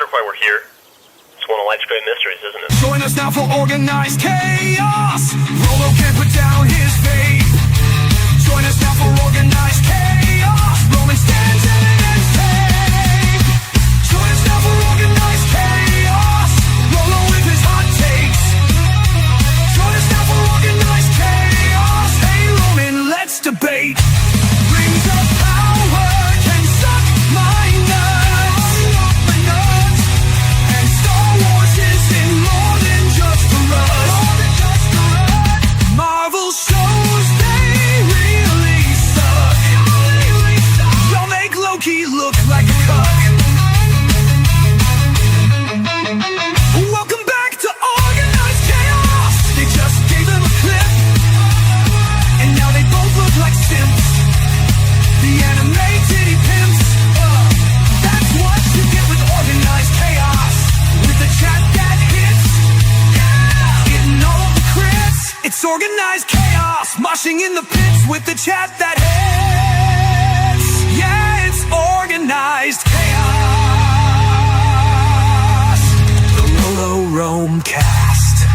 wondering why we're here? It's one of life's great mysteries, isn't it? Join us now for organized chaos. Rolo can't put down his faith. Join us now for organized chaos. Roman stands and safe. Join us now for organized chaos. Rolo with his hot takes. Join us now for organized chaos. Hey Roman, let's debate. Rings of power can suck my nuts. And Star Wars isn't more than just for us. Marvel shows they really suck. Y'all make Loki look like a cuck. Welcome back to Organized Chaos. They just gave him a clip, and now they both look like simps. The animated pimps. That's what you get with Organized Chaos. With the chat that hits, getting all the crits. It's Organized Chaos, moshing in the pits with the chat that hits. Yeah, it's Organized Chaos. The RoloRome cast.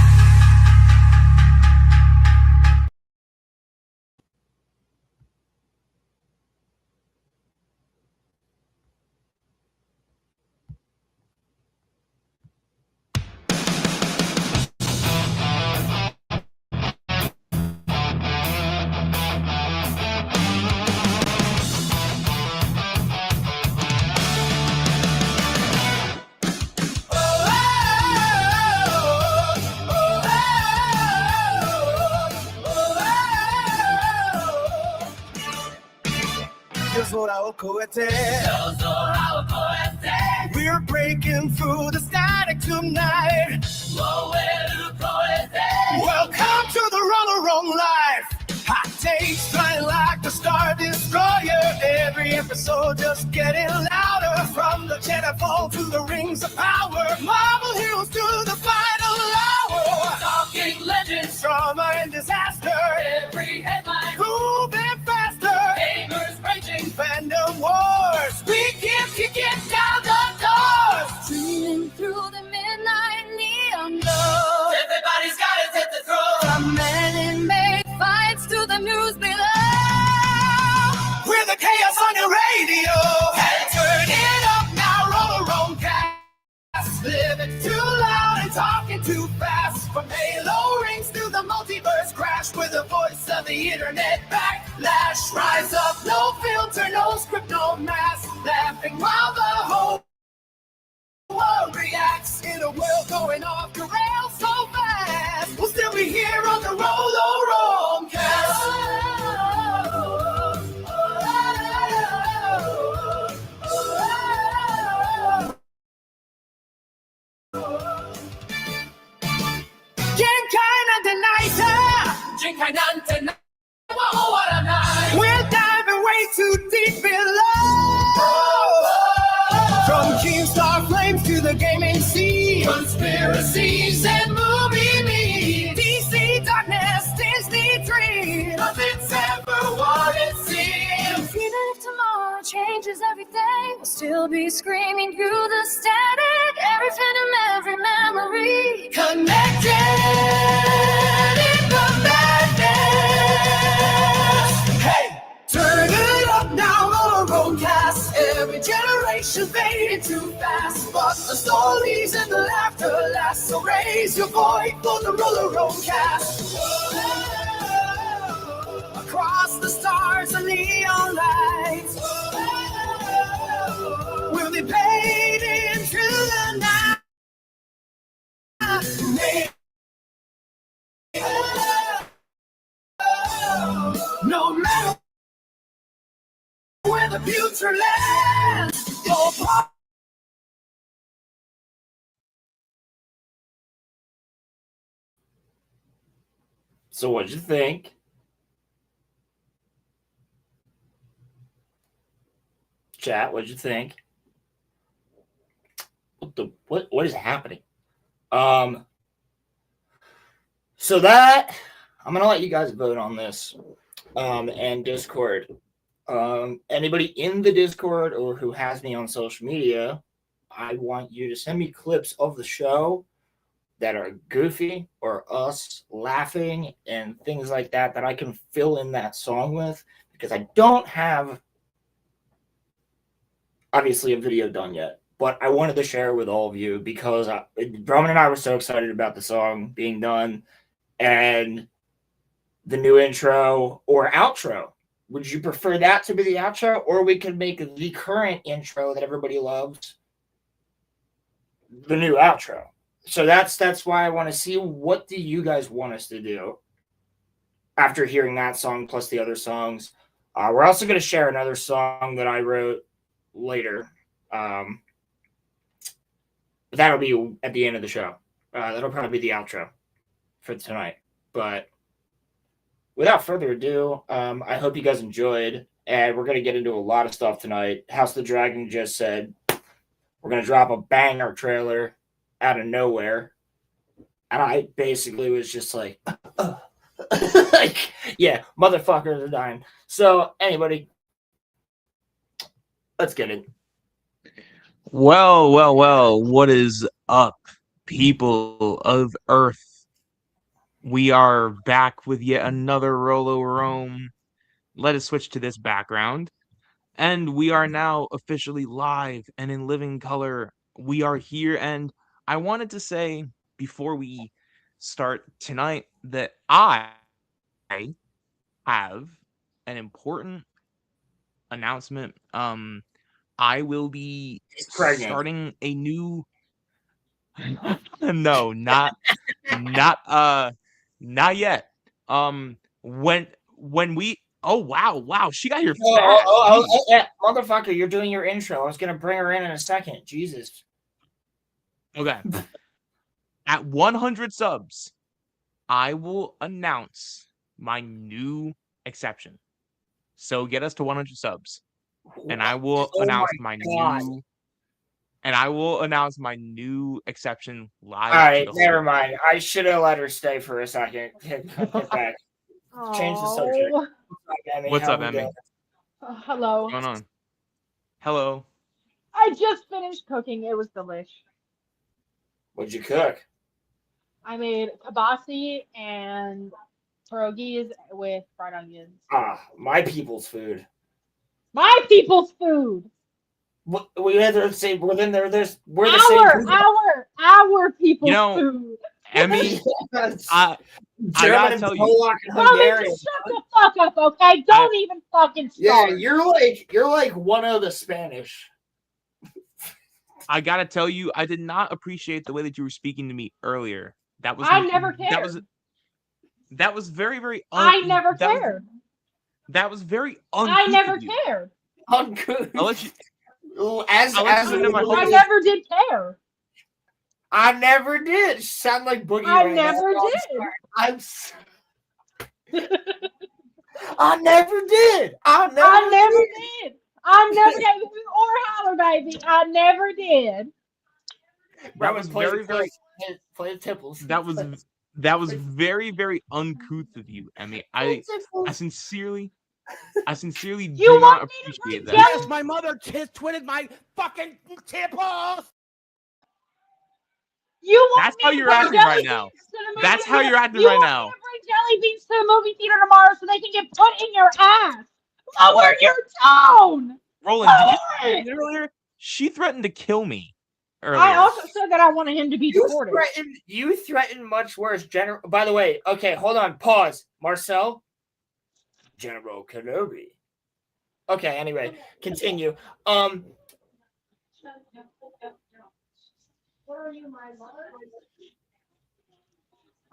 We're breaking through the static tonight. Welcome to the RoloRome Life. Hot takes flying like the Star Destroyer. Every episode just getting louder. From the Jetfall to the Rings of Power. Marvel heroes to the final hour. Talking legends, Drama and disaster. every headline, Moving faster. gamers raging, Fandom wars. We keep kicking down the doors. Streaming through the midnight neon glow. everybody's got it hit the throat. From anime fights to the news below. We're the chaos on your radio. Hey, turn it up now, RoloRome cast. Living too loud and talking too fast. From Halo rings to the multiverse crash. With the voice of the internet backlash. Rise up, no filter, no script, no mask. Laughing while the whole world reacts. In a world going off the rails so fast. We'll still be here on the RoloRome cast. Whoa, what a night. We're diving way too deep below. From Keemstar flames to the gaming scene. Conspiracies and movie memes. DC darkness, Disney dream. Nothing's ever what it seems. Even if tomorrow changes everything, we'll still be screaming through the static. Every phantom, every memory. Connected in the madness. Hey, turn it up now, RoloRome cast. Every generation fading too fast, but the stories and the laughter last. So raise your voice for the RoloRome cast. Across the stars and neon lights, we'll be fading through the night. No matter where the future lands, you'll So what'd you think? Chat, what'd you think? What is happening? So that I'm gonna let you guys vote on this. And Discord. Anybody in the Discord or who has me on social media, I want you to send me clips of the show that are goofy or us laughing and things like that I can fill in that song with, because I don't have obviously a video done yet, but I wanted to share it with all of you because Roman and I were so excited about the song being done and the new intro or outro. Would you prefer that to be the outro, or we could make the current intro that everybody loves the new outro? So that's why I want to see, what do you guys want us to do after hearing that song plus the other songs. We're also going to share another song that I wrote later. That'll be at the end of the show. That'll probably be the outro for tonight. But without further ado, I hope you guys enjoyed. And we're going to get into a lot of stuff tonight. House of the Dragon just said we're going to drop a banger trailer out of nowhere. And I basically was just like, like, yeah, motherfuckers are dying. So, anybody, let's get it. Well, what is up, people of Earth? We are back with yet another RoloRome. Let us switch to this background. And we are now officially live and in living color. We are here, and I wanted to say before we start tonight that I have an important announcement. I will be starting a new no, not yet. When we wow, she got here fast. Yeah, motherfucker, you're doing your intro. I was gonna bring her in a second. Jesus. Okay. At 100 subs, I will announce my new exception. So get us to 100 subs, and I will announce my new exception live. All right, never mind. I should have let her stay for a second. Get back. Change the subject. What's up, Emmy? Hello. What's going on? Hello. I just finished cooking. It was delish. What'd you cook? I made kibasi and pierogies with fried onions. My people's food. My people's food. We had to say we're the our people's food. Emmy, I gotta tell you, Roman, just shut the fuck up, okay? Don't even fucking start. Yeah, you're like one of the Spanish. I gotta tell you, I did not appreciate the way that you were speaking to me earlier. That was I never cared. That was very, very. I never cared. That was very uncouth. I never cared. Uncouth. I'll let you. I never did care. I never did. Sound like Boogie. I never did. I never did. I never did. Or holler, baby. I never did. That was very, very. Play the tipples. That was very, very uncouth of you. I mean, I sincerely do not appreciate that. Yes, my mother twitted my fucking tipples. That's how you're acting right now. That's how you're acting right now. You want me to bring jelly beans to the movie theater tomorrow so they can get put in your ass. Lower your tone. Roland, did you earlier? She threatened to kill me earlier. I also said that I wanted him to be deported. You threatened much worse. By the way, okay, hold on. Pause. Marcel? General Kenobi. Okay, anyway, continue.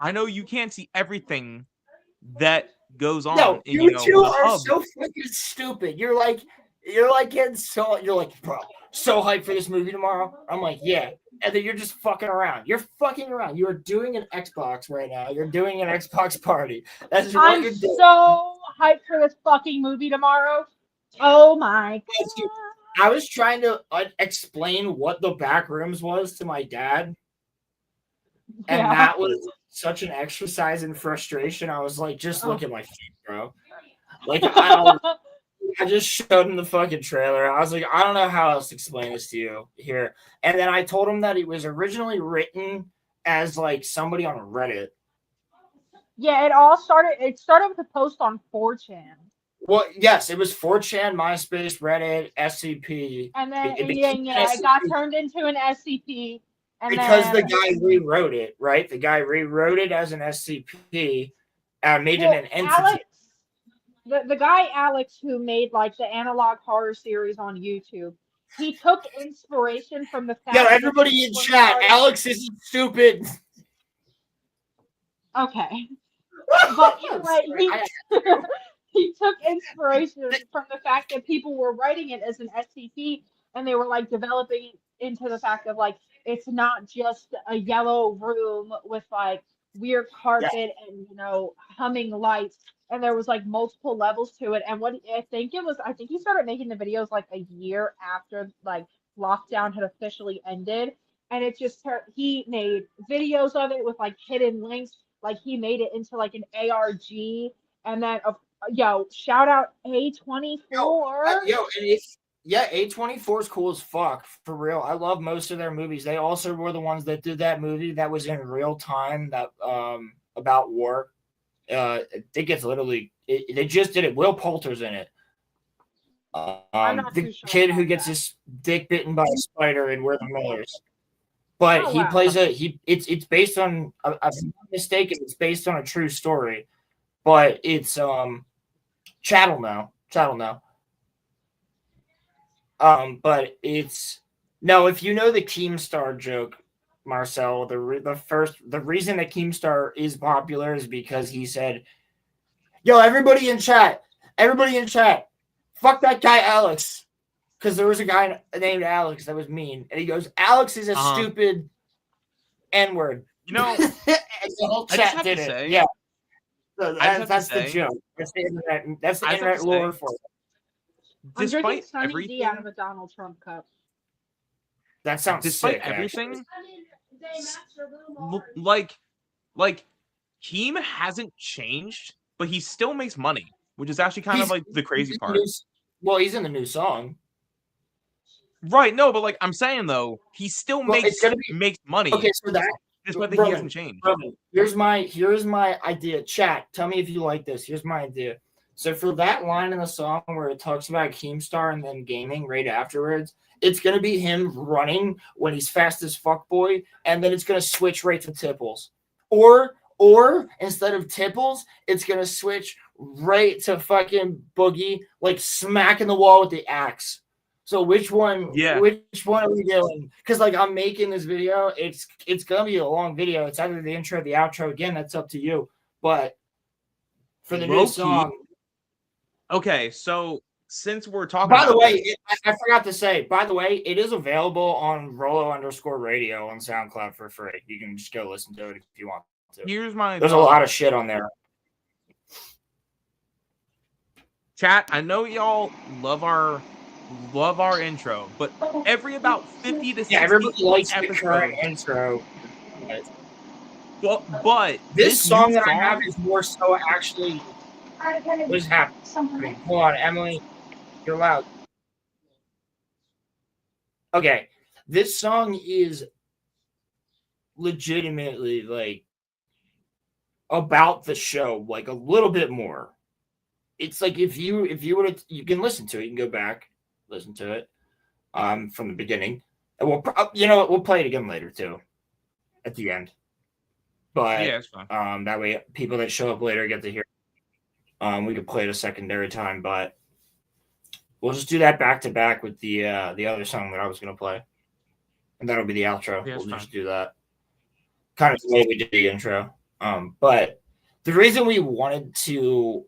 I know you can't see everything that goes on. No, in, you two are so fucking stupid. You're like getting bro, so hyped for this movie tomorrow. I'm like, yeah. And then you're just fucking around. You're fucking around. You are doing an Xbox right now. You're doing an Xbox party. That's what I'm you're doing. so hyped for this fucking movie tomorrow. Oh my God. I was trying to explain what the back rooms was to my dad. And that was such an exercise in frustration. I was like, just look at my feet, bro. Like, I just showed him the fucking trailer. I was like, I don't know how else to explain this to you here. And then I told him that it was originally written as like somebody on Reddit. Yeah, it started with a post on 4chan. Well, yes, it was 4chan, MySpace, Reddit, SCP. And then It became it got SCP turned into an SCP. And because the then guy rewrote it, right? The guy rewrote it as an SCP and made it well, an entity. the guy Alex who made like the analog horror series on YouTube, he took inspiration from the Yo, fact that everybody people in were chat, starting. Alex isn't stupid. Okay. But anyway, he took inspiration from the fact that people were writing it as an SCP and they were like developing it into the fact of like it's not just a yellow room with like weird carpet and humming lights, and there was like multiple levels to it. And what I think he started making the videos like a year after like lockdown had officially ended, and it just he made videos of it with like hidden links, like he made it into like an ARG. And then shout out A24. Yo, and A24 is cool as fuck, for real. I love most of their movies. They also were the ones that did that movie that was in real time that about war. I think it's literally they just did it. Will Poulter's in it. I'm not The too sure kid about who gets that. his dick bitten by a spider in We're the Millers. But Oh he wow. plays it's based on I'm not mistaken, it's based on a true story. But it's Chattel now. But it's no. If you know the Keemstar joke, Marcel, the reason that Keemstar is popular is because he said, "Yo, everybody in chat, fuck that guy Alex," because there was a guy named Alex that was mean, and he goes, "Alex is a stupid N-word." You know, and the whole chat did it. Yeah, so that's the joke. That's the internet. That's the internet lore for it. I'm drinking Despite Sunny everything, D out of a Donald Trump cup. That sounds despite sick. everything, like Keem hasn't changed, but he still makes money, which is actually kind of like the crazy part. Well, he's in the new song. Right, no, but like I'm saying though, he still makes money. Okay, so that despite that he hasn't changed. Roman, here's my idea. Chat, tell me if you like this. Here's my idea. So for that line in the song where it talks about Keemstar and then gaming right afterwards, it's gonna be him running when he's fast as fuck boy, and then it's gonna switch right to Tipples. Or instead of Tipples, it's gonna switch right to fucking Boogie, like smacking the wall with the axe. So which one? Yeah. Which one are we doing? Because like I'm making this video, it's gonna be a long video. It's either the intro or the outro. Again, that's up to you. But for the new song. Okay, so since we're talking, by the way, I forgot to say. By the way, it is available on Rolo_radio on SoundCloud for free. You can just go listen to it if you want to. There's a lot of shit on there. Chat, I know y'all love our intro, but every about 50 to 60 everybody likes episodes, the current intro. But this song that I have is more so actually what is happening. Hold on, Emily, you're loud. Okay, this song is legitimately like about the show, like a little bit more. It's like if you were to, you can listen to it, you can go back, listen to it from the beginning, and we'll play it again later too, at the end. But yeah, it's fine. That way people that show up later get to hear. We could play it a secondary time, but we'll just do that back to back with the other song that I was gonna play, and that'll be the outro. Yeah, we'll just do that, kind of the way we did the intro. But the reason we wanted to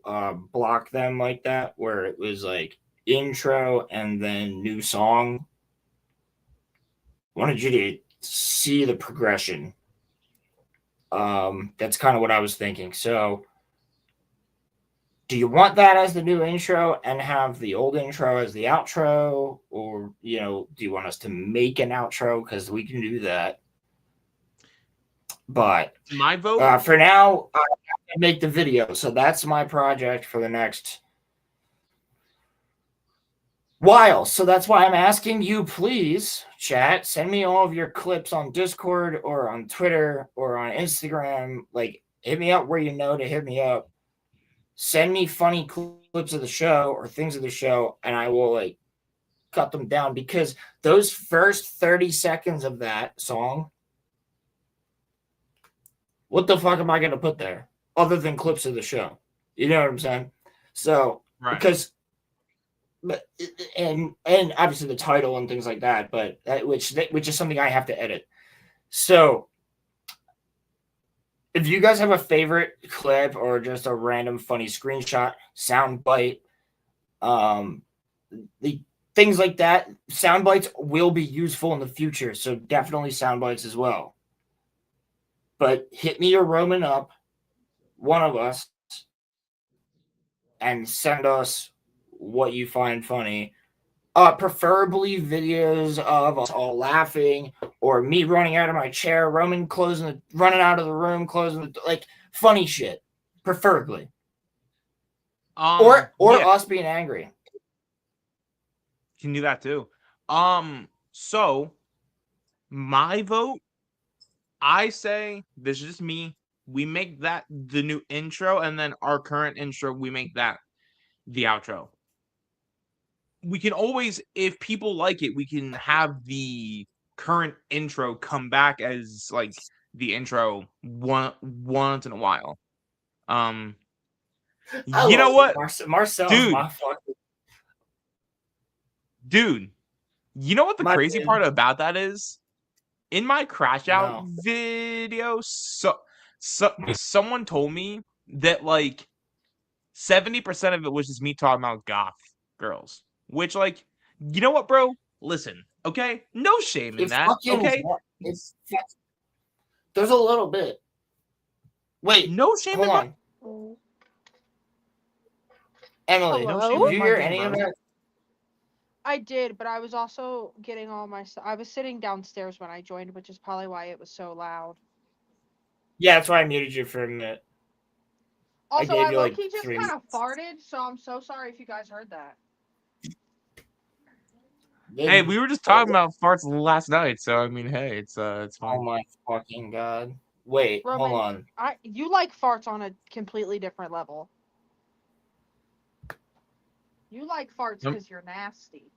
block them like that, where it was like intro and then new song, wanted you to see the progression. That's kind of what I was thinking. So do you want that as the new intro and have the old intro as the outro? Or, do you want us to make an outro? Because we can do that. But my vote for now, I have to make the video. So that's my project for the next while. So that's why I'm asking you, please, chat, send me all of your clips on Discord or on Twitter or on Instagram. Like, hit me up where you know to hit me up. Send me funny clips of the show or things of the show, and I will like cut them down, because those first 30 seconds of that song, what the fuck am I going to put there other than clips of the show? You know what I'm saying? So, Right. because, and obviously the title and things like that, but which is something I have to edit. So, if you guys have a favorite clip or just a random funny screenshot, sound bite, the things like that, sound bites will be useful in the future. So definitely sound bites as well. But hit me or Roman up, one of us, and send us what you find funny. Preferably videos of us all laughing, or me running out of my chair, Roman running out of the room, like funny shit, preferably. Or yeah, us being angry. can do that too. So my vote, I say, this is just me. We make that the new intro, and then our current intro, we make that the outro. We can always, if people like it, we can have the current intro come back as like the intro once in a while. You know what, Marcel's my fucking dude? You know what the crazy dude. part about that is? In my crash out No. video, someone told me that like 70% of it was just me talking about goth girls. Which, like, you know what, bro? Listen, okay? No shame in that, okay? There's a little bit. Wait, No shame hold in on. Oh. Emily, Hello? did you hear any of that? I did, but I was also getting all my stuff. I was sitting downstairs when I joined, which is probably why it was so loud. Yeah, that's why I muted you for a minute. Also, gave I you, like, low-key just 3 kind of farted, so I'm so sorry if you guys heard that. Hey, we were just talking about farts last night, so I mean, hey, it's fine. Oh my fucking god! Wait, Roman, hold on. You like farts on a completely different level. You like farts because you're nasty.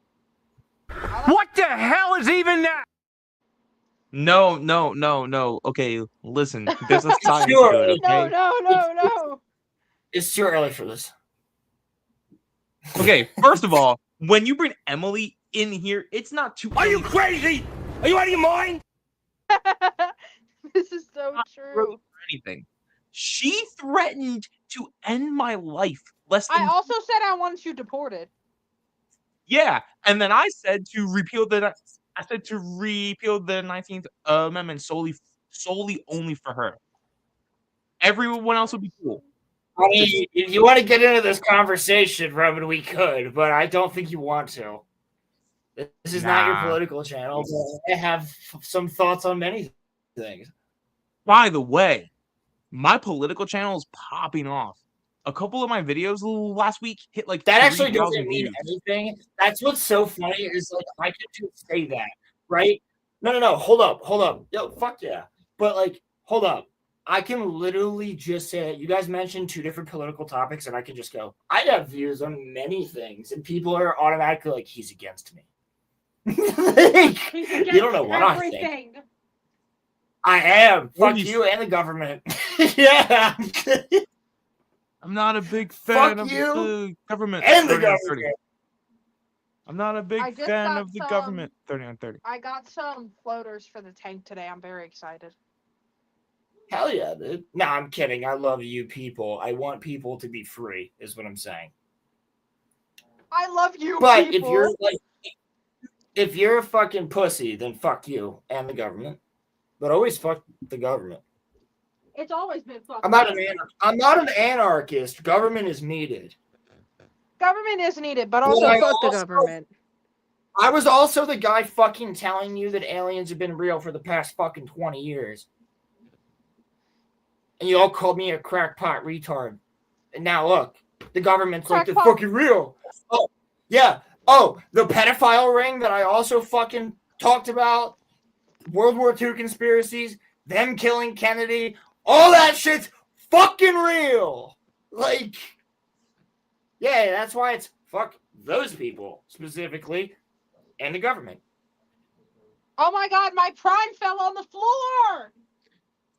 What the hell is even that? No. Okay, listen. There's a science to it, okay? No. It's too early for this. Okay, first of all, when you bring Emily in here, it's not too. Are you crazy? Are you out of your mind? This is so true. Anything. She threatened to end my life. I also said I wanted you deported. Yeah, and then I said to repeal the 19th Amendment solely only for her. Everyone else would be cool. I mean, if you want to get into this conversation, Roman, we could, but I don't think you want to. This is not your political channel, but I have some thoughts on many things. By the way, my political channel is popping off. A couple of my videos last week hit like that actually doesn't views. mean anything. That's what's so funny is like I could just say that, right? No. Hold up. Yo, fuck yeah. But like, hold up. I can literally just say it. You guys mentioned 2 different political topics, and I can just go, I have views on many things, and people are automatically like, he's against me. Like, you don't know what everything. I think. I am. Fuck you and the government. Yeah. I'm not a big fan of the government. And the government. I'm not a big fan of the government. 30 on 30. I got some floaters for the tank today. I'm very excited. Hell yeah, dude. No, I'm kidding. I love you people. I want people to be free, is what I'm saying. I love you but people. if you're a fucking pussy, then fuck you and the government. But always fuck the government. It's always been fuck. I'm not an anarchist. Government is needed. Government is needed, but also fuck the government. I was also the guy fucking telling you that aliens have been real for the past fucking 20 years. And you all called me a crackpot retard. And now look, the government's like, they're fucking real. Oh, yeah. Oh, the pedophile ring that I also fucking talked about. World War II conspiracies, them killing Kennedy, all that shit's fucking real. Like, yeah, that's why it's fuck those people specifically and the government. Oh my god, my Prime fell on the floor!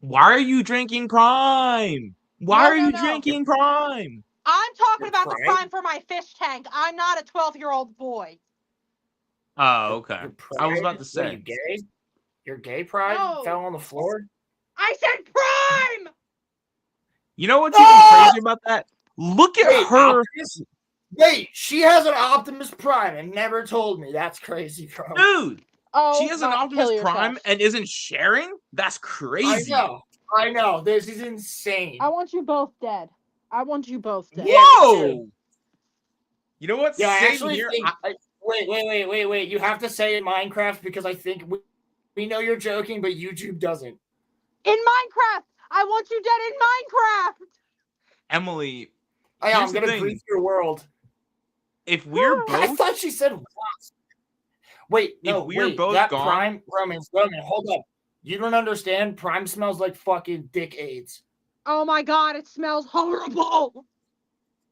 Why are you drinking Prime? Why No, are no, you no. drinking Prime? I'm talking Your about the Prime? Prime for my fish tank. I'm not a 12-year-old boy. Oh, okay. Your I was pride? about to What, say. you gay? Your gay pride No. fell on the floor? I said Prime! You know what's even crazy about that? Look at Wait, her. Optimus? Wait, she has an Optimus Prime and never told me. That's crazy, bro. Dude, Oh, she has an not to kill Optimus Prime yourself. and isn't sharing? That's crazy. I know. This is insane. I want you both dead. I want you both dead. Yeah, me too. Whoa! You know what? Yeah, I Same actually here. think. Wait. You have to say in Minecraft because I think we know you're joking, but YouTube doesn't. In Minecraft! I want you dead in Minecraft! Emily, I'm here's the gonna thing. grief your world. If we're I both, thought she said what? Wait, no, if we're wait. both That gone, Prime, Roman, hold up. You don't understand. Prime smells like fucking dick AIDS. Oh my god, it smells horrible!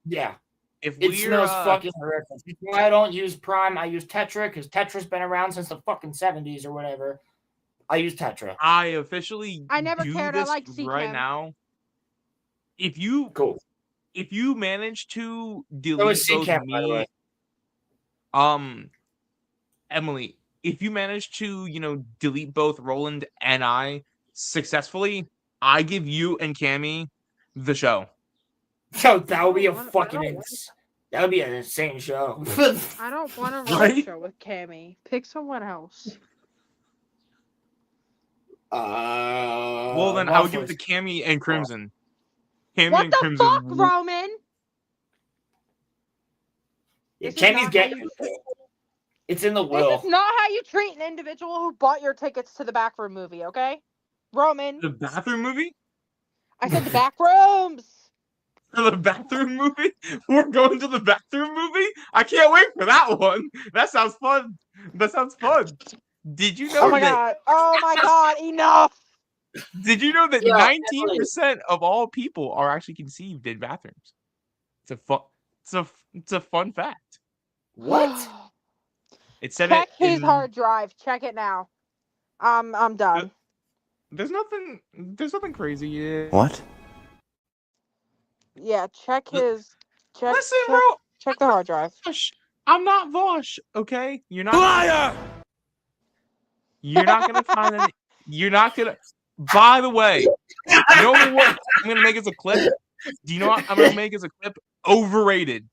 Yeah, if it we're smells fucking horrific. That's why I don't use Prime. I use Tetra because Tetra's been around since the fucking 70s or whatever. I use Tetra. I officially I never do cared. I this like right Seachem. now. If you Cool. if you manage to So delete is both CCAP, by the way. me, Emily, if you manage to, delete both Roland and I successfully, I give you and Cammy the show. So that would be a I don't fucking want- that would be an insane show. I don't want to run Right? a show with Cammy. Pick someone else. Well, then I would give it to Cammy and Crimson. Cammy What and the Crimson. fuck, Roman? Yeah, This is Kenny's not getting how it's in the This will. is not how you treat an individual who bought your tickets to the backroom movie, okay? Roman. The bathroom movie? I said the back rooms. The bathroom movie? We're going to the bathroom movie? I can't wait for that one. That sounds fun. Did you know Oh my god. Oh my god. Enough. Did you know that Yeah, 19% of all people are actually conceived in bathrooms? It's a fun fact. What? It said Check it his in, hard drive. Check it now. I'm done. There's nothing crazy here. What? Yeah, check his. Listen, bro. Check the hard drive. Vosh. I'm not Vosh, okay? You're not Liar! You're not gonna find any. You're not gonna. By the way, you know what I'm gonna make as a clip? Do you know what I'm gonna make as a clip? Overrated.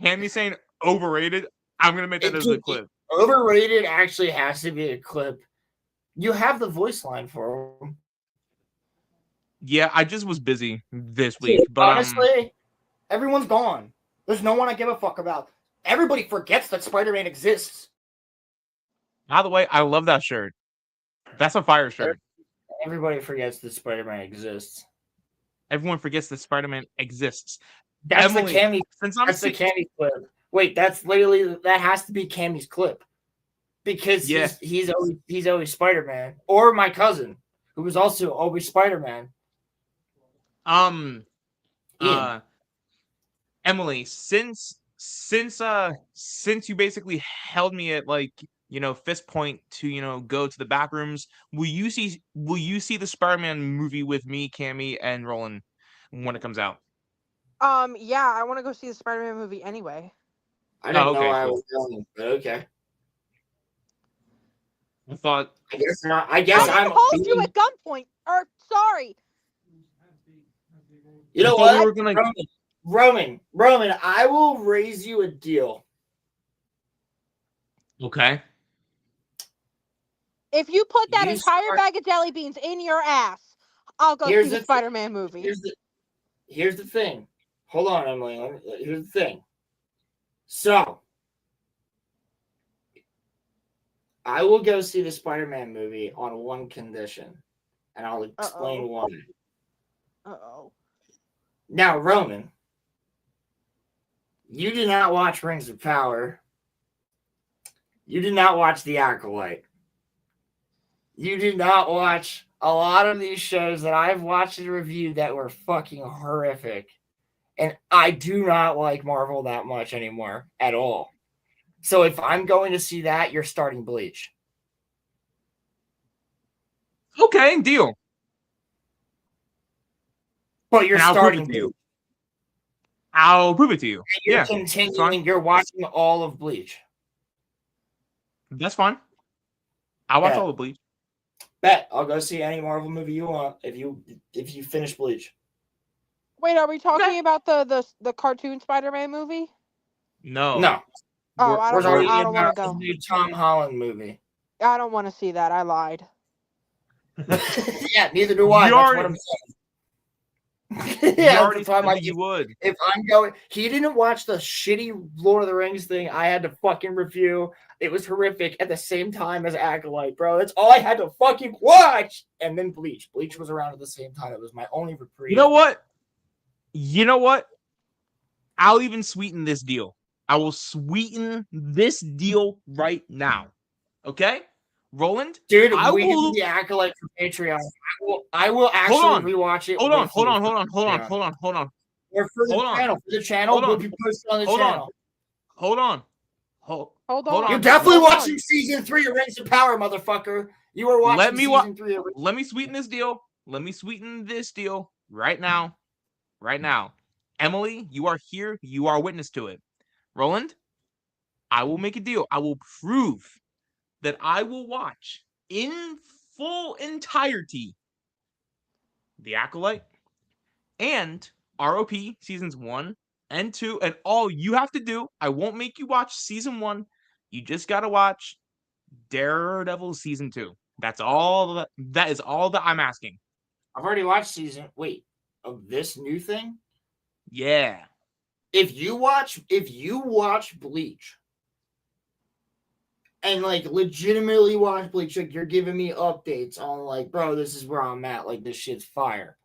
Hammy saying overrated. I'm gonna make that as a clip. Overrated actually has to be a clip. You have the voice line for him. Yeah, I just was busy this week, but honestly, everyone's gone. There's no one I give a fuck about. Everybody forgets that Spider-Man exists. by the way, I love that shirt. That's a fire shirt. Everybody forgets that Spider-Man exists. Everyone forgets that Spider-Man exists. That's Emily, the Cammy. Since I'm That's the Cammy clip. Wait, that's literally that has to be Cammy's clip because Yeah. he's always Spider-Man, or my cousin who was also always Spider-Man. Ian. Emily, since you basically held me at fist point to go to the back rooms, will you see the Spider-Man movie with me, Cammy, and Roland when it comes out? Yeah, I want to go see the Spider-Man movie anyway. I didn't okay, know I cool. was going, but okay. I thought I guess not. I guess I I'm. hold you at gunpoint. Or sorry. You know I thought what? we were gonna. Roman, I will raise you a deal. Okay. If you put that You entire start- bag of jelly beans in your ass, I'll go Here's see the the- Spider-Man movie. Here's the thing. Hold on, Emily. Here's the thing. So, I will go see the Spider-Man movie on one condition, and I'll explain why. Uh-oh. Now, Roman, you did not watch Rings of Power, You did not watch The Acolyte. You did not watch a lot of these shows that I've watched and reviewed that were fucking horrific. And I do not like Marvel that much anymore at all. So if I'm going to see that, you're starting Bleach. Okay, deal. But you're And I'll prove starting it to you. Bleach. I'll prove it to you. And you're Yeah, continuing. You're watching all of Bleach. that's fine. I'll watch Yeah. all of Bleach. Bet I'll go see any Marvel movie you want if you finish Bleach. Wait, are we talking about the cartoon Spider-Man movie? No. No. Oh, We're I don't talking wanna about go. the new Tom Holland movie. I don't want to see that. I lied. Yeah, neither do I. You That's already- what I'm saying. You Yeah, already if I said might- that you would. If I'm going, he didn't watch the shitty Lord of the Rings thing I had to fucking review. It was horrific at the same time as Acolyte, bro. That's all I had to fucking watch. And then Bleach. Bleach was around at the same time. It was my only reprieve. You know what? You know what? I'll even sweeten this deal. I will sweeten this deal right now. Okay? Roland? Dude, I we will- do the Acolyte for Patreon. I will actually rewatch it. Hold on. Or for the Hold on. channel. For the channel, Hold will on. be posted on the Hold on. channel. Hold on. Hold Hold on. on. You're definitely Hold on. watching season 3 of Rings of Power, motherfucker. You are watching Let me season 3 of Let me sweeten this deal. Let me sweeten this deal right now. Right now. Emily, you are here. You are witness to it. Roland, I will make a deal. I will prove that I will watch in full entirety The Acolyte and ROP seasons 1 and 2. And all you have to do, I won't make you watch season 1. You just got to watch Daredevil season 2. That's all. That is all that I'm asking. I've already watched season. Wait, of this new thing? Yeah. If you watch Bleach and like legitimately watch Bleach, like you're giving me updates on like, bro, this is where I'm at. Like this shit's fire.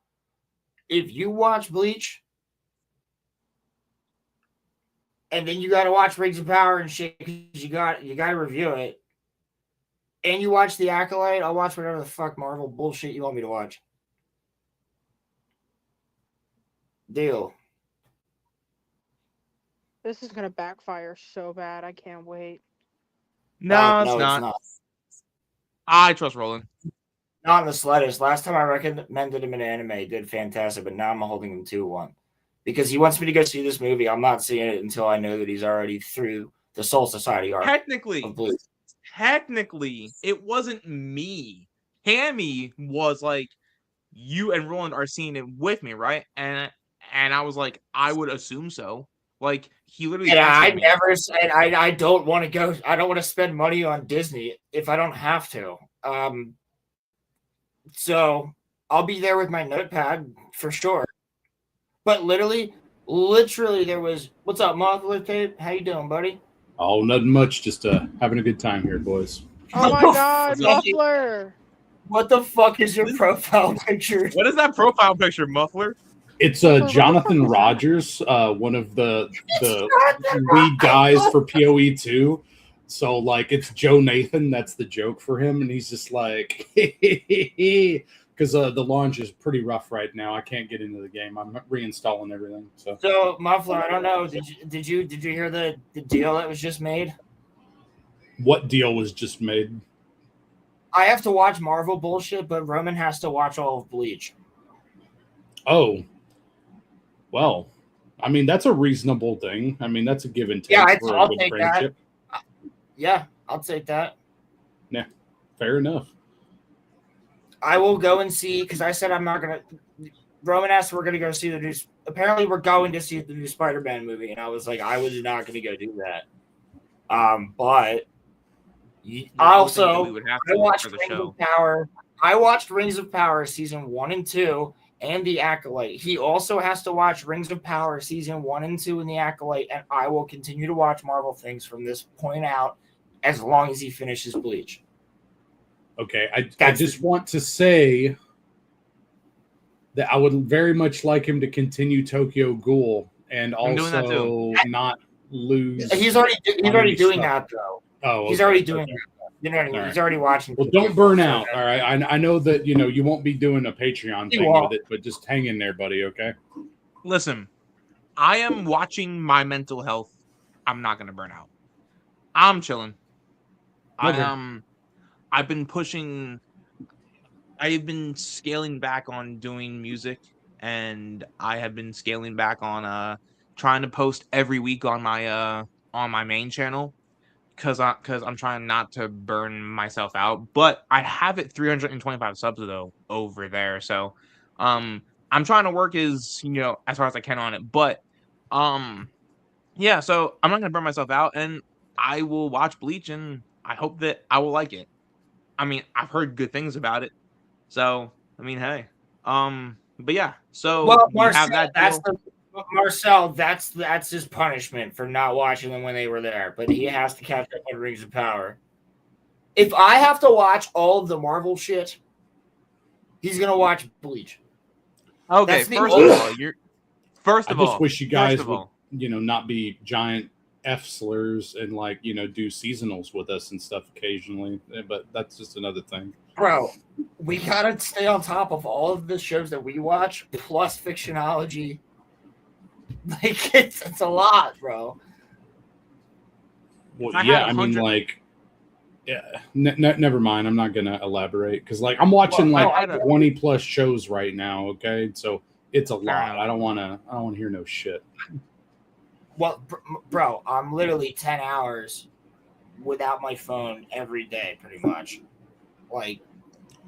If you watch Bleach and then you gotta watch Rings of Power and shit, because you gotta review it, and you watch The Acolyte, I'll watch whatever the fuck Marvel bullshit you want me to watch. Deal. This is gonna backfire so bad. I can't wait. No, it's it's not. not. I trust Roland. Not in the slightest. Last time I recommended him an anime, he did fantastic, but now I'm holding him 2-1. Because he wants me to go see this movie. I'm not seeing it until I know that he's already through the Soul Society arc. Technically, of Blue. it wasn't me. Hammy was like, you and Roland are seeing it with me, right? And I was like, I would assume so. Like he literally. And I texted me. never said I don't want to go. I don't want to spend money on Disney if I don't have to. So I'll be there with my notepad for sure. But literally, there was. What's up, Muffler Tape? How you doing, buddy? Oh, nothing much. Just having a good time here, boys. Oh my God, Muffler! What the fuck is your profile picture? What is that profile picture, Muffler? It's Jonathan Rogers, one of the lead guys for PoE2. So like it's Joe Nathan. That's the joke for him, and he's just like, because the launch is pretty rough right now. I can't get into the game. I'm reinstalling everything. So Muffler, I don't know. Did you hear the deal that was just made? What deal was just made? I have to watch Marvel bullshit, but Roman has to watch all of Bleach. Oh, well, I mean that's a reasonable thing. I mean that's a give and take Yeah, for I'll a good take friendship. that. Yeah, I'll take that. Yeah, fair enough. I will go and see because I said I'm not gonna. Roman asked we're gonna go see the new. Apparently, we're going to see the new Spider-Man movie, and I was like, I was not gonna go do that. But also, I watched Rings of Power. I watched Rings of Power season 1 and 2 and The Acolyte. He also has to watch Rings of Power season 1 and 2 and The Acolyte, and I will continue to watch Marvel things from this point out as long as he finishes Bleach. Okay, I just want to say that I would very much like him to continue Tokyo Ghoul and also not lose. He's already doing that though. Oh, He's okay, already doing okay. it. You know what I mean? All He's right. already watching. Well, don't burn out. All right. I know that you won't be doing a Patreon He thing won't. with it, but just hang in there, buddy. Okay. Listen, I am watching my mental health. I'm not gonna burn out. I'm chilling. Okay. I've been pushing. I've been scaling back on doing music, and I have been scaling back on trying to post every week on my main channel because I'm trying not to burn myself out. But I have it 325 subs though over there, so I'm trying to work as far as I can on it. But yeah, so I'm not gonna burn myself out, and I will watch Bleach, and I hope that I will like it. I mean, I've heard good things about it, so I mean, hey, but yeah, so Well, we have that deal. Marcel. That's his punishment for not watching them when they were there. But he has to catch up on Rings of Power. If I have to watch all of the Marvel shit, he's gonna watch Bleach. Okay, That's the first only- of all, I just wish you guys would, not be giant F slurs and do seasonals with us and stuff occasionally. But that's just another thing. Bro, we gotta stay on top of all of the shows that we watch, plus Fictionology. Like it's a lot, bro. Well, I yeah, had I mean, 100 yeah. Never mind. I'm not gonna elaborate because, I'm watching Well, no, 20 plus shows right now. Okay, so it's a lot. enough. I don't want to hear no shit. Well, bro, I'm literally 10 hours without my phone every day, pretty much. Like,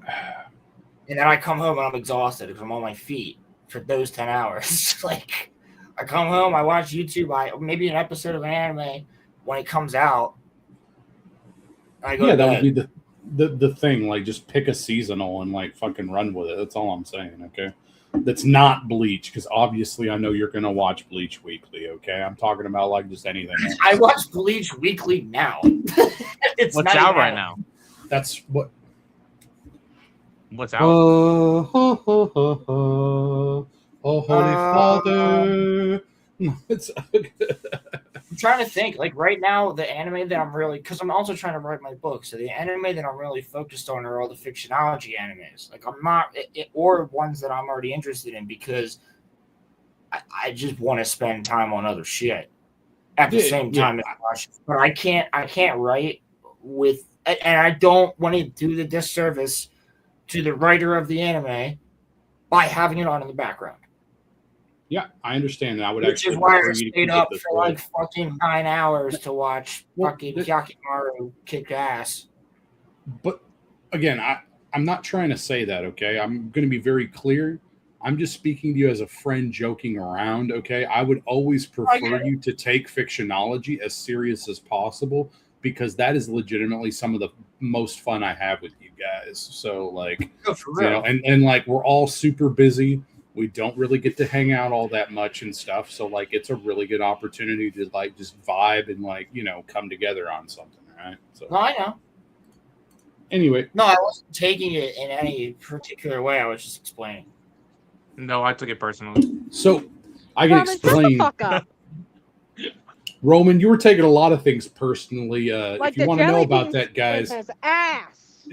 and then I come home and I'm exhausted because I'm on my feet for those 10 hours. Like, I come home, I watch YouTube, maybe an episode of anime when it comes out. I go Yeah, to that bed. would be the thing. Like, just pick a seasonal and fucking run with it. That's all I'm saying. Okay, that's not Bleach because obviously I know you're gonna watch Bleach weekly. Okay, I'm talking about just anything else. I watch Bleach weekly now. It's What's out right now? That's what. What's out? Oh, Holy Father. No, it's. I'm trying to think. Like right now, the anime that I'm really, because I'm also trying to write my book, so the anime that I'm really focused on are all the Fictionology animes. Like I'm not, or ones that I'm already interested in because I just want to spend time on other shit at the same time as I watch it. But I can't write with, and I don't want to do the disservice to the writer of the anime by having it on in the background. Yeah, I understand. I would Which actually is why I prefer you to stayed keep up it this for way. fucking 9 hours to watch fucking Well, Yakimaru kick ass. But again, I'm not trying to say that, okay? I'm going to be very clear. I'm just speaking to you as a friend joking around, okay? I would always prefer you to take Fictionology as serious as possible because that is legitimately some of the most fun I have with you guys. So, and we're all super busy. We don't really get to hang out all that much and stuff. So, it's a really good opportunity to, just vibe and, come together on something, right? So, No, I know. Anyway. No, I wasn't taking it in any particular way. I was just explaining. No, I took it personally. So, I can explain. Shut the fuck up. Roman, you were taking a lot of things personally. Like if you want to know about that, guys, his ass.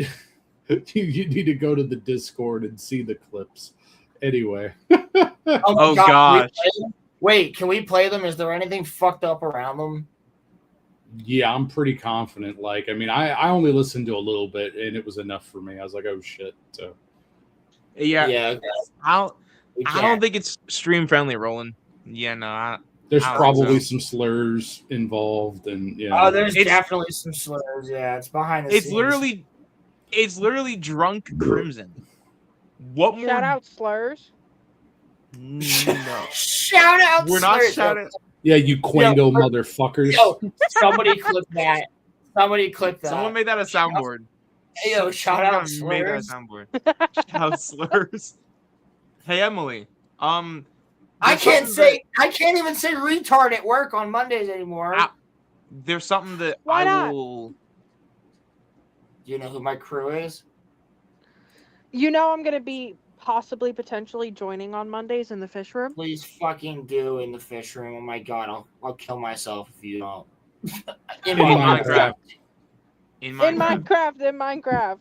you need to go to the Discord and see the clips. Anyway. Oh gosh. Wait, can we play them? Is there anything fucked up around them? Yeah, I'm pretty confident. I only listened to a little bit and it was enough for me. I was like, oh shit. So yeah. I don't think it's stream friendly, Roland. Yeah, no. There's probably some slurs involved, and Oh, there's definitely some slurs. Yeah, it's behind the scenes. It's literally drunk Crimson. What more? Shout out slurs. No. Shout out. We're not shouting. Yeah, you Quango motherfuckers. Yo, somebody clip that. Someone made that a soundboard. Hey, yo, shout out slurs. Made that a soundboard. Shout out slurs. Hey, Emily. I can't even say retard at work on Mondays anymore. There's something that Why not? will. Do you know who my crew is? You know I'm gonna be potentially joining on Mondays in the fish room. Please fucking do in the fish room. Oh my god, I'll kill myself if you don't. In Minecraft. In In Minecraft. Minecraft.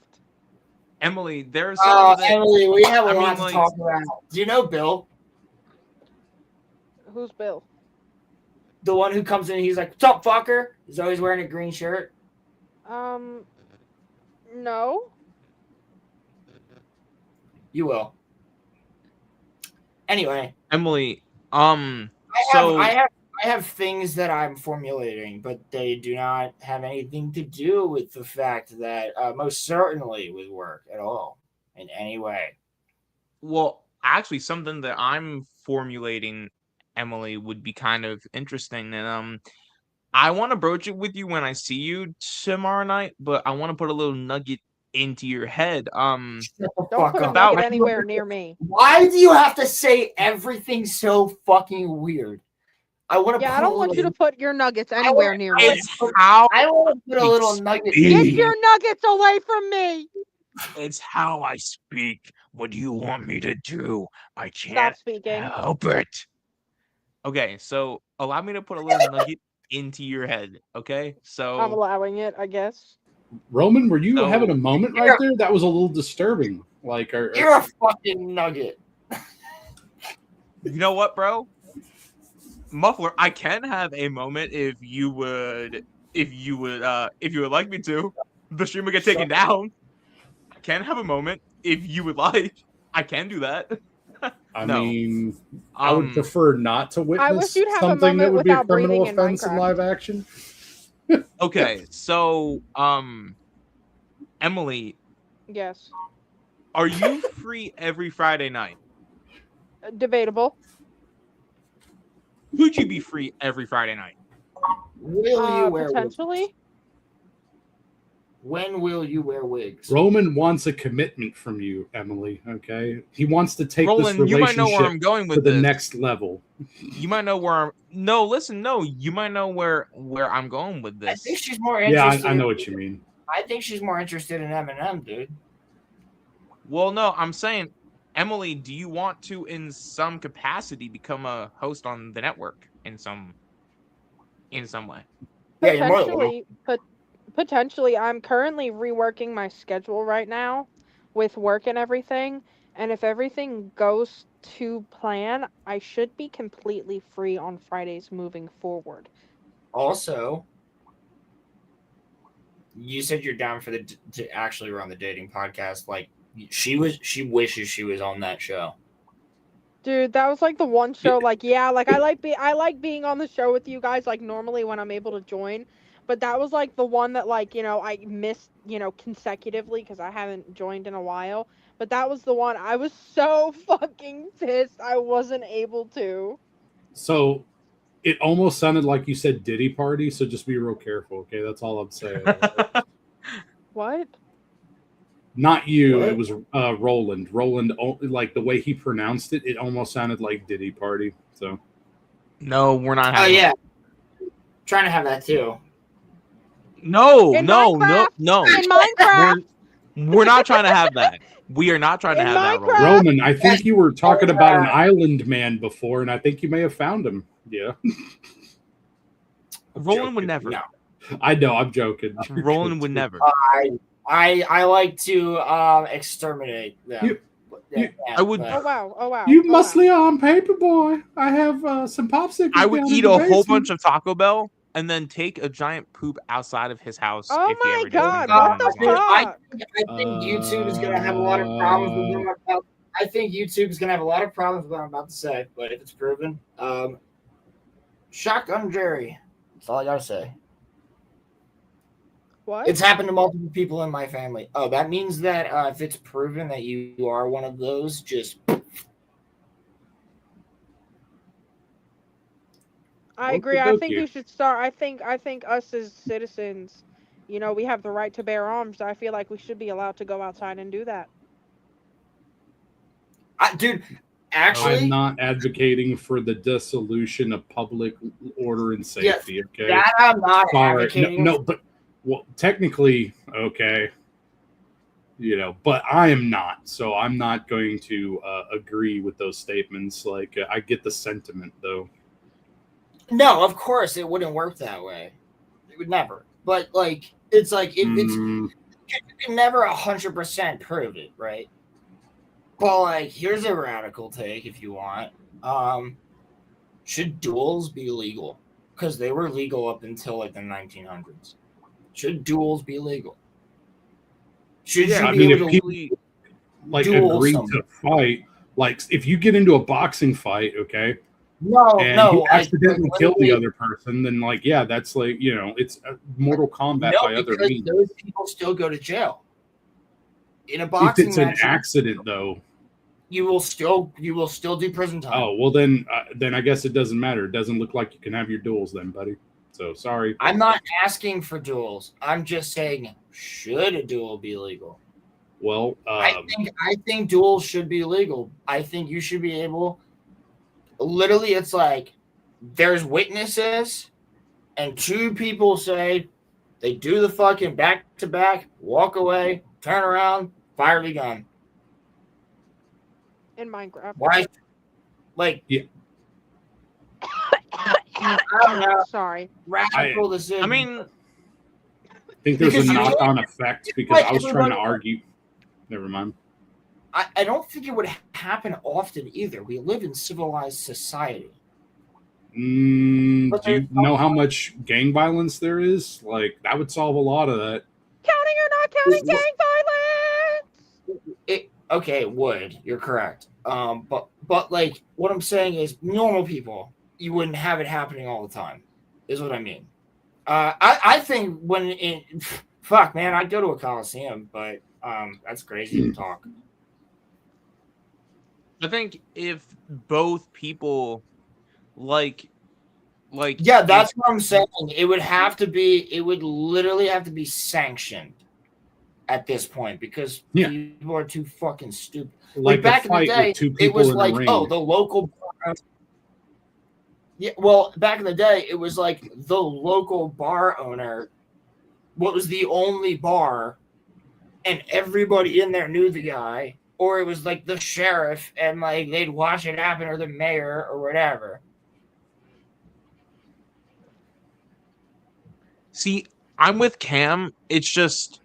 Emily, there's something that Emily, we have a I lot mean, to like- talk about. Do you know Bill? Who's Bill? The one who comes in, he's like, "What's up, fucker?" He's always wearing a green shirt. No. You will. Anyway, Emily, I so have things that I'm formulating, but they do not have anything to do with the fact that most certainly would work at all in any way. well, actually something that I'm formulating, Emily, would be kind of interesting. And I want to broach it with you when I see you tomorrow night, but I want to put a little nugget into your head. Shut the Don't fuck put a up. nugget anywhere near me. Why do you have to say everything so fucking weird? I want to. Yeah, I don't want you to put your nuggets anywhere near me. It's how I want to put a little nugget. Get your nuggets away from me. It's how I speak. What do you want me to do? I Stop can't speaking. help it. Okay, so allow me to put a little nugget into your head. Okay, I'm so allowing it, I guess. Roman, were you So- having a moment right there? That was a little disturbing. Like, You're a fucking nugget. you know what, bro? Muffler, I can have a moment if you would like me to. The stream will get taken down. I can have a moment if you would like. I can do that. I No. mean, I would prefer not to I wish witness you'd have a something that moment would be a without criminal breathing in offense in Minecraft. live action. Okay, so Emily, Yes. are you free every Friday night? Debatable. Would you be free every Friday night? Will you wear wigs? Potentially. When will you wear wigs? Roman wants a commitment from you, Emily. Okay, he wants to take Roland, this you might know where I'm relationship going to with the this. next level. You might know where I'm. No, listen, no. You might know where I'm going with I this. think she's more Yeah, interested. I know what you mean. I think she's more interested in Eminem, dude. Well, no, I'm saying, Emily, do you want to, in some capacity, become a host on the network in some way? Yeah, you're more than welcome. Potentially, I'm currently reworking my schedule right now with work and everything. And if everything goes to plan, I should be completely free on Fridays moving forward. Also, you said you're down for to actually run the dating podcast. Like she wishes she was on that show. Dude, that was like the one show. Like, yeah, like I like being on the show with you guys. Like normally when I'm able to join, but that was like the one that like I missed consecutively because I haven't joined in a while. But that was the one I was so fucking pissed I wasn't able to. So it almost sounded like you said Diddy Party, so just be real careful, okay? That's all I'm saying. What? Not you, What? it was Roland. Roland, like the way he pronounced it, it almost sounded like Diddy Party. So No, we're not Oh having. yeah, trying to have that too. No, In no, no, Minecraft? no. In Minecraft. We're not trying to have that. We are not trying to In have that. Minecraft? Roland. Roman, I think you were talking about an island man before, and I think you may have found him. Yeah, Roland would never. No. I know. I'm joking. Roland would never. I like to exterminate them. I would- Oh wow! Oh wow! You oh, wow. muscly arm paper boy. I have some popsicles. I would down eat in the a whole basement. bunch of Taco Bell and then take a giant poop outside of his house. Oh if he my ever did God, something what along the those lines. fuck? I think YouTube is gonna have a lot of problems with what I'm about. I think YouTube is gonna have a lot of problems with what I'm about to say, but if it's proven, Shotgun Jerry. That's all I gotta say. What? It's happened to multiple people in my family. Oh, that means that if it's proven that you are one of those, just I agree. I think Okey-dokey. we should start. I think us as citizens, we have the right to bear arms. I feel like we should be allowed to go outside and do that. dude. Actually, I'm not advocating for the dissolution of public order and safety. Okay, that I'm not Sorry. advocating. No, but well, technically, okay, but I am not. So I'm not going to agree with those statements. Like, I get the sentiment, though. No, of course it wouldn't work that way. It would never. But like, It's like it's you can never 100% prove it, right? But like, here's a radical take if you want. Should duels be legal? Because they were legal up until like the 1900s. Should duels be legal? Should Yeah, you I be mean, able if to people like duel agree someone? to fight, like if you get into a boxing fight, okay, No, and you no, accidentally kill the literally other person, then like, yeah, that's like, you know, it's Mortal Kombat no, by other because means. those people still go to jail. In a If boxing it's an match, accident, though, you will still do prison time. oh well, then I guess it doesn't matter. It doesn't look like you can have your duels, then, buddy. So sorry. I'm not asking for duels. I'm just saying, should a duel be legal? Well, I think duels should be legal. I think you should be able. Literally, it's like there's witnesses, and two people say they do the fucking back to back, walk away, turn around, fire the gun. In Minecraft. Why? Like, Yeah. I don't know. Sorry. Radical decision. I mean, I think there's because a you knock-on effect because like I was trying to everybody- argue. Never mind. I don't think it would happen often either. We live in civilized society. But Do you there's know how much gang violence there is? Like that would solve a lot of that. Counting or not counting Well- gang violence? Okay, it would. You're correct. But like what I'm saying is normal people, you wouldn't have it happening all the time, is what I mean. I think when fuck man, I'd go to a coliseum, but that's crazy to talk. I think if both people like Yeah, that's what I'm saying. It would literally have to be sanctioned at this point because Yeah. people are too fucking stupid. Like back a in the fight day, with two it people was in like, a ring. oh, the local. Yeah, well, back in the day, it was like the local bar owner. What was the only bar, and everybody in there knew the guy, or it was like the sheriff, and like they'd watch it happen, or the mayor, or whatever. See, I'm with Cam. It's just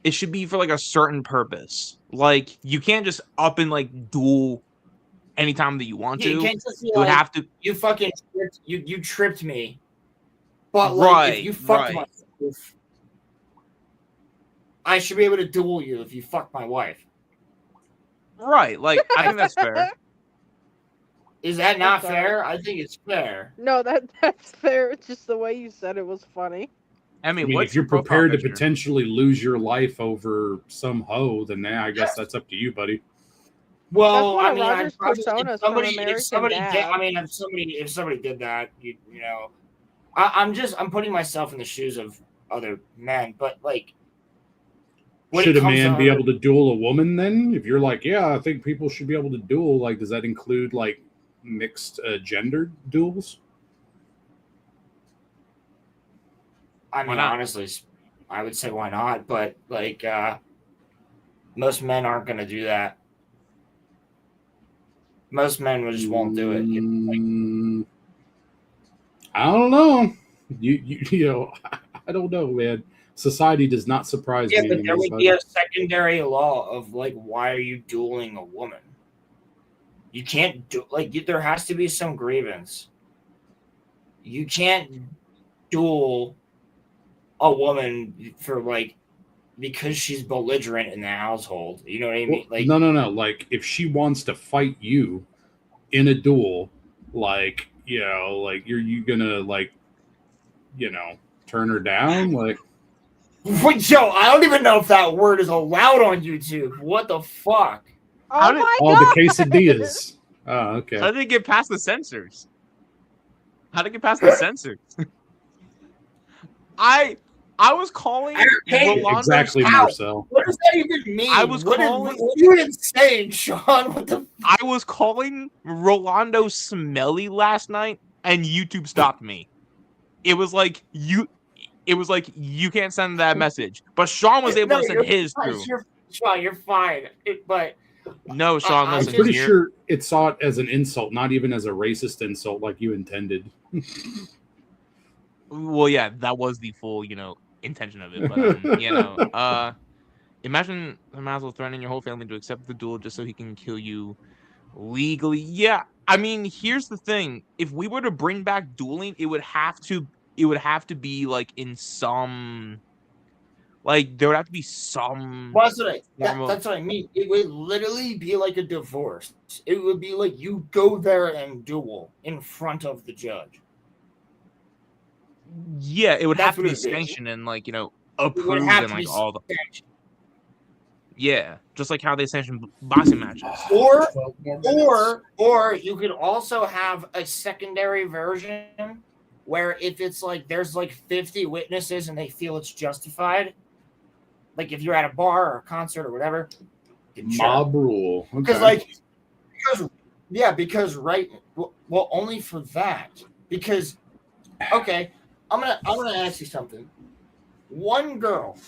it should be for like a certain purpose. Like you can't just up and like duel anytime that you want You to. can't just be You would like, have to you fucking you tripped me, but like if you fucked my wife, I should be able to duel you if you fuck my wife. right. Like I think that's fair. Is that not sorry. fair? I think it's fair. No, that's fair. It's just the way you said it was funny. I I mean, mean, what's if you're your profile prepared to picture? potentially lose your life over some hoe, then I guess that's up to you, buddy. Well, That's one I of mean, Roger's I'd probably, personas if from somebody, American if somebody did, Dad. I mean, if somebody did that, you know, I'm putting myself in the shoes of other men, but like, when Should it a comes man to be her- able to duel a woman then? If you're like, yeah, I think people should be able to duel, like, does that include like mixed gendered duels? I mean, Why not? honestly, I would say why not, but like, most men aren't going to do that. Most men just won't do it. I don't know. You know, I don't know, man. Society does not surprise Yeah, me. but there anymore, would be a secondary law of like, why are you dueling a woman? You can't do like there has to be some grievance. You can't duel a woman for like because she's belligerent in the household. You know what I mean? Well, Like no. Like if she wants to fight you in a duel, like like you gonna like turn her down? Like wait, Joe, I don't even know if that word is allowed on YouTube. What the fuck? How Oh did- my the god! quesadillas. Oh, okay. How did it get past the censors? How did it get past the censors? I was calling Hey, Rolando's Exactly, How? Marcel. What does that even mean? I was what calling- what are you even saying, Sean? What the I was calling Rolando smelly last night, and YouTube stopped me. It was like you can't send that message, but Sean was able No, to send his through. Sean, you're fine. But No, Sean, I'm listen. I'm pretty you're- sure it saw it as an insult, not even as a racist insult like you intended. Well, yeah, that was the full, intention of it, but you know, imagine Mazel threatening your whole family to accept the duel just so he can kill you legally. Yeah, I mean, here's the thing: if we were to bring back dueling, it would have to be like in some like there would have to be some Well, that's what form of that's what I mean. It would literally be like a divorce. It would be like you go there and duel in front of the judge. yeah, it would That's have to what it be would be. and like, you know, It would approved have and to be like all the sanctioned. yeah, just like how they sanction boxing matches. Or 12 more minutes. or you could also have a secondary version where if it's like there's like 50 witnesses and they feel it's justified, like if you're at a bar or a concert or whatever, Mob rule. because Okay. because right, well, only for that, because okay, I'm gonna ask you something. One girl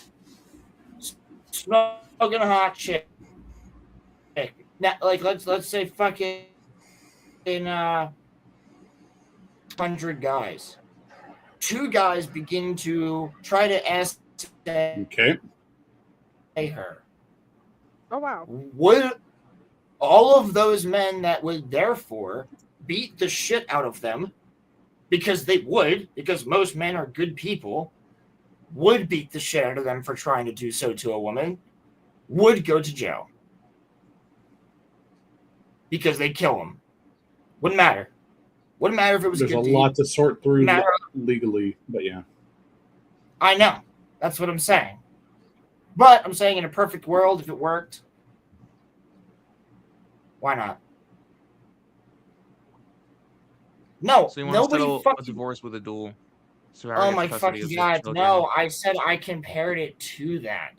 smoking a hot chick, now, like let's say fucking 100 guys. 2 guys begin to try to essay Okay. her. Oh wow. Would all of those men that would therefore beat the shit out of them, because they would, because most men are good people, would beat the shit out of them for trying to do so to a woman, would go to jail. Because they'd kill them. Wouldn't matter. Wouldn't matter if it was There's a a good lot deed. to sort through Matter- legally, but yeah. I know. That's what I'm saying. But I'm saying in a perfect world, if it worked, why not? No, So you want to nobody settle a fucking. divorce with a duel? So Oh Harry my gets custody fucking of the god! children. No, I said I compared it to that.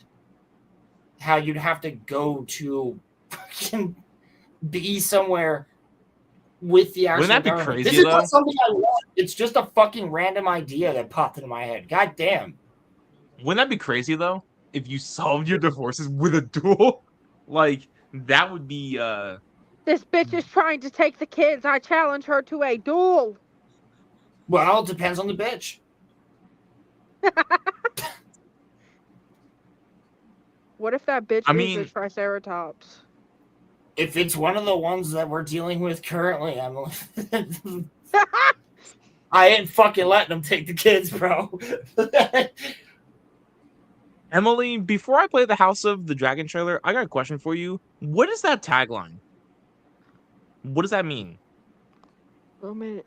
How you'd have to go to fucking be somewhere with the actual Wouldn't that be government. crazy, This is though? not something I want. It's just a fucking random idea that popped into my head. God damn. Wouldn't that be crazy though? If you solved your divorces with a duel, like that would be This bitch is trying to take the kids. I challenge her to a duel. Well, it depends on the bitch. What if that bitch I is mean- a triceratops? If it's one of the ones that we're dealing with currently, Emily, I ain't fucking letting them take the kids, bro. Emily, before I play the House of the Dragon trailer, I got a question for you. What is that tagline? What does that mean? Oh man.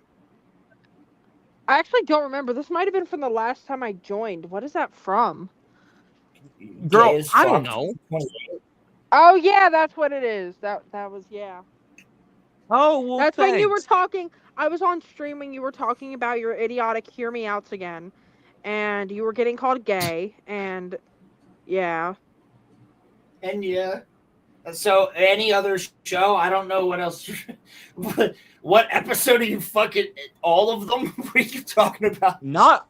I actually don't remember. This might have been from the last time I joined. What is that from? Girl, Gay as I don't fuck. know. Oh yeah, that's what it is. That was yeah. Oh, well, That's when you were thanks. talking. I was on stream when you were talking about your idiotic hear me outs again, and you were getting called gay, and yeah. And yeah. So any other show, I don't know what else. What episode are you fucking? All of them? What are you talking about? Not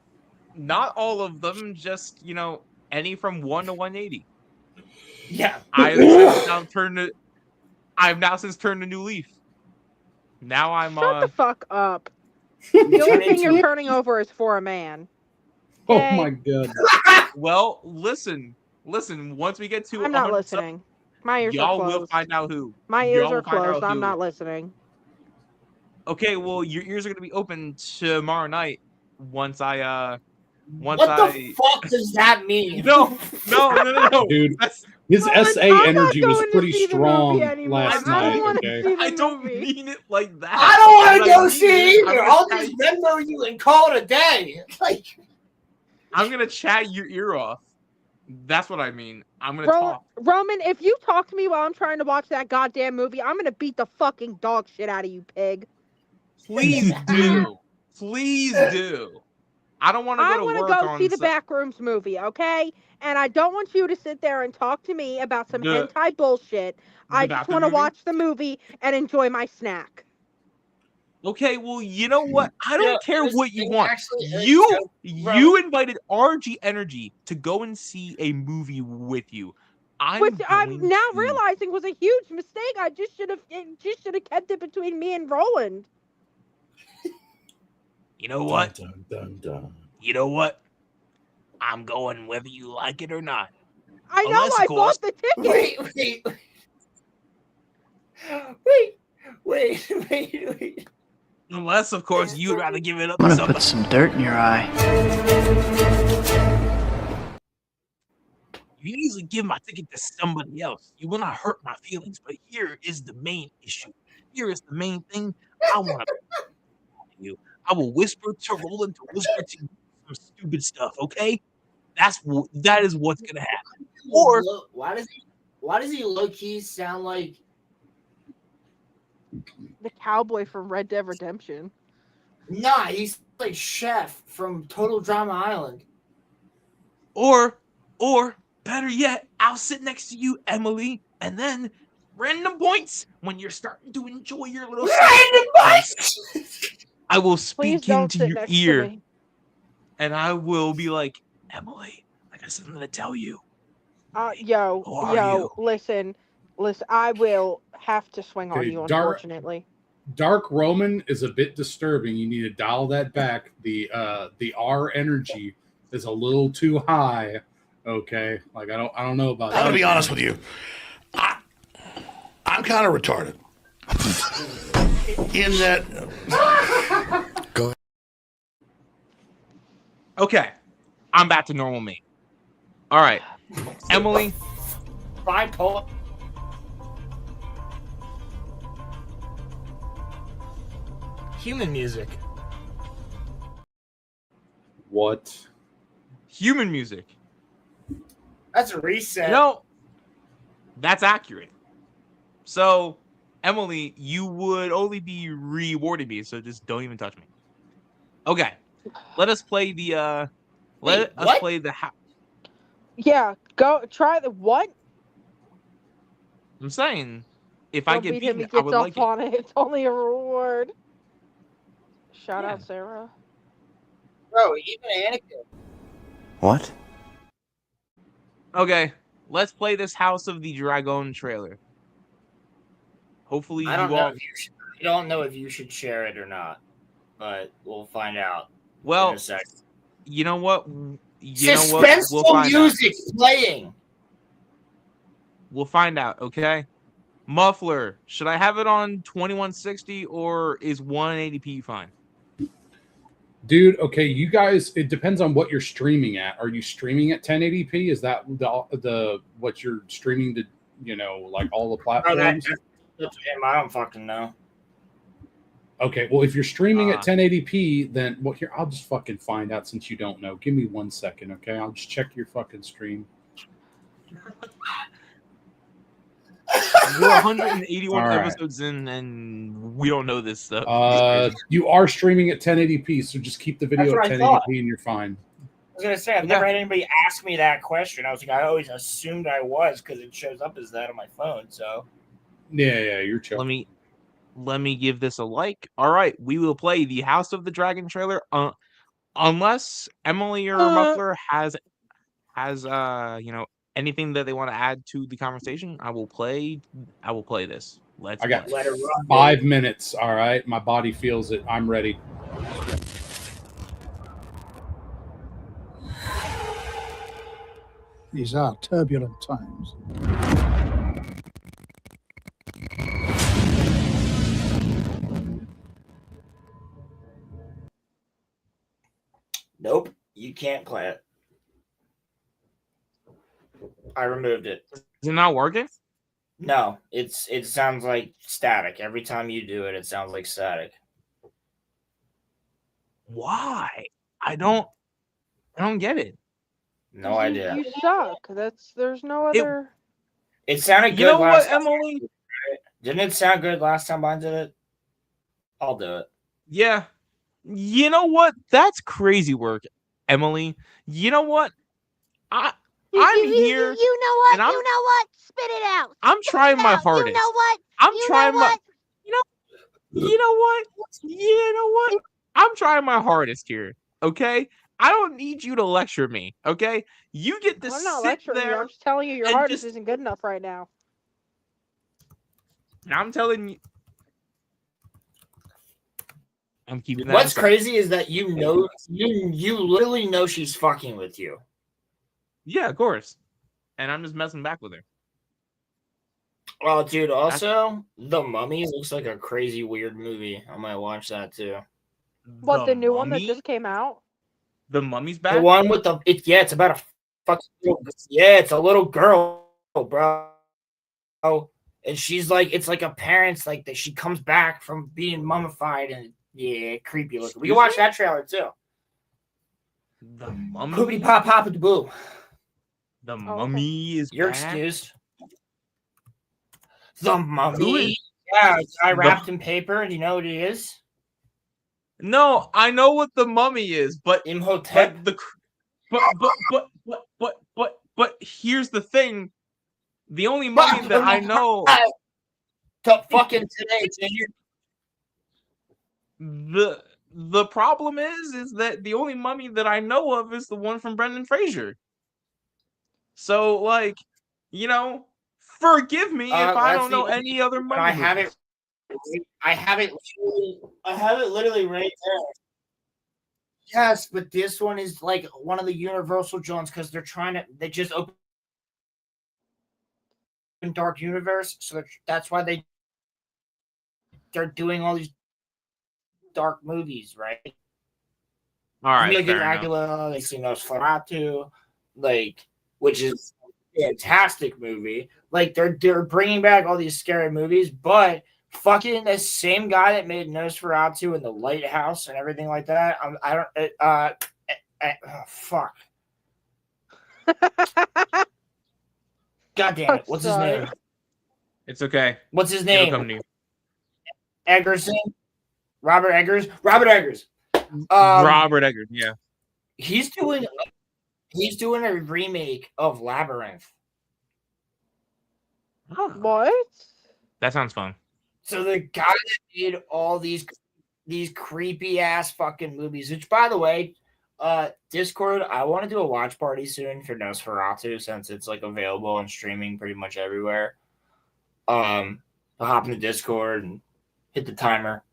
all of them, just, you know, any from 1 to 180. Yeah. I've now since turned a new leaf. Now I'm Shut the fuck up. The only thing you're turning over is for a man. Oh Okay. my god. well, listen. Once we get to I'm not 100 subs, listening. My ears are y'all closed. will find out who. My Y'all ears will are find out closed. I'm who. not listening. Okay, well, your ears are gonna be open tomorrow night once I What the fuck does that mean? No. Dude, That's, his Roman, SA I'm not energy was going to pretty see the strong movie anymore. last I don't night. want to Okay. see the I don't movie. mean it like that. I don't want What to I go mean see is, it either. I'll just Venmo you and call it a day. Like, I'm gonna chat your ear off. That's what I mean. I'm gonna talk. Roman, if you talk to me while I'm trying to watch that goddamn movie, I'm gonna beat the fucking dog shit out of you, pig. Please do. Please do. I don't want to I go to want to work go on see the Backrooms movie, okay? And I don't want you to sit there and talk to me about some The- hentai bullshit. I just bathroom want to movie? watch the movie and enjoy my snack. Okay, well, you know what? I don't care what you want. actually, You invited RG Energy to go and see a movie with you. Which I'm going now to- realizing was a huge mistake. I just should have kept it between me and Roland. You know what? Dun, dun, dun. You know what? I'm going whether you like it or not. I know. Unless, of I course- bought the ticket. Wait. Unless, of course, you'd rather give it up I'm to gonna somebody. put some dirt in your eye. You usually give my ticket to somebody else. You will not hurt my feelings, but here is the main issue. Here is the main thing I want to you. I will whisper to Roland to whisper to you some stupid stuff, okay? That is what's gonna happen. Or why does he low key sound like The cowboy from Red Dead Redemption. Nah, he's like Chef from Total Drama Island. or better yet, I'll sit next to you, Emily, and then random points when you're starting to enjoy your little Random points. I will Please speak don't into sit your next ear to me. and I will be like, Emily, I got something to tell you. Who are you? Listen, I will have to swing on Okay, you, unfortunately. Dark Roman is a bit disturbing. You need to dial that back. The R energy is a little too high. Okay, like I don't know about. I'm gonna be honest with you. I'm kind of retarded. In that. Go ahead. Okay, I'm back to normal me. All right, Emily. Bipolar. Human music. What? Human music. That's a reset. No, that's accurate. So, Emily, you would only be rewarding me, so just don't even touch me. Okay, let us play the. Let us play the. Yeah, go try the what? I'm saying, if Don't I get beat him, beaten, he I gets would off like it. on it. It's only a reward. Shout Yeah. out, Sarah. Bro, even Anakin. What? Okay, let's play this House of the Dragon trailer. Hopefully, I don't you know all. if I don't know if you should share it or not, but we'll find out in Well, a sec. you know what? Suspenseful music playing. We'll find out. Okay. Muffler, should I have it on 2160 or is 180p fine? Dude, okay, you guys, it depends on what you're streaming at. Are you streaming at 1080p? Is that the what you're streaming to, like all the platforms? That's him. I don't fucking know. Okay, well, if you're streaming at 1080p, then well, here, I'll just fucking find out since you don't know. Give me 1 second, okay? I'll just check your fucking stream. We're 181 All right. episodes in, and we don't know this stuff. You are streaming at 1080p, so just keep the video That's at what I 1080p thought. and you're fine. I was gonna say I've never had anybody ask me that question. I was like, I always assumed I was because it shows up as that on my phone. So Yeah, you're chill. Let me give this a like. All right, we will play the House of the Dragon trailer. Unless Emily or Muffler has anything that they want to add to the conversation, I will play this. I got let it run. 5 minutes. All right, my body feels it. I'm ready. These are turbulent times. Nope, you can't play it. I removed it. Is it not working? No, it sounds like static. Every time you do it, it sounds like static. Why? I don't get it. No idea. You suck. There's no other. It sounded good. You know last what, time. Emily? Didn't it sound good last time I did it? I'll do it. Yeah. You know what? That's crazy work, Emily. You know what? I'm here. You know what? and I'm- You know what? Spit it out. I'm trying my hardest. You know what? I'm You trying know my. what? You know what? You know what? I'm trying my hardest here. Okay. I don't need you to lecture me. Okay. You get to I'm not sit lecturing you. there. I'm just telling you your and hardest just- isn't good enough right now. I'm telling you. I'm keeping that. What's inside. crazy is that you literally know she's fucking with you. Yeah, of course. And I'm just messing back with her. Oh, dude, also, The Mummy looks like a crazy, weird movie. I might watch that, too. What, the new one that just came out? The Mummy's The back? one with the... it's about a fucking... Yeah, it's a little girl, bro. And she's like... It's like a parent's, like, that she comes back from being mummified and... Yeah, creepy looking. We can watch that trailer, too. The Mummy? Poopy pop pop at the boo. The Mummy is You're back? excused. The Who Mummy? is- Yeah, I The- wrapped in paper. Do you know what it is? No, I know what the Mummy is, but Imhotep. But here's the thing: the only mummy that I know, to fucking today, the problem is that the only mummy that I know of is the one from Brendan Fraser. So, like, you know, forgive me if I don't know any other mummy. I have it. I have it literally right there. Yes, but this one is like one of the Universal Jones because they just open Dark Universe, so that's why they're doing all these dark movies, right? All right, like Dracula, they see Nosferatu, like, which is a fantastic movie. Like they're bringing back all these scary movies, but fucking the same guy that made Nosferatu and The Lighthouse and everything like that. Fuck. God damn it! What's his name? It's okay. What's his It'll name? come to you. Eggerson. Robert Eggers. Robert Eggers. Robert Eggers. Yeah. He's doing a remake of Labyrinth. What? That sounds fun. So the guy that did all these creepy ass fucking movies, which by the way, Discord, I want to do a watch party soon for Nosferatu since it's like available and streaming pretty much everywhere. I'll hop into Discord and hit the timer.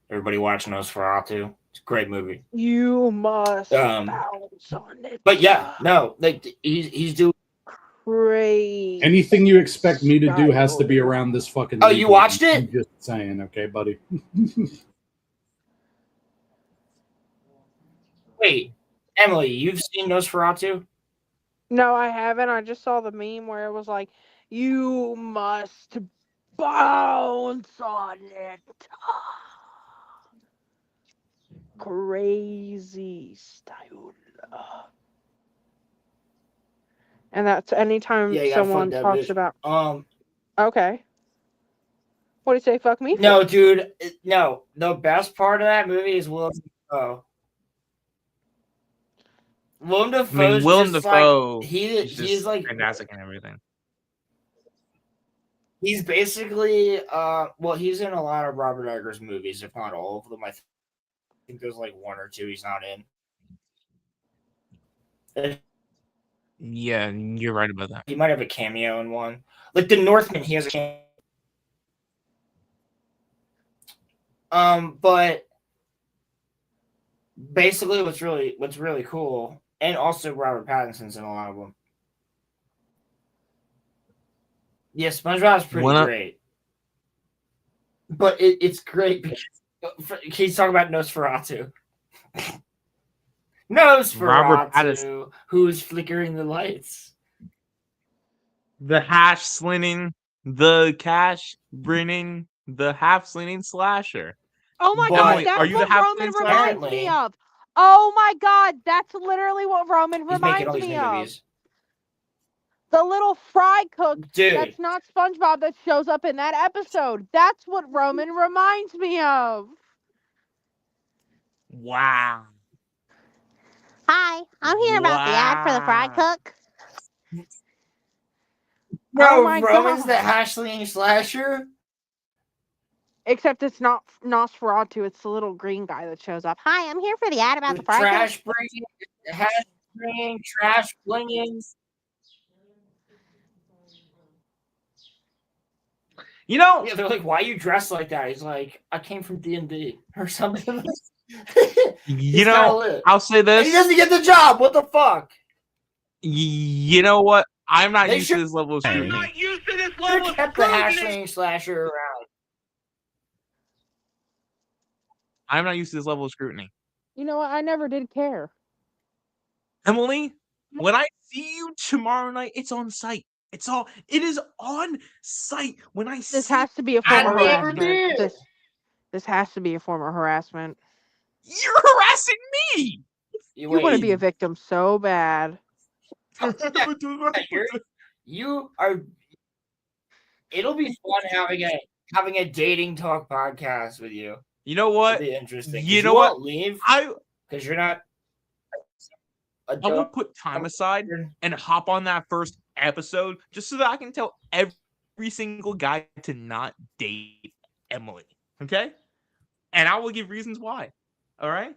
Everybody watch Nosferatu. It's a great movie. You must bounce on it. But yeah, no, like he's doing crazy. Anything you expect me to do has to be around this fucking. Oh, you watched it? I'm just saying, okay, buddy. Wait, Emily, you've seen Nosferatu? No, I haven't. I just saw the meme where it was like, "You must bounce on it." Crazy style. And that's anytime someone talks about. Okay. What do you say? Fuck me? No, dude. No, the best part of that movie is Willem Dafoe. Willem Dafoe. Like, he's like fantastic and everything. He's basically well, he's in a lot of Robert Eggers movies, if not all of them. I think there's like one or two he's not in. Yeah, you're right about that. He might have a cameo in one. Like The Northman, he has a cameo. But basically what's really cool, and also Robert Pattinson's in a lot of them. Yeah, SpongeBob's pretty great. But it's great because he's talking about Nosferatu. Nosferatu, who's flickering the lights. The hash slinging, the cash bringing, the half slinging slasher. Oh my god, that's what Roman reminds me of. Oh my god, that's literally what Roman reminds me of. The little fry cook that's not SpongeBob that shows up in that episode. That's what Roman reminds me of. Wow. Hi, I'm here about the ad for the fry cook. No, oh my Roman's god. the hash-slinging slasher. Except it's not Nosferatu, it's the little green guy that shows up. Hi, I'm here for the ad about the fry trash cook. bringing, hash bringing, trash flinging. You know, yeah, they're like, "Why you dressed like that?" He's like, "I came from D&D or something." You know, I'll say this: and he doesn't get the job. What the fuck? You know what? I'm not They used to this level of scrutiny. Not used to this level of kept the hash slasher around. I'm not used to this level of scrutiny. You know what? I never did care. Emily, when I see you tomorrow night, it's on site. It is on site. When I This has to be a form of harassment. This has to be a form of harassment. You're harassing me. You want to be a victim so bad. You are. It'll be fun having a dating talk podcast with you. You know what? It'll be interesting. You know what? Won't leave because you're not. I will put time aside and hop on that first episode just so that I can tell every single guy to not date Emily. Okay? And I will give reasons why. All right?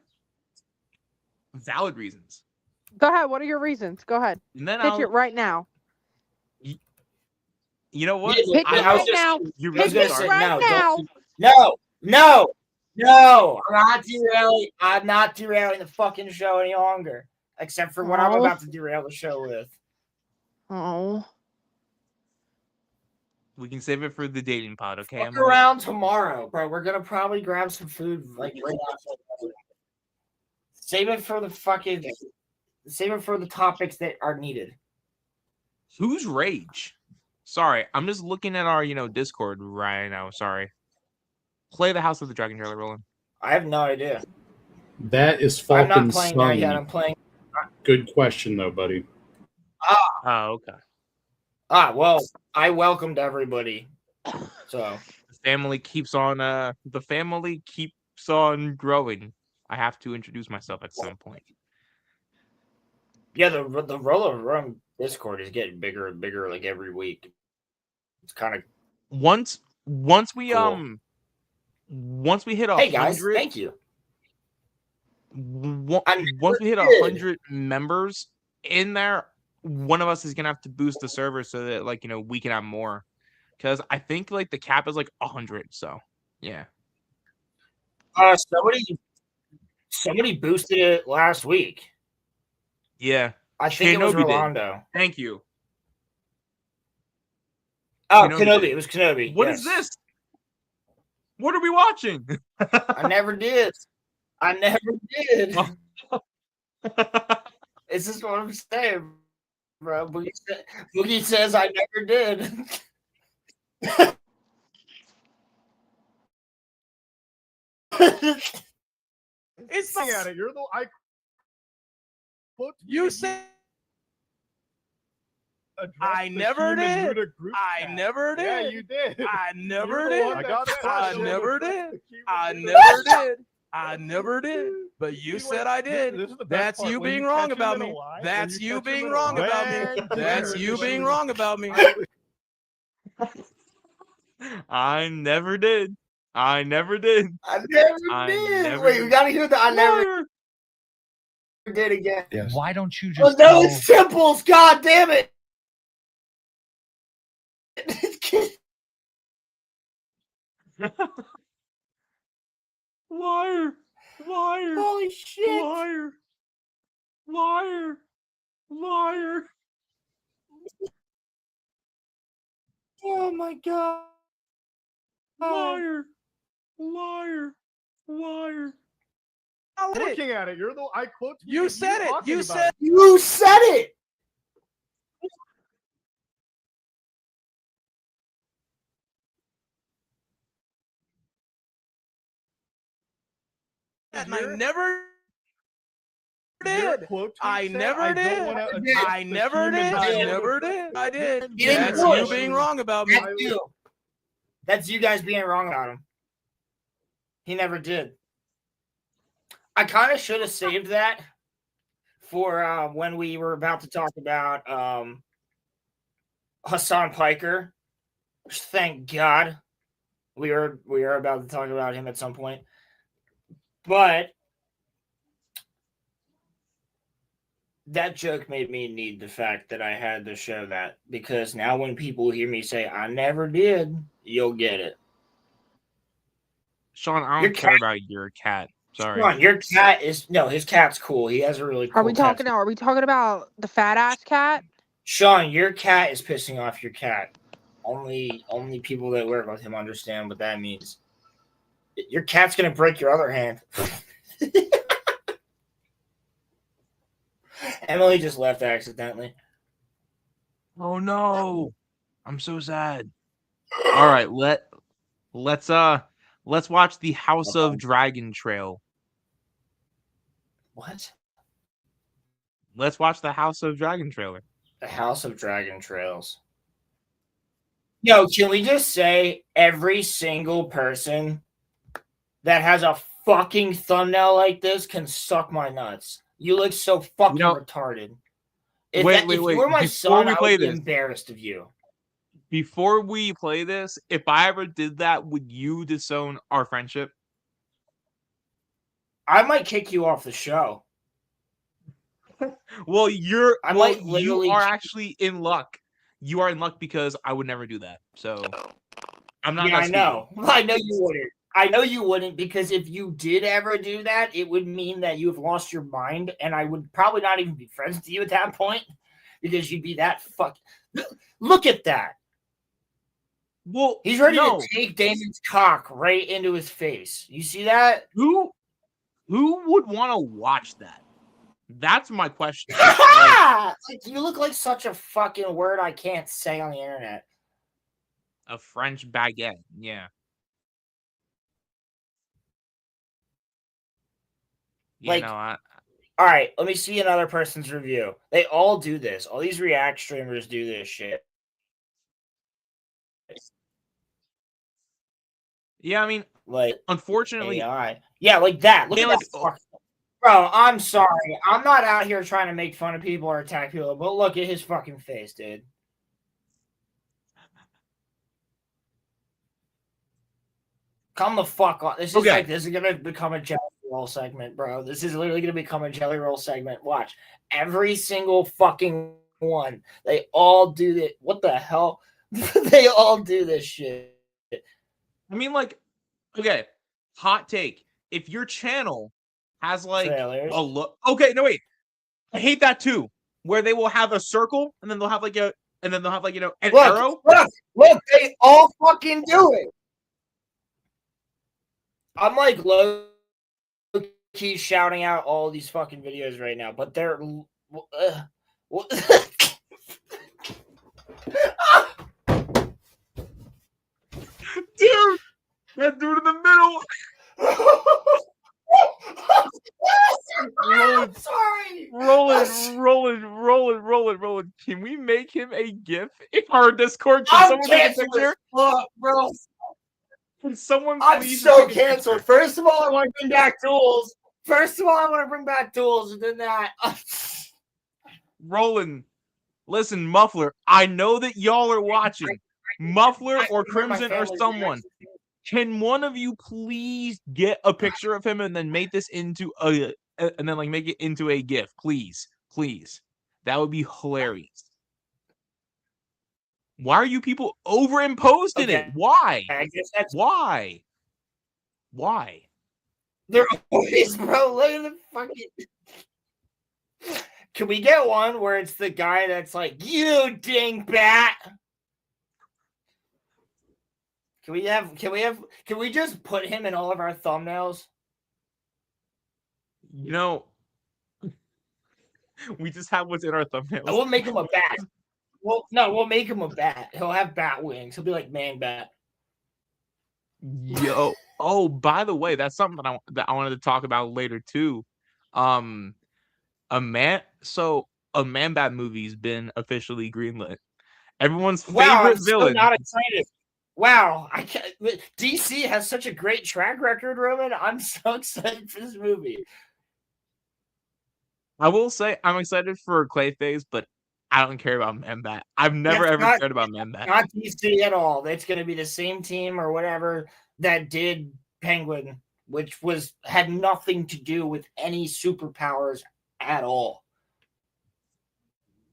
Valid reasons. Go ahead. What are your reasons? Go ahead. And then Pitch it right now. You know what? Pitch it right now. Pitch it right now. No. I'm not derailing the fucking show any longer. Except for what I'm about to derail the show with. Oh. We can save it for the dating pod, okay? Fuck around tomorrow, bro. We're gonna probably grab some food like right after. Save it for the topics that are needed. Who's Rage? Sorry, I'm just looking at our, Discord right now. Sorry. Play the House of the Dragon trailer, Roland. I have no idea. That is Falcon's I'm not playing son. that yet. I'm playing. Good question, though, buddy. Oh, okay. Well, I welcomed everybody. So the family keeps on growing. I have to introduce myself at some point. Yeah, the RoloRome Discord is getting bigger and bigger like every week. It's kind of once we cool. Once we hit 100. Hey guys, thank you. Once we hit 100 members in there, one of us is gonna have to boost the server so that we can have more. Because I think the cap is 100. So yeah. Somebody boosted it last week. Yeah, I think it was Rolando. Thank you. Oh, Kenobi. It was Kenobi. What is this? What are we watching? I never did. This is what I'm saying, bro. Boogie says I never did. It's not at it. You're the you said I never did. I never did. Yeah, you did. I never did. I got it. I never did. I never did. I never did. But you said I did. That's you being wrong about me. That's you being wrong about me. That's you being wrong about me. I never did. I never did. Wait, we gotta hear the I never did again. Yes. Why don't you just those simples? God damn it! Liar! Holy shit! Liar! Oh my god! Liar! I'm looking at it. You're the I quote. You said it. You said it. And I never did. I never did. I never did. I never did. I did. That's you being wrong about me. That's you guys being wrong about him. He never did. I kind of should have saved that for when we were about to talk about Hassan Piker. Thank God we are about to talk about him at some point. But that joke made me need the fact that I had to show that, because now when people hear me say I never did, you'll get it. Sean, I don't care about your cat. Sorry. Come on, your cat is his cat's cool. He has a really cool. Are we talking about the fat ass cat? Sean, your cat is pissing off your cat. Only people that work with him understand what that means. Your cat's gonna break your other hand. Emily just left accidentally. Oh no. I'm so sad. All right, let's watch the House of Dragon Trail. What? Let's watch the House of Dragon trailer. The House of Dragon Trails. Yo, can we just say every single person that has a fucking thumbnail like this can suck my nuts? You look so fucking retarded. If you were my son, I would be embarrassed of you. Before we play this, if I ever did that, would you disown our friendship? I might kick you off the show. Well, you are actually in luck. You are in luck because I would never do that. So I'm not. Yeah, I know. I know you wouldn't. I know you wouldn't, because if you did ever do that, it would mean that you have lost your mind, and I would probably not even be friends with you at that point, because you'd be that fuck. Look at that. Well, he's ready to take Damon's cock right into his face. You see that? Who would want to watch that? That's my question. Like, you look like such a fucking word I can't say on the internet. A French baguette, yeah. Like, all right, let me see another person's review. They all do this. All these React streamers do this shit. Yeah, I mean, like, unfortunately, AI. Yeah, like that. Look at that. Fuck. Bro, I'm sorry. I'm not out here trying to make fun of people or attack people, but look at his fucking face, dude. Come the fuck on. This is gonna become a jelly roll segment, bro. This is literally gonna become a jelly roll segment. Watch. Every single fucking one. They all do that. What the hell? They all do this shit. I mean, like, okay, hot take. If your channel has like a look, okay, no wait, I hate that too. Where they will have a circle and then they'll have like an arrow. Look, they all fucking do it. I'm like low key shouting out all these fucking videos right now, but they're Dude, that dude in the middle. I'm sorry. Rolling. Can we make him a GIF in our Discord? Can someone take a picture? Fuck, bro. Can someone I'm please so canceled. First of all, I want to bring back tools. And then that. Roland, listen, Muffler, I know that y'all are watching. Muffler or Crimson or someone. Can one of you please get a picture of him and then make this into make it into a GIF, please? That would be hilarious. Why are you people overimposed in it? Why? I guess that's why. They're always, bro. Look at the fucking. Can we get one where it's the guy that's like, "You dingbat"? Can we just put him in all of our thumbnails? You know, we just have what's in our thumbnails. We'll make him a bat. We'll make him a bat. He'll have bat wings. He'll be like Man Bat. Yo. Oh, by the way, that's something that I wanted to talk about later too. A Man Bat movie's been officially greenlit. Everyone's favorite villain. So not excited. Wow, I can't. DC has such a great track record, Roman. I'm so excited for this movie. I will say I'm excited for Clayface, but I don't care about Man-Bat. I've never cared about Man-Bat. Not DC at all. It's going to be the same team or whatever that did Penguin, which had nothing to do with any superpowers at all.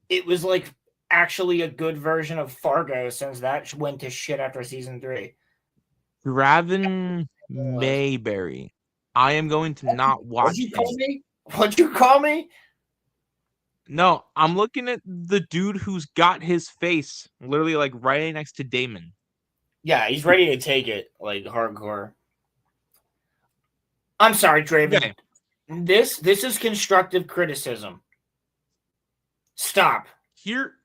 It was like actually a good version of Fargo, since that went to shit after season 3. Graven Mayberry. I am going to not watch What'd you call me? What'd you call me? No, I'm looking at the dude who's got his face literally like right next to Damon. Yeah, he's ready to take it like hardcore. I'm sorry, Draven. Okay. This is constructive criticism. Stop. Hear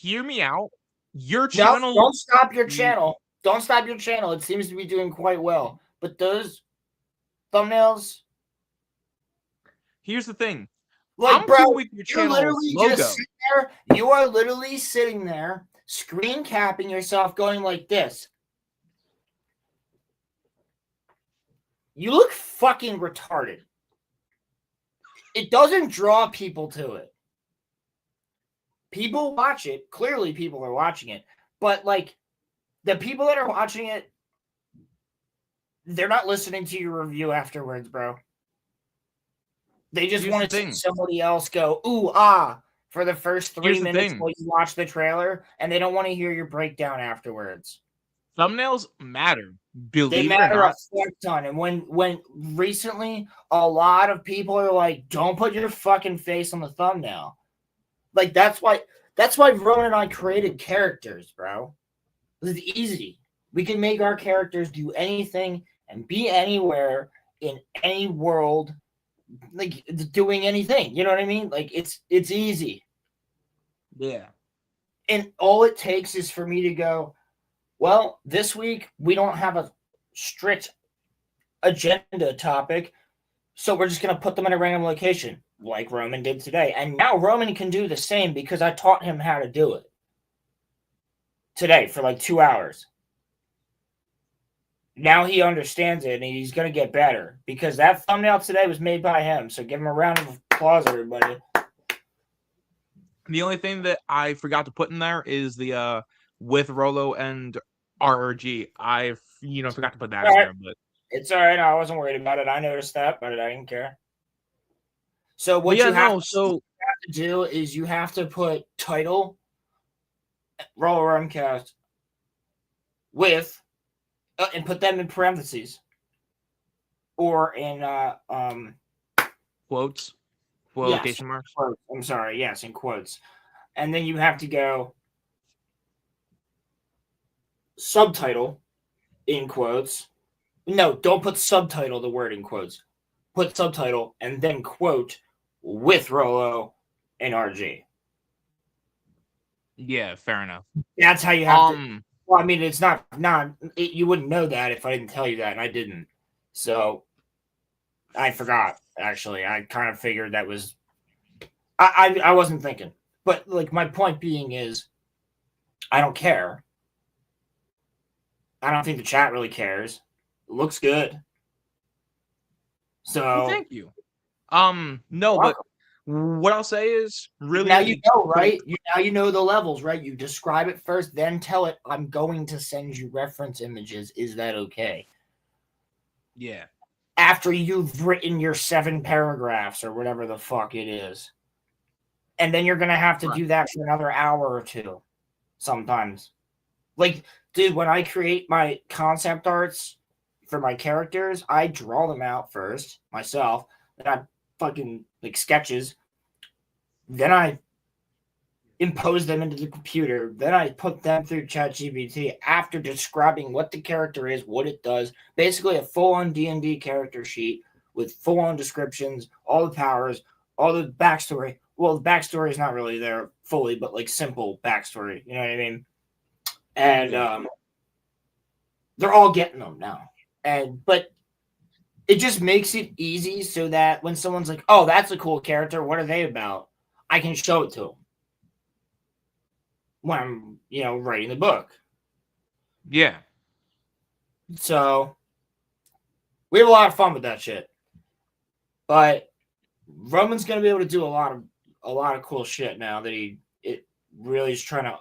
me out. Your channel. No, don't stop your channel. Don't stop your channel. It seems to be doing quite well. But those thumbnails. Here's the thing. Like, I'm bro, cool with your you're channel's literally logo. just sitting there. You are literally sitting there, screen capping yourself, going like this. You look fucking retarded. It doesn't draw people to it. People watch it. Clearly, people are watching it. But, like, the people that are watching it, they're not listening to your review afterwards, bro. They just want to see somebody else go, ooh, ah, for the first 3 minutes while you watch the trailer, and they don't want to hear your breakdown afterwards. Thumbnails matter. Believe they it matter or not. a fuck ton. And when recently a lot of people are like, don't put your fucking face on the thumbnail. Like, that's why Roman and I created characters, bro. It's easy. We can make our characters do anything and be anywhere in any world, like doing anything. You know what I mean? Like, it's easy. Yeah. And all it takes is for me to go, well, this week we don't have a strict agenda topic, so we're just going to put them in a random location, like Roman did today. And now Roman can do the same because I taught him how to do it today for like 2 hours. Now he understands it, and he's going to get better because that thumbnail today was made by him. So give him a round of applause, everybody. The only thing that I forgot to put in there is the with Rolo and RRG. I forgot to put that in there, but it's all right. I wasn't worried about it. I noticed that, but I didn't care. So what you have to do is you have to put title RoloRome cast with and put them in parentheses or in quotes, quotation marks. I'm sorry. Yes, in quotes, and then you have to go subtitle in quotes. No, don't put subtitle, the word in quotes. Put subtitle and then quote with Rolo and RG. Yeah, fair enough. That's how you have to. Well, I mean, it's not. You wouldn't know that if I didn't tell you that, and I didn't. So I forgot. Actually, I kind of figured that was. I wasn't thinking, but like my point being is, I don't care. I don't think the chat really cares. It looks good. So well, thank you. No, but what I'll say is really now you know, right? Now you know the levels, right? You describe it first, then tell it, I'm going to send you reference images. Is that okay? Yeah. After you've written your 7 paragraphs or whatever the fuck it is. And then you're going to have to do that for another hour or two sometimes. Like, dude, when I create my concept arts for my characters, I draw them out first myself. Then I fucking like sketches. Then I impose them into the computer. Then I put them through ChatGPT after describing what the character is, what it does. Basically a full-on D&D character sheet with full-on descriptions, all the powers, all the backstory. Well, the backstory is not really there fully, but like simple backstory. You know what I mean? And they're all getting them now. But it just makes it easy so that when someone's like, oh, that's a cool character, what are they about? I can show it to them when I'm, writing the book. Yeah. So we have a lot of fun with that shit. But Roman's gonna be able to do a lot of cool shit now that it really is trying to.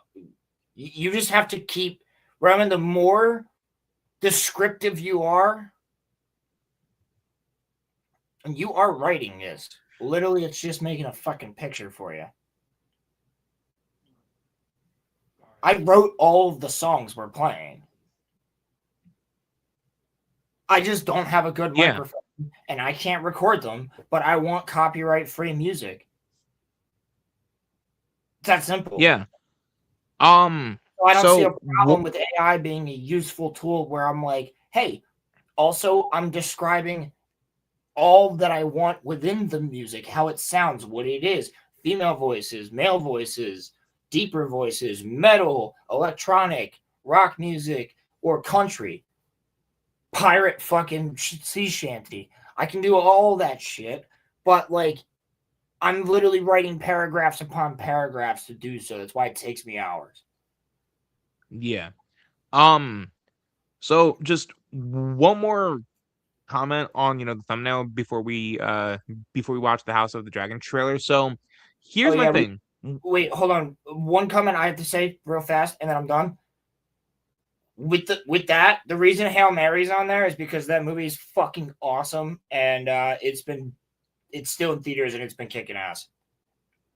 You just have to keep Roman. The more descriptive you are, and you are writing this. Literally, it's just making a fucking picture for you. I wrote all of the songs we're playing. I just don't have a good microphone and I can't record them, but I want copyright-free music. It's that simple. Yeah. So I don't see a problem with AI being a useful tool where I'm like, hey, also I'm describing all that I want within the music, how it sounds, what it is, female voices, male voices, deeper voices, metal, electronic, rock music, or country, pirate fucking sea shanty. I can do all that shit, but like I'm literally writing paragraphs upon paragraphs to do so. That's why it takes me hours. Yeah. So just one more comment on the thumbnail before we watch the House of the Dragon trailer. So here's my thing. Wait, hold on. One comment I have to say real fast, and then I'm done. With that, the reason Hail Mary's on there is because that movie is fucking awesome, and it's still in theaters and it's been kicking ass.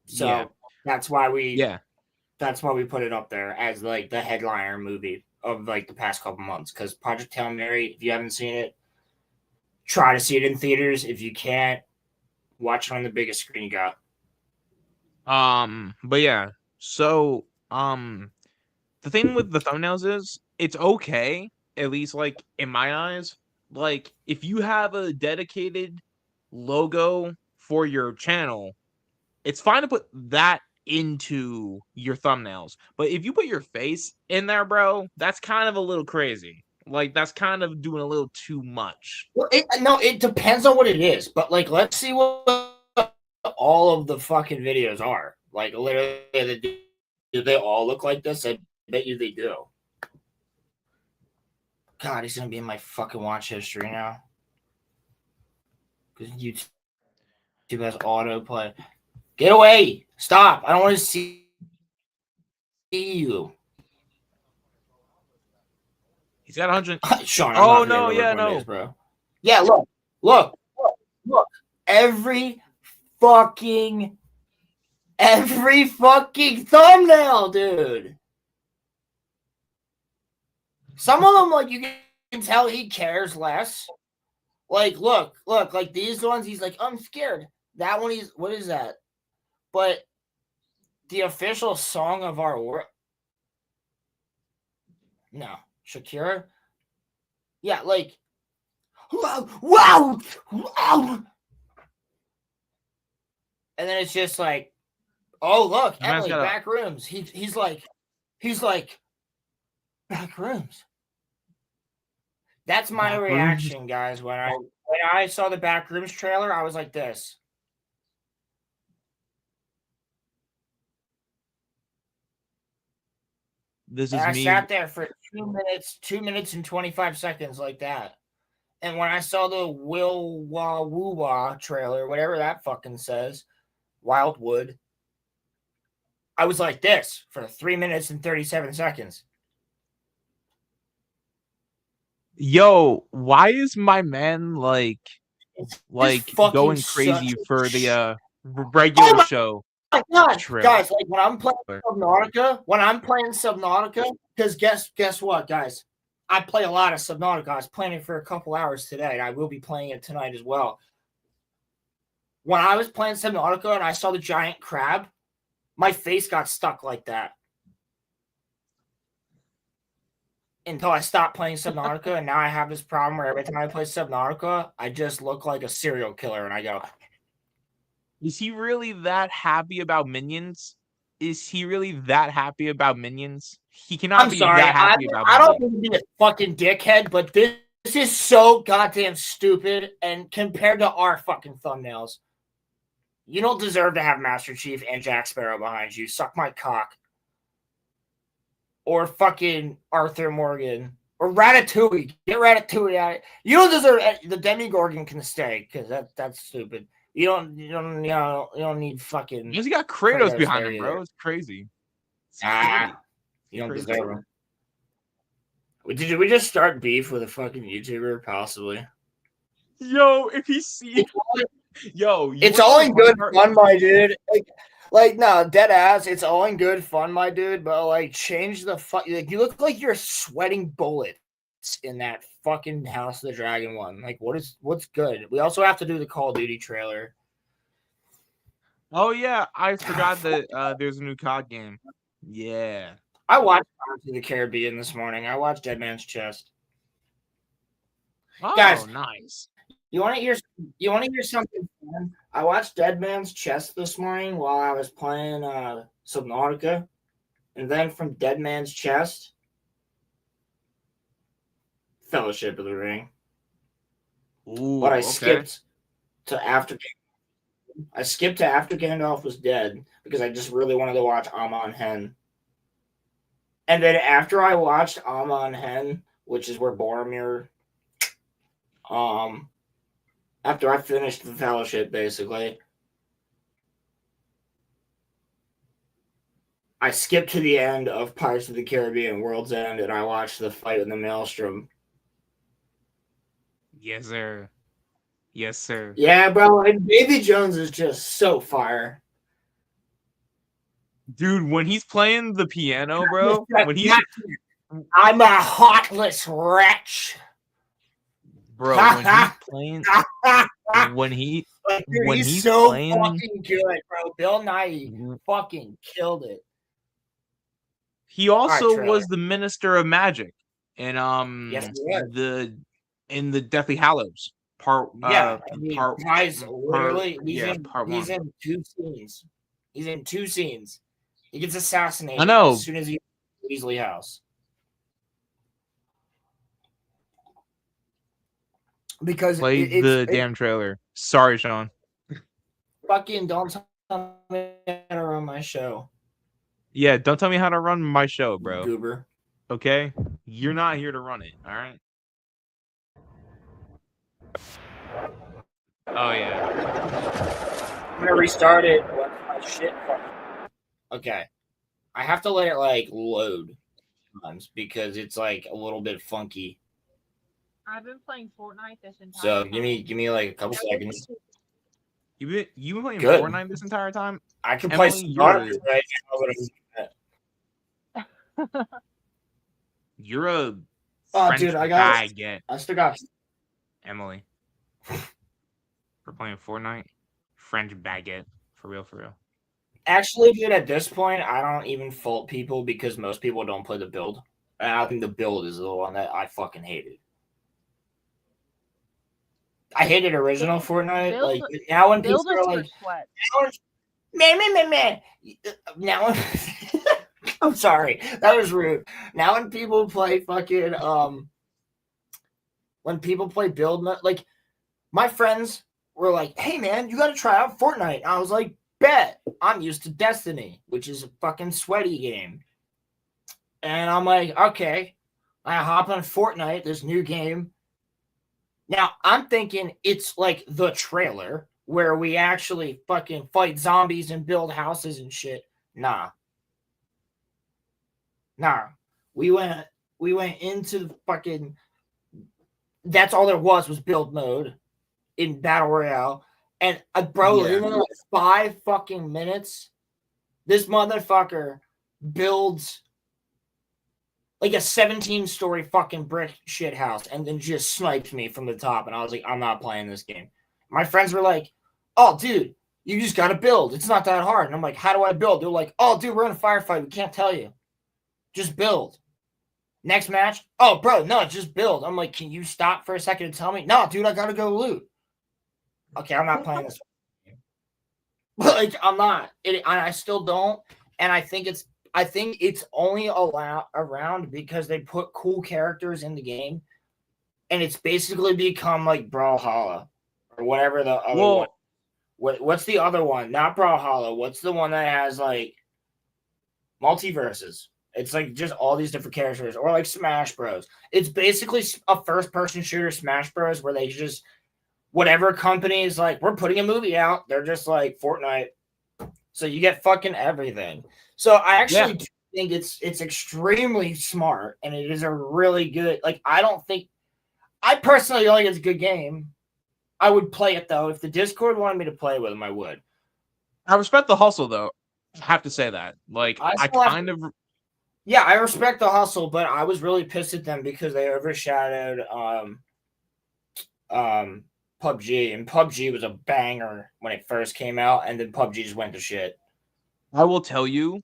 So that's why we put it up there as like the headliner movie of like the past couple months. Because Project Hail Mary, if you haven't seen it, try to see it in theaters. If you can't, watch it on the biggest screen you got. But yeah, so the thing with the thumbnails is it's okay, at least like in my eyes. Like if you have a dedicated logo for your channel, it's fine to put that into your thumbnails. But if you put your face in there, bro, that's kind of a little crazy. Like that's kind of doing a little too much. Well, it depends on what it is. But like, let's see what all of the fucking videos are. Like literally, do they all look like this? I bet you they do. God, he's gonna be in my fucking watch history now. Because YouTube has autoplay. Get away! Stop! I don't want to see you. He's got 100. Sean, oh no, yeah, no, this, bro. Yeah, look. Every fucking thumbnail, dude. Some of them, like, you can tell he cares less. Like, look, like these ones, he's like, I'm scared. That one, what is that? But the official song of our world. No, Shakira. Yeah, like, wow. And then it's just like, oh look, Emily, back rooms. He's like, back rooms. That's my reaction, guys. When I saw the back rooms trailer, I was like this. I sat there for 2 minutes and 25 seconds like that. And when I saw the Will Wah Woo Wah trailer, whatever that fucking says, Wildwood, I was like this for 3 minutes and 37 seconds. Yo, why is my man like going crazy for the regular show? God, guys, like when I'm playing Subnautica, because guess what, guys? I play a lot of Subnautica. I was playing it for a couple hours today, and I will be playing it tonight as well. When I was playing Subnautica and I saw the giant crab, my face got stuck like that. Until I stopped playing Subnautica, and now I have this problem where every time I play Subnautica, I just look like a serial killer, and I go... Is he really that happy about Minions? He cannot be that happy about Minions. I don't mean to be a fucking dickhead, but this is so goddamn stupid, and compared to our fucking thumbnails, you don't deserve to have Master Chief and Jack Sparrow behind you. Suck my cock. Or fucking Arthur Morgan. Or Ratatouille. Get Ratatouille out. You don't deserve the Demigorgon can stay, because that's stupid. You don't need fucking. He's got Kratos behind him, bro. It's crazy. You don't deserve him. Did we just start beef with a fucking YouTuber? Possibly. Yo, if he sees, it's all in good fun, my dude. Like no, dead ass. It's all in good fun, my dude. But like, change the fuck. Like, you look like you're sweating bullets. in that fucking House of the Dragon one. Like, what's good? We also have to do the Call of Duty trailer. Oh yeah, I forgot that there's a new COD game. Yeah. I watched Pirates of the Caribbean this morning. I watched Dead Man's Chest. Oh, Guys, nice. You want to hear something fun? I watched Dead Man's Chest this morning while I was playing Subnautica, and then from Dead Man's Chest, Fellowship of the Ring. Ooh, but I okay. skipped to after Gandalf was dead because I just really wanted to watch Amon Hen. And then after I watched Amon Hen, which is where Boromir, after I finished the Fellowship, basically, I skipped to the end of Pirates of the Caribbean World's End, and I watched the fight in the Maelstrom. Yes, sir. Yes, sir. Yeah, bro, and Davy Jones is just so fire. Dude, when he's playing the piano, bro, when he's I'm a heartless wretch. Bro, when he's playing he's so fucking good, bro. Bill Nighy fucking killed it. He also Right, was the Minister of Magic in Yes, he was. in the Deathly Hallows part. Yeah, guys, part he's one. in 2 scenes. He's in 2 scenes. He gets assassinated I know. as soon as he Weasley house. Because Play the damn trailer. Sorry, Sean. Fucking don't tell me how to run my show. Yeah, don't tell me how to run my show, bro. Goober. Okay? You're not here to run it, alright? Oh, yeah. I'm gonna restart it. Shit. Okay. I have to let it, like, load sometimes because it's, like, a little bit funky. I've been playing Fortnite this entire So time. give me like a couple seconds. You been playing Good. Fortnite this entire time? I can Emily, play Subnautica right now. You're a French dude, baguette. I still got Emily. For playing Fortnite, French baguette. For real, for real. Actually, dude, at this point, I don't even fault people because most people don't play the build. And I think the build is the one that I fucking hated. I hated original Fortnite. Like now when people are like, now I'm sorry, that was rude. Now when people play fucking when people play build mode, like my friends were like, "Hey man, you got to try out Fortnite." And I was like, "Bet." I'm used to Destiny, which is a fucking sweaty game. And I'm like, "Okay." I hop on Fortnite, this new game. Now, I'm thinking it's like the trailer where we actually fucking fight zombies and build houses and shit. Nah. We went into the fucking... That's all there was build mode in Battle Royale. And, bro, in like 5 fucking minutes, this motherfucker builds... like a 17-story fucking brick shit house, and then just sniped me from the top. And I was like, I'm not playing this game. My friends were like, "Oh, dude, you just got to build. It's not that hard." And I'm like, "How do I build?" They're like, "Oh, dude, we're in a firefight. We can't tell you. Just build." Next match, "Oh, bro, no, just build." I'm like, "Can you stop for a second and tell me?" "No, dude, I got to go loot." Okay, I'm not playing this game. Like, I'm not. I still don't. And I think it's only around because they put cool characters in the game, and it's basically become like Brawlhalla or whatever the other one. What's the other one? Not Brawlhalla. What's the one that has like multiverses? It's like just all these different characters, or like Smash Bros. It's basically a first-person shooter Smash Bros. Where they just whatever company is like, we're putting a movie out. They're just like Fortnite, so you get fucking everything. So I actually do think it's extremely smart, and it is a really good. Like I personally don't think it's a good game. I would play it though if the Discord wanted me to play with them. I would. I respect the hustle though. I have to say that. Like I kind of Yeah, I respect the hustle, but I was really pissed at them because they overshadowed PUBG, and PUBG was a banger when it first came out, and then PUBG just went to shit. I will tell you,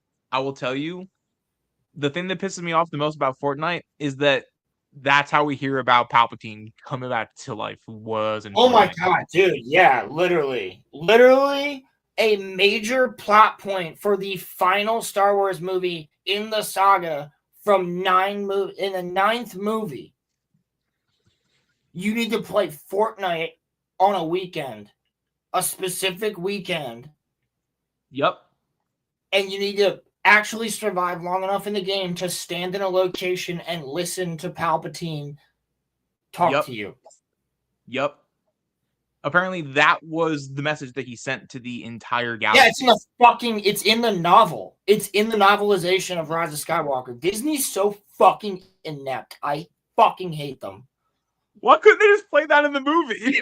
the thing that pisses me off the most about Fortnite is that that's how we hear about Palpatine coming back to life was in Oh Fortnite. my god, dude, yeah, literally a major plot point for the final Star Wars movie in the saga from in the 9th movie. You need to play Fortnite on a weekend, a specific weekend. Yep. And you need to actually survive long enough in the game to stand in a location and listen to Palpatine talk to you. Yep. Apparently that was the message that he sent to the entire galaxy. Yeah, it's in the novel. It's in the novelization of Rise of Skywalker. Disney's so fucking inept. I fucking hate them. Why couldn't they just play that in the movie?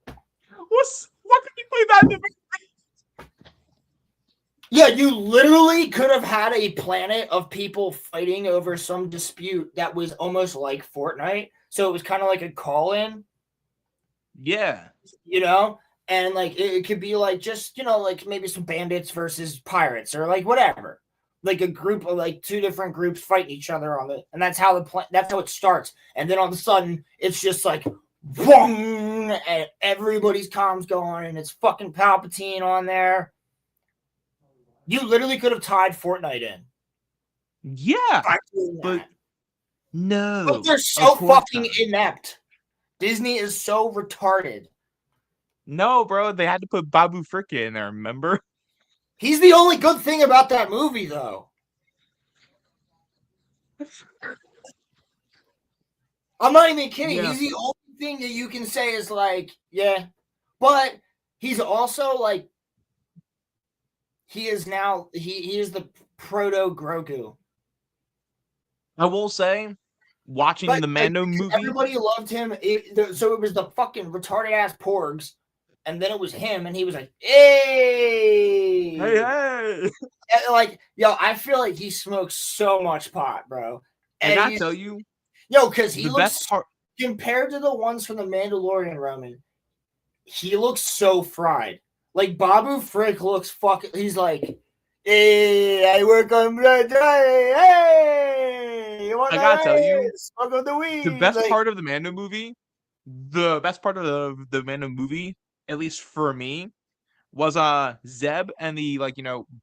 Why couldn't they play that in the movie? Yeah, you literally could have had a planet of people fighting over some dispute that was almost like Fortnite. So it was kind of like a call-in. Yeah. You know? And like it could be like just, you know, like maybe some bandits versus pirates or like whatever. Like a group of like two different groups fighting each other on it. And that's how that's how it starts. And then all of a sudden it's just like boom, and everybody's comms going and it's fucking Palpatine on there. You literally could have tied Fortnite in. Yeah. But no. But they're so fucking inept. Disney is so retarded. No, bro, they had to put Babu Fricka in there, remember? He's the only good thing about that movie, though. I'm not even kidding. Yeah. He's the only thing that you can say is like, yeah. But he's also like, he is now, he is the proto Grogu. I will say, watching the Mando movie, everybody loved him. So it was the fucking retarded ass porgs, and then it was him, and he was like, "Hey, hey!" Like, yo, I feel like he smokes so much pot, bro. And I tell you, yo, because he looks compared to the ones from the Mandalorian, Roman, he looks so fried. Like Babu Frick looks fucking. He's like, hey, I work on blood. Hey, I gotta tell you, the best part of the Mando movie, at least for me, was Zeb and the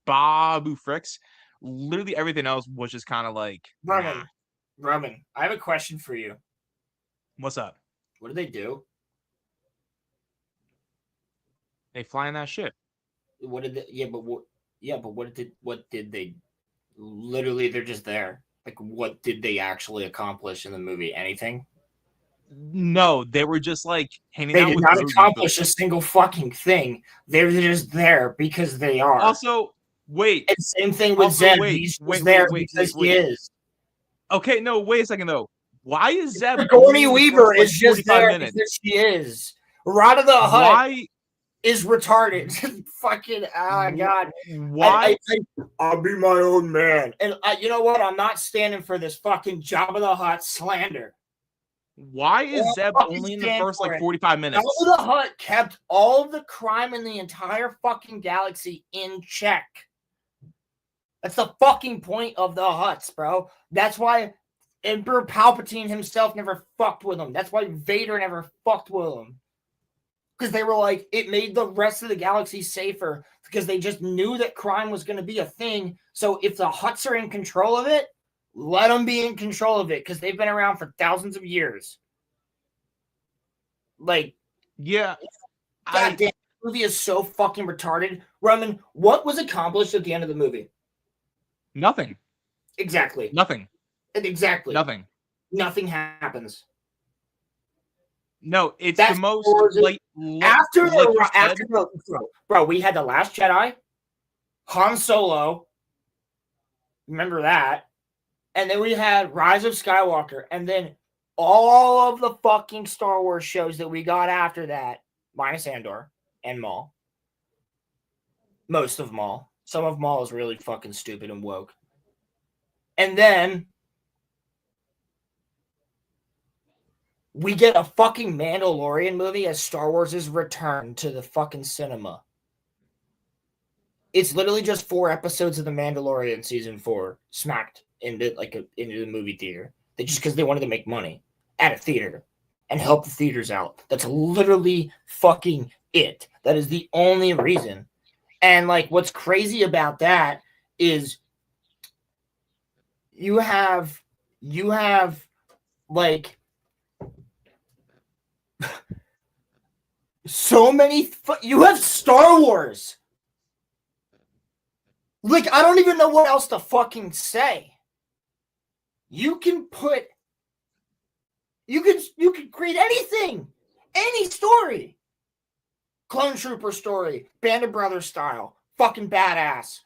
Babu Fricks. Literally everything else was just kind of like Roman, I have a question for you. What's up? What do they do? They fly in that ship. What did they? But what did they? Literally, they're just there. Like, what did they actually accomplish in the movie? Anything? No, they were just like hanging out. They did not accomplish a single fucking thing. They're just there because they are. Also, wait. And same thing with Zeb. He's there because he is. Okay, no, wait a second though. Why is Zeb? Sigourney Weaver is just there because she is. Rada the Hutt is retarded. Fucking God. Why? I'll be my own man. And you know what? I'm not standing for this fucking Jabba the Hutt slander. Why is Zeb only in the first 45 minutes? Jabba the Hutt kept all of the crime in the entire fucking galaxy in check. That's the fucking point of the Hutts, bro. That's why Emperor Palpatine himself never fucked with him. That's why Vader never fucked with him. Because they were like, it made the rest of the galaxy safer because they just knew that crime was going to be a thing. So if the Hutts are in control of it, let them be in control of it because they've been around for thousands of years. Like, yeah. God damn, the movie is so fucking retarded. Roman, what was accomplished at the end of the movie? Nothing. Exactly. Nothing. Exactly. Nothing. Nothing happens. No, it's That's the most bro, we had The Last Jedi, Han Solo, remember that, and then we had Rise of Skywalker, and then all of the fucking Star Wars shows that we got after that, minus Andor and Maul. Most of Maul. Some of Maul is really fucking stupid and woke. And then we get a fucking Mandalorian movie as Star Wars' return to the fucking cinema. It's literally just 4 episodes of The Mandalorian season 4 smacked into into the movie theater. Just because they wanted to make money at a theater and help the theaters out. That's literally fucking it. That is the only reason. And like, what's crazy about that is you have like so many. You have Star Wars. Like, I don't even know what else to fucking say. You can create anything, any story. Clone Trooper story, Band of Brothers style, fucking badass.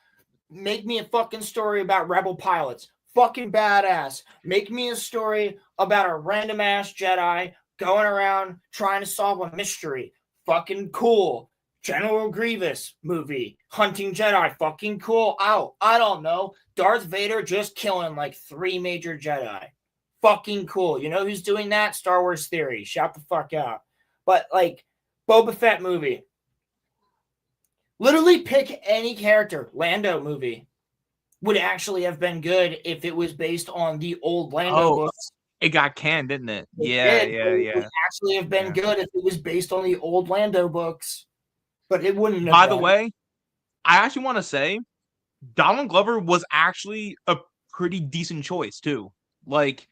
Make me a fucking story about rebel pilots, fucking badass. Make me a story about a random ass Jedi going around trying to solve a mystery, fucking cool. General Grievous movie, Hunting Jedi, fucking cool. Oh, I don't know. Darth Vader just killing like 3 major Jedi. Fucking cool. You know who's doing that? Star Wars Theory. Shout the fuck out. But like, Boba Fett movie. Literally pick any character. Lando movie would actually have been good if it was based on the old Lando books. It got canned, didn't it? It would actually have been good if it was based on the old Lando books. But it wouldn't have. By the way, I actually want to say Donald Glover was actually a pretty decent choice too. Like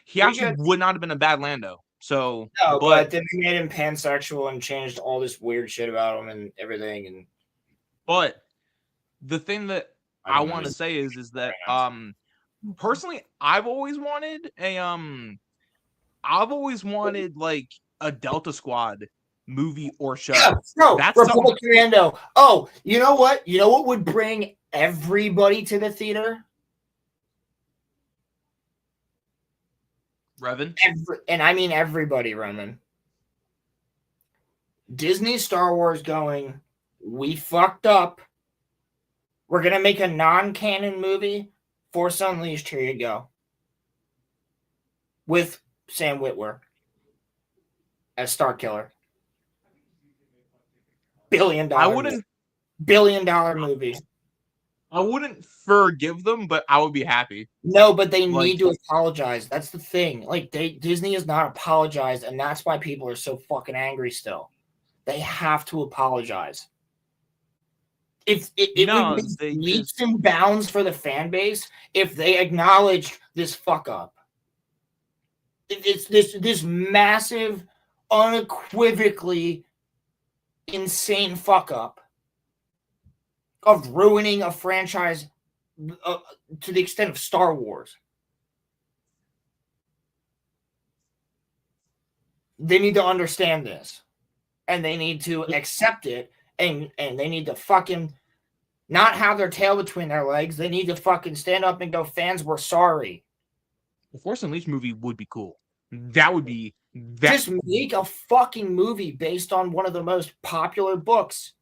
he actually would not have been a bad Lando. So no, but then they made him pansexual and changed all this weird shit about him and everything. And but the thing that I want to say is that personally, I've always wanted like a Delta Squad movie or show. Yeah, no, that's Republic Commando. Oh, you know what? You know what would bring everybody to the theater? Revan. And I mean everybody, Roman. Disney Star Wars going, we fucked up. We're going to make a non-canon movie. Force Unleashed, here you go. With Sam Witwer as Star Killer. $1 billion movie. I wouldn't forgive them, but I would be happy. No, but they need to apologize. That's the thing. Like, Disney has not apologized, and that's why people are so fucking angry still. They have to apologize. It would be leaps and bounds for the fan base if they acknowledged this fuck up. It's this massive, unequivocally insane fuck up of ruining a franchise to the extent of Star Wars. They need to understand this, and they need to accept it, and they need to fucking not have their tail between their legs. They need to fucking stand up and go, fans, we're sorry. The Force Unleashed movie would be cool. That would be Just make a fucking movie based on one of the most popular books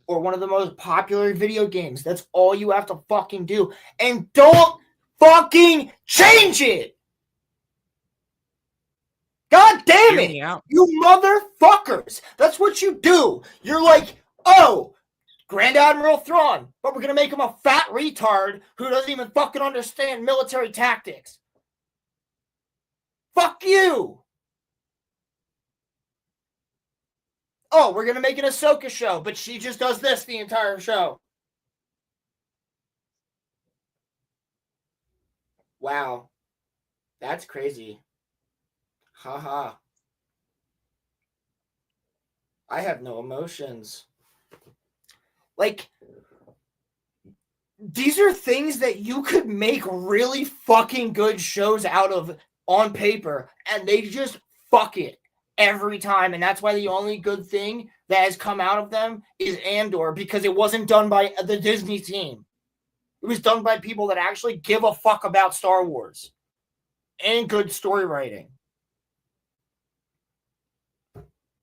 or one of the most popular video games. That's all you have to fucking do. And don't fucking change it. God damn it. You motherfuckers. That's what you do. You're like, oh, Grand Admiral Thrawn, but we're going to make him a fat retard who doesn't even fucking understand military tactics. Fuck you. Oh, we're going to make an Ahsoka show, but she just does this the entire show. Wow. That's crazy. Haha. I have no emotions. Like, these are things that you could make really fucking good shows out of on paper, and they just fuck it every time. And that's why the only good thing that has come out of them is Andor, because it wasn't done by the Disney team. It was done by people that actually give a fuck about Star Wars and good story writing.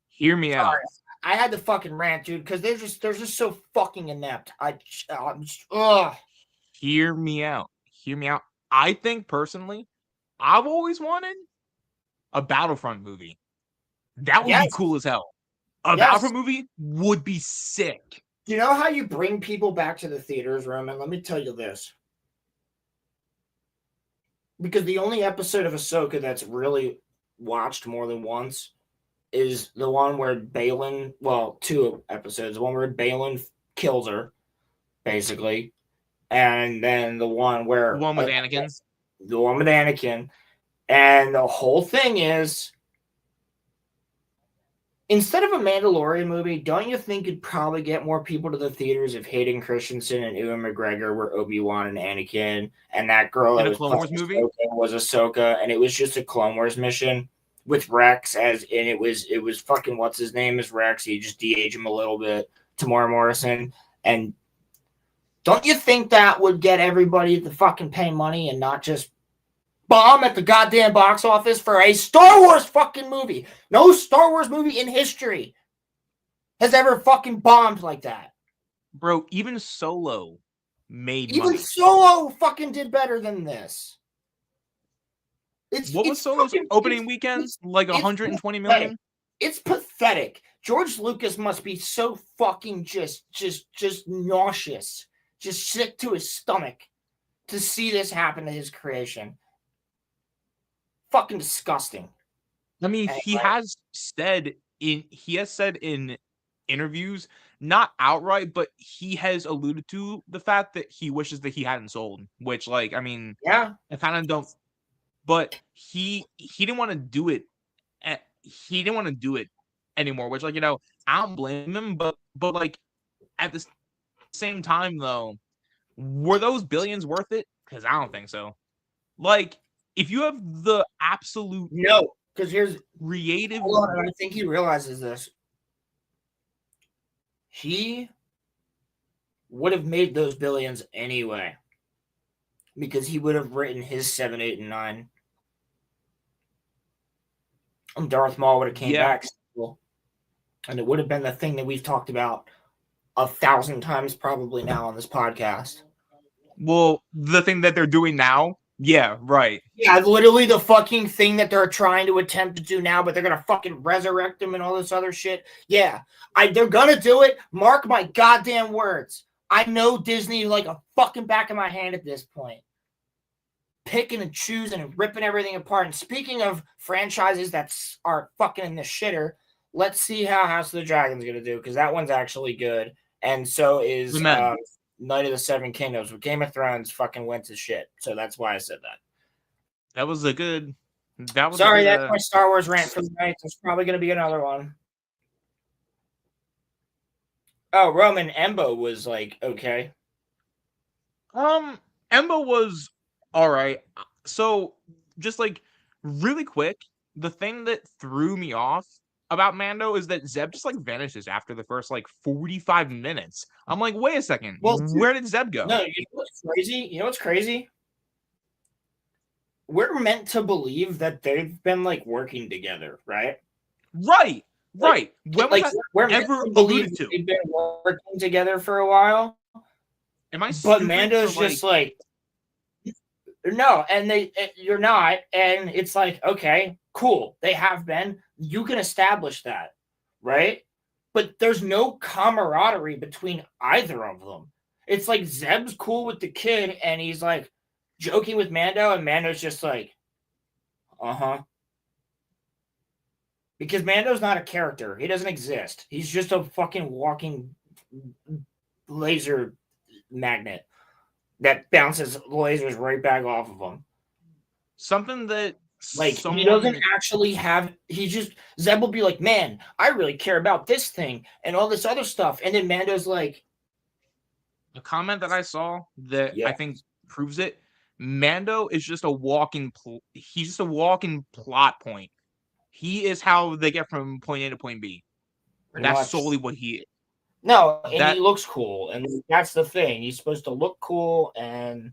Hear me out. I had to fucking rant, dude, because they're just so fucking inept. Hear me out. hear me out. I think personally, I've always wanted a Battlefront movie. That would be cool as hell. A Battlefront movie would be sick. Do you know how you bring people back to the theaters, Roman? Let me tell you this. Because the only episode of Ahsoka that's really watched more than once is the one where Balin, well, 2 episodes, the one where Balin kills her, basically. And then the one where... The one with Anakin. The one with Anakin. And the whole thing is, instead of a Mandalorian movie, don't you think it'd probably get more people to the theaters if Hayden Christensen and Ewan McGregor were Obi-Wan and Anakin, and that girl in that a Clone Wars movie was Ahsoka, and it was just a Clone Wars mission with Rex and it was fucking what's his name is Rex. You just de-age him a little bit, Tamora Morrison, and don't you think that would get everybody to fucking pay money and not just bomb at the goddamn box office for a Star Wars fucking movie? No Star Wars movie in history has ever fucking bombed like that. Bro, even Solo made even money. Solo fucking did better than this. What was Solo's opening weekend? Like 120 million? It's pathetic. George Lucas must be so fucking just nauseous, just sick to his stomach to see this happen to his creation. Fucking disgusting. I mean, he has said in interviews, not outright, but he has alluded to the fact that he wishes that he hadn't sold, which, like, I mean, yeah, I kind of don't, but he didn't want to do it. He didn't want to do it anymore, which, like, you know, I don't blame him, but like, at the same time, though, were those billions worth it? Because I don't think so. Like, if you have the absolute no, because here's creative. Hold on, I think he realizes this. He would have made those billions anyway, because he would have written his 7, 8, and 9. And Darth Maul would have came back, and it would have been the thing that we've talked about 1,000 times probably now on this podcast. Well, the thing that they're doing now. Yeah, right. Yeah, literally the fucking thing that they're trying to attempt to do now, but they're gonna fucking resurrect him and all this other shit. Yeah, they're gonna do it. Mark my goddamn words. I know Disney like a fucking back of my hand at this point. Picking and choosing and ripping everything apart. And speaking of franchises that are fucking in the shitter, let's see how House of the Dragon's gonna do, because that one's actually good. And so is Night of the Seven Kingdoms. With Game of Thrones fucking went to shit. So that's why I said that. That was a good. That was sorry. That's my Star Wars rant for the night. There's probably going to be another one. Oh, Roman Embo was like okay. Embo was all right. So just like really quick, the thing that threw me off about Mando is that Zeb just like vanishes after the first like 45 minutes. I'm like, wait a second. Well, where did Zeb go? No, you know what's crazy? You know what's crazy? We're meant to believe that they've been like working together, right? Right. When like was we're ever meant to believe alluded to? they've been working together for a while. Am I? But Mando's just like no, and you're not, and it's like okay, cool. They have been. You can establish that, right? But there's no camaraderie between either of them. It's like Zeb's cool with the kid, and he's like joking with Mando, and Mando's just like, because Mando's not a character. He doesn't exist. He's just a fucking walking laser magnet that bounces lasers right back off of him. Something that he doesn't actually have. He just Zeb will be like, man, I really care about this thing and all this other stuff, and then Mando's like, a comment that I saw that I think proves it. Mando is just a walking. He's just a walking plot point. He is how they get from point A to point B. That's solely what he is. No, and he looks cool, and that's the thing. He's supposed to look cool and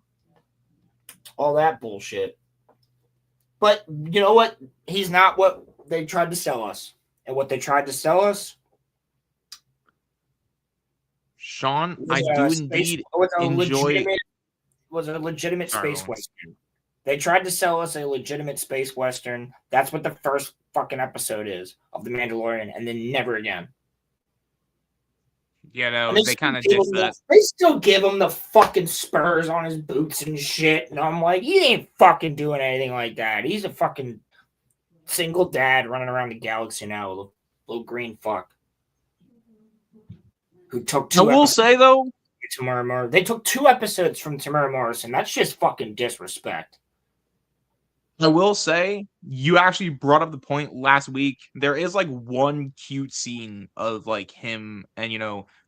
all that bullshit. But you know what? He's not what they tried to sell us. And what they tried to sell us, Sean, I do indeed enjoy. was a legitimate Sorry, space Roland. western. They tried to sell us a legitimate space western. That's what the first fucking episode is of The Mandalorian, and then never again. Yeah, no, And they kind of ditched that. They still give him the fucking spurs on his boots and shit. And I'm like, he ain't fucking doing anything like that. He's a fucking single dad running around the galaxy now with a little green fuck. Who took two I will say, though, they took 2 episodes from Tamara Morrison. That's just fucking disrespect. I will say, you actually brought up the point last week. There is like one cute scene of like him and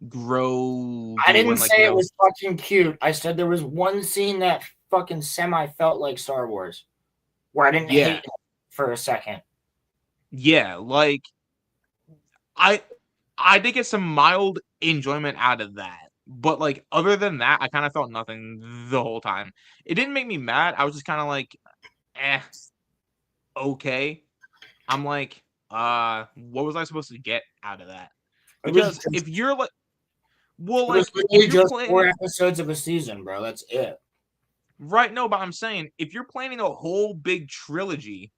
Grogu. I didn't say it was fucking cute. I said there was one scene that fucking semi felt like Star Wars, where I didn't hate it for a second. Yeah, like I did get some mild enjoyment out of that. But like other than that, I kind of felt nothing the whole time. It didn't make me mad. I was just kind of like, okay. I'm like, what was I supposed to get out of that? Because if you're like, well, like, if you're just 4 episodes of a season, bro. That's it. Right? No, but I'm saying if you're planning a whole big trilogy,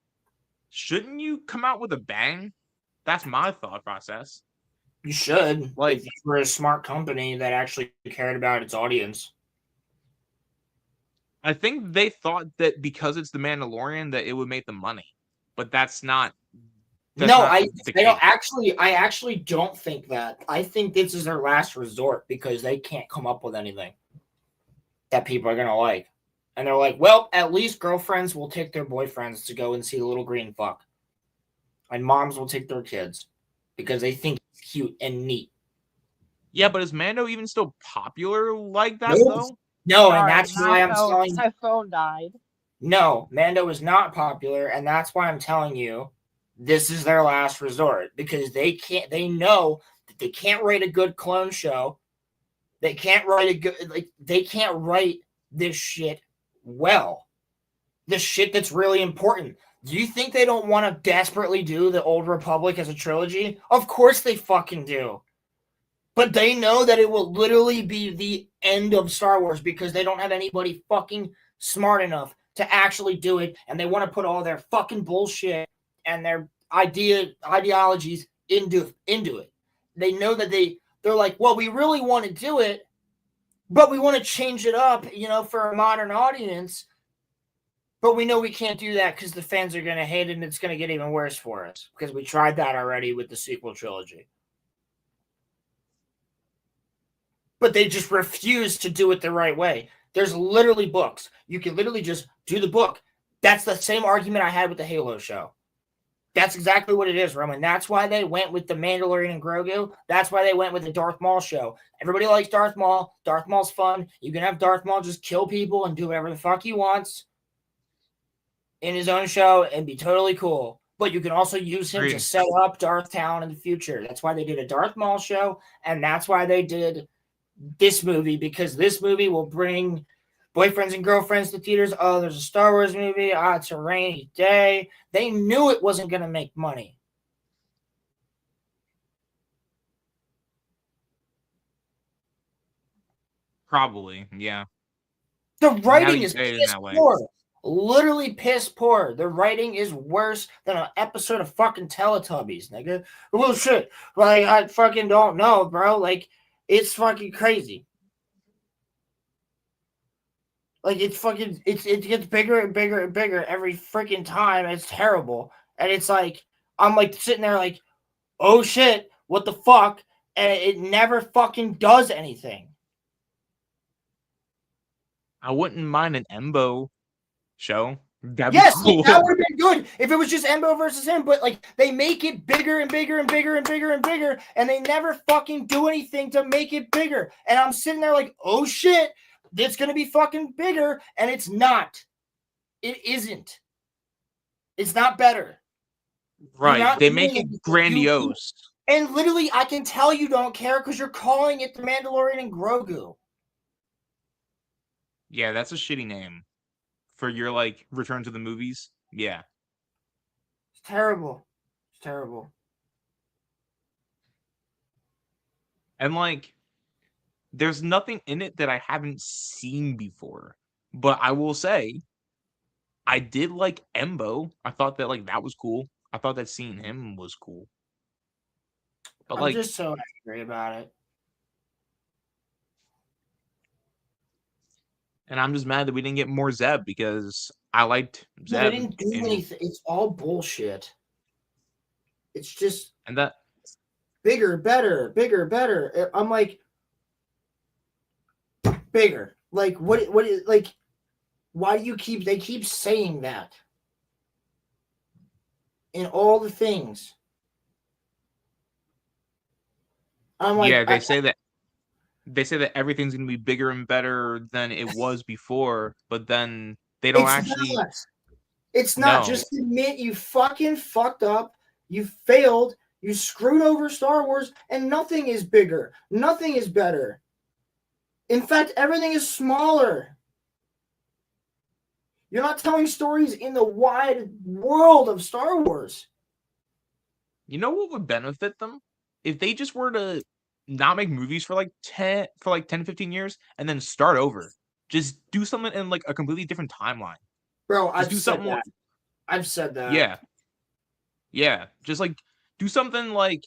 shouldn't you come out with a bang? That's my thought process. You should, like, if you were a smart company that actually cared about its audience. I think they thought that because it's The Mandalorian that it would make them money, but that's not. I actually don't think that. I think this is their last resort because they can't come up with anything that people are gonna like, and they're like, well, at least girlfriends will take their boyfriends to go and see the little green fuck, and moms will take their kids because they think it's cute and neat. Yeah, but is Mando even still popular like that though? No, and that's why I'm telling you. My phone died. No, Mando is not popular, and that's why I'm telling you this is their last resort because they know that they can't write a good clone show. They can't write they can't write this shit well. This shit that's really important. Do you think they don't want to desperately do the Old Republic as a trilogy? Of course they fucking do. But they know that it will literally be the end of Star Wars because they don't have anybody fucking smart enough to actually do it, and they want to put all their fucking bullshit and their ideologies into it. They know that they're like, well, we really want to do it, but we want to change it up, for a modern audience. But we know we can't do that because the fans are going to hate it, and it's going to get even worse for us because we tried that already with the sequel trilogy. But they just refuse to do it the right way. There's literally books. You can literally just do the book. That's the same argument I had with the Halo show. That's exactly what it is, Roman. That's why they went with the Mandalorian and Grogu. That's why they went with the Darth Maul show. Everybody likes Darth Maul. Darth Maul's fun. You can have Darth Maul just kill people and do whatever the fuck he wants in his own show and be totally cool. But you can also use him to set up Darth Town in the future. That's why they did a Darth Maul show, and that's why they did this movie, because this movie will bring boyfriends and girlfriends to theaters. Oh, there's a Star Wars movie. It's a rainy day. They knew it wasn't going to make money. Probably, yeah. The writing is piss poor. Literally piss poor. The writing is worse than an episode of fucking Teletubbies, nigga. Well, shit. Like, I fucking don't know, bro. Like, it's fucking crazy. Like, it gets bigger and bigger and bigger every freaking time. It's terrible. And it's like, I'm like sitting there like, oh shit, what the fuck? And it never fucking does anything. I wouldn't mind an Embo show. Yes, cool. That would have been good if it was just Embo versus him, but like they make it bigger and bigger and bigger and bigger and bigger, and they never fucking do anything to make it bigger. And I'm sitting there like, oh shit, it's gonna be fucking bigger, and it's not. It isn't. It's not better. Right. They make it grandiose. And literally, I can tell you don't care because you're calling it The Mandalorian and Grogu. Yeah, that's a shitty name. For your, like, return to the movies? Yeah. It's terrible. It's terrible. And, like, there's nothing in it that I haven't seen before. But I will say, I did like Embo. I thought that like that was cool. I thought that seeing him was cool. But I'm just so angry about it. And I'm just mad that we didn't get more Zeb because I liked Zeb. No, they didn't do anything. It's all bullshit. It's just and that bigger, better, bigger, better. I'm like bigger. Like what is like why do you they keep saying that in all the things? I'm like, yeah, they say that everything's gonna be bigger and better than it was before, but then they don't actually. It's not. Just admit you fucking fucked up. You failed. You screwed over Star Wars, and nothing is bigger. Nothing is better. In fact, everything is smaller. You're not telling stories in the wide world of Star Wars. You know what would benefit them? If they just were to not make movies for like 10 to 15 years and then start over. Just do something in like a completely different timeline. Bro, I've said that. I've said that. Yeah. Yeah. Just like do something like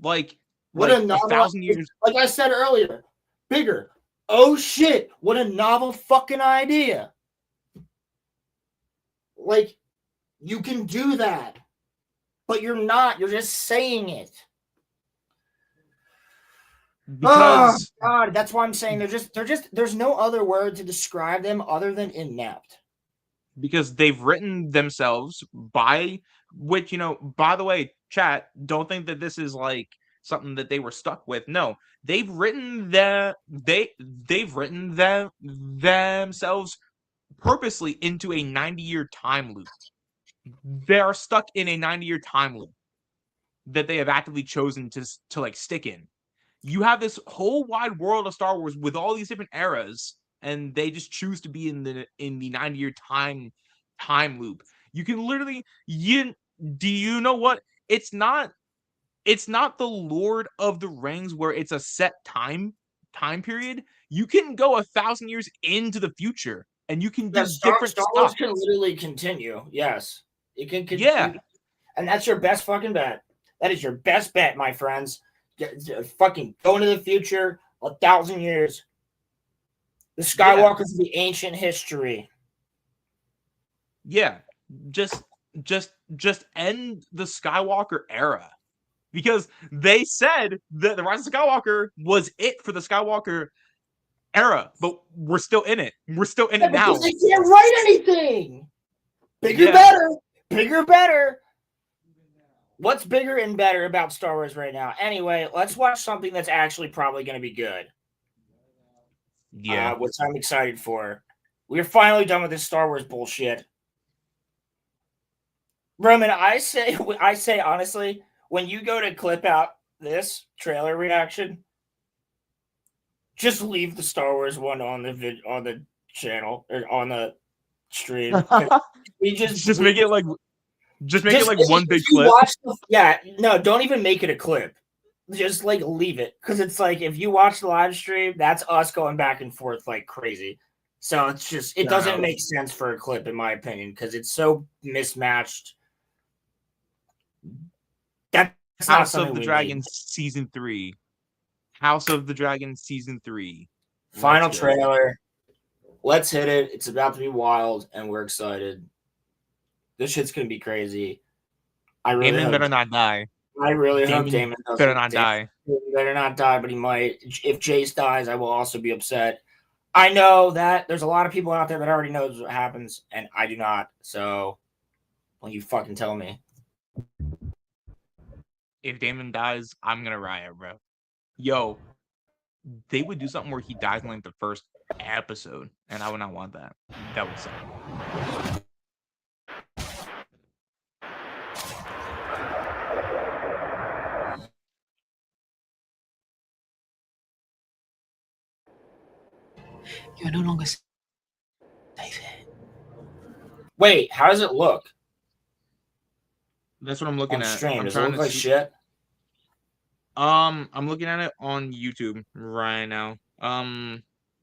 what a novel, 1,000 years. Like I said earlier, bigger. Oh shit, what a novel fucking idea. Like, you can do that. But you're not. You're just saying it. Because God, that's why I'm saying there's no other word to describe them other than inept. Because they've written themselves by which, by the way, chat, don't think that this is like something that they were stuck with. No, they've written themselves purposely into a 90-year time loop. They are stuck in a 90-year time loop that they have actively chosen to like stick in. You have this whole wide world of Star Wars with all these different eras, and they just choose to be in the 90-year time loop. You can literally do you know what? It's not the Lord of the Rings where it's a set time period. You can go 1,000 years into the future, and you can do different Star Wars can literally continue. Yes, it can continue. Yeah, and that's your best fucking bet. That is your best bet, my friends. Fucking go into the future 1,000 years. The Skywalkers of the ancient history. Yeah, just end the Skywalker era, because they said that the Rise of Skywalker was it for the Skywalker era, but we're still in it. We're still in it now. Because they can't write anything. Bigger, better. Bigger, better. What's bigger and better about Star Wars right now? Anyway, let's watch something that's actually probably going to be good. Yeah. Which I'm excited for. We're finally done with this Star Wars bullshit. Roman, I say honestly, when you go to clip out this trailer reaction, just leave the Star Wars one on the channel or on the stream. We just make it like one big clip. No, don't even make it a clip. Just like leave it, because it's like if you watch the live stream, that's us going back and forth like crazy. So it's just it doesn't make sense for a clip, in my opinion, because it's so mismatched. That's House of the Dragon season 3. House of the Dragon season 3. Final trailer. Let's hit it. It's about to be wild, and we're excited. This shit's gonna be crazy. Damon better not die. I really hope Damon doesn't. Better not die. Better not die, but he might. If Jace dies, I will also be upset. I know that there's a lot of people out there that already knows what happens, and I do not. So, will you fucking tell me? If Damon dies, I'm gonna riot, bro. Yo, they would do something where he dies in like the first episode, and I would not want that. That would suck. You're no longer safe here. Wait, how does it look? That's what I'm looking at. Stream. Does it look like shit? I'm looking at it on YouTube right now.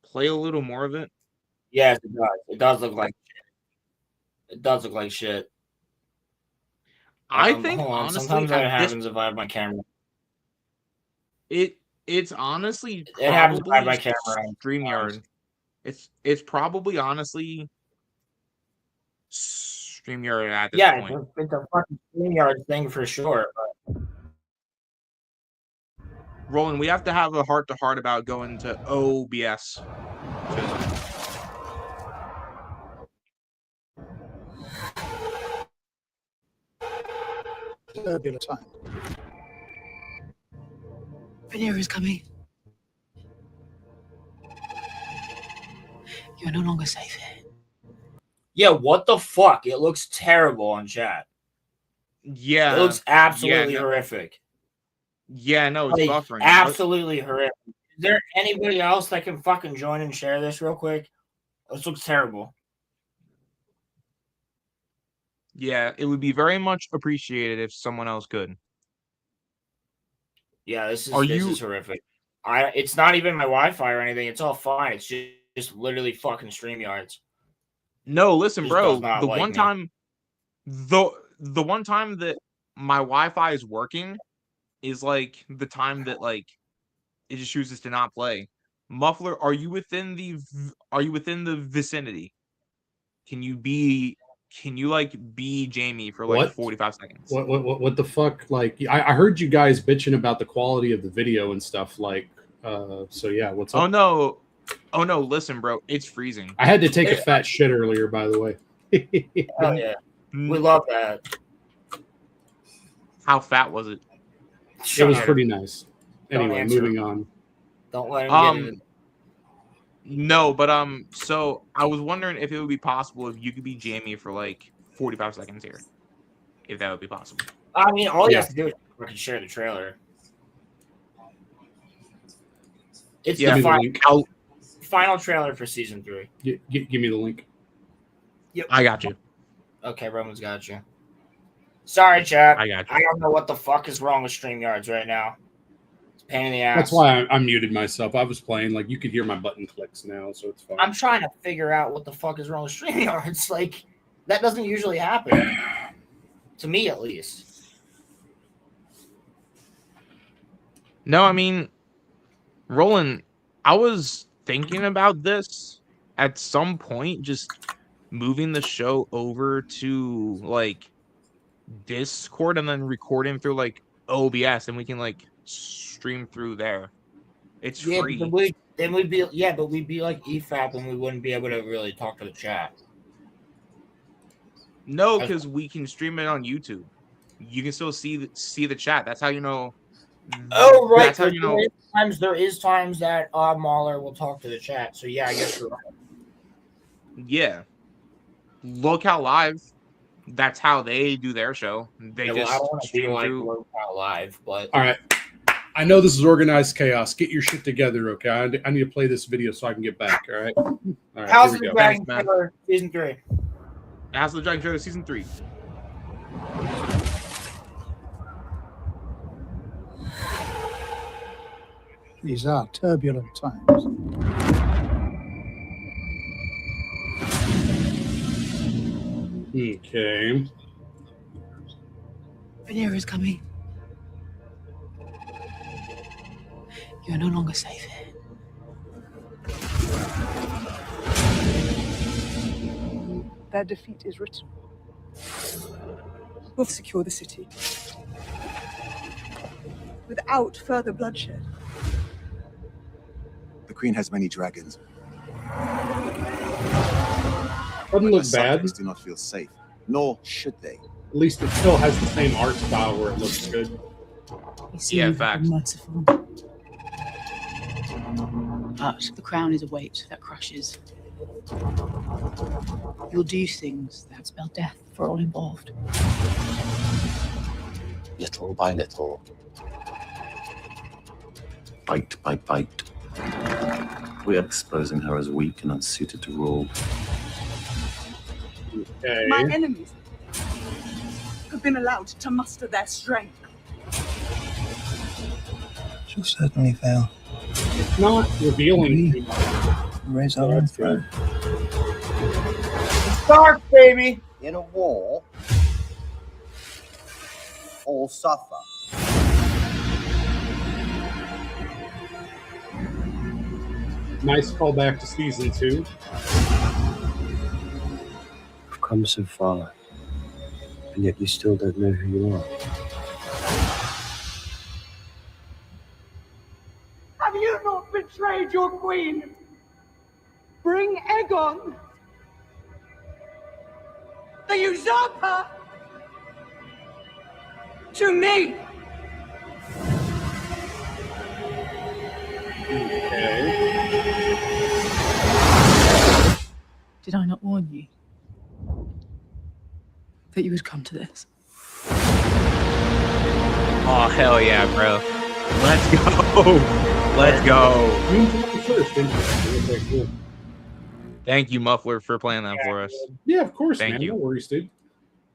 Play a little more of it. Yes, it does. It does look like shit. It does look like shit. I think hold on. honestly, Sometimes that at this happens if I have my camera. it's honestly It happens if I have probably my camera on. StreamYard. It's probably honestly StreamYard at this Yeah, point. it's a fucking StreamYard thing for sure. But Roland, we have to have a heart-to-heart about going to OBS. Turbulent time. Vanera is coming. You're no longer safe here. yeah, what the fuck? It looks terrible on chat. Yeah. It looks absolutely horrific. Yeah, no, it's Like, buffering. absolutely horrific. Is there anybody else that can fucking join and share this real quick? This looks terrible. Yeah, it would be very much appreciated if someone else could. Yeah, this is horrific. It's not even my Wi-Fi or anything. It's all fine. It's just literally fucking StreamYards. No, listen, Just bro. does not The like one me. time, the one time that my Wi-Fi is working is like the time that like it just chooses to not play. Muffler, are you within the vicinity? Can you be Jamie for like 45 seconds? What the fuck? Like, I heard you guys bitching about the quality of the video and stuff. Like, so yeah, what's up? Oh no! Listen, bro, it's freezing. I had to take a fat shit earlier, by the way. Oh yeah, we love that. How fat was it? It was pretty nice. Don't Anyway, answer. moving on. Don't let him get it. No, but so I was wondering if it would be possible if you could be Jamie for like 45 seconds here, if that would be possible. I mean, all he has to do is fucking share the trailer. It's the final trailer for season 3. Give me the link. Yep. I got you. Okay, Roman's got you. Sorry, chat. I got you. I don't know what the fuck is wrong with StreamYards right now. It's a pain in the ass. That's why I muted myself. I was playing. Like, you could hear my button clicks now, so it's fine. I'm trying to figure out what the fuck is wrong with StreamYards. Like, that doesn't usually happen. To me, at least. No, I mean, Roland, I was thinking about this at some point, just moving the show over to like Discord and then recording through like OBS, and we can like stream through there. It's free. But we'd be like EFAP and we wouldn't be able to really talk to the chat. No, because we can stream it on YouTube. You can still see the chat. That's how you know. Oh right, That's how you know. There is times that Mahler will talk to the chat. So yeah, I guess you're right. Yeah. Look how live. That's how they do their show. They I just don't want to stream feel like through. we're not live, but All right. I know this is organized chaos. Get your shit together, okay? I need to play this video so I can get back, all right? All right, House here of we the go. Dragon trailer season 3. House of the Dragon trailer season 3. These are turbulent times. Okay. Vanera is coming. You're no longer safe here. Their defeat is written. We'll secure the city. Without further bloodshed. The Queen has many dragons. Doesn't look bad. Subjects do not feel safe, nor should they. At least it still has the same art style where it looks good. Yeah, fact. Merciful. But the crown is a weight that crushes. You'll do things that spell death for all involved. Little by little. Bite by bite. We are exposing her as weak and unsuited to rule. Okay. My enemies have been allowed to muster their strength. She'll certainly fail. It's not revealing too much. Raise So our own that's throne. good. Dark, baby. In a war, all suffer. Nice callback to season 2. You've come so far, and yet you still don't know who you are. Have you not betrayed your queen? Bring Aegon, the usurper, to me. Did I not warn you that you would come to this? Oh, hell yeah, bro. Let's go. Let's go. Thank you, Muffler, for playing that for us. Yeah, of course, Thank man. you. No worries, dude.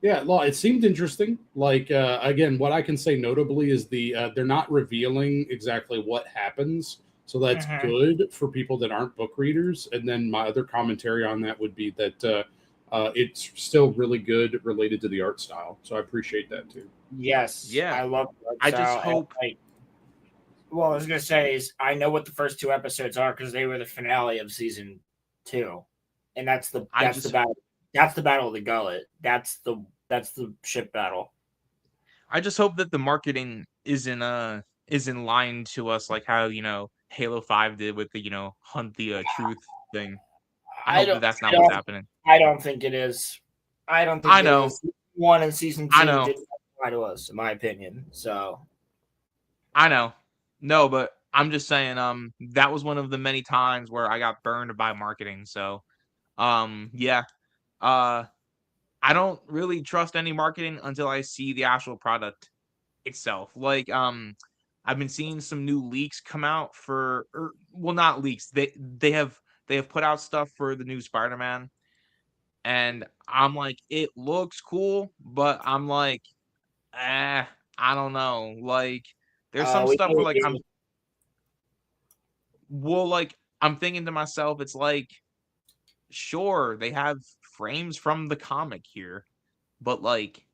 Yeah, well, it seemed interesting. Like, again, what I can say notably is they're not revealing exactly what happens. So that's good for people that aren't book readers. And then my other commentary on that would be that it's still really good related to the art style. So I appreciate that too. Yes. Yeah. I love the art I just style, hope. Well, I was gonna say is I know what the first 2 episodes are because they were the finale of season 2, and that's the battle. That's the battle of the gullet. That's the ship battle. I just hope that the marketing is in line to us, like how Halo 5 did with the hunt the truth thing. I hope that's not what's happening. I don't think it is. I don't think I know. it is. 1 and season 2 I know. didn't apply to us, in my opinion. So I know. No, but I'm just saying, that was one of the many times where I got burned by marketing. So, yeah. I don't really trust any marketing until I see the actual product itself. Like, I've been seeing some new leaks come out well, not leaks. They have put out stuff for the new Spider-Man, and I'm like, it looks cool, but I'm like, I don't know. Like, there's some stuff where like I'm thinking to myself, it's like, sure, they have frames from the comic here, but like,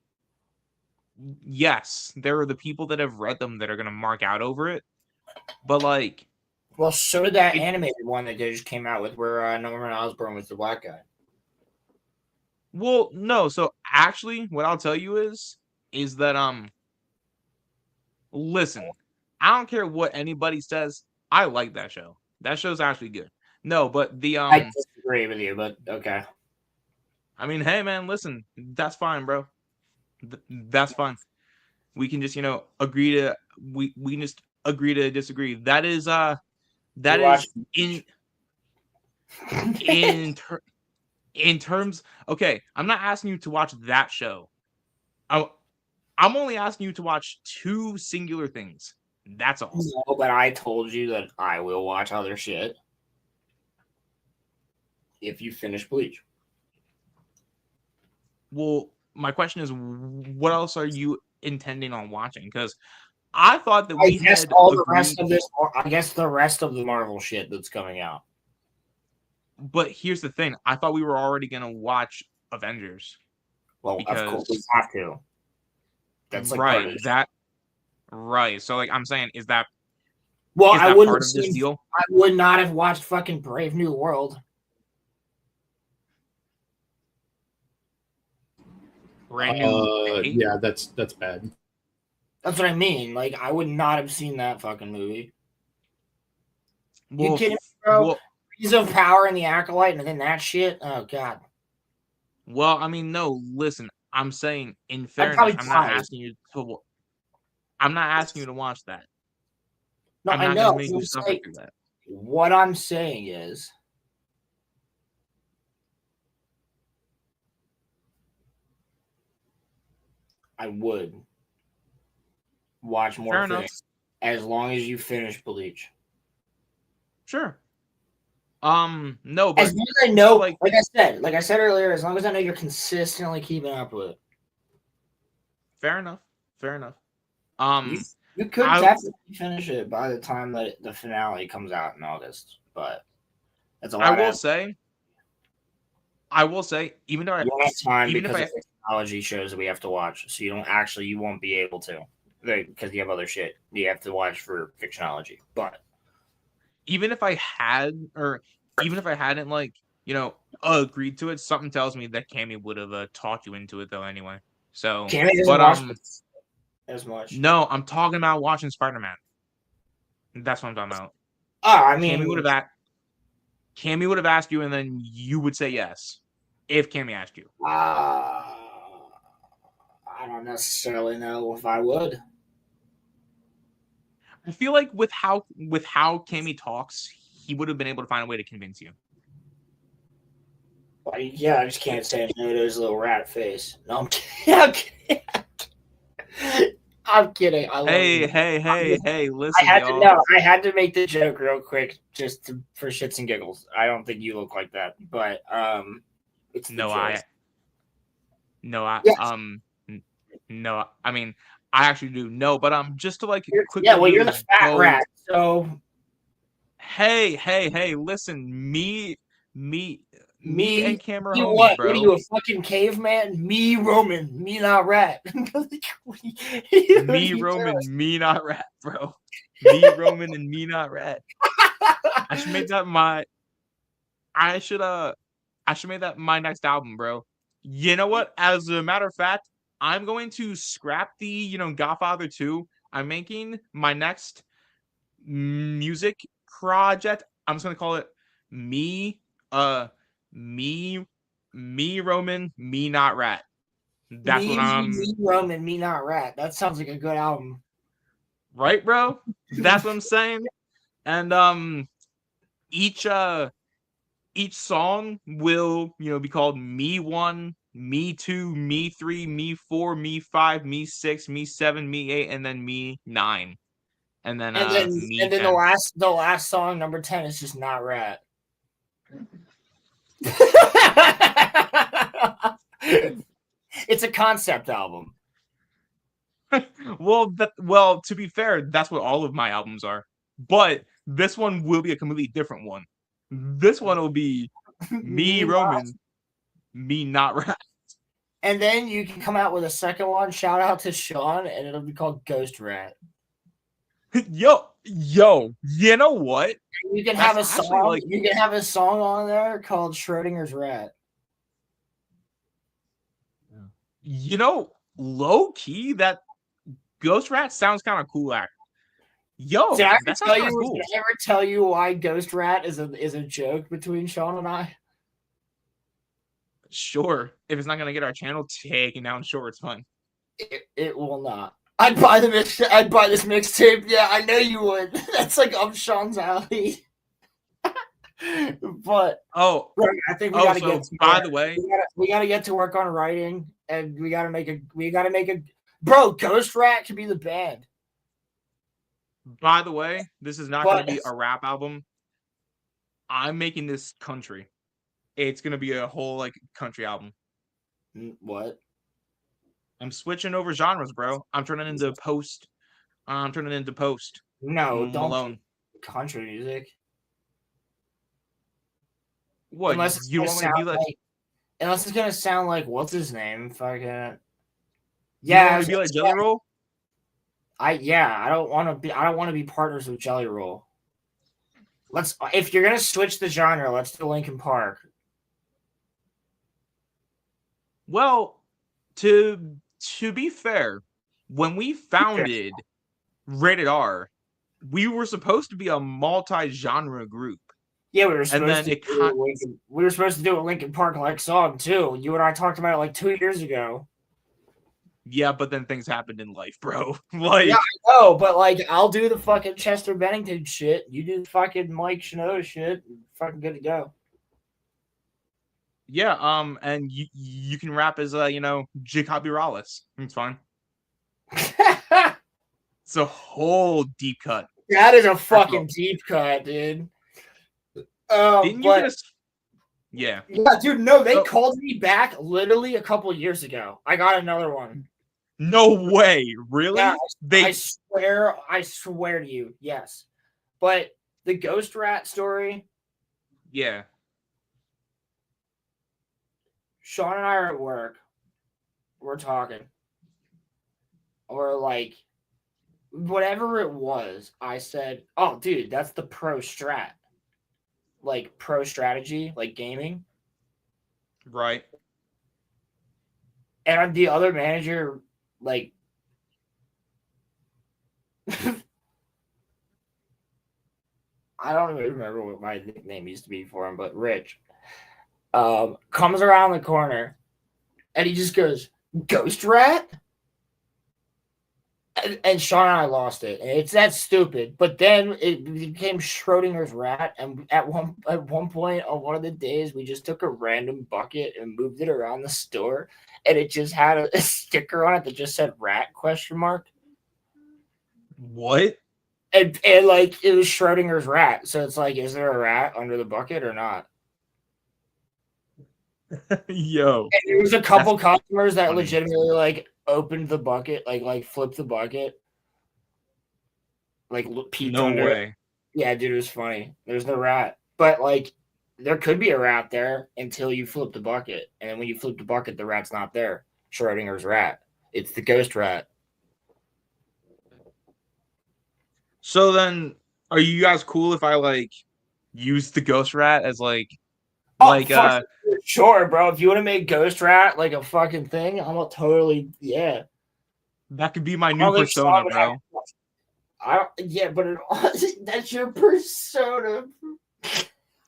yes, there are the people that have read them that are gonna mark out over it, but like, well, so did that animated one that they just came out with where Norman Osborn was the black guy. Well, no. So actually, what I'll tell you is that listen, I don't care what anybody says. I like that show. That show's actually good. No, but I disagree with you, but okay. I mean, hey man, listen, that's fine, bro. That's fine. We can just agree to we can just agree to disagree. That is in terms. Okay, I'm not asking you to watch that show. I'm only asking you to watch 2 singular things. That's all. No, but I told you that I will watch other shit if you finish Bleach. Well, my question is, what else are you intending on watching? Because I thought that we had the rest of this. I guess the rest of the Marvel shit that's coming out. But here's the thing: I thought we were already gonna watch Avengers. Well, of course we have to. That's like right. Right. So, like, I'm saying, is that I wouldn't part of this deal? I would not have watched fucking Brave New World. Brand new. Yeah, that's bad. That's what I mean. Like, I would not have seen that fucking movie. Well, you kidding me, bro? Rings of Power and the Acolyte, and then that shit. Oh god. Well, I mean, no. Listen, I'm saying, in fairness, I'm not asking you to. I'm not asking you to watch that. No, I'm not I know. gonna make you suffer through that. What I'm saying is, I would watch more things as long as you finish Bleach. Sure. No, but as long as I know, like I said earlier, as long as I know you're consistently keeping up with it. Fair enough. You could definitely finish it by the time that the finale comes out in August, but that's a lot. I will say, I will say, even though you don't have time even because if of technology shows that we have to watch, so you won't be able to, because you have other shit you have to watch for fictionology. But even if I hadn't, like, agreed to it, something tells me that Cammy would have talked you into it though anyway. So, Cammy doesn't but watch as much. No, I'm talking about watching Spider-Man. That's what I'm talking about. Oh, I mean, Cammy would have asked you, and then you would say yes if Cammy asked you. I don't necessarily know if I would. I feel like with how Cammy talks, he would have been able to find a way to convince you. Yeah, I just can't stand no to his little rat face. No, I'm kidding. I'm kidding. I love you. Hey! Listen, I had to make the joke real quick, just for shits and giggles. I don't think you look like that, but it's the joke. No. I mean, I actually do. No, but just to like quickly. Yeah, well, you're the fat rat, so. Hey! Listen, me and Cameron homies, what? bro. What are you, a fucking caveman? Me, Roman. Me, not rat. Me, Roman. Me, not rat, bro. Me, Roman, and me, not rat. I should make that my. I should make that my next album, bro. You know what? As a matter of fact, I'm going to scrap the Godfather 2. I'm making my next music project. I'm just gonna call it me Roman, me not rat. That's what I'm. Me Roman, me not rat. That sounds like a good album, right, bro? That's what I'm saying. And each song will be called Me 1, Me 2, Me 3, Me 4, Me 5, Me 6, Me 7, Me 8, and then Me 9. And then Me and then 10. the last song, number 10, is just not rat. It's a concept album. Well, to be fair, that's what all of my albums are. But this one will be a completely different one. This one will be me Roman, me not rat. And then you can come out with a second one. Shout out to Sean, and it'll be called Ghost Rat. Yo, you know what? You can have a song. You can have a song on there called Schrodinger's Rat. Low key, that Ghost Rat sounds kind of cool. Yo, did I that ever sounds kind of cool. Did I ever tell you why Ghost Rat is a joke between Sean and I? Sure, if it's not gonna get our channel taken down, sure, it's fun. It will not. I'd buy this mixtape. Yeah, I know you would. That's like up Sean's alley. But I think we gotta get. By the way, we gotta get to work on writing, and we gotta make a. Bro, Ghost Rat could be the band. By the way, this is not going to be a rap album. I'm making this country. It's going to be a whole country album. What? I'm switching over genres, bro. I'm turning into post. No, Malone. Country music. What? Unless you want me to be like? Unless it's gonna sound like what's his name? Fucking. Yeah. You want to be like Jelly Roll? I don't want to be partners with Jelly Roll. If you're gonna switch the genre, let's do Linkin Park. Well, to be fair, when we founded Rated R, we were supposed to be a multi-genre group. Yeah, we were supposed to do a Linkin Park like song too. You and I talked about it like 2 years ago. Yeah, but then things happened in life, bro. Yeah, I know, but I'll do the fucking Chester Bennington shit. You do the fucking Mike Shinoda shit. Fucking good to go. Yeah, and you can rap as Jacoby Rallis. It's fine. It's a whole deep cut. That is a fucking deep cut, dude. Didn't you just? Yeah. Yeah, dude. No, they called me back literally a couple years ago. I got another one. No way, really? Yeah, I swear to you, yes. But the Ghost Rat story. Yeah. Sean and I are at work. We're talking. Or like whatever it was, I said, "Oh, dude, that's the pro strat." Like pro strategy, like gaming. Right. And the other manager, like, I don't even remember what my nickname used to be for him, but Rich, comes around the corner and he just goes, "Ghost Rat?" And Sean and I lost it. And it's that stupid. But then it became Schrodinger's rat. And at one point on one of the days, we just took a random bucket and moved it around the store, and it just had a sticker on it that just said "rat?" ? What? And like it was Schrodinger's rat. So it's like, is there a rat under the bucket or not? Yo. And there was a couple customers that legitimately like opened the bucket, like flipped the bucket, like peeked under way. it. Yeah, dude, it was funny. There's no rat, but like there could be a rat there until you flip the bucket, and then when you flip the bucket, the rat's not there. Schrodinger's rat. It's the ghost rat. So then, are you guys cool if I like use the ghost rat as like sure, bro. If you want to make ghost rat like a fucking thing, I'm totally that could be my new persona, bro. But that's your persona.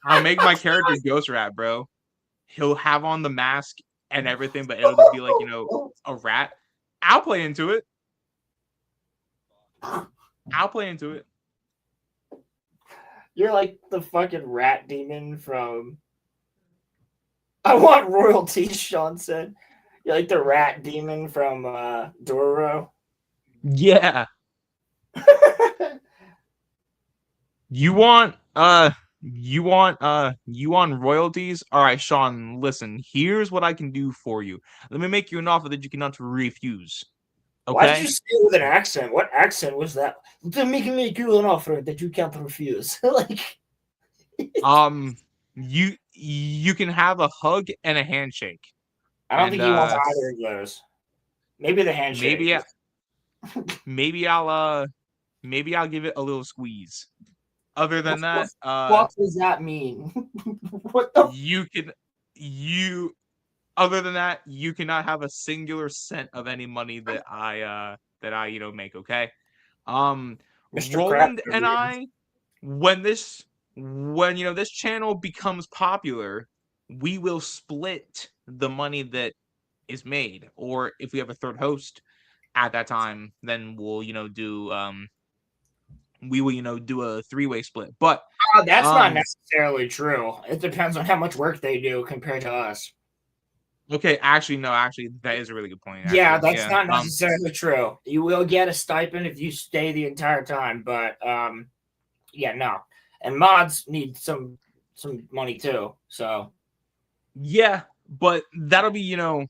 I'll make my character ghost rat, bro. He'll have on the mask and everything, but it'll just be like, you know, a rat. I'll play into it. You're like the fucking rat demon from I want royalties, Sean said. You're like the rat demon from Dororo. Yeah. You want royalties? All right, Sean, listen. Here's what I can do for you. Let me make you an offer that you cannot refuse. Okay? Why did you say it with an accent? What accent was that? Let me make you an offer that you can't refuse. Like you can have a hug and a handshake. I don't think he wants either of those. Maybe the handshake. Maybe I'll give it a little squeeze. Other than that, what does that mean? What the other than that, you cannot have a singular cent of any money that I make, okay? Mr. Roland and I, when this channel becomes popular, we will split the money that is made. Or if we have a third host at that time, then we'll do a three-way split. But that's not necessarily true. It depends on how much work they do compared to us. Okay, actually, that is a really good point. Yeah, that's not necessarily true. You will get a stipend if you stay the entire time, but no. And mods need some money too. So yeah, but that'll be down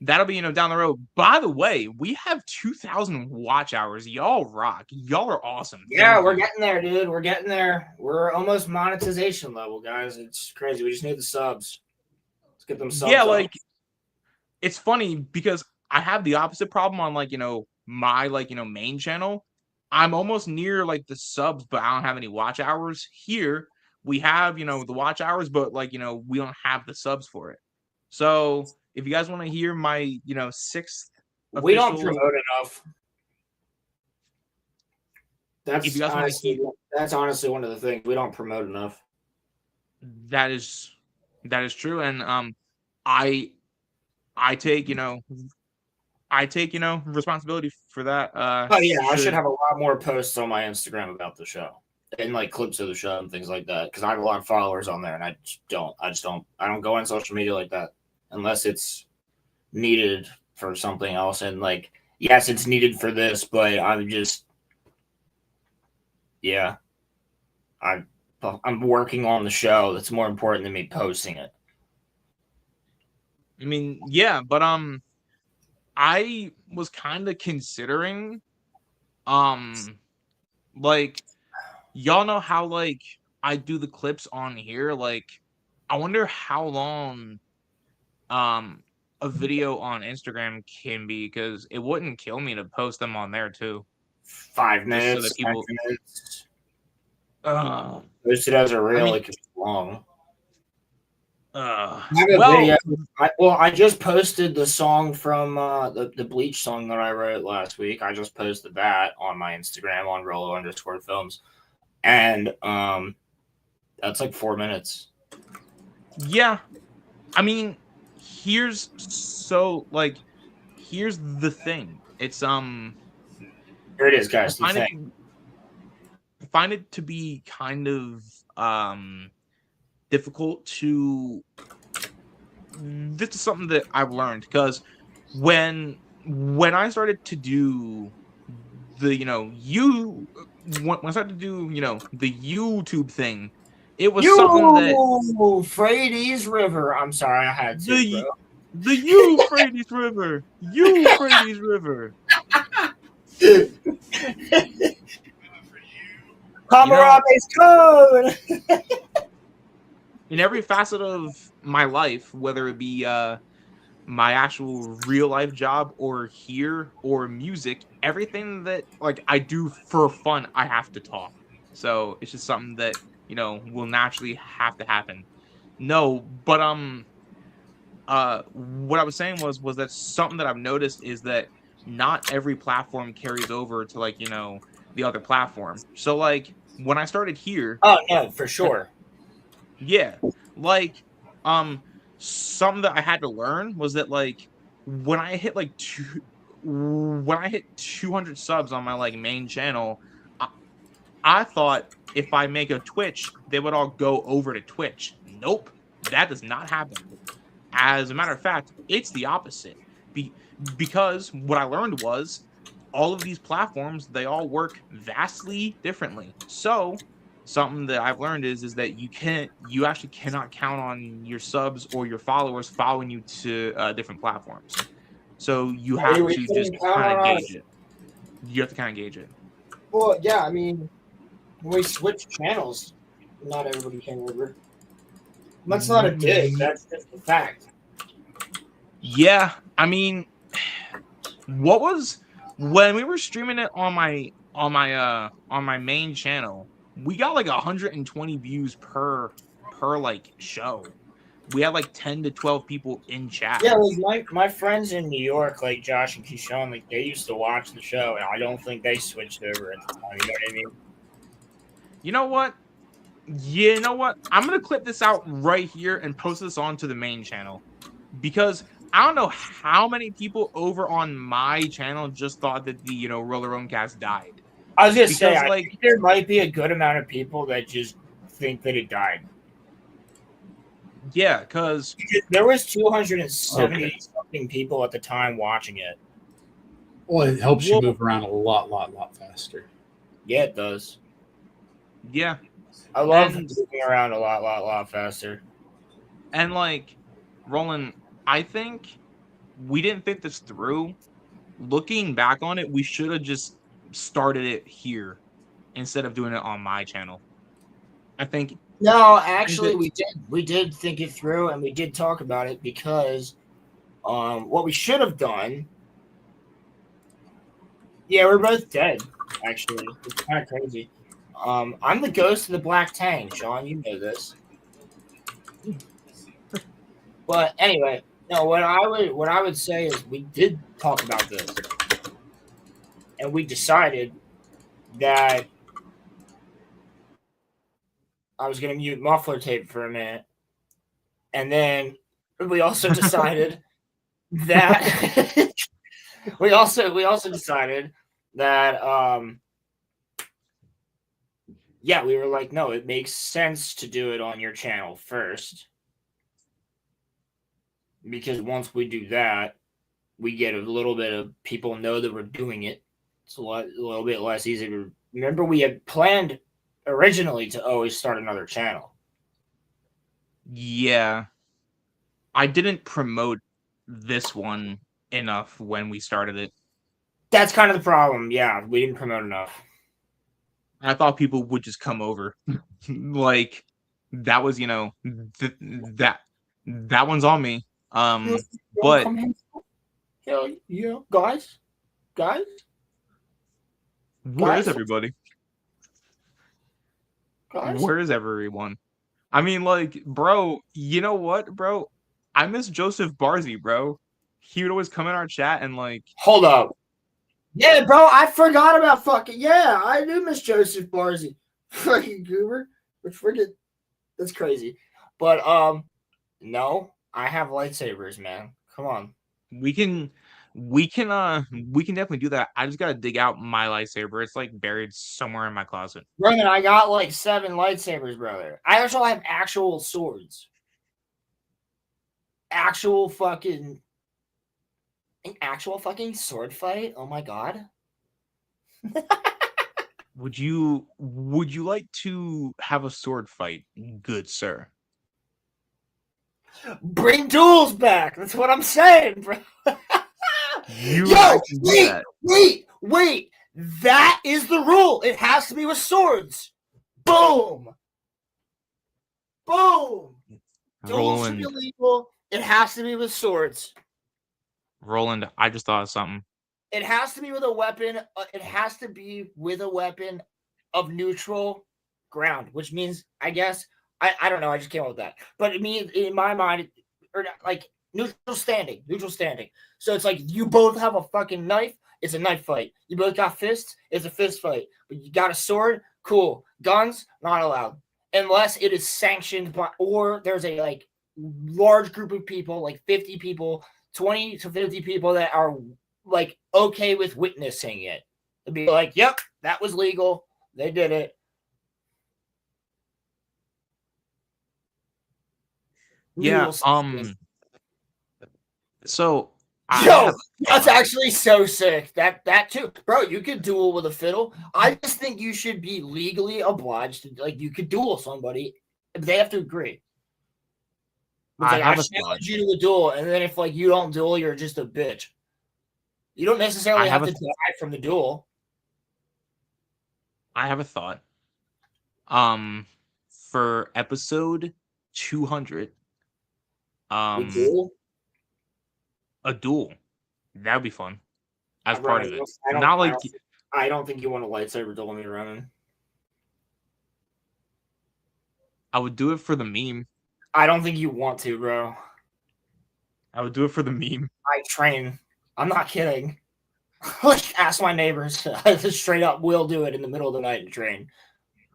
the road. By the way, we have 2,000 watch hours. Y'all rock. Y'all are awesome. Yeah, we're getting there, dude. We're getting there. We're almost monetization level, guys. It's crazy. We just need the subs. Let's get them subs. Yeah, like it's funny because I have the opposite problem on my main channel. I'm almost near like the subs, but I don't have any watch hours. Here we have the watch hours, but we don't have the subs for it. So if you guys want to hear my sixth official, we don't promote enough. That's honestly one of the things we don't promote enough. That is true, and I take responsibility for that. I should have a lot more posts on my Instagram about the show and like clips of the show and things like that because I have a lot of followers on there, and I don't go on social media like that unless it's needed for something else. And like, yes, it's needed for this, but I'm working on the show. That's more important than me posting it. I mean, yeah, but I was kind of considering, like, y'all know how I do the clips on here. Like, I wonder how long a video on Instagram can be, because it wouldn't kill me to post them on there too. 5 minutes, so that people 10 minutes. Post it as a reel, it could be long. Well, video. I just posted the song from the Bleach song that I wrote last week. I just posted that on my Instagram on Rolo_films, and that's like 4 minutes. Yeah, I mean, here's the thing. It's here it is, guys. I find it to be kind of difficult to. This is something that I've learned, because when I started to do the when I started to do the YouTube thing, it was something that Euphrates River. I'm sorry, I had to. The Euphrates River. Euphrates River. Hammurabi's code. In every facet of my life, whether it be my actual real life job or here or music, everything that I do for fun, I have to talk. So it's just something that will naturally have to happen. No, but what I was saying was that something that I've noticed is that not every platform carries over to the other platform. So when I started here, oh no, for sure. Yeah, something that I had to learn was that when I hit 200 subs on my main channel, I thought if I make a Twitch, they would all go over to Twitch. Nope, that does not happen. As a matter of fact, it's the opposite. Because what I learned was all of these platforms, they all work vastly differently. So something that I've learned is that you actually cannot count on your subs or your followers following you to different platforms. So you have to just kind of gauge it. You have to kind of gauge it. Well, yeah, I mean, when we switch channels, not everybody came over. That's not a dig. That's just a fact. Yeah, I mean, when we were streaming it on my main channel, we got 120 views per show. We had 10 to 12 people in chat. Yeah, my friends in New York, like Josh and Keyshawn, they used to watch the show, and I don't think they switched over at the time. You know what I mean? You know what? I'm gonna clip this out right here and post this onto the main channel, because I don't know how many people over on my channel just thought that the RoloRome cast died. I was gonna say, I think there might be a good amount of people that just think that it died. Yeah, because there was 270 something people at the time watching it. Well, it helps you move around a lot faster. Yeah, it does. Yeah, I love moving around a lot faster. And Roland, I think we didn't think this through. Looking back on it, we should have just started it here instead of doing it on my channel. I think. No, actually, we did think it through, and we did talk about it, because what we should have done. Yeah, we're both dead. Actually, it's kind of crazy. I'm the ghost of the Black Tang, Sean. You know this. But anyway, no. What I would say is we did talk about this, and we decided that I was going to mute muffler tape for a minute, and then we also decided that we also decided that yeah, we were like, no, it makes sense to do it on your channel first, because once we do that, we get a little bit of people know that we're doing it. It's a little bit less easy to remember. We had planned originally to always start another channel. Yeah, I didn't promote this one enough when we started it. That's kind of the problem. Yeah, we didn't promote enough. I thought people would just come over. That was, that one's on me. But guys, where is everybody? Guys? Where is everyone? I mean, like, bro, you know what, bro? I miss Joseph Barzy, bro. He would always come in our chat and like. Hold up. Yeah, bro, I forgot about I do miss Joseph Barzy. Fucking goober. That's crazy. But no, I have lightsabers, man. Come on. We can definitely do that. I just gotta dig out my lightsaber. It's like buried somewhere in my closet. Brother, I got like 7 lightsabers, brother. I also have actual swords. Actual fucking sword fight. Oh my god. Would you like to have a sword fight, good sir? Bring duels back. That's what I'm saying, bro. Wait. That is the rule. It has to be with swords. Boom. Duels should be illegal. It has to be with swords. Roland, I just thought of something. It has to be with a weapon. It has to be with a weapon of neutral ground, which means, I guess, I don't know. I just came up with that. But it means, in my mind, or like neutral standing. So it's like you both have a fucking knife. It's a knife fight. You both got fists. It's a fist fight. But you got a sword. Cool. Guns, not allowed. Unless it is sanctioned by, or there's a like large group of people, like 50 people, 20 to 50 people that are like okay with witnessing it. They'd be like, yep, that was legal. They did it. Yeah. So That's actually so sick. That too, bro. You could duel with a fiddle. I just think you should be legally obliged to, like, you could duel somebody. They have to agree. I challenge you to a duel, and then if like you don't duel, you're just a bitch. You don't necessarily have to die from the duel. I have a thought. For episode 200, a duel. That would be fun. As part of it. I don't think you want a lightsaber duel me running. I would do it for the meme. I don't think you want to, bro. I would do it for the meme. I train. I'm not kidding. Like, ask my neighbors. I just straight up will do it in the middle of the night and train.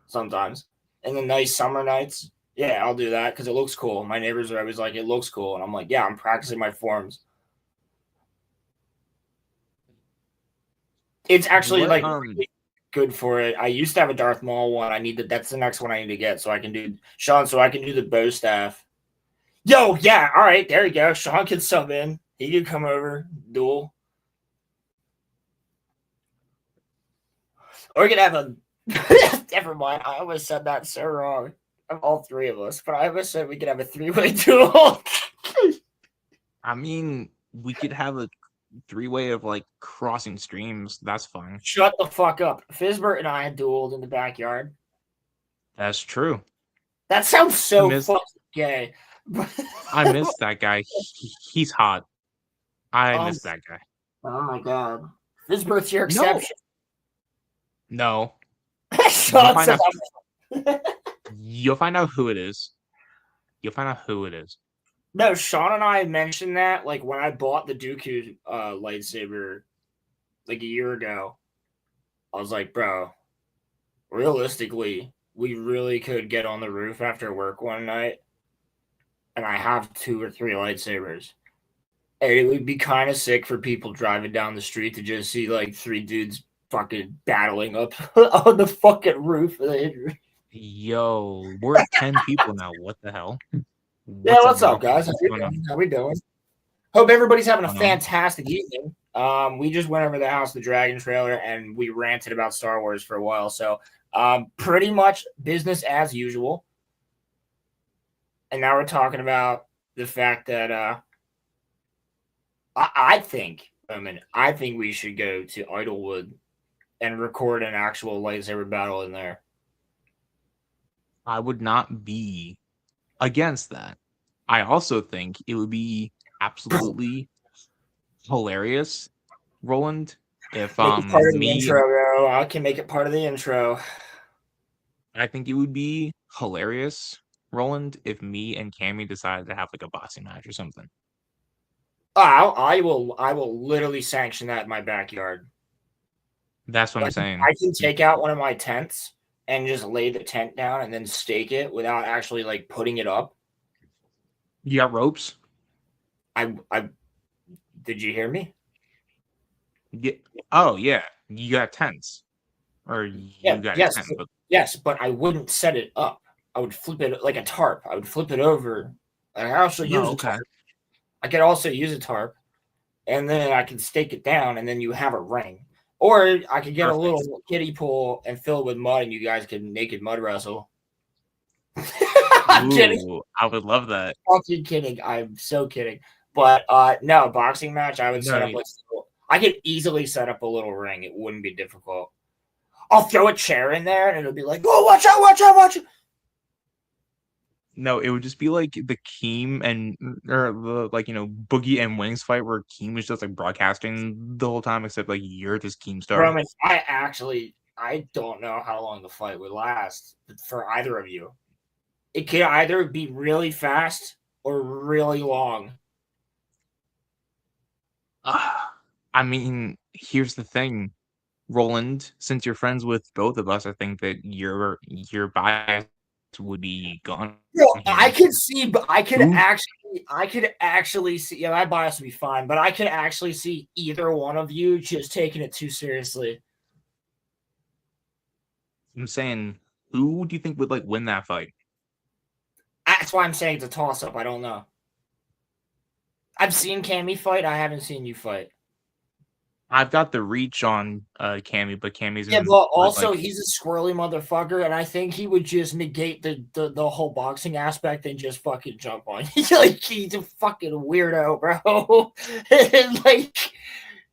Sometimes. In the nice summer nights. Yeah, I'll do that because it looks cool. My neighbors are always like, it looks cool. And I'm like, yeah, I'm practicing my forms. It's actually really good for it. I used to have a Darth Maul one. That's the next one I need to get so I can do the bow staff. Yo, yeah, all right, there you go. Sean can sub in. He can come over, duel. Or we could have a never mind. I almost said that so wrong. Of all 3 of us, but I almost said we could have a 3-way duel. I mean, we could have a 3-way of like crossing streams. That's fine. Shut the fuck up. Fizbert and I had dueled in the backyard. That's true. That sounds so fucking gay. I miss that guy. He's hot. I miss that guy. Oh my god. Fizbert's your exception. No. You'll find out who it is. No, Sean and I mentioned that like when I bought the Dooku lightsaber like a year ago. I was like, bro, realistically, we really could get on the roof after work one night and I have 2 or 3 lightsabers. And it would be kind of sick for people driving down the street to just see like 3 dudes fucking battling up on the fucking roof. Yo, we're 10 people now. What the hell? What's up, guys? How we doing? Hope everybody's having a fantastic evening. We just went over the House of the Dragon trailer and we ranted about Star Wars for a while. So pretty much business as usual. And now we're talking about the fact that I think we should go to Idlewood and record an actual lightsaber battle in there. I would not be against that. I also think it would be absolutely hilarious, Roland, if Make it part of the me intro, bro. I can make it part of the intro. I think it would be hilarious, Roland, if me and Cammy decided to have like a boxing match or something. I will literally sanction that in my backyard. That's what I'm saying. I can take out one of my tents and just lay the tent down and then stake it without actually like putting it up. You got ropes? I did you hear me? Yeah. Oh yeah, you got tents, or you got yes, a tent. But... yes, but I wouldn't set it up. I would flip it like a tarp. I would flip it over. I also use a tarp. I could also use a tarp, and then I can stake it down, and then you have a ring. Or I could get a little kiddie pool and fill it with mud, and you guys can naked mud wrestle. I'm kidding. I would love that. Fucking kidding. I'm so kidding. But no, boxing match. I would set up I could easily set up a little ring. It wouldn't be difficult. I'll throw a chair in there, and it'll be like, "Oh, watch out! Watch out! Watch out!" No, it would just be like the Keem and or the Boogie and Wings fight where Keem was just like broadcasting the whole time, except like you're just Keemstar. Roman, I don't know how long the fight would last for either of you. It could either be really fast or really long. I mean, here's the thing, Roland. Since you're friends with both of us, I think that your bias would be gone. I could see, but I could actually see. Yeah, my bias would be fine, but I could actually see either one of you just taking it too seriously. I'm saying, who do you think would like win that fight? That's why I'm saying it's a toss-up. I don't know. I've seen Cammy fight. I haven't seen you fight. I've got the reach on Cammy, but Cammy's but also he's a squirrely motherfucker, and I think he would just negate the whole boxing aspect and just fucking jump on you. Like he's a fucking weirdo, bro. And like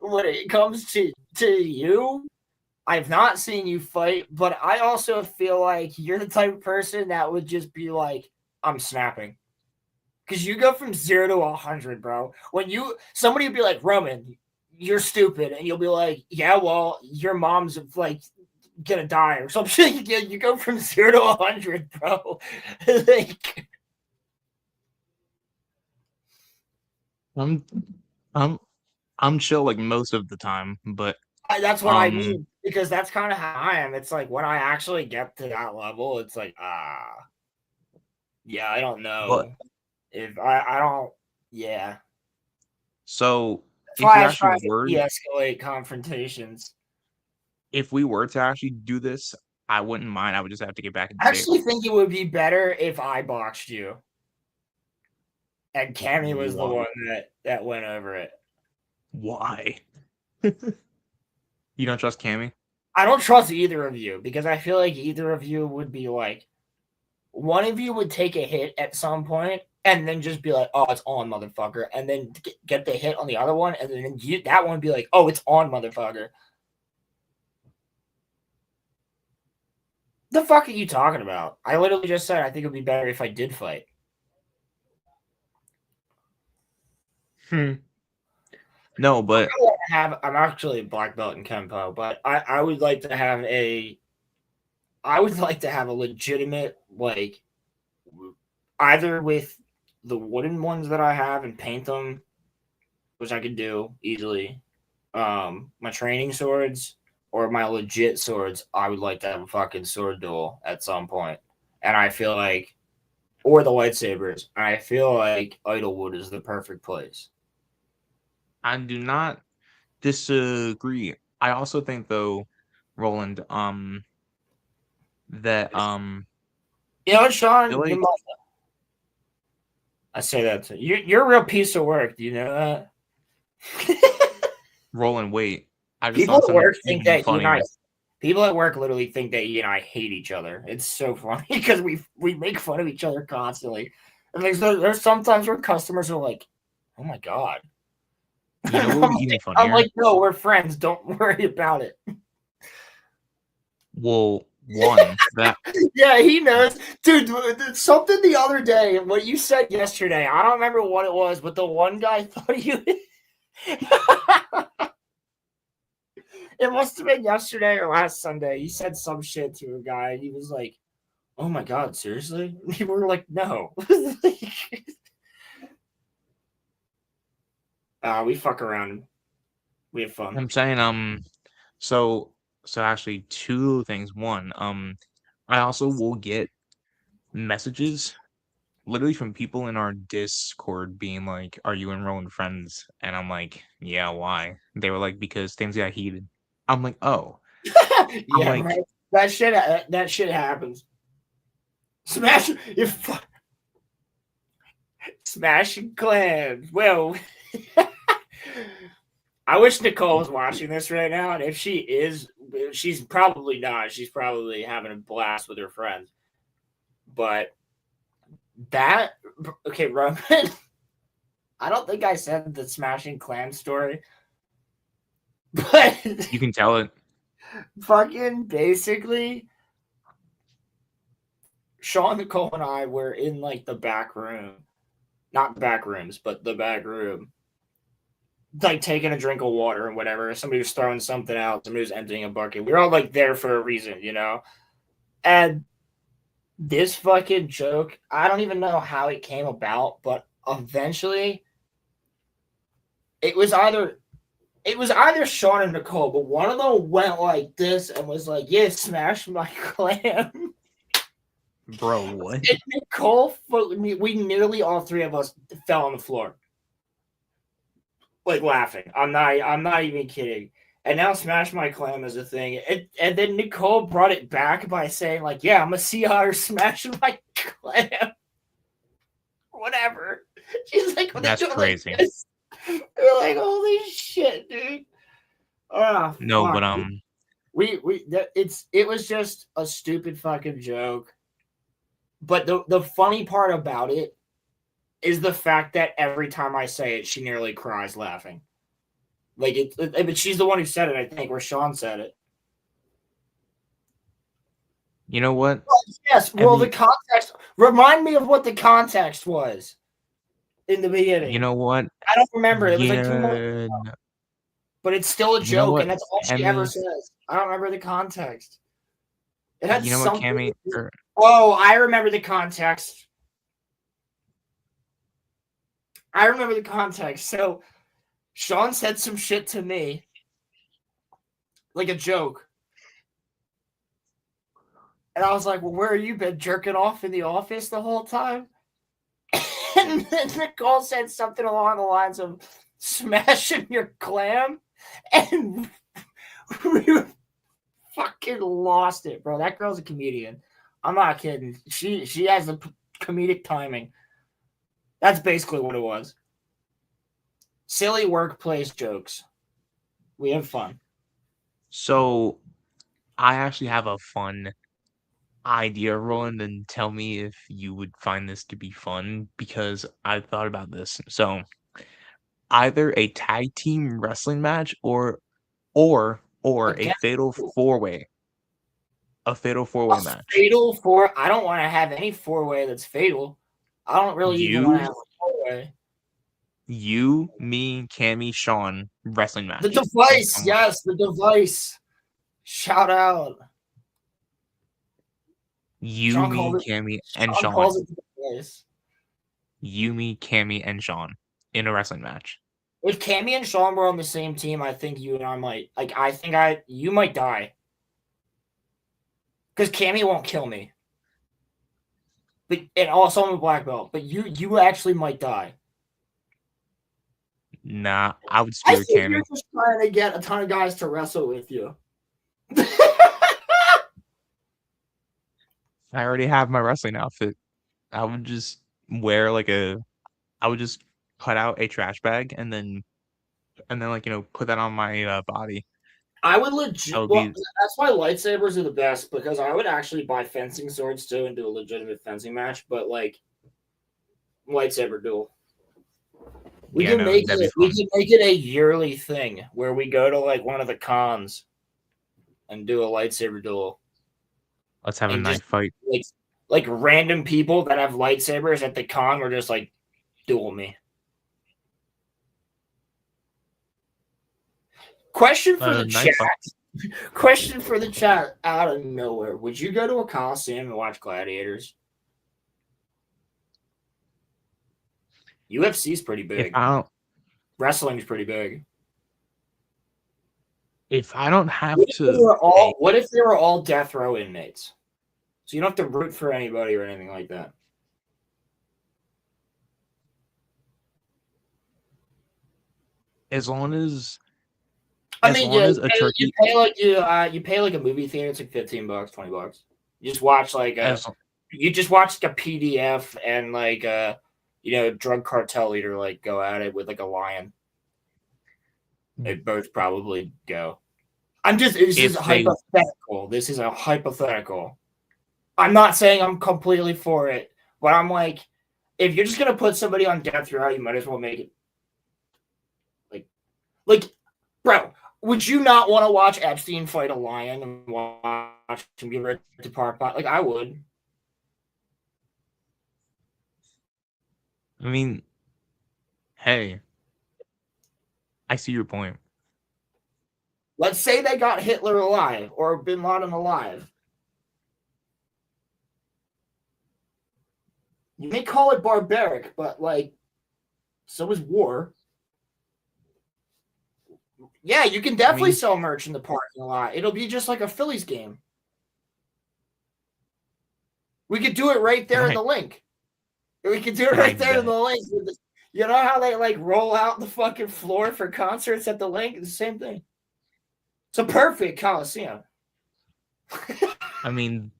when it comes to you, I've not seen you fight, but I also feel like you're the type of person that would just be like, I'm snapping. Because you go from 0 to 100, bro. When somebody would be like, Roman, you're stupid. And you'll be like, yeah, well, your mom's like gonna die or something. You go from 0 to 100, bro. Like, I'm chill like most of the time, but that's what I mean. Because that's kind of how I am. It's like when I actually get to that level, it's like, yeah, I don't know. But if I don't, yeah. So that's why I try to de-escalate confrontations. If we were to actually do this, I wouldn't mind. I would just have to get back. I actually think it would be better if I boxed you, and Cammy was the one that went over it. Why? You don't trust Cammy? I don't trust either of you because I feel like either of you would be like, one of you would take a hit at some point and then just be like, oh, it's on, motherfucker. And then get the hit on the other one. And then that one would be like, oh, it's on, motherfucker. The fuck are you talking about? I literally just said I think it would be better if I did fight. No, but I'm actually a black belt in Kenpo, but I would like to have a legitimate, like, either with the wooden ones that I have and paint them, which I could do easily, my training swords or my legit swords. I would like to have a fucking sword duel at some point. And I feel like, or the lightsabers, and I feel like Idlewood is the perfect place. I do not disagree. I also think, though, Roland, that you know, Sean, I say that to you. You're a real piece of work. Do you know that? Roland, wait. I just people at work think that people at work literally think that you and I hate each other. It's so funny because we make fun of each other constantly. And there's sometimes where customers are like, "Oh my god." You know what would be even funnier? I'm like, no, we're friends. Don't worry about it. Well, one. That Yeah, he knows. Dude, something the other day, what you said yesterday, I don't remember what it was, but the one guy thought you... It must have been yesterday or last Sunday. He said some shit to a guy, and he was like, oh my God, seriously? And we were like, no. We fuck around. We have fun. I'm saying, so actually two things. One, I also will get messages literally from people in our Discord being like, "Are you enrolling friends?" And I'm like, "Yeah, why?" They were like, "Because things got heated." I'm like, "Oh." Yeah, like, right. That shit happens. Smash if smashing clams. Well, I wish Nicole was watching this right now, and if she is, she's probably not. She's probably having a blast with her friends. But okay, Roman. I don't think I said the smashing clam story, but you can tell it. Fucking basically, Sean, Nicole, and I were in like the back room, not the back rooms, but the back room, like taking a drink of water and whatever. Somebody was throwing something out. Somebody was emptying a bucket. We were all like there for a reason, you know. And this fucking joke, I don't even know how it came about, but eventually, it was either Sean and Nicole, but one of them went like this and was like, "Yeah, smash my clam." Bro, what? And Nicole, we nearly all three of us fell on the floor, like laughing. I'm not even kidding. And now smash my clam is a thing. And then Nicole brought it back by saying like, "Yeah, I'm a sea otter smashing my clam." Whatever. She's like, "That's crazy." Like we're like, "Holy shit, dude!" Oh, no, fuck. but it was just a stupid fucking joke. But the funny part about it is the fact that every time I say it, she nearly cries laughing. Like but she's the one who said it, I think, where Sean said it. You know what? Yes. Well, the context. Remind me of what the context was in the beginning. You know what? I don't remember. It was like 2 months ago. But it's still a joke, and that's all she ever says. I don't remember the context. It had something. Cammy? Oh, I remember the context. So, Sean said some shit to me, like a joke. And I was like, "Well, where have you been, jerking off in the office the whole time?" And then Nicole said something along the lines of smashing your clam. And we fucking lost it, bro. That girl's a comedian. I'm not kidding. She has the comedic timing. That's basically what it was. Silly workplace jokes. We have fun. So, I actually have a fun idea, Roland, and tell me if you would find this to be fun, because I've thought about this. So, either a tag team wrestling match or a fatal four-way. A fatal four-way match. Fatal four. I don't want to have any four-way that's fatal. I don't really even want to have a four-way. You, me, Cammy, Sean, wrestling match. The device, yes, the device. Shout out. You, me, Cammy, and Sean. You, me, Cammy, and Sean in a wrestling match. If Cammy and Sean were on the same team, I think you and I might. You might die. Because Cammy won't kill me. And also I'm a black belt. But you actually might die. Nah, I would screw Cammy. You're just trying to get a ton of guys to wrestle with you. I already have my wrestling outfit. I would just wear I would just cut out a trash bag and then put that on my body. I would legit. That's why lightsabers are the best, because I would actually buy fencing swords too and do a legitimate fencing match. But like, lightsaber duel. We can make it a yearly thing where we go to like one of the cons and do a lightsaber duel. Let's have a and knife just fight. like random people that have lightsabers at the con were just like, duel me. Question for the chat. Question for the chat out of nowhere. Would you go to a Coliseum and watch gladiators? UFC's pretty big. Wrestling's pretty big. If I don't have what to, what if they were all death row inmates? So you don't have to root for anybody or anything like that. As long as you pay like a movie theater. It's like $15, $20. You just watch like a PDF and like drug cartel leader like go at it with like a lion. They both probably go. This is hypothetical. This is a hypothetical. I'm not saying I'm completely for it, but I'm like, if you're just gonna put somebody on death row, you might as well make it like, bro. Would you not want to watch Epstein fight a lion and watch him get ripped apart? Like I would. I mean, hey, I see your point. Let's say they got Hitler alive or Bin Laden alive. You may call it barbaric, but like, so is war. Yeah, you can definitely sell merch in the parking lot. It'll be just like a Phillies game. We could do it right there in the link. We could do it right there in the link. You know how they like roll out the fucking floor for concerts at the link? It's the same thing. It's a perfect Coliseum. I mean,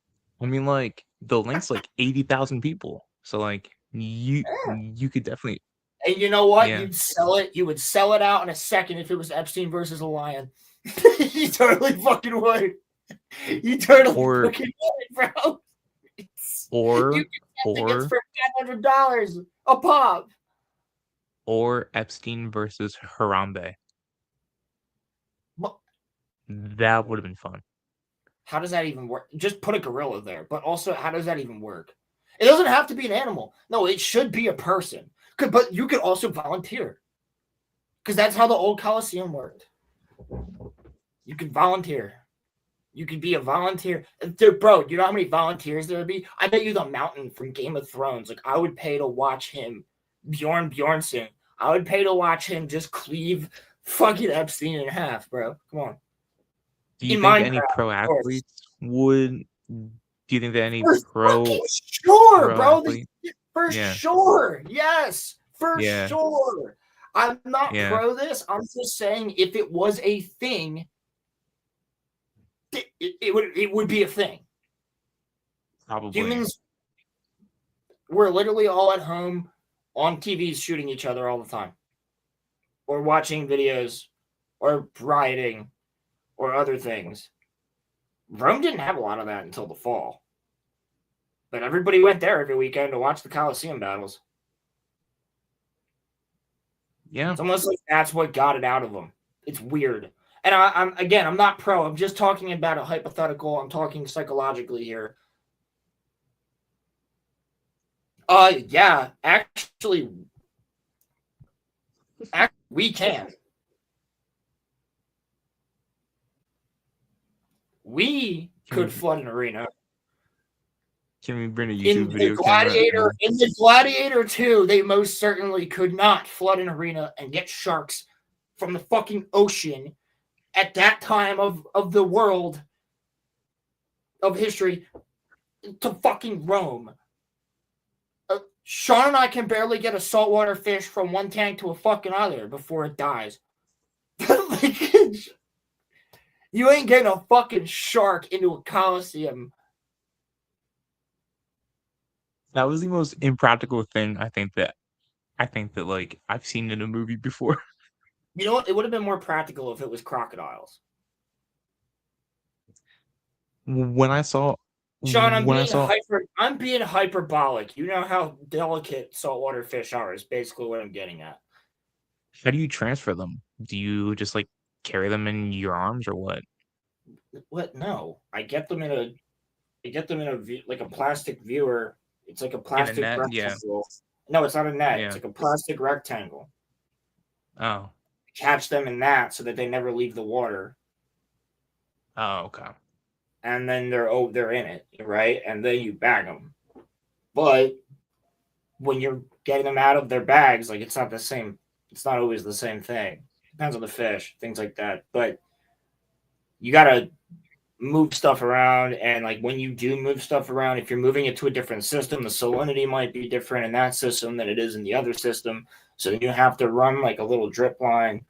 like the link's like 80,000 people. So like you could definitely. And you know what? Yeah. You'd sell it. You would sell it out in a second if it was Epstein versus a lion. You totally fucking would. You totally fucking would, bro. You can get tickets for $500 a pop. Or Epstein versus Harambe. That would have been fun. How does that even work? Just put a gorilla there. But also, how does that even work? It doesn't have to be an animal. No, it should be a person. But you could also volunteer. Because that's how the old Coliseum worked. You could volunteer. You could be a volunteer. Dude, bro, you know how many volunteers there would be? I bet you the Mountain from Game of Thrones. Like, I would pay to watch him, Bjorn Bjornsson. I would pay to watch him just cleave fucking Epstein in half, bro. Come on. Do you think any pro athletes would? Do you think that any pro? Sure, bro. For sure. Yes. For sure. I'm not pro this. I'm just saying if it was a thing, it would be a thing. Probably. Humans, we're literally all at home on TVs shooting each other all the time. Or watching videos or rioting or other things. Rome didn't have a lot of that until the fall. But everybody went there every weekend to watch the Coliseum battles. Yeah. It's almost like that's what got it out of them. It's weird. And I'm not pro. I'm just talking about a hypothetical. I'm talking psychologically here. Yeah, actually, we can. We could flood an arena. Can we bring a YouTube video camera? In the Gladiator 2, they most certainly could not flood an arena and get sharks from the fucking ocean at that time of the world of history to fucking Rome. Sean and I can barely get a saltwater fish from one tank to a fucking other before it dies. You ain't getting a fucking shark into a Coliseum. That was the most impractical thing I think that like I've seen in a movie before. You know what? It would have been more practical if it was crocodiles. When I saw Sean, I'm being hyperbolic. You know how delicate saltwater fish are is basically what I'm getting at. How do you transfer them? Do you just like carry them in your arms or what? What? No. I get them in get them in a plastic viewer. It's like a plastic net, rectangle. No, it's not a net. Yeah. It's like a plastic rectangle. Oh. Catch them in that so that they never leave the water. Oh, okay. And then they're in it, right? And then you bag them. But when you're getting them out of their bags, like it's not the same. It's not always the same thing. Depends on the fish, things like that. But you gotta move stuff around, and like when you do move stuff around, if you're moving it to a different system, the salinity might be different in that system than it is in the other system. So you have to run like a little drip line,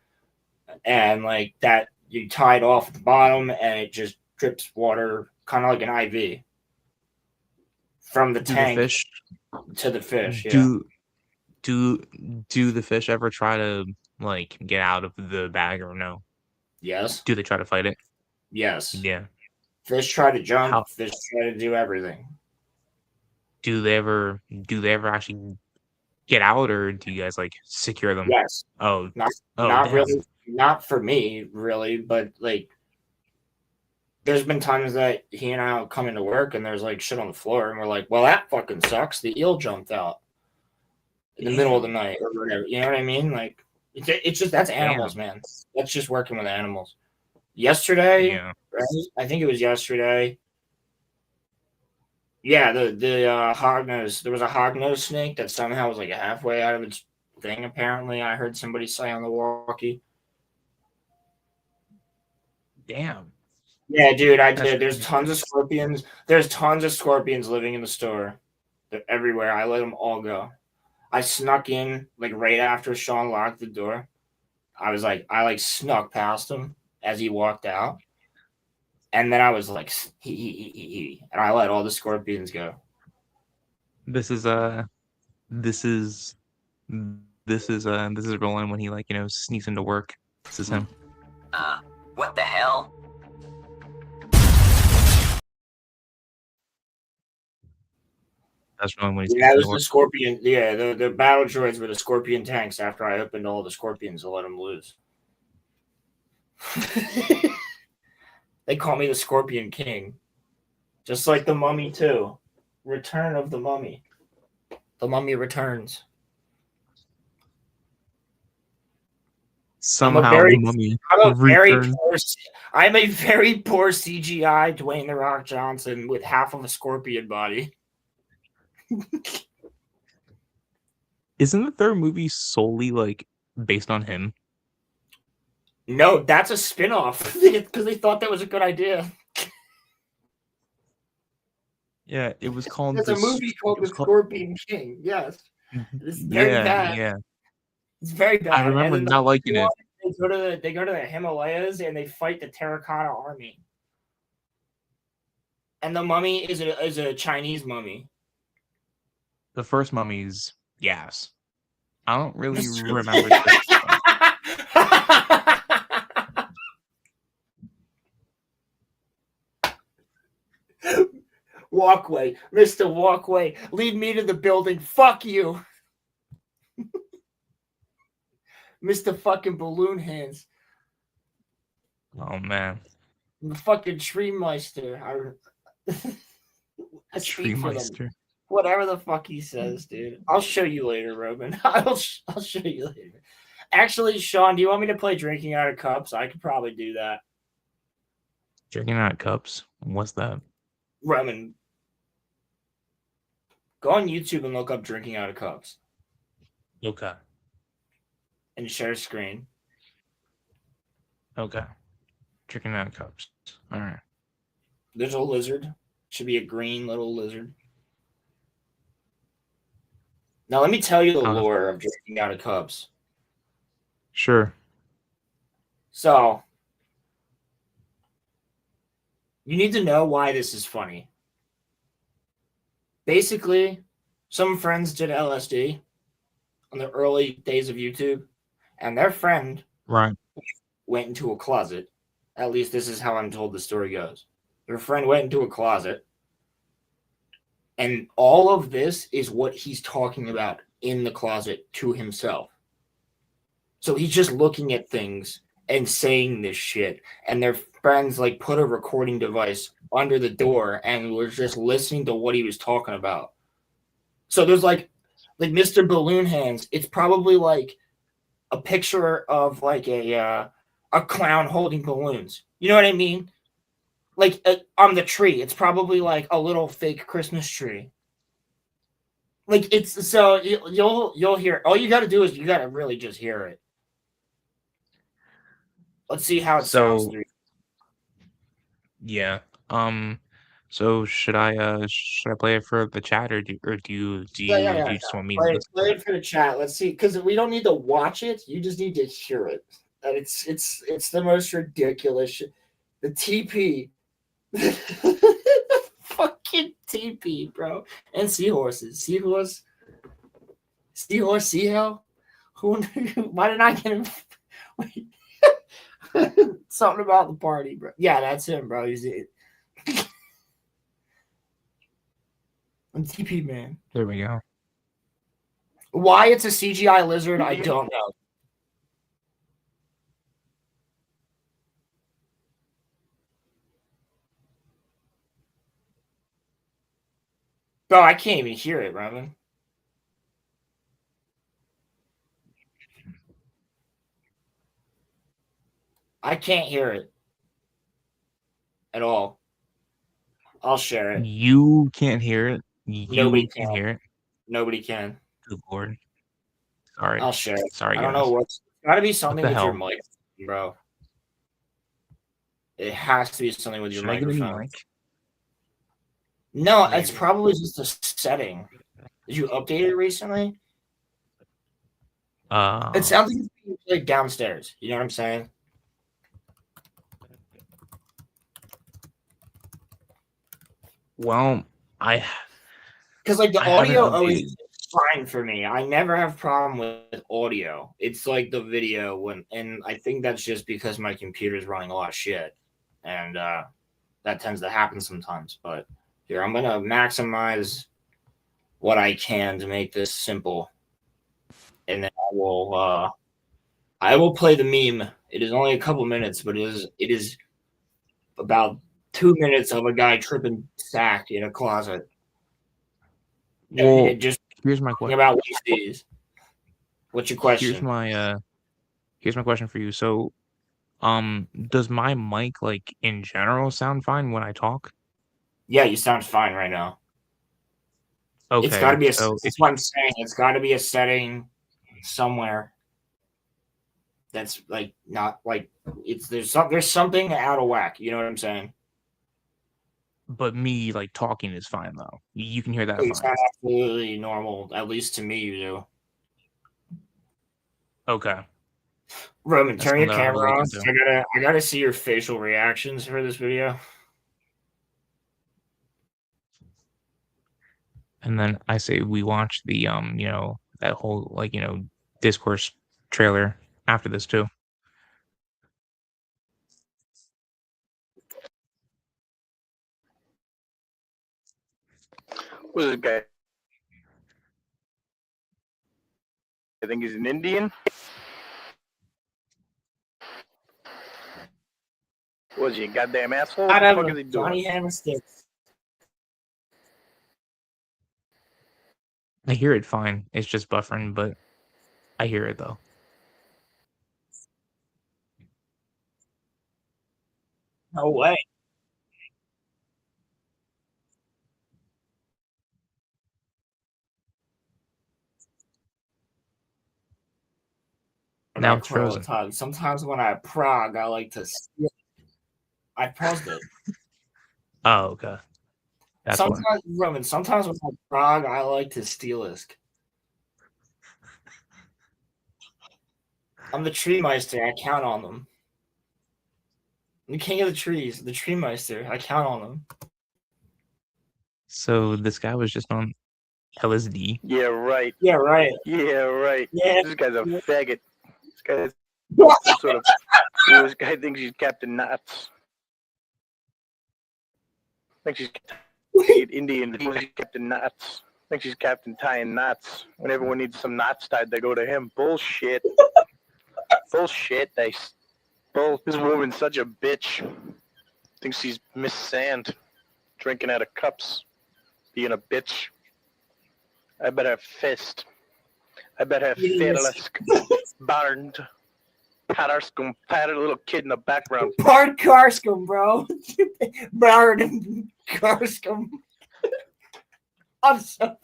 and like that you tie it off at the bottom, and it just drips water, kind of like an IV from the tank to the fish. Do the fish ever try to like get out of the bag or no? Yes. Do they try to fight it? Yes. Yeah. Fish try to jump. Fish try to do everything. Do they ever actually get out, or do you guys like secure them? Yes. Oh, not really. Not for me, really, but like, there's been times that he and I will come into work and there's like shit on the floor, and we're like, "Well, that fucking sucks. The eel jumped out in the middle of the night, or whatever." You know what I mean? Like, it's just that's animals, man. That's just working with animals. Yesterday, right? I think it was yesterday. Yeah, the hognose. There was a hognose snake that somehow was like halfway out of its thing. Apparently, I heard somebody say on the walkie. Damn. Yeah, dude, I did. There's tons of scorpions. There's tons of scorpions living in the store. They're everywhere. I let them all go. I snuck in like right after Sean locked the door. I snuck past him as he walked out. And then I was like, and I let all the scorpions go. This is Roland when he sneaks into work. This is him. What the hell? That's Roland when Yeah, that was the scorpion. Yeah, the battle droids were the scorpion tanks after I opened all the scorpions to let them loose. They call me the Scorpion King. Just like the Mummy, too. Return of the Mummy. The Mummy returns. Somehow the Mummy returns. I'm a very poor CGI Dwayne The Rock Johnson with half of a scorpion body. Isn't the third movie solely like based on him? No, that's a spin-off because they thought that was a good idea. Yeah, it was called. There's a movie called The Scorpion King. Yes, it's very bad. Yeah, it's very bad. I remember not liking it. They go to the Himalayas and they fight the Terracotta Army. And the mummy is a Chinese mummy. The first Mummy's gas. I don't really remember this. Walkway, Mr. Walkway, lead me to the building. Fuck you. Mr. fucking Balloon Hands. Oh, man. The fucking Tree Meister. Tree Meister. Whatever the fuck he says, dude. I'll show you later, Roman. I'll show you later. Actually, Sean, do you want me to play Drinking Out of Cups? I could probably do that. Drinking Out of Cups? What's that? Roman, go on YouTube and look up Drinking Out of Cups. Okay. And share screen. Okay. Drinking Out of Cups. All right. There's a lizard. Should be a green little lizard. Now, let me tell you the lore of Drinking Out of Cups. Sure. So, you need to know why this is funny. Basically, some friends did LSD on the early days of YouTube, and their friend went into a closet. At least this is how I'm told the story goes. Their friend went into a closet, and all of this is what he's talking about in the closet to himself. So he's just looking at things and saying this shit, and their friends like put a recording device under the door and was just listening to what he was talking about. So there's like Mr. Balloon Hands. It's probably like a picture of like a clown holding balloons. You know what I mean? Like on the tree, it's probably like a little fake Christmas tree. Like it's so you'll hear. All you got to do is you got to really just hear it. Let's see how it sounds. Yeah. So should I play it for the chat, or do you just want me to listen? Play it for the chat. Let's see, because we don't need to watch it. You just need to hear it. And it's the most ridiculous shit. The TP. Fucking TP, bro. And seahorses. Seahorse, seahell. Who? Why did I get him? Wait. Something about the party, bro. Yeah, that's him, bro. He's it. I'm TP man. There we go. Why it's a CGI lizard, I don't know. Bro, I can't even hear it, Roman. I can't hear it at all. I'll share it. You can't hear it. Nobody can hear it. Nobody can. Good lord. Sorry. I'll share it. Sorry, I don't guys. know what's got to be something with hell? your mic, bro. It has to be something with your Should I get a new microphone. mic? No, it's probably just a setting. Did you update it recently? It sounds like it's being played downstairs. You know what I'm saying? Well, because like the I haven't audio always updated. is fine for me. I never have problem with audio. It's like the video and I think that's just because my computer is running a lot of shit, and that tends to happen sometimes. But here, I'm gonna maximize what I can to make this simple, and then I will play the meme. It is only a couple minutes, but it is about 2 minutes of a guy tripping sack in a closet. Well, And just here's my question. About what he sees. What's your question? Here's my question for you. So, does my mic like in general sound fine when I talk? Yeah, you sound fine right now. Okay. It's got to be so that's what I'm saying. It's got to be a setting somewhere that's like not like there's something out of whack. You know what I'm saying? But me like talking is fine though. You can hear that It's fine. absolutely normal. At least to me, you do. Okay. Roman, That's turn your something I'll have to camera look off. into. I gotta see your facial reactions for this video. And then I say we watch the that whole like discourse trailer after this too. Who's this guy? I think he's an Indian. Was he a goddamn asshole? What the fuck is he doing? Johnny Hammersticks. I hear it fine. It's just buffering, but I hear it though. No way. Now it's frozen. Sometimes when I prog, I like to. I paused it. Oh, okay. That's sometimes, Roman. Sometimes when I prog, I like to steelisk. I'm the tree meister. I count on them. I'm the king of the trees. The tree meister. I count on them. So this guy was just on LSD. Yeah, right. Yeah, right. Yeah, right. Yeah. This guy's a faggot. This guy's some sort of. This guy thinks he's Captain Knots. Thinks he's Indian. Thinks he's Captain Knots. Thinks he's Captain tying knots. When everyone needs some knots tied, they go to him. Bullshit. Bullshit. Bro, this woman's such a bitch. Thinks she's Miss Sand, drinking out of cups, being a bitch. I bet have fist. I bet have fedelisk, barned, patarskum, patted little kid in the background. Bard Karskum, bro. Bard Karskum. I'm so.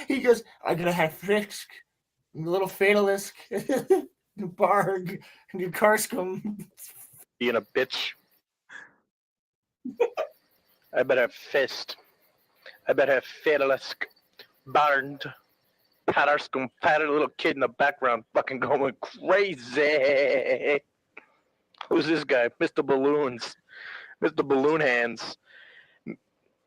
He goes, I'm gonna have Frisk, a little Fatalisk, Barg, and Karskum. Being a bitch. I bet have fist. I bet have fedelisk, barned, patarskum, patted little kid in the background fucking going crazy. Who's this guy? Mr. Balloons. Mr. Balloon Hands.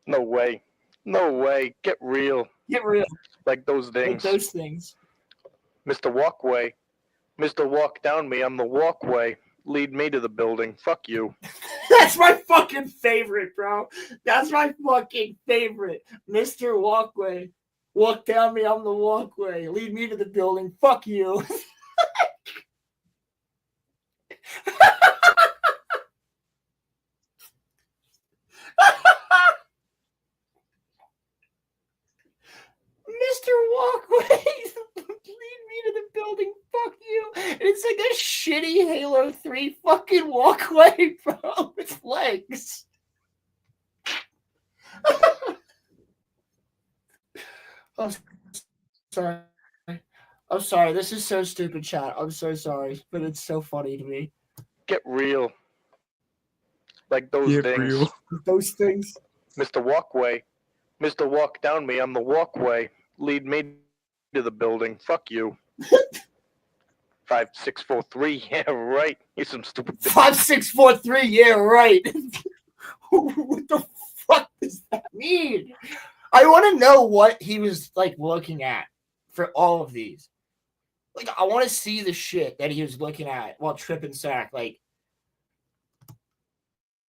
No way. No way. Get real. Get real. Like those things. Like those things. Mr. Walkway. Mr. Walk Down Me. I'm the walkway. Lead me to the building. Fuck you. That's my fucking favorite, bro. That's my fucking favorite. Mr. Walkway. Walk down me, I'm the walkway. Lead me to the building. Fuck you. Mr. Walkway, lead me to the building. Fuck you. And it's like a shitty Halo 3 fucking walkway, bro, with legs. I'm sorry. I'm sorry. This is so stupid, chat. I'm so sorry, but it's so funny to me. Get real. Like those Get things. real. Those things. Mr. Walkway. Mr. Walk Down Me. I'm the walkway. Lead me to the building. Fuck you. 5643. Yeah, right. You're some stupid bitch. 5643. Yeah, right. What the fuck does that mean? I want to know what he was like looking at for all of these. Like, I want to see the shit that he was looking at while tripping sack. Like,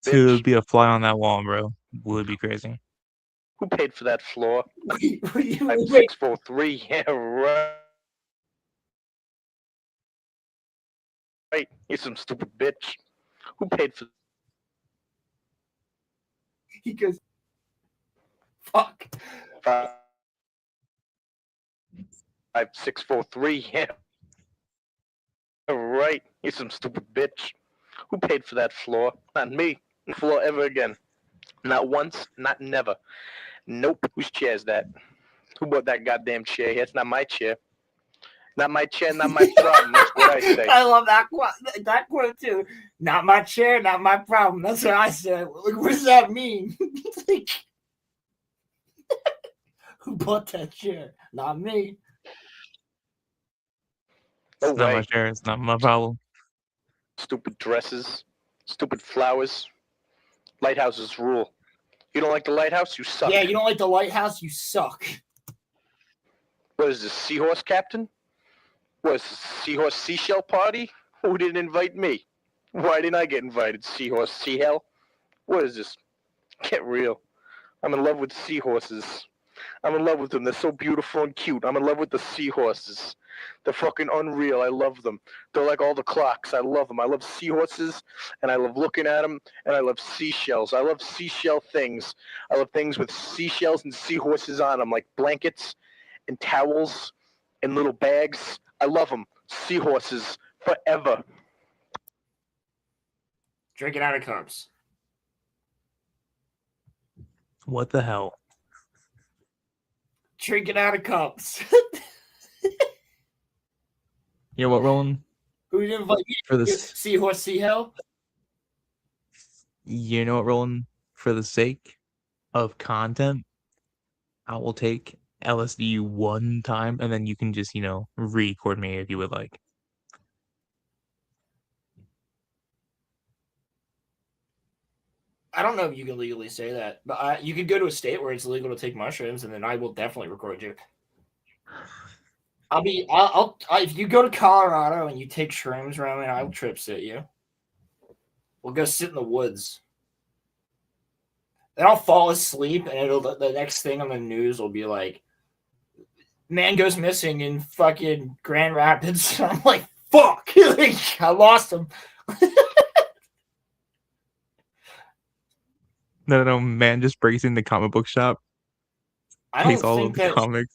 To be a fly on that wall, bro, would be crazy. Who paid for that floor? wait. 5643. Yeah, right. Right. You're some stupid bitch. Who paid for? He goes, fuck. 5643. Yeah. Right. You're some stupid bitch. Who paid for that floor? Not me. No floor ever again. Not once. Not never. Nope. Whose chair is that? Who bought that goddamn chair here? It's not my chair. Not my chair, not my problem. That's what I say. I love that quote too. Not my chair, not my problem. That's what I said. Like, what does that mean? Like, who bought that chair? Not me. No It's not way. my chair. It's not my problem. Stupid dresses. Stupid flowers. Lighthouses rule. You don't like the lighthouse? You suck. Yeah, you don't like the lighthouse? You suck. What is this, Seahorse Captain? What is this, Seahorse Seashell Party? Who didn't invite me? Why didn't I get invited, Seahorse Seahell? What is this? Get real. I'm in love with seahorses. I'm in love with them. They're so beautiful and cute. I'm in love with the seahorses. They're fucking unreal. I love them. They're like all the clocks. I love them. I love seahorses, and I love looking at them, and I love seashells. I love seashell things. I love things with seashells and seahorses on them, like blankets and towels and little bags. I love them. Seahorses forever. Drinking out of cups. What the hell? Drinking out of cups. You know what, Roland? Who didn't invite you? For this, Seahorse, Seahell? you know what, Roland? For the sake of content, I will take LSD one time, and then you can just, record me if you would like. I don't know if you can legally say that, but you could go to a state where it's illegal to take mushrooms, and then I will definitely record you. If you go to Colorado and you take shrooms, Roman, I'll trip sit you. We'll go sit in the woods. Then I'll fall asleep, and the next thing on the news will be like, man goes missing in fucking Grand Rapids. I'm like, fuck, like, I lost him. No, man just breaks in the comic book shop. I don't all think of the that comics.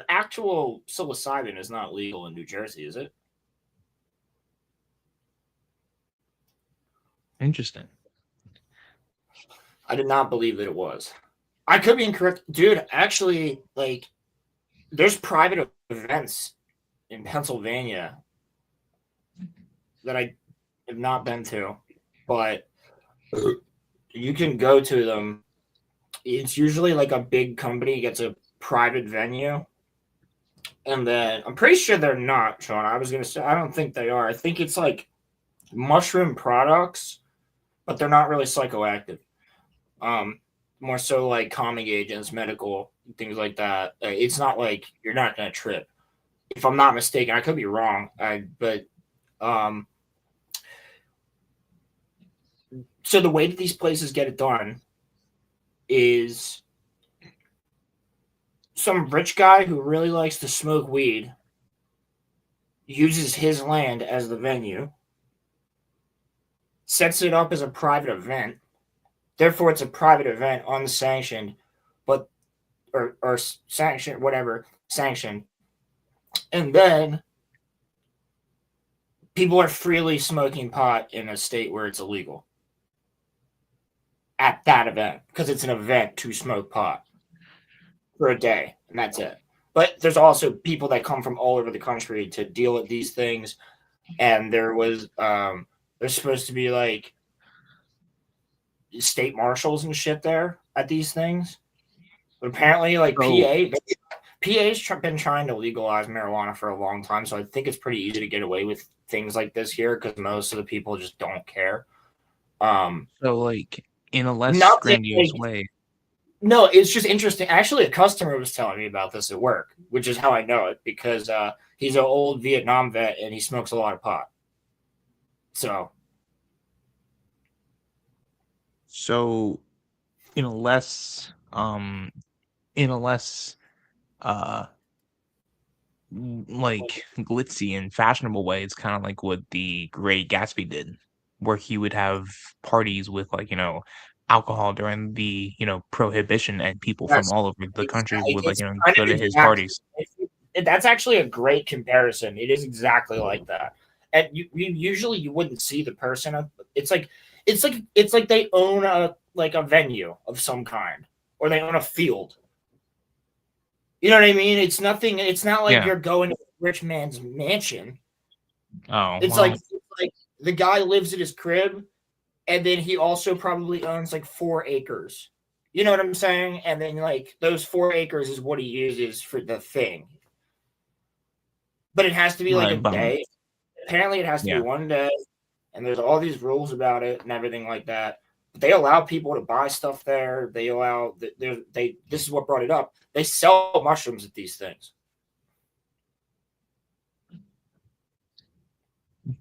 actual psilocybin is not legal in New Jersey, is it? Interesting. I did not believe that it was. I could be incorrect. Dude, actually, like, there's private events in Pennsylvania that I have not been to, but you can go to them. It's usually like a big company gets a private venue. And then I'm pretty sure they're not, Sean. I was going to say, I don't think they are. I think it's like mushroom products, but they're not really psychoactive. More so like calming agents, medical, things like that. It's not like you're not going to trip. If I'm not mistaken, I could be wrong. So the way that these places get it done is some rich guy who really likes to smoke weed uses his land as the venue, sets it up as a private event. Therefore, it's a private event, unsanctioned, but or sanctioned, whatever, sanctioned. And then people are freely smoking pot in a state where it's illegal at that event because it's an event to smoke pot for a day, and that's it. But there's also people that come from all over the country to deal with these things, and there's supposed to be like state marshals and shit there at these things. But apparently, like PA's been trying to legalize marijuana for a long time, so I think it's pretty easy to get away with things like this here because most of the people just don't care. So, like, in a less grandiose way. No, it's just interesting. Actually, a customer was telling me about this at work, which is how I know it because he's an old Vietnam vet and he smokes a lot of pot. So, in a less like glitzy and fashionable way, it's kind of like what the Great Gatsby did, where he would have parties with, like, alcohol during the prohibition, and people from all over the country would go to his parties. That's actually a great comparison. It is exactly like that. And you usually you wouldn't see the person. It's like they own a venue of some kind, or they own a field. You know what I mean? It's nothing. It's not like you're going to a rich man's mansion. Oh, it's like the guy lives at his crib, and then he also probably owns like 4 acres. You know what I'm saying? And then like those 4 acres is what he uses for the thing. But it has to be like a day. Apparently, it has to be one day, and there's all these rules about it and everything like that. But they allow people to buy stuff there. They allow this is what brought it up. They sell mushrooms at these things.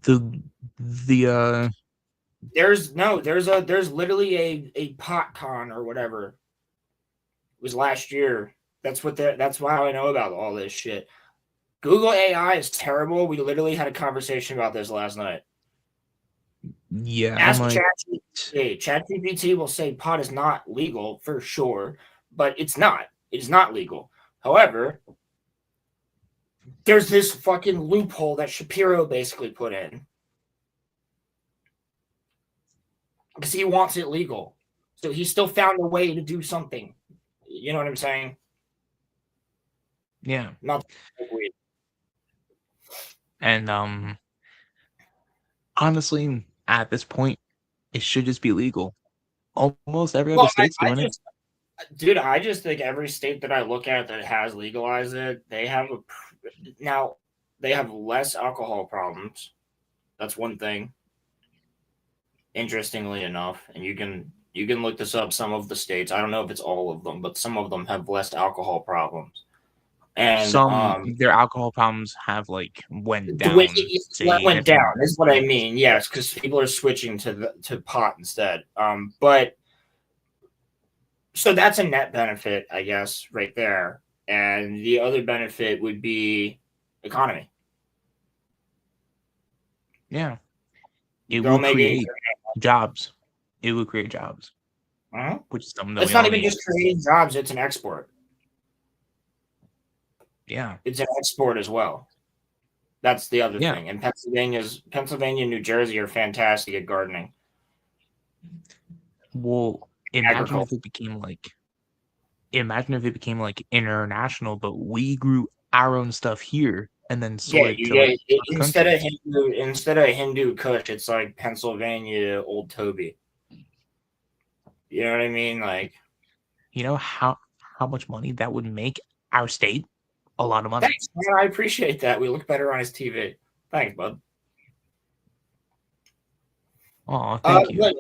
There's literally a pot con or whatever. It was last year. That's why I know about all this shit. Google AI is terrible. We literally had a conversation about this last night. Yeah. Ask ChatGPT. ChatGPT will say pot is not legal for sure, but it's not. It is not legal. However, there's this fucking loophole that Shapiro basically put in because he wants it legal. So he still found a way to do something. You know what I'm saying? Yeah. Not weird. And honestly, at this point, it should just be legal. Almost every other state's doing it. Dude, I just think every state that I look at that has legalized it, they have less alcohol problems. That's one thing. Interestingly enough, and you can look this up. Some of the states, I don't know if it's all of them, but some of them have less alcohol problems. And their alcohol problems have went down. Went down is what I mean. Yes, because people are switching to pot instead. But so that's a net benefit, I guess, right there. and the other benefit would be economy. Yeah. It They'll will make it. create jobs. It will create jobs. Uh-huh. Which is something that It's we not all even need. just creating jobs, it's an export. Yeah. It's an export as well. That's the other Yeah. thing. And Pennsylvania and New Jersey are fantastic at gardening. Well, imagine if it became like international, but we grew our own stuff here and then sold it to like instead of countries. Hindu Kush, it's like Pennsylvania Old Toby. You know what I mean? Like, you know how much money that would make our state? A lot of money. Thanks, man. I appreciate that. We look better on his TV. Thanks, bud. Oh, thank you.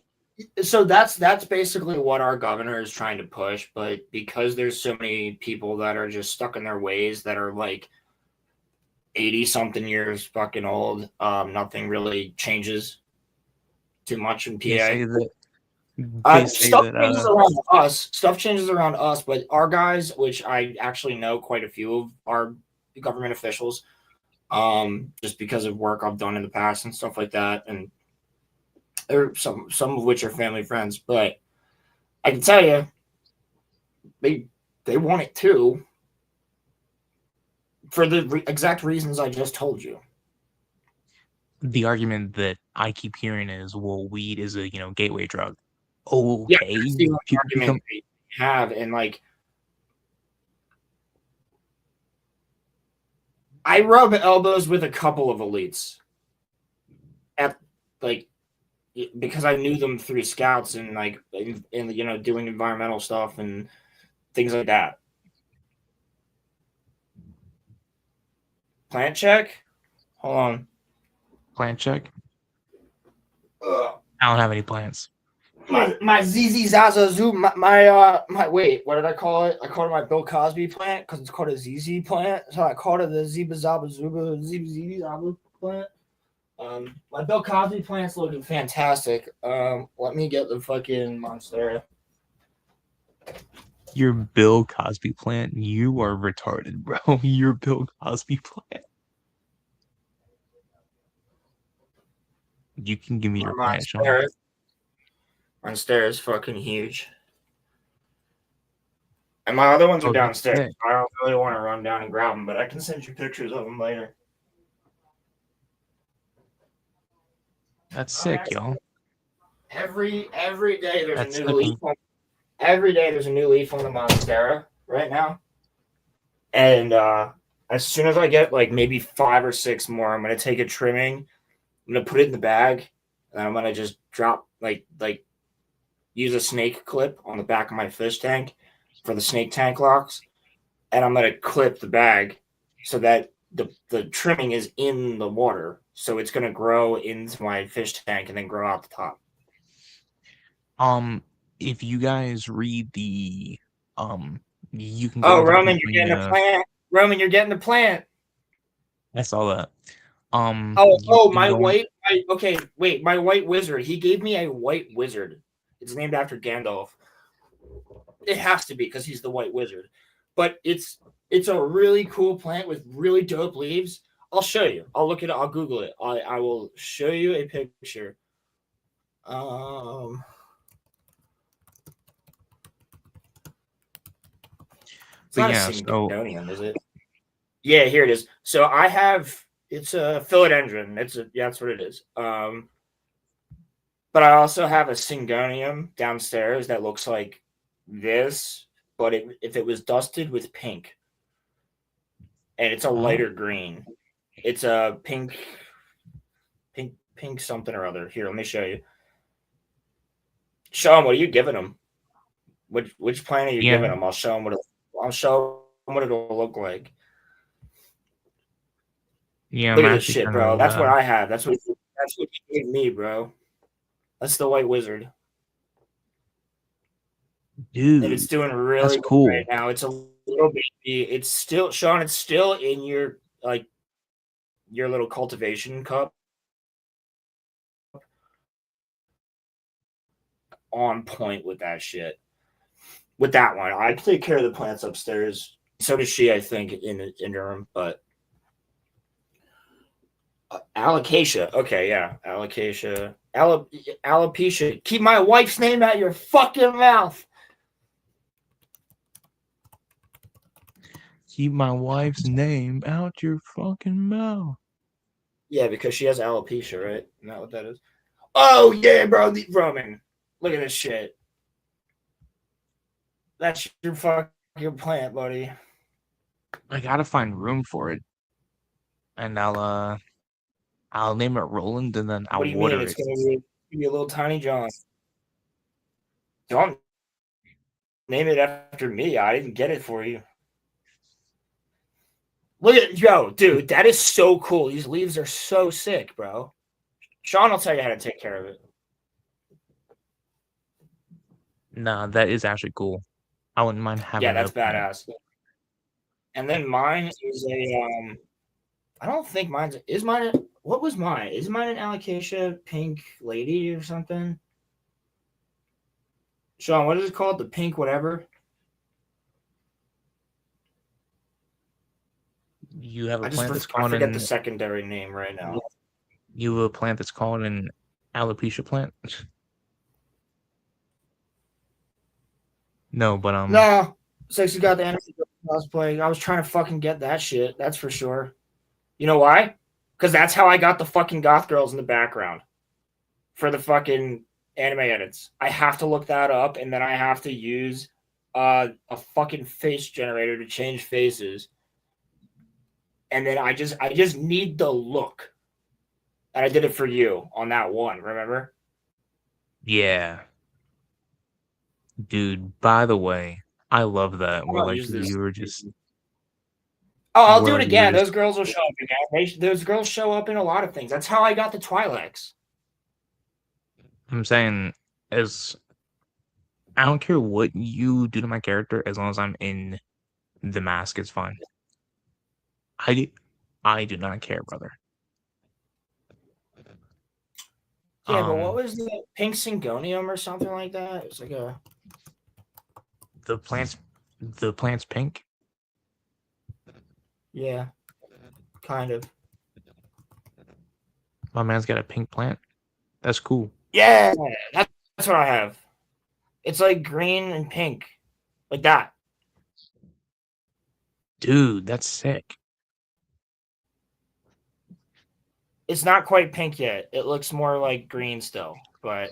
So that's basically what our governor is trying to push, but because there's so many people that are just stuck in their ways that are like 80 something years fucking old, nothing really changes too much in PA. Stuff changes around us, but our guys, which I actually know quite a few of our government officials, just because of work I've done in the past and stuff like that, and some of which are family friends, but I can tell you, they want it too, for the exact reasons I just told you. The argument that I keep hearing is, well, weed is a gateway drug. Okay, that's the argument they have, and like I rub elbows with a couple of elites at like because I knew them through scouts and like in doing environmental stuff and things like that. Plant check? Hold on. Plant check? I don't have any plants. My ZZ Zaza Zoo, my wait, what did I call it? I called it my Bill Cosby plant because it's called a ZZ plant. So I called it the Ziba Zaba Zuba Ziba Zaba plant. My Bill Cosby plant's looking fantastic. Let me get the fucking Monstera. Your Bill Cosby plant? You are retarded, bro. Your Bill Cosby plant. You can give me your plant, Sean. Monstera is fucking huge. And my other ones are downstairs. I don't really want to run down and grab them, but I can send you pictures of them later. That's sick, y'all. Every day there's a new leaf. Every day there's a new leaf on the Monstera right now. And as soon as I get like maybe 5 or 6 more, I'm gonna take a trimming. I'm gonna put it in the bag, and I'm gonna just drop like use a snake clip on the back of my fish tank for the snake tank locks, and I'm gonna clip the bag so that the trimming is in the water, so it's gonna grow into my fish tank and then grow out the top. If you guys read the you can go. Oh, Roman, you're getting a plant. Roman, you're getting a plant. I saw that. My white wizard. He gave me a white wizard. It's named after Gandalf. It has to be because he's the white wizard. But it's a really cool plant with really dope leaves. I'll show you. I'll look it up. I'll Google it. I will show you a picture. It's not a Syngonium, is it? Yeah, here it is. So I have it's a philodendron. That's what it is. But I also have a Syngonium downstairs that looks like this, but if it was dusted with pink, and it's a lighter green. It's a pink something or other. Here, let me show you. Sean, what are you giving them? Which plant are you giving them? I'll show them what it'll look like. Yeah, look at this shit, bro. That's what I have. That's what you gave me, bro. That's the white wizard. Dude, and it's doing really good cool right now. It's a little baby. It's still, Sean. It's still in your little cultivation cup. On point with that shit. With that one, I take care of the plants upstairs So does she, I think, in the interim. But alocasia. Okay, yeah, alocasia. Alopecia. Keep my wife's name out of your fucking mouth. Keep my wife's name out your fucking mouth. Yeah, because she has alopecia, right? Isn't that what that is? Oh yeah, bro, Roman. Look at this shit. That's your fucking plant, buddy. I gotta find room for it, and I'll name it Roland, and then I'll What do you water mean? It's it. gonna be a little tiny John. Don't name it after me. I didn't get it for you. Look at dude. That is so cool. These leaves are so sick, bro. Sean will tell you how to take care of it. Nah, that is actually cool. I wouldn't mind having. Yeah, that's badass. And then mine is a I don't think mine's is mine. What was mine? Is mine an alocasia pink lady or something? Sean, what is it called? The pink whatever. You have a I plant that's I called forget the secondary name right now. You have a plant that's called an alopecia plant. No, but No, Sexy got the energy cosplay. I was trying to fucking get that shit. That's for sure. You know why? Because that's how I got the fucking goth girls in the background for the fucking anime edits. I have to look that up, and then I have to use a fucking face generator to change faces. And then I just need the look. And I did it for you on that one, remember? yeah. Dude, by the way, I love that. Where like you were just Oh, I'll do it again. Those girls will show up again. Those girls show up in a lot of things. That's how I got the Twi'leks. I'm saying as I don't care what you do to my character as long as I'm in the mask, it's fine. I do not care, brother. Yeah, but what was the pink syngonium or something like that? It's like a the plant's pink. Yeah, kind of. My man's got a pink plant. That's cool. Yeah, that's what I have. It's like green and pink, like that. Dude, that's sick. It's not quite pink yet. It looks more like green still, but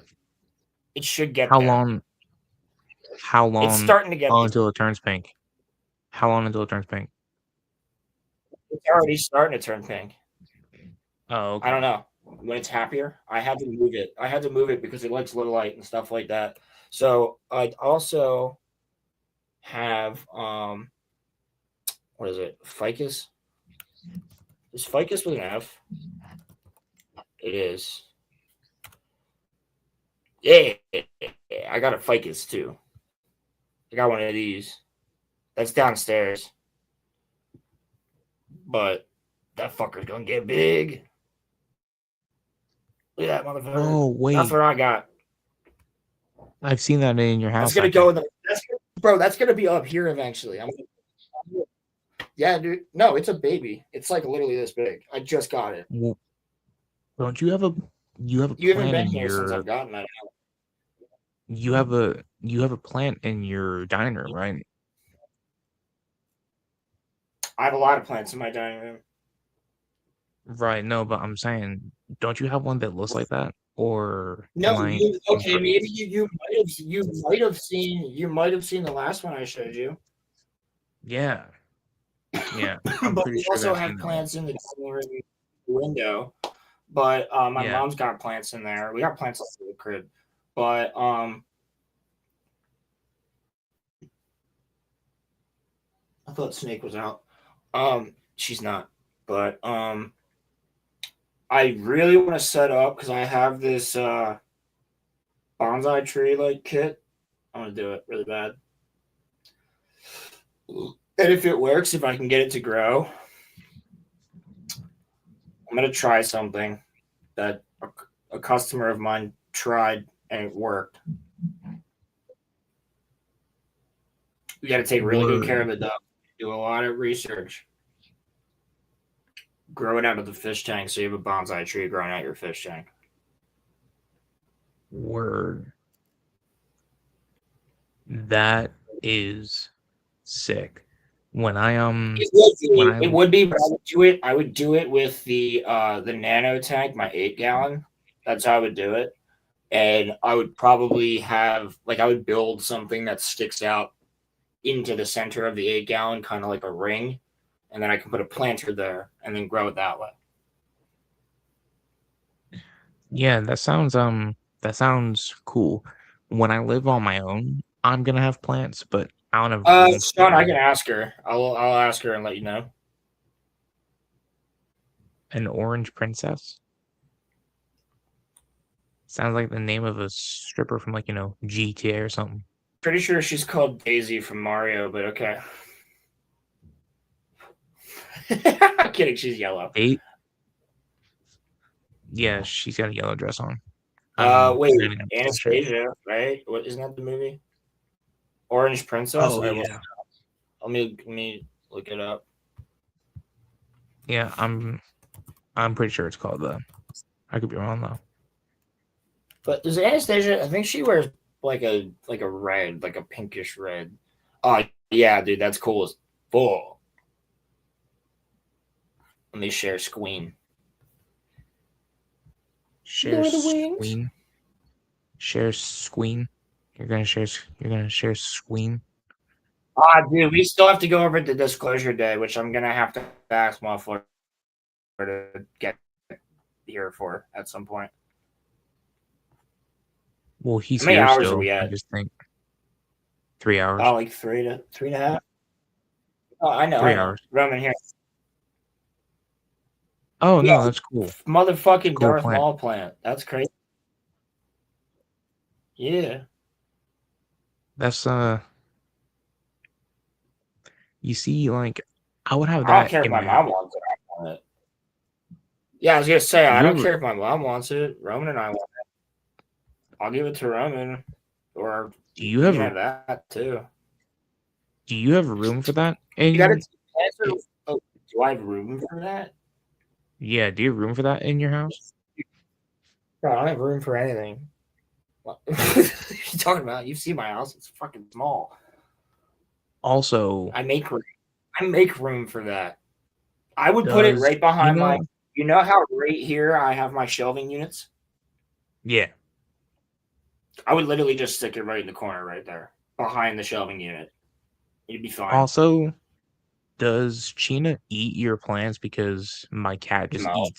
it should get How there. long? How long? It's starting to get until it turns pink. How long until it turns pink? It's already starting to turn pink. Oh, okay. I don't know. When it's happier, I had to move it. I had to move it because it likes low light and stuff like that. So I also have what is it? Ficus? Is ficus with an F? It is. Yeah, I got a ficus too. I got one of these. That's downstairs. But that fucker's gonna get big. Look at that motherfucker. Oh, wait. That's what I got. I've seen that in your house. That's gonna go in the that's gonna be up here eventually. Yeah, dude. No, it's a baby. It's like literally this big. I just got it. Well, don't you have a You haven't been here since I've gotten that out. You have a plant in your dining room, right? I have a lot of plants in my dining room. Right, no, but I'm saying, don't you have one that looks like that? Or No, okay, maybe you might have seen the last one I showed you. Yeah. Yeah. I'm But pretty we sure also I've have seen that. plants in the dining room window. But my Yeah. mom's got plants in there. We got plants all over the crib. But I thought Snake was out. She's not. But I really want to set up because I have this bonsai tree like kit. I want to do it really bad. And if it works, if I can get it to grow, I'm gonna try something that a customer of mine tried and it worked. You got to take really good care of it though. Do a lot of research. Grow it out of the fish tank so you have a bonsai tree growing out your fish tank. Word. That is sick. When I it would be, but I would do it with the nano tank, my 8-gallon. That's how I would do it. And I would probably have I would build something that sticks out into the center of the 8-gallon, kind of like a ring, and then I can put a planter there and then grow it that way. Yeah, that sounds cool. When I live on my own, I'm gonna have plants, but I don't have room Sean, I for can ask her. I'll ask her and let you know. an orange princess. Sounds like the name of a stripper from GTA or something. Pretty sure she's called Daisy from Mario, but okay. I'm kidding, she's yellow. Yeah, she's got a yellow dress on. Wait, Anastasia, right? What isn't that the movie? Orange Princess? Oh, yeah. Let me look it up. Yeah, I'm pretty sure it's called that. I could be wrong though. But is Anastasia? I think she wears like a red, like a pinkish red. Oh yeah, dude, that's cool as fuck. Let me share screen. Share screen. Share screen. You're gonna share screen. Dude, we still have to go over the disclosure day, which I'm gonna have to ask Muffler to get here for at some point. Well, he's How many here hours still. are we at? I just think 3 hours. Oh, like 3.5. Oh, I know. 3 hours. Roman here. Oh no, that's cool. Motherfucking Cool Darth plant. Maul plant. That's crazy. Yeah. That's you see, I would have I don't that care if in my my mom house. wants it. I want it. Yeah, I was gonna say I You don't ever- care if my mom wants it. Roman and I want it. I'll give it to Roman, or Do you have can have that too. Do you have room for that? You gotta answer. Oh, do I have room for that? Yeah, do you have room for that in your house? Bro, I don't have room for anything. What are you talking about? You see my house? It's fucking small. Also, I make room for that. I would put it does right behind Gina- my. You know how right here I have my shelving units? Yeah. I would literally just stick it right in the corner right there, behind the shelving unit. You'd be fine. Also, does China eat your plants? Because my cat just No.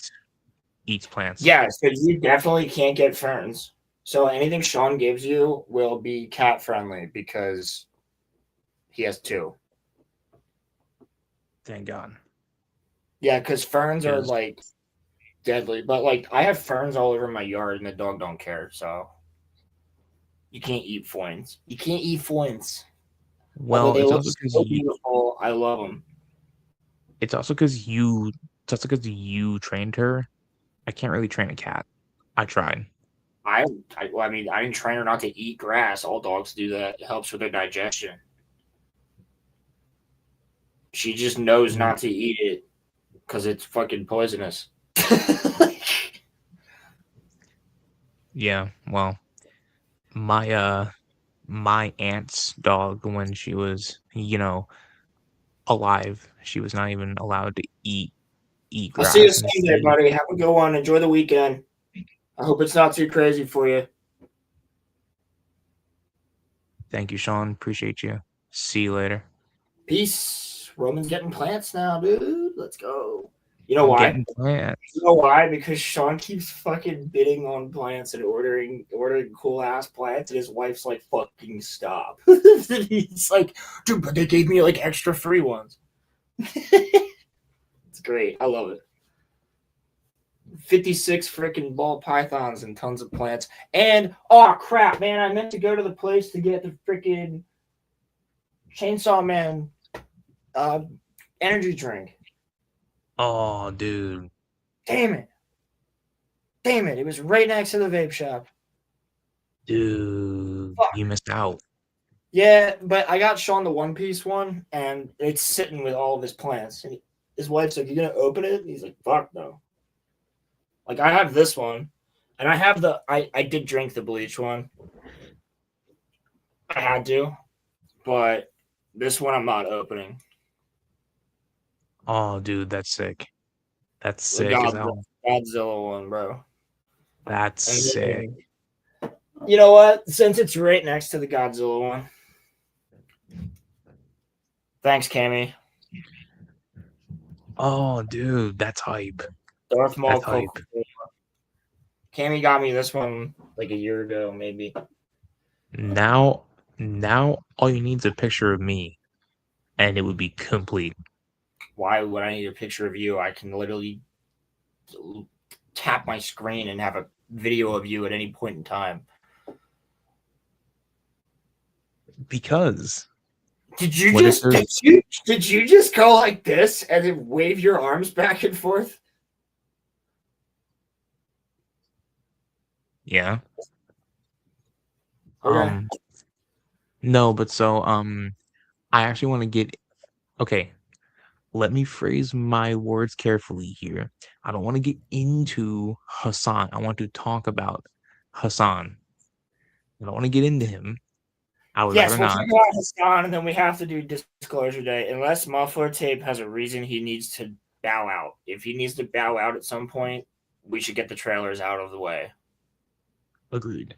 eats plants. Yeah, so you definitely can't get ferns. So anything Sean gives you will be cat friendly because he has 2. Thank God. Yeah, because ferns are Yes. deadly. But I have ferns all over my yard and the dog don't care. So you can't eat foins. You can't eat foins. Well, although they it's look also because so beautiful. I love them. It's also because you trained her. I can't really train a cat. I tried. I mean, I didn't train her not to eat grass. All dogs do that. It helps with their digestion. She just knows not to eat it because it's fucking poisonous. Yeah, well, my aunt's dog, when she was, alive, she was not even allowed to eat I'll grass. see you Sunday, buddy. Have a good one. Enjoy the weekend. I hope it's not too crazy for you. Thank you, Sean. Appreciate you. See you later. Peace. Roman's getting plants now, dude. Let's go. You know I'm why? getting plants. You know why? Because Sean keeps fucking bidding on plants and ordering cool ass plants, and his wife's like, "Fucking stop." He's like, "Dude, but they gave me extra free ones." It's great. I love it. 56 freaking ball pythons and tons of plants. And oh crap, man! I meant to go to the place to get the freaking Chainsaw Man energy drink. Oh, dude. Damn it. It was right next to the vape shop. Dude, you missed out. Yeah, but I got Sean the One Piece one, and it's sitting with all of his plants. And his wife's like, "You gonna open it?" And he's like, "Fuck no." Like I have this one, and I have I did drink the bleach one. I had to, but this one I'm not opening. Oh, dude, that's sick. That's The sick as hell. Godzilla one, bro. That's And sick. then, you know what? Since it's right next to the Godzilla one. Thanks, Cammy. Oh, dude, that's hype. Darth Maul That's hype. Coca-Cola. Cammy got me this one like a year ago, maybe. Now all you need is a picture of me, and it would be complete. Why would I need a picture of you? I can literally tap my screen and have a video of you at any point in time. Because did you just go like this and then wave your arms back and forth? Yeah. Okay. No, but so I actually want to get okay. Let me phrase my words carefully here. I don't want to get into Hassan. I want to talk about Hassan. I don't want to get into him. I would rather We'll not. talk about Hassan, and then we have to do disclosure day. Unless Muffler Tape has a reason he needs to bow out. If he needs to bow out at some point, we should get the trailers out of the way. Agreed.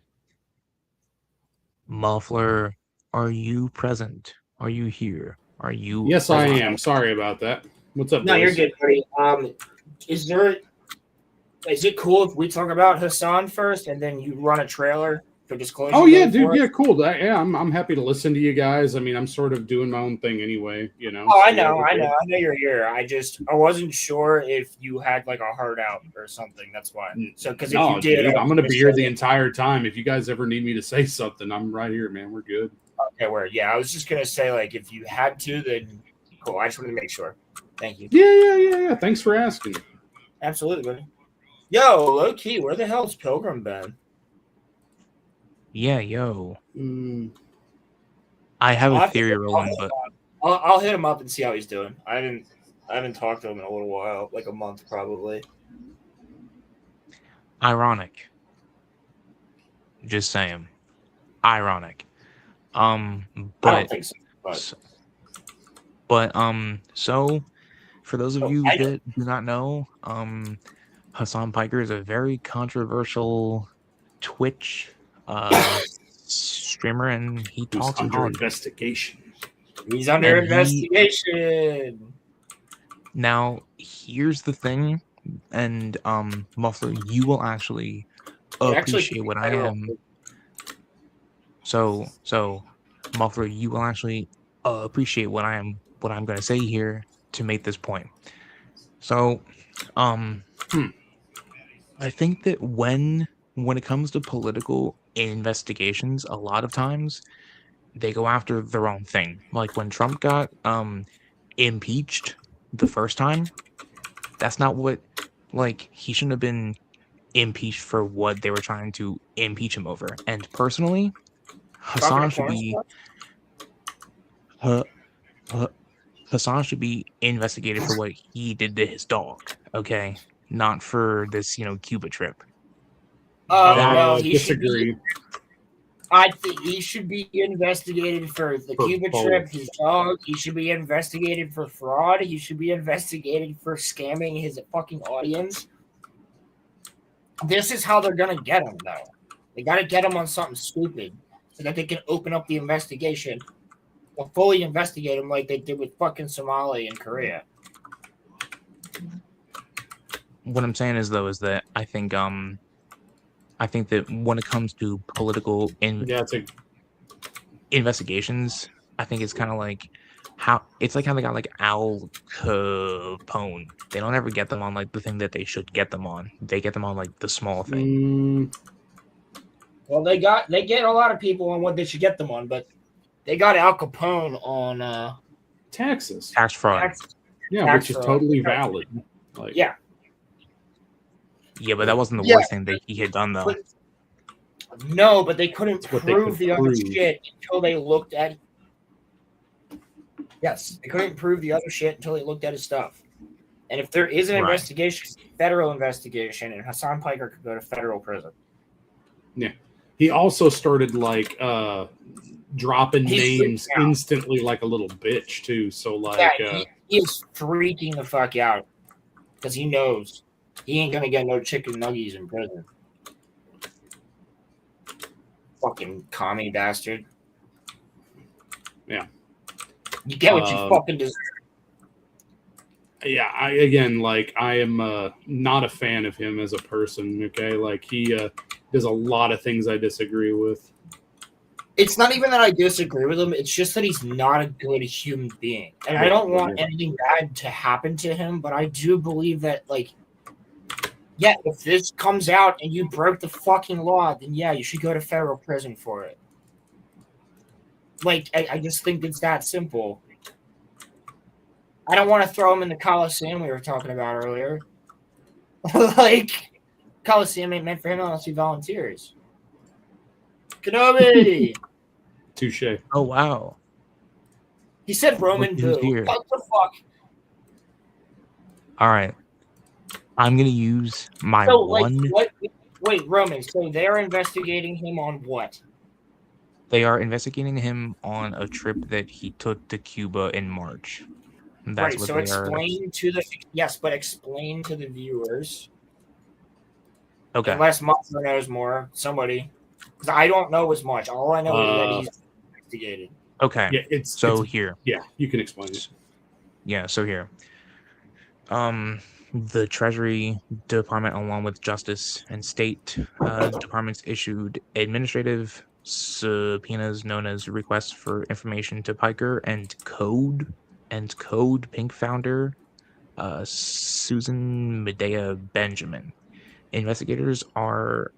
Muffler, are you present? Are you here? Are you? Yes, I am. Sorry about that. What's up, No, boys? you're good, buddy. Is it cool if we talk about Hassan first, and then you run a trailer for disclosure? Oh yeah, dude. Yeah, cool. Yeah, I'm happy to listen to you guys. I mean, I'm sort of doing my own thing anyway, you know. Oh, so I know you're here. I wasn't sure if you had like a heart out or something. That's why. So because if you did, dude, I'm gonna be here the entire time. If you guys ever need me to say something, I'm right here, man. We're good. Okay, yeah. I was just gonna say like if you had to, then cool. I just wanted to make sure. Thank you. Yeah. Thanks for asking. Absolutely, buddy. Yo, low key, where the hell's Pilgrim been? Yeah, yo. I have a theory rolling, but I'll hit him up and see how he's doing. I haven't talked to him in a little while, like a month probably. Ironic. Just saying. Ironic. But I don't think so. But so for those of you that do not know, Hassan Piker is a very controversial Twitch streamer, and he talks under investigation. He's under investigation. Now, here's the thing, and Muffler, you will actually appreciate what I am. So Muffler, you will actually appreciate what I'm going to say here to make this point. So, I think that when it comes to political investigations, a lot of times they go after the wrong thing. Like when Trump got impeached the first time, that's not what, like, he shouldn't have been impeached for what they were trying to impeach him over. And personally, Hassan should be Hassan should be investigated for what he did to his dog, okay? Not for this, Cuba trip. No, he disagree. I think he should be investigated for the Cuba trip, his dog. He should be investigated for fraud. He should be investigated for scamming his fucking audience. This is how they're gonna get him, though. They gotta get him on something stupid so that they can open up the investigation. They'll fully investigate him like they did with fucking Somalia and Korea. What I'm saying is that I think that when it comes to political investigations, I think it's kind of like how they got like Al Capone. They don't ever get them on like the thing that they should get them on. They get them on like the small thing. Well, they get a lot of people on what they should get them on, but they got Al Capone on taxes, tax fraud. Which is totally valid. Yeah, but that wasn't the worst thing that he had done, though. No, but they couldn't what they prove could the other prove. shit until they looked at. Yes, they couldn't prove the other shit until they looked at his stuff. And if there is an Right. investigation, federal investigation, and Hassan Piker could go to federal prison. Yeah. He also started like dropping He's names freaking out. instantly like a little bitch too. So like Yeah, he is freaking the fuck out because he knows he ain't gonna get no chicken nuggies in prison. Fucking commie bastard. Yeah. You get what you fucking deserve. Yeah, I am not a fan of him as a person. Okay, like he does a lot of things I disagree with. It's not even that I disagree with him. It's just that he's not a good human being, and I don't want anything bad to happen to him. But I do believe that, like, yeah, if this comes out and you broke the fucking law, then yeah, you should go to federal prison for it. Like, I just think it's that simple. I don't want to throw him in the Coliseum we were talking about earlier. Like, Coliseum ain't meant for him unless he volunteers. Kenobi! Touche. Oh, wow. He said Roman Look who's boo. here. What the fuck? All right. I'm going to use my So, one. like, wait, Roman, so they're investigating him on what? They are investigating him on a trip that he took to Cuba in March. That's Right, what so they explain to the explain to the viewers. Okay. Unless Monster knows more, somebody, because I don't know as much. All I know is that he's investigated. Okay. Yeah, here. Yeah, you can explain it. Yeah, so here. The Treasury Department, along with Justice and State departments, issued administrative subpoenas known as requests for information to Piker and Code Pink founder Susan Medea Benjamin. Investigators are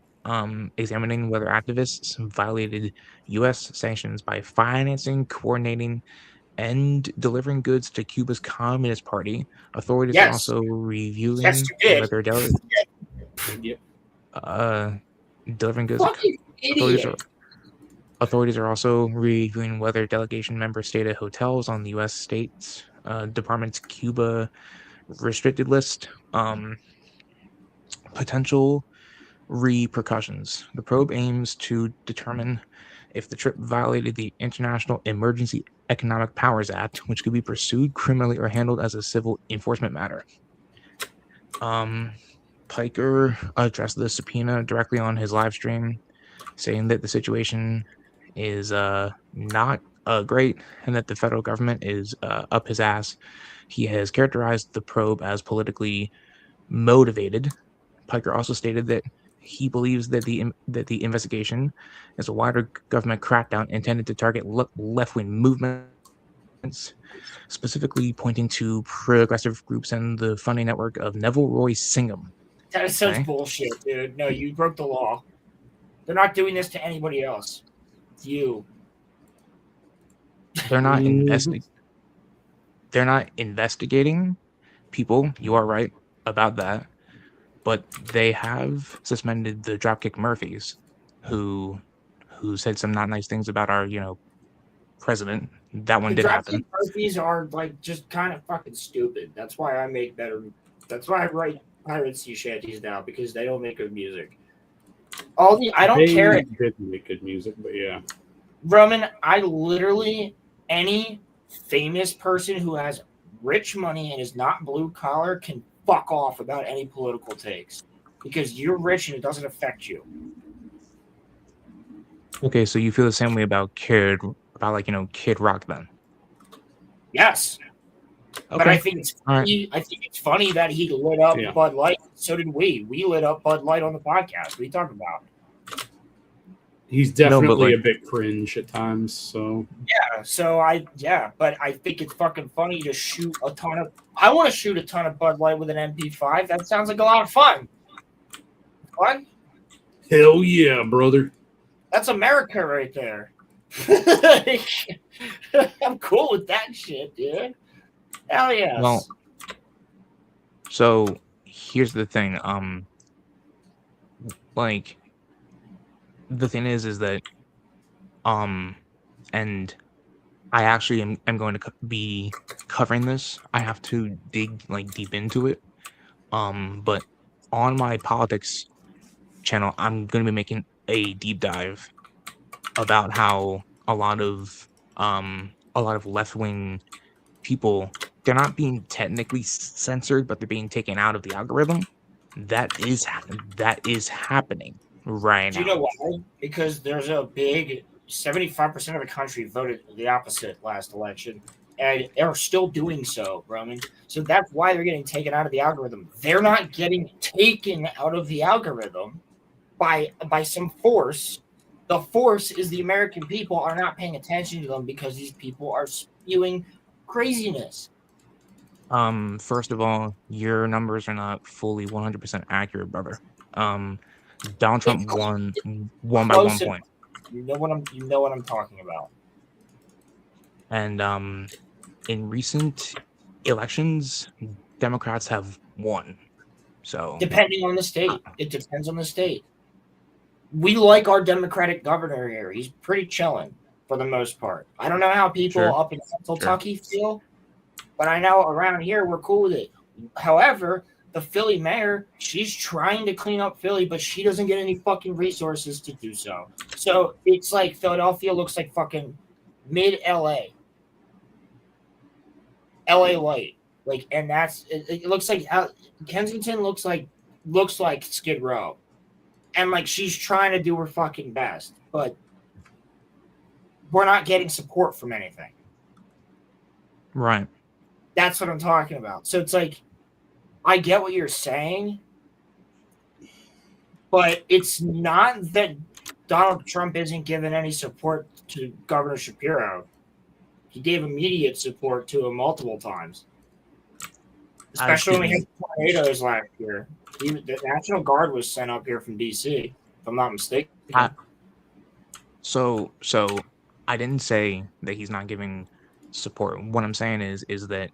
examining whether activists violated U.S. sanctions by financing, coordinating, and delivering goods to Cuba's Communist Party. Authorities are also reviewing whether delivering goods. Authorities are also reviewing whether delegation members stayed at hotels on the U.S. State Department's Cuba restricted list. Potential repercussions. The probe aims to determine if the trip violated the International Emergency Economic Powers Act, which could be pursued criminally or handled as a civil enforcement matter. Piker addressed the subpoena directly on his live stream, saying that the situation is not great and that the federal government is up his ass. He has characterized the probe as politically motivated. Piker also stated that he believes that the investigation is a wider government crackdown intended to target left-wing movements, specifically pointing to progressive groups and the funding network of Neville Roy Singham. That is such bullshit, dude. No, you broke the law. They're not doing this to anybody else. It's you. They're not investigating people. You are right about that. But they have suspended the Dropkick Murphys, who said some not nice things about our, president. That one did happen. The Dropkick Murphys are like just kind of fucking stupid. That's why I make better. That's why I write pirate sea shanties now, because they don't make good music. I don't care. They did make good music, but yeah. Roman, I literally any famous person who has rich money and is not blue collar can fuck off about any political takes, because you're rich and it doesn't affect you. Okay, so you feel the same way about Kid Rock then? Yes. Okay. But I think it's funny. I think it's funny that he lit up Bud Light. So did we. We lit up Bud Light on the podcast. What are you talking about? He's definitely a bit cringe at times. So yeah. But I think it's fucking funny to shoot a ton of. I want to shoot a ton of Bud Light with an MP5. That sounds like a lot of fun. What? Hell yeah, brother. That's America right there. I'm cool with that shit, dude. Hell yes. Well, so here's the thing. the thing is that and I actually am going to be covering this. I have to dig like deep into it. But on my politics channel, I'm going to be making a deep dive about how a lot of left wing people, they're not being technically censored, but they're being taken out of the algorithm. That is happening right Do you know now. why? Because there's a big 75% of the country voted the opposite last election, and they're still doing so, Roman. So that's why they're getting taken out of the algorithm. They're not getting taken out of the algorithm by some force. The force is the American people are not paying attention to them because these people are spewing craziness. First of all, your numbers are not fully 100% accurate, brother. Donald Trump won by 1 Close point. You know what I'm talking about. And in recent elections, Democrats have won. So depending on the state, it depends on the state. We like our Democratic governor here. He's pretty chilling for the most part. I don't know how people up in Kentucky feel, but I know around here we're cool with it. However, the Philly mayor, she's trying to clean up Philly, but she doesn't get any fucking resources to do so. So it's like Philadelphia looks like fucking mid LA. LA light. Like, and that's it looks like Kensington looks like Skid Row. And like she's trying to do her fucking best, but we're not getting support from anything. Right. That's what I'm talking about. So it's like, I get what you're saying, but it's not that Donald Trump isn't giving any support to Governor Shapiro. He gave immediate support to him multiple times, especially when we had tornadoes last year. The National Guard was sent up here from DC, if I'm not mistaken. So I didn't say that he's not giving support. What I'm saying is that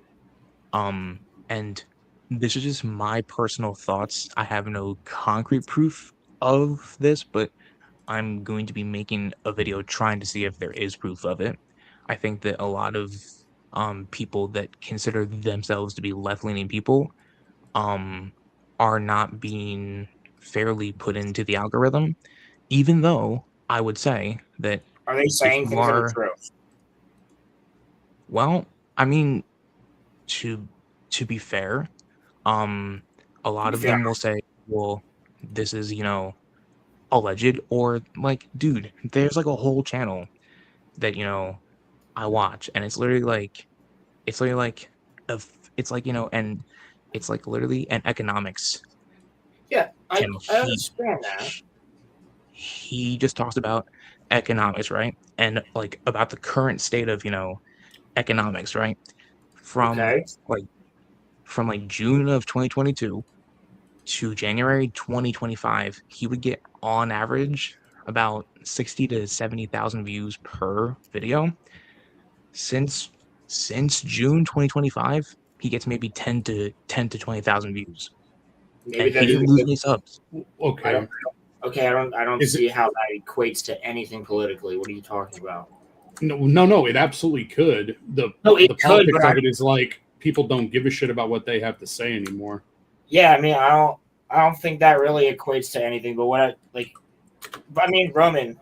and this is just my personal thoughts. I have no concrete proof of this, but I'm going to be making a video trying to see if there is proof of it. I think that a lot of people that consider themselves to be left-leaning people are not being fairly put into the algorithm, even though I would say that are they saying things that are true? Well, I mean, to be fair, a lot of them will say, well, this is, alleged, or like, dude, there's like a whole channel that, I watch, and it's literally like and it's like literally an economics channel. I understand that. He just talks about economics, right? And like about the current state of, economics, right? From June of 2022 to January 2025, he would get on average about 60 to 70,000 views per video. Since June 2025, he gets maybe 10 to 20,000 views. Maybe and he didn't lose any subs. Okay. I don't see how that equates to anything politically. What are you talking about? No, it absolutely could. The politics of it is like people don't give a shit about what they have to say anymore. Yeah, I mean, I don't think that really equates to anything. But Roman,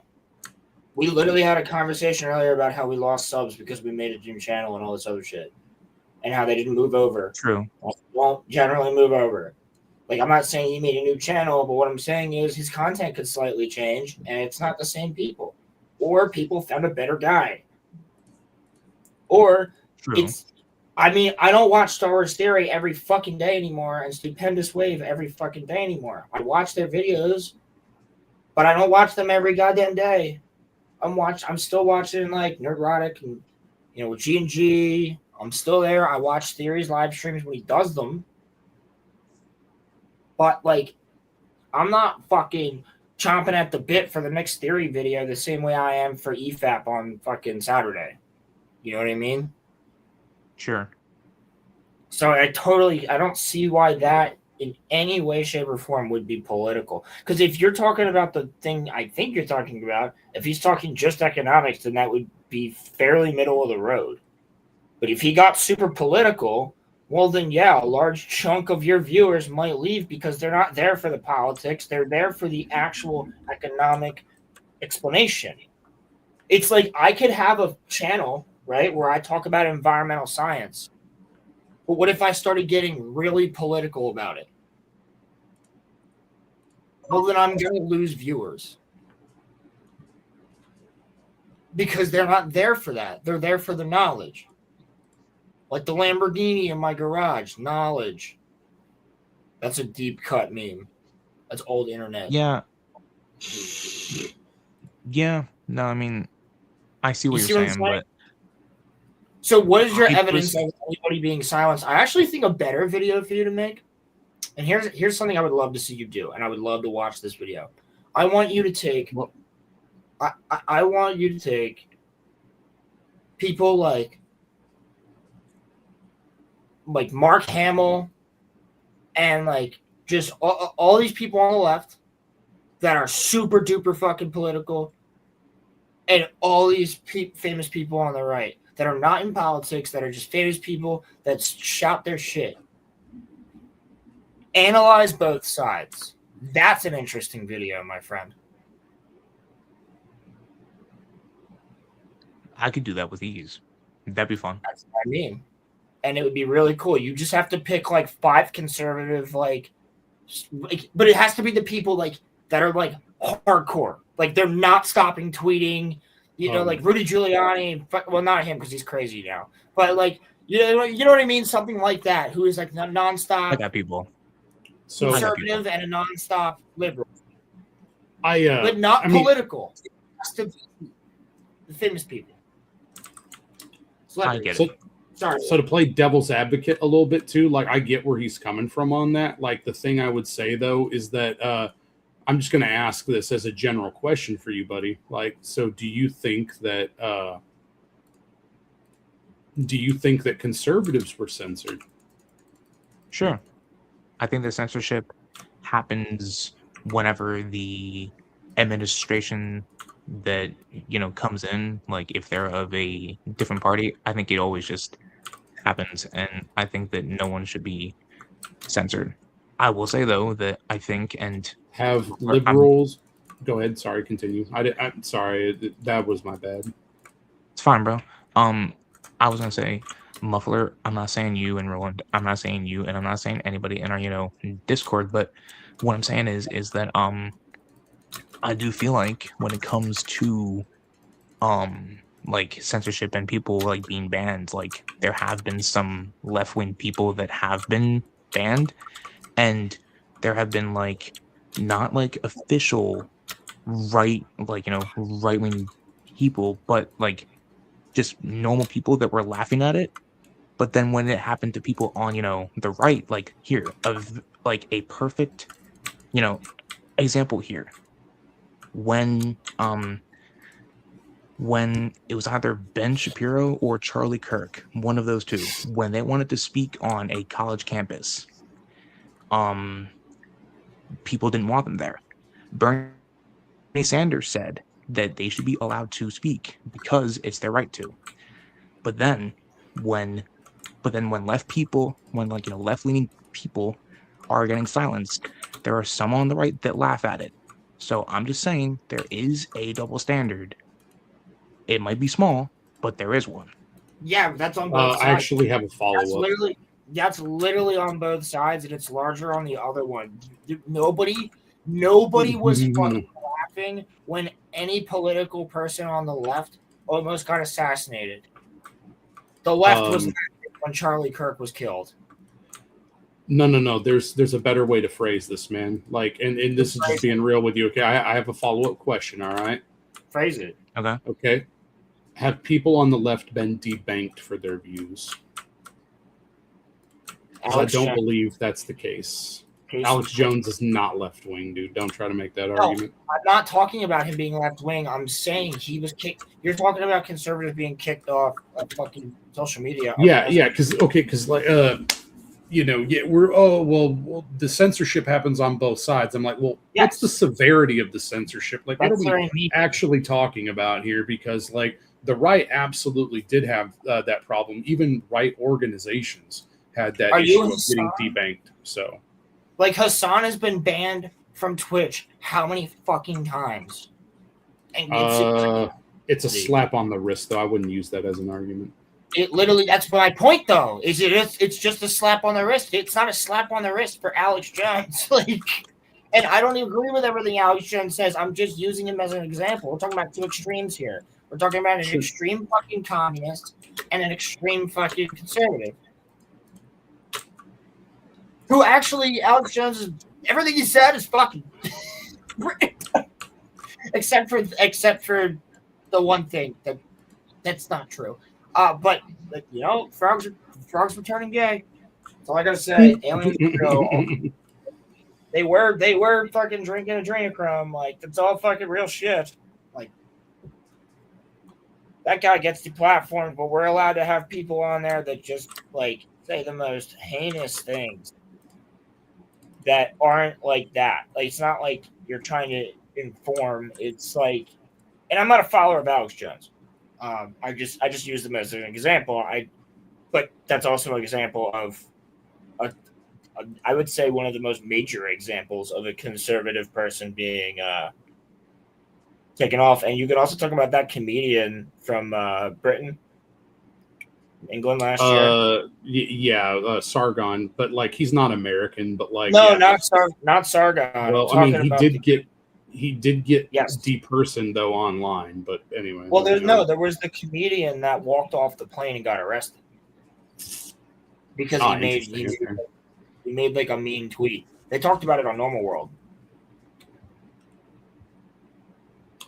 we literally had a conversation earlier about how we lost subs because we made a new channel and all this other shit, and how they didn't move over. True. Won't generally move over. Like, I'm not saying he made a new channel, but what I'm saying is his content could slightly change, and it's not the same people. Or people found a better guy. Or I don't watch Star Wars Theory every fucking day anymore and Stupendous Wave every fucking day anymore. I watch their videos, but I don't watch them every goddamn day. I'm still watching like Nerdrotic and with G&G. I'm still there. I watch Theory's live streams when he does them. But like, I'm not fucking chomping at the bit for the next Theory video the same way I am for EFAP on fucking Saturday. You know what I mean? Sure. So I don't see why that in any way, shape, or form would be political. Because if you're talking about the thing I think you're talking about, if he's talking just economics, then that would be fairly middle of the road. But if he got super political, well, then yeah, a large chunk of your viewers might leave because they're not there for the politics. They're there for the actual economic explanation. It's like I could have a channel, right, where I talk about environmental science. But what if I started getting really political about it? Well, then I'm going to lose viewers. Because they're not there for that. They're there for the knowledge. Like the Lamborghini in my garage. Knowledge. That's a deep cut meme. That's old internet. Yeah. Yeah. No, I mean, I see what You you're see what I'm saying, but so what is your I evidence of anybody being silenced? I actually think a better video for you to make. And here's something I would love to see you do, and I would love to watch this video. I want you to take I want you to take people like Mark Hamill and like just all these people on the left that are super duper fucking political, and all these famous people on the right that are not in politics, that are just famous people that shout their shit. Analyze both sides. That's an interesting video, my friend. I could do that with ease. That'd be fun. That's what I mean. And it would be really cool. You just have to pick like 5 conservative, but it has to be the people like that are like hardcore. Like they're not stopping tweeting, like Rudy Giuliani. Well, not him because he's crazy now. But like, you know what I mean? Something like that. Who is like nonstop. I got people. Conservative and a nonstop liberal. But not political. It has to be the famous people. I get it. So to play devil's advocate a little bit too, like I get where he's coming from on that. Like the thing I would say though is that I'm just going to ask this as a general question for you, buddy. Like, so do you think that conservatives were censored? Sure. I think the censorship happens whenever the administration that comes in, like if they're of a different party, I think it always just happens, and I think that no one should be censored. I will say though that I think have liberals. Go ahead. Sorry, continue. I'm sorry. That was my bad. It's fine, bro. I was gonna say, Muffler. I'm not saying you and Roland. I'm not saying you, and I'm not saying anybody in our Discord. But what I'm saying is that I do feel like when it comes to like censorship and people like being banned, like there have been some left-wing people that have been banned, and there have been like not like official right-wing people, but like just normal people that were laughing at it. But then when it happened to people on the right, like here of like a perfect example here, when it was either Ben Shapiro or Charlie Kirk, one of those two, when they wanted to speak on a college campus, people didn't want them there. Bernie Sanders said that they should be allowed to speak because it's their right to. But then when left-leaning people are getting silenced, there are some on the right that laugh at it. So I'm just saying there is a double standard. It might be small, but there is one. Yeah, that's on both sides. I actually have a follow-up. That's literally on both sides, and it's larger on the other one. Nobody was fucking laughing when any political person on the left almost got assassinated. The left was laughing when Charlie Kirk was killed. No. There's a better way to phrase this, man. Like, and this is just being real with you. Okay, I have a follow-up question. All right, phrase it. Okay. Have people on the left been debanked for their views? I don't believe that's the case. Alex Jones is not left-wing, dude. Don't try to make that argument. I'm not talking about him being left-wing. I'm saying he was kicked. You're talking about conservatives being kicked off of fucking social media. Yeah, because well, the censorship happens on both sides. I'm like, well, what's the severity of the censorship? Like, what are we actually talking about here? Because like the right absolutely did have that problem. Even right organizations had that issue of getting debanked. So, like, Hassan has been banned from Twitch how many fucking times? And it's a slap on the wrist, though. I wouldn't use that as an argument. It literally, that's my point, though. It's just a slap on the wrist. It's not a slap on the wrist for Alex Jones. Like, and I don't agree with everything Alex Jones says. I'm just using him as an example. We're talking about two extremes here. We're talking about an extreme fucking communist and an extreme fucking conservative. Who actually, Alex Jones is, everything he said is fucking except for the one thing that's not true. But you know, frogs were turning gay. That's all I gotta say. Aliens they were fucking drinking adrenochrome. Like, that's all fucking real shit. Like, that guy gets the platform, but we're allowed to have people on there that just like say the most heinous things that aren't like that. Like, it's not like you're trying to inform. It's like, and I'm not a follower of Alex Jones. I just use them as an example. But that's also an example of I would say one of the most major examples of a conservative person being taken off. And you could also talk about that comedian from Britain, England last year. Sargon, but like he's not American, but like not Sargon. Well, I mean, he did get depersoned though online, but anyway. Well, there was the comedian that walked off the plane and got arrested because he made like a mean tweet. They talked about it on Normal World.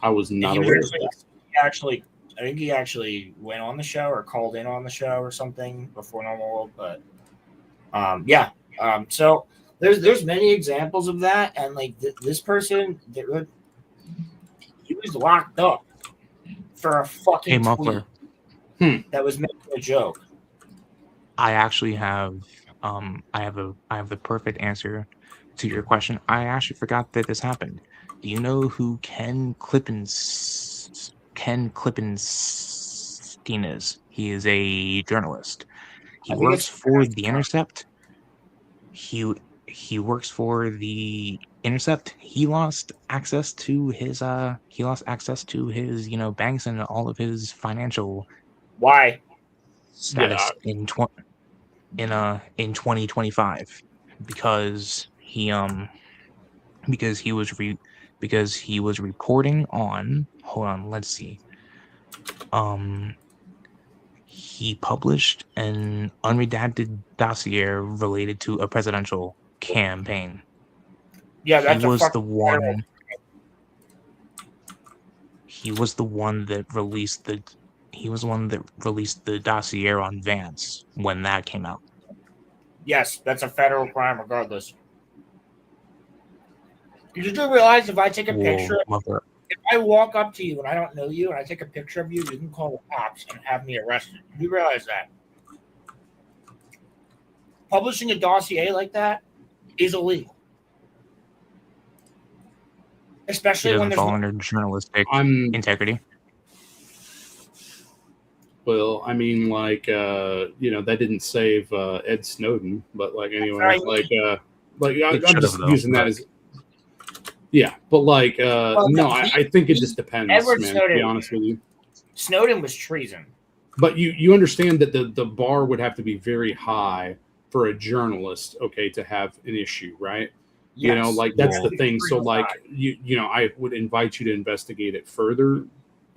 I was not aware of this. I think he actually went on the show or called in on the show or something before Normal World, but so there's many examples of that, and like this person, he was locked up for a fucking tweet that was making a joke. I actually have I have the perfect answer to your question. I actually forgot that this happened. Do you know who Ken Klippenstein is? He is a journalist. He works for The Intercept. He works for The Intercept. He lost access to his banks and all of his financial status in 2025 because he was reporting on, hold on, let's see. He published an unredacted dossier related to a presidential campaign. Yeah, that's he was the one that released the dossier on Vance when that came out. Yes, that's a federal crime regardless. You do realize if I take a picture, if I walk up to you and I don't know you and I take a picture of you, you can call the cops and have me arrested. You realize that? Publishing a dossier like that is illegal. Especially when there's fall under journalistic integrity. Well, I mean, like, that didn't save Ed Snowden, but like, anyway, I'm just using that as, but like, I think it just depends, Edward man, Snowden, to be honest with you. Snowden was treason. But you understand that the bar would have to be very high for a journalist, to have an issue, right? Yes. That's the thing. So like, I would invite you to investigate it further.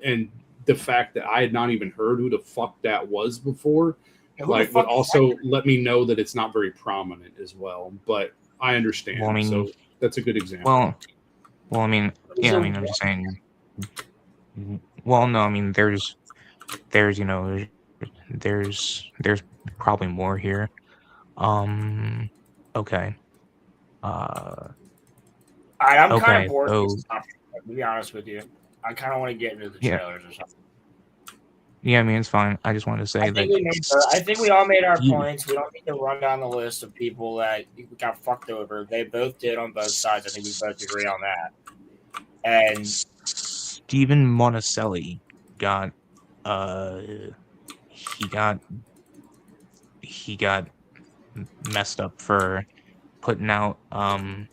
And the fact that I had not even heard who the fuck that was before, would also let me know that it's not very prominent as well. But I understand. Well, I mean, so that's a good example. Well, I mean, I'm just saying. Well, no, I mean, there's probably more here. Okay. I'm kind of bored of this topic, to be honest with you. I kind of want to get into the trailers or something. Yeah, I mean it's fine. I just wanted to say I think we all made our points. We don't need to run down the list of people that got fucked over. They both did on both sides. I think we both agree on that. And Stephen Monticelli got he got messed up for putting out the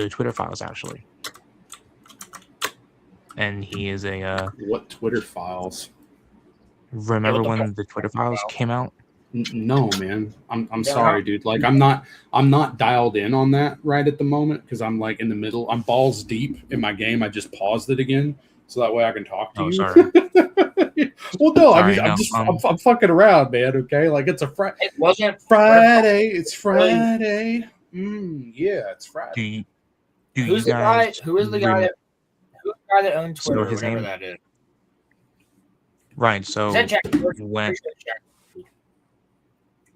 Twitter files actually. And he is a what Twitter files? Remember when the Twitter files came out? No, man. I'm sorry, dude. Like I'm not dialed in on that right at the moment because I'm like in the middle. I'm balls deep in my game. I just paused it again so that way I can talk to you. Sorry. Well, no, Sorry, I mean, I'm fucking around, man. Okay, like it's a Friday. It wasn't Friday. It's Friday. Yeah, it's Friday. Who's the guy that owned Twitter? So his whatever name- that is. Right. So Is that Jack? when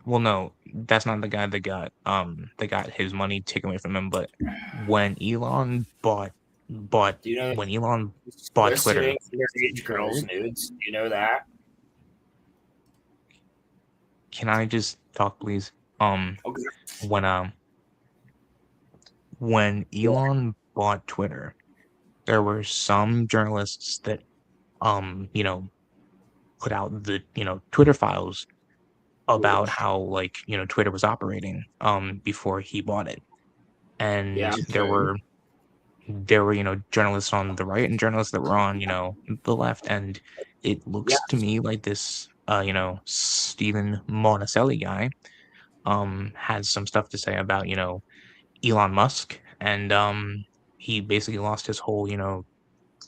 well, no, that's not the guy that got his money taken away from him. But when Elon bought Twitter, Underage girls' nudes. Do you know that? can I just talk, please? Okay. When Elon bought Twitter, there were some journalists that put out the Twitter files about how Twitter was operating before he bought it. And there were journalists on the right and journalists that were on the left, and it looks to me like this Stephen Monticelli guy has some stuff to say about Elon Musk, and he basically lost his whole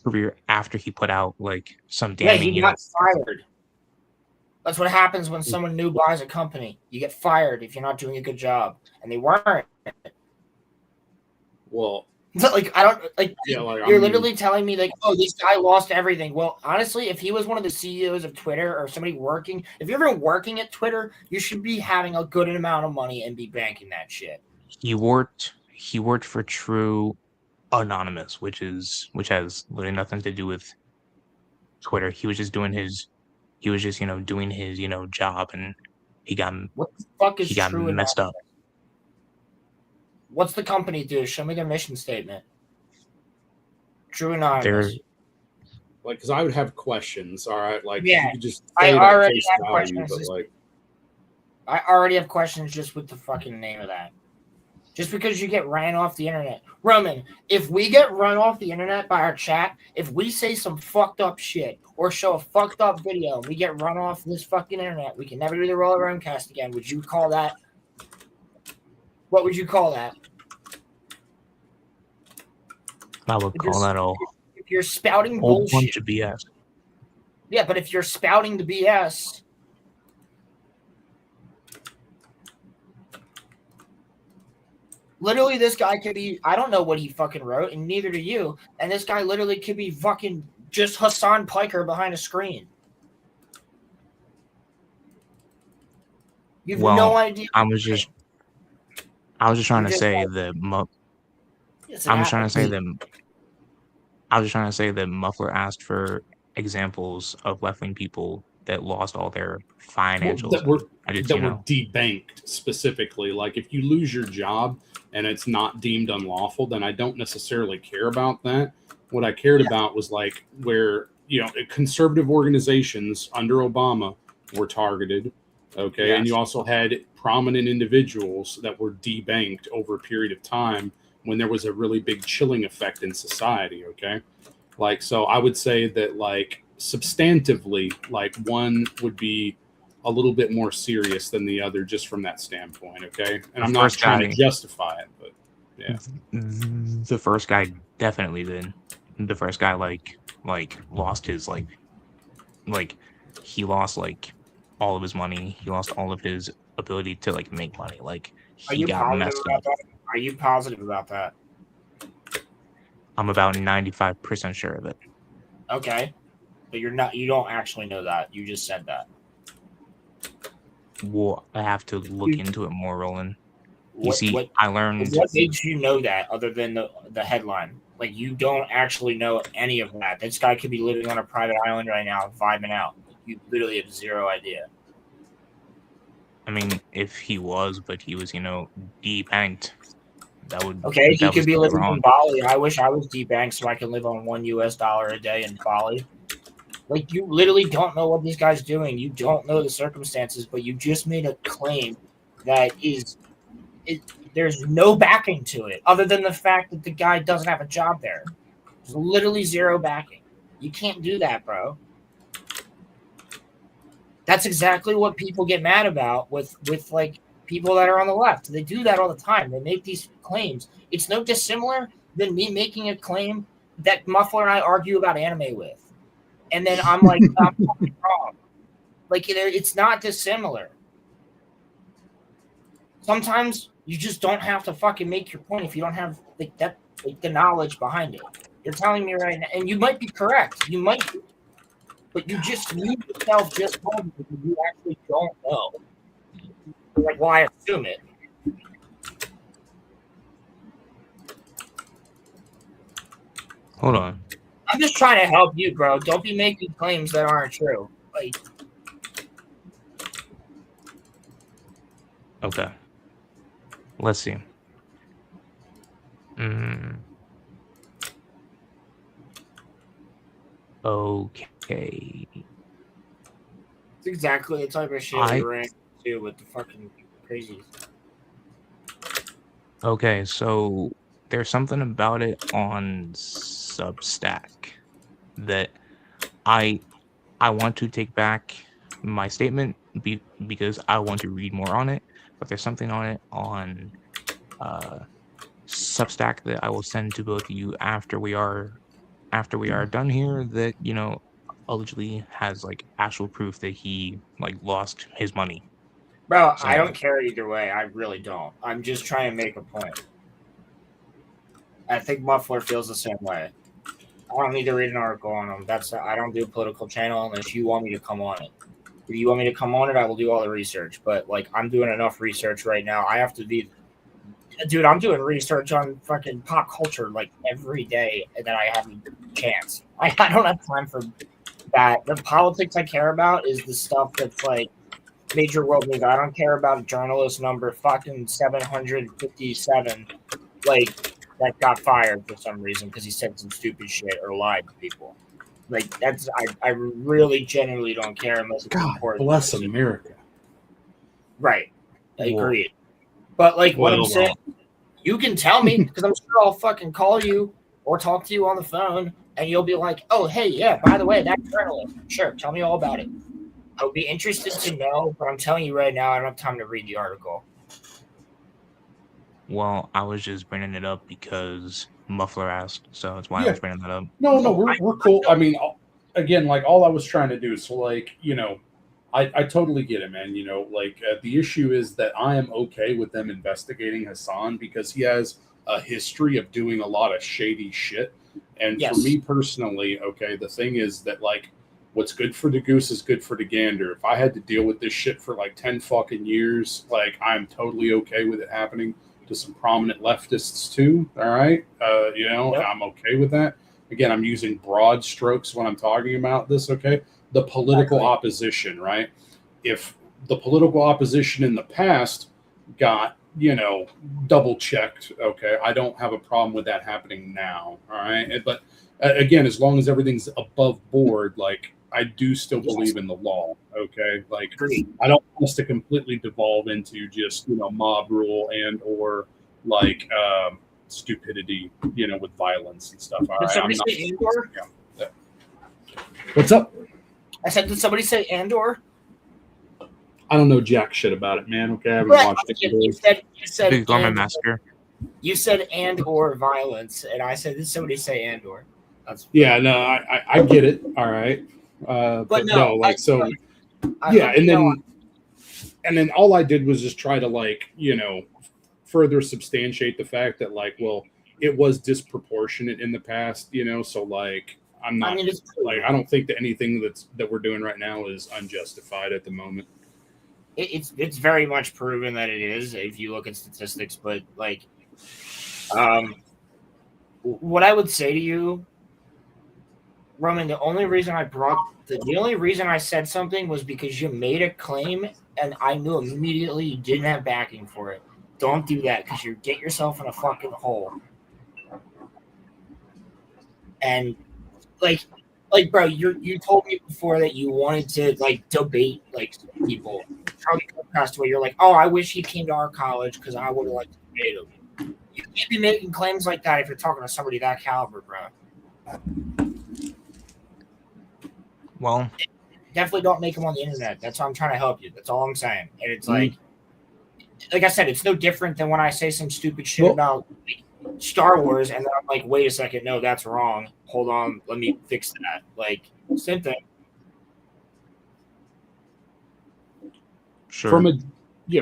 career after he put out some damning he got fired. That's what happens when someone new buys a company. You get fired if you're not doing a good job, and they weren't. Well, I don't you're literally telling me oh, this guy lost everything. Well, honestly, if he was one of the CEOs of Twitter or somebody working, if you're ever working at Twitter, you should be having a good amount of money and be banking that shit. He worked for True Anonymous, which has literally nothing to do with Twitter. He was just doing his doing his job, and he got messed up. What's the company do? Show me their mission statement. True Anonymous. Because I would have questions. All right, you could just I already face have value, questions. but I already have questions just with the fucking name of that. Just because you get ran off the internet. Roman, if we get run off the internet by our chat, if we say some fucked up shit or show a fucked up video and we get run off this fucking internet, we can never do the RoloRome cast again. Would you call that? What would you call that? I would call that if you're spouting whole bullshit. bunch of BS. Yeah, but if you're spouting the BS, literally this guy could be, I don't know what he fucking wrote, and neither do you, and this guy literally could be fucking just Hassan Piker behind a screen. You have no idea. I was just trying to say that I was trying to say that Muffler asked for examples of left-wing people that lost all their financials that were debanked specifically. Like if you lose your job and it's not deemed unlawful, then I don't necessarily care about that. What I cared about was where conservative organizations under Obama were targeted. Okay. Yes. And you also had prominent individuals that were debanked over a period of time when there was a really big chilling effect in society. Okay. So I would say that substantively, one would be a little bit more serious than the other just from that standpoint. Okay. And I'm not trying to justify it, but yeah. The first guy definitely did. The first guy lost his he lost all of his money. He lost all of his ability to make money. He got messed up. Are you positive about that? I'm about 95% sure of it. Okay. But you don't actually know that. You just said that. Well, I have to look into it more, Roland. I learned. What made you know that other than the headline? Like, you don't actually know any of that. This guy could be living on a private island right now, vibing out. You literally have zero idea. I mean, if he was, but he was, debanked, that would Okay, he that could was be kinda living wrong. in Bali. I wish I was debanked so I could live on $1 a day in Bali. Like, you literally don't know what these guys doing. You don't know the circumstances, but you just made a claim that there's no backing to it other than the fact that the guy doesn't have a job there. There's literally zero backing. You can't do that, bro. That's exactly what people get mad about with like people that are on the left. They do that all the time. They make these claims. It's no dissimilar than me making a claim that Muffler and I argue about anime with. And then I'm like, I'm fucking wrong. Like, it's not dissimilar. Sometimes you just don't have to fucking make your point if you don't have the knowledge behind it. You're telling me right now, and you might be correct. You might be. But you yourself just told me that you actually don't know. You're like, well, I assume it. Hold on. I'm just trying to help you, bro. Don't be making claims that aren't true. Like, Okay. Let's see. Okay. it's exactly the type of shit we ran into with the fucking crazies. Okay, so there's something about it on Substack that I want to take back my statement because I want to read more on it, but there's something on it on Substack that I will send to both of you after we are done here that, allegedly has like actual proof that he like lost his money. Bro, So, I don't care either way. I really don't. I'm just trying to make a point. I think Muffler feels the same way. I don't need to read an article on him. I don't do a political channel unless you want me to come on it. If you want me to come on it, I will do all the research. But like, I'm doing enough research right now. I have to be, dude. I'm doing research on fucking pop culture like every day that I have a chance. I don't have time for that. The politics I care about is the stuff that's like major world news. I don't care about journalist number fucking 757. Like, that got fired for some reason because he said some stupid shit or lied to people. Like, I really genuinely don't care unless it's God important. bless America. Right. I agree. But like what I'm saying, you can tell me because I'm sure I'll fucking call you or talk to you on the phone and you'll be like, oh, hey, yeah, by the way, that journalist. Sure, tell me all about it. I would be interested to know, but I'm telling you right now, I don't have time to read the article. well, I was just bringing it up because Muffler asked, so that's why I was bringing that up. No, we're cool. I mean, again, like all I was trying to do is like, I totally get it, man. The issue is that I am okay with them investigating Hassan because he has a history of doing a lot of shady shit. And for me personally, okay, the thing is that like, what's good for the goose is good for the gander. If I had to deal with this shit for like 10 fucking years, like I'm totally okay with it happening to some prominent leftists too. All right. I'm okay with that. Again, I'm using broad strokes when I'm talking about this. Okay. The political opposition, right? If the political opposition in the past got, double checked, okay, I don't have a problem with that happening now. All right. But again, as long as everything's above board, like I do still believe in the law. Okay. Like I don't want us to completely devolve into just, mob rule and or like stupidity, with violence and stuff. All Did right. somebody say Andor? Yeah. What's up? I said, did somebody say Andor? I don't know jack shit about it, man. Okay, I haven't watched it. You said Big Gorman Massacre. You said and or violence, and I said, did somebody say and or? Yeah, no, I get it. All right, but no, like so, yeah, and then all I did was just try to like further substantiate the fact that like, well, it was disproportionate in the past, so like. I'm not I don't think that anything that we're doing right now is unjustified at the moment. It's very much proven that it is if you look at statistics, but like what I would say to you, Roman, the only reason I said something was because you made a claim and I knew immediately you didn't have backing for it. Don't do that because you get yourself in a fucking hole. And like bro, you told me before that you wanted to like debate like people. Charlie Cook passed away. You're like, oh, I wish he came to our college because I would have liked to debate him. You can't be making claims like that if you're talking to somebody that caliber, bro. Well, definitely don't make them on the internet. That's how I'm trying to help you. That's all I'm saying. And it's like I said, it's no different than when I say some stupid shit about like, Star Wars, and then I'm like, wait a second, no, that's wrong. Hold on, let me fix that. Like, same thing. Sure.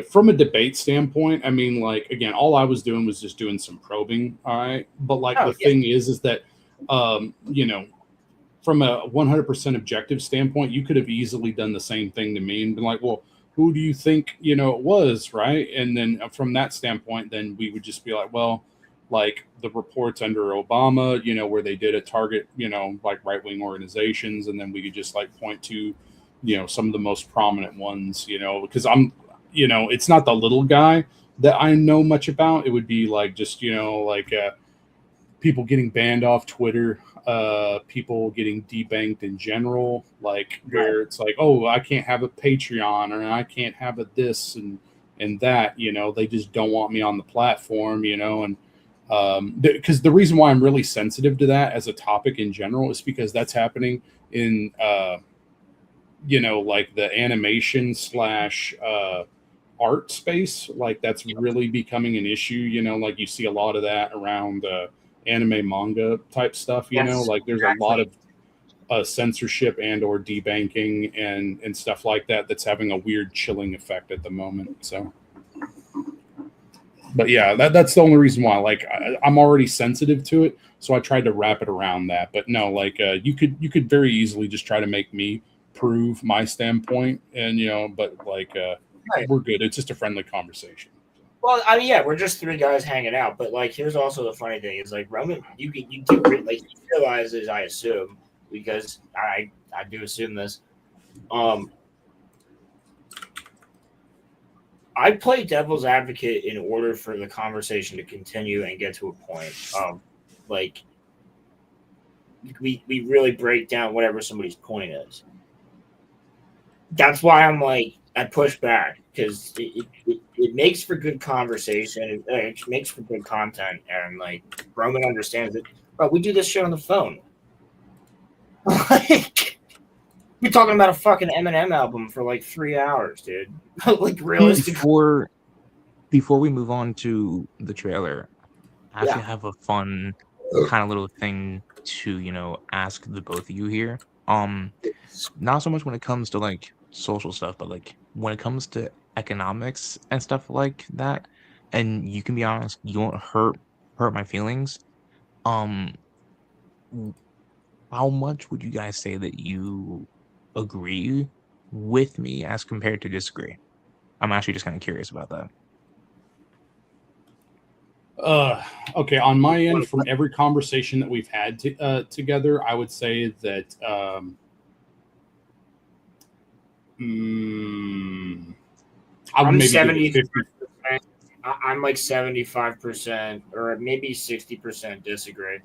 From a debate standpoint, I mean, like, again, all I was doing was just doing some probing, all right? But like thing is that you know, from a 100% objective standpoint, you could have easily done the same thing to me and been like, well, who do you think, you know, it was, right? And then from that standpoint, then we would just be like, well, like the reports under Obama, you know, where they did a target, you know, like right-wing organizations, and then we could just like point to, you know, some of the most prominent ones, you know, because I'm, you know, it's not the little guy that I know much about. It would be like just, you know, like people getting banned off Twitter, people getting debanked in general, like where it's like, oh, I can't have a Patreon or I can't have a this and that, you know, they just don't want me on the platform, you know, and because the reason why I'm really sensitive to that as a topic in general is because that's happening in you know, like the animation / art space. Like that's really becoming an issue, you know, like you see a lot of that around anime manga type stuff, you know, like there's a lot of censorship and or debanking and stuff like that that's having a weird chilling effect at the moment. So but yeah, that's the only reason why, like I'm already sensitive to it, so I tried to wrap it around that. But no, like you could very easily just try to make me prove my standpoint, and you know, but like we're good. It's just a friendly conversation. Well, I mean, yeah, we're just three guys hanging out. But like, here's also the funny thing: is like Roman, you do like he realizes, I assume, because I do assume this. I play devil's advocate in order for the conversation to continue and get to a point. Like we really break down whatever somebody's point is. That's why I'm like I push back because it makes for good conversation. It makes for good content, and like Roman understands it. But we do this shit on the phone. Like we're talking about a fucking Eminem album for like 3 hours, dude. Like realistically. Before we move on to the trailer, I actually have a fun kind of little thing to, you know, ask the both of you here. Not so much when it comes to like social stuff, but like when it comes to economics and stuff like that, and you can be honest, you won't hurt my feelings. How much would you guys say that you agree with me as compared to disagree? I'm actually just kind of curious about that. Okay, on my end, from every conversation that we've had together, I would say that I would maybe 70%. I'm like 75% or maybe 60% disagree.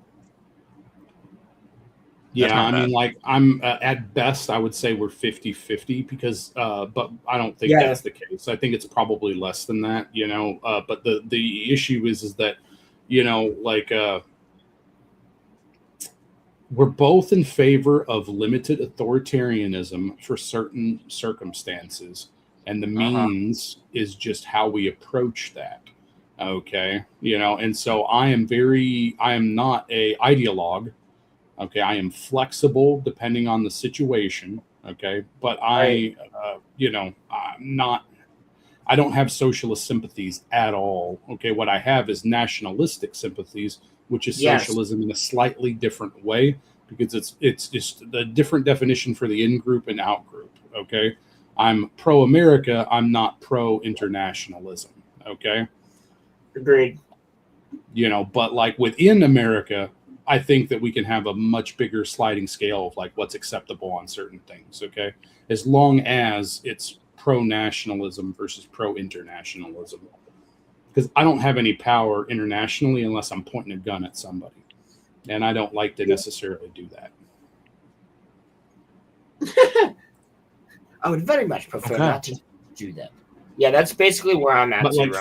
Yeah, I mean, like I'm at best, I would say we're 50-50 because, but I don't think that's the case. I think it's probably less than that, you know. But the issue is that, you know, like we're both in favor of limited authoritarianism for certain circumstances, and the means is just how we approach that. Okay, you know, and so I am not a ideologue. Okay, I am flexible depending on the situation. Okay, but you know, I don't have socialist sympathies at all. Okay, what I have is nationalistic sympathies, which is socialism in a slightly different way because it's just a different definition for the in group and out group. Okay, I'm pro America. I'm not pro internationalism. Okay, agreed. But like within America, I think that we can have a much bigger sliding scale of like what's acceptable on certain things. Okay, as long as it's pro-nationalism versus pro-internationalism, because I don't have any power internationally unless I'm pointing a gun at somebody, and I don't like to necessarily do that. I would very much prefer not to do that. Yeah, that's basically where I'm at. But like,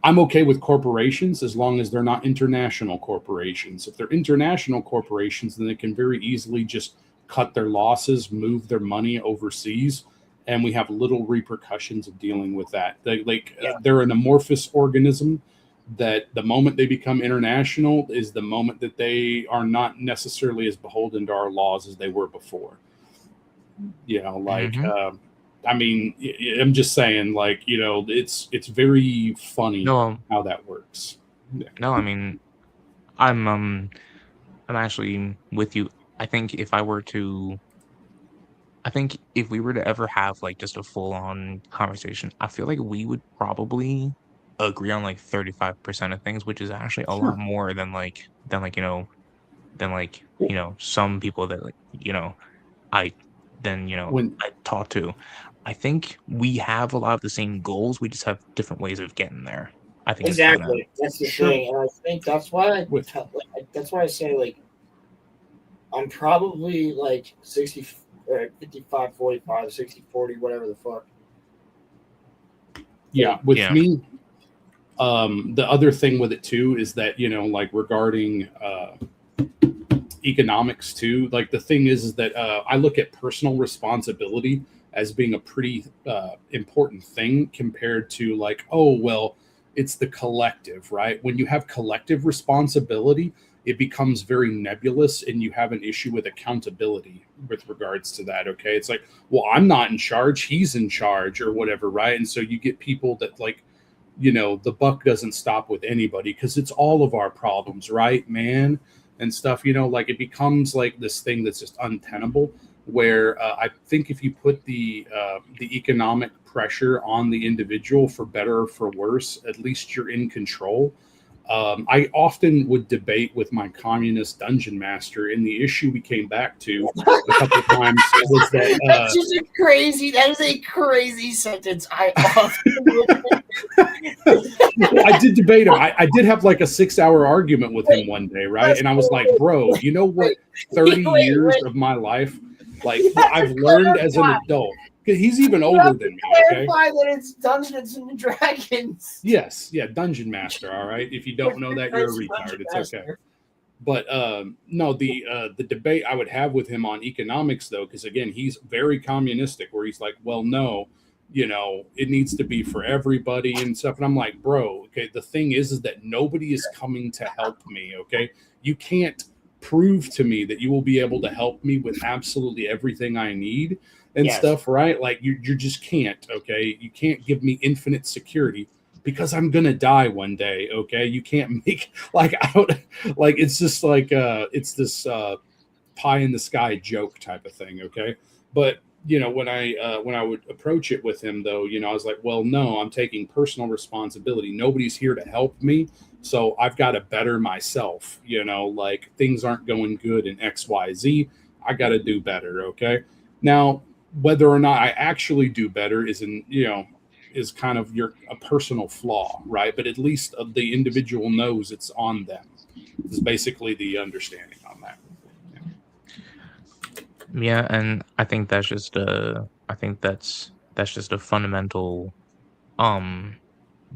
I'm okay with corporations as long as they're not international corporations. If they're international corporations, then they can very easily just cut their losses, move their money overseas, and we have little repercussions of dealing with that. They're an amorphous organism that the moment they become international is the moment that they are not necessarily as beholden to our laws as they were before. I mean, I'm just saying, it's very funny how that works. Yeah. No, I mean, I'm actually with you. I think if we were to ever have like just a full-on conversation, I feel like we would probably agree on like 35% of things, which is actually a lot more than some people that I talk to. I think we have a lot of the same goals. We just have different ways of getting there. I think exactly that's the thing, and I think that's why I say like I'm probably like 60 or 55, 45, 60, 40, whatever the fuck. Yeah, with me, the other thing with it too is that like regarding economics too. Like the thing is that I look at personal responsibility as being a pretty important thing compared to like, oh, well, it's the collective, right? When you have collective responsibility, it becomes very nebulous and you have an issue with accountability with regards to that. Okay. It's like, well, I'm not in charge. He's in charge or whatever. Right. And so you get people that like, the buck doesn't stop with anybody because it's all of our problems. Right, man. And stuff, like it becomes like this thing that's just untenable where I think if you put the economic pressure on the individual for better or for worse, at least you're in control. I often would debate with my communist dungeon master, and the issue we came back to a couple of times was that that is a crazy sentence. I did debate him. I did have like a 6-hour argument with him one day, right? And I was like, bro, you know what? 30 years of my life, like I've learned as an adult. He's even older than me. Okay? Clarify that it's Dungeons and Dragons. Yes, yeah, Dungeon Master. All right. If you don't know that, you're a retard. It's okay. But no, the debate I would have with him on economics, though, because again, he's very communistic, where he's like, well, no, it needs to be for everybody and stuff. And I'm like, bro, okay, the thing is that nobody is coming to help me. Okay, you can't prove to me that you will be able to help me with absolutely everything I need. And stuff, right? Like you just can't, okay? You can't give me infinite security because I'm gonna die one day, okay? You can't make it's just like it's this pie in the sky joke type of thing, okay? But when I would approach it with him though, I was like, well, no, I'm taking personal responsibility. Nobody's here to help me, so I've got to better myself. Like things aren't going good in XYZ. I got to do better, okay? Now, whether or not I actually do better is kind of a personal flaw, right? But at least the individual knows it's on them. Is basically the understanding on that. Yeah, and I think that's just a fundamental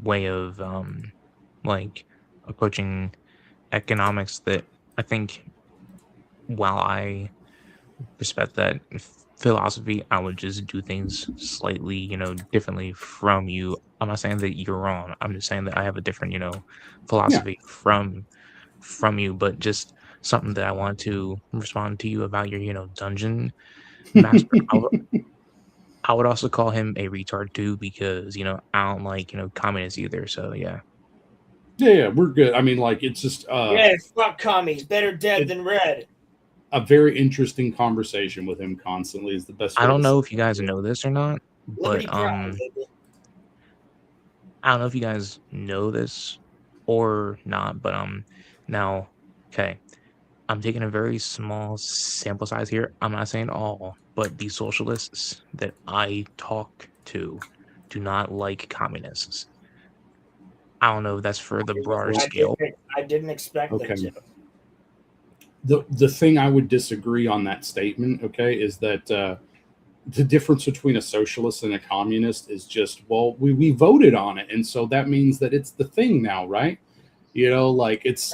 way of like approaching economics that I think, while I respect that philosophy, I would just do things slightly, differently from you. I'm not saying that you're wrong. I'm just saying that I have a different, philosophy from you, but just something that I want to respond to you about your, dungeon master. I would also call him a retard too, because, I don't like, communists either. So yeah. Yeah, we're good. I mean, like, it's just fuck commies. Better dead than red. A very interesting conversation with him constantly is the best. I don't know if you guys know this or not, but I don't know if you guys know this or not, but now, okay, I'm taking a very small sample size here. I'm not saying all, but the socialists that I talk to do not like communists. I don't know if that's for the broader scale. I didn't expect them to. The thing I would disagree on that statement, okay, is that the difference between a socialist and a communist is just, well, we voted on it, and so that means that it's the thing now, right? You know, like it's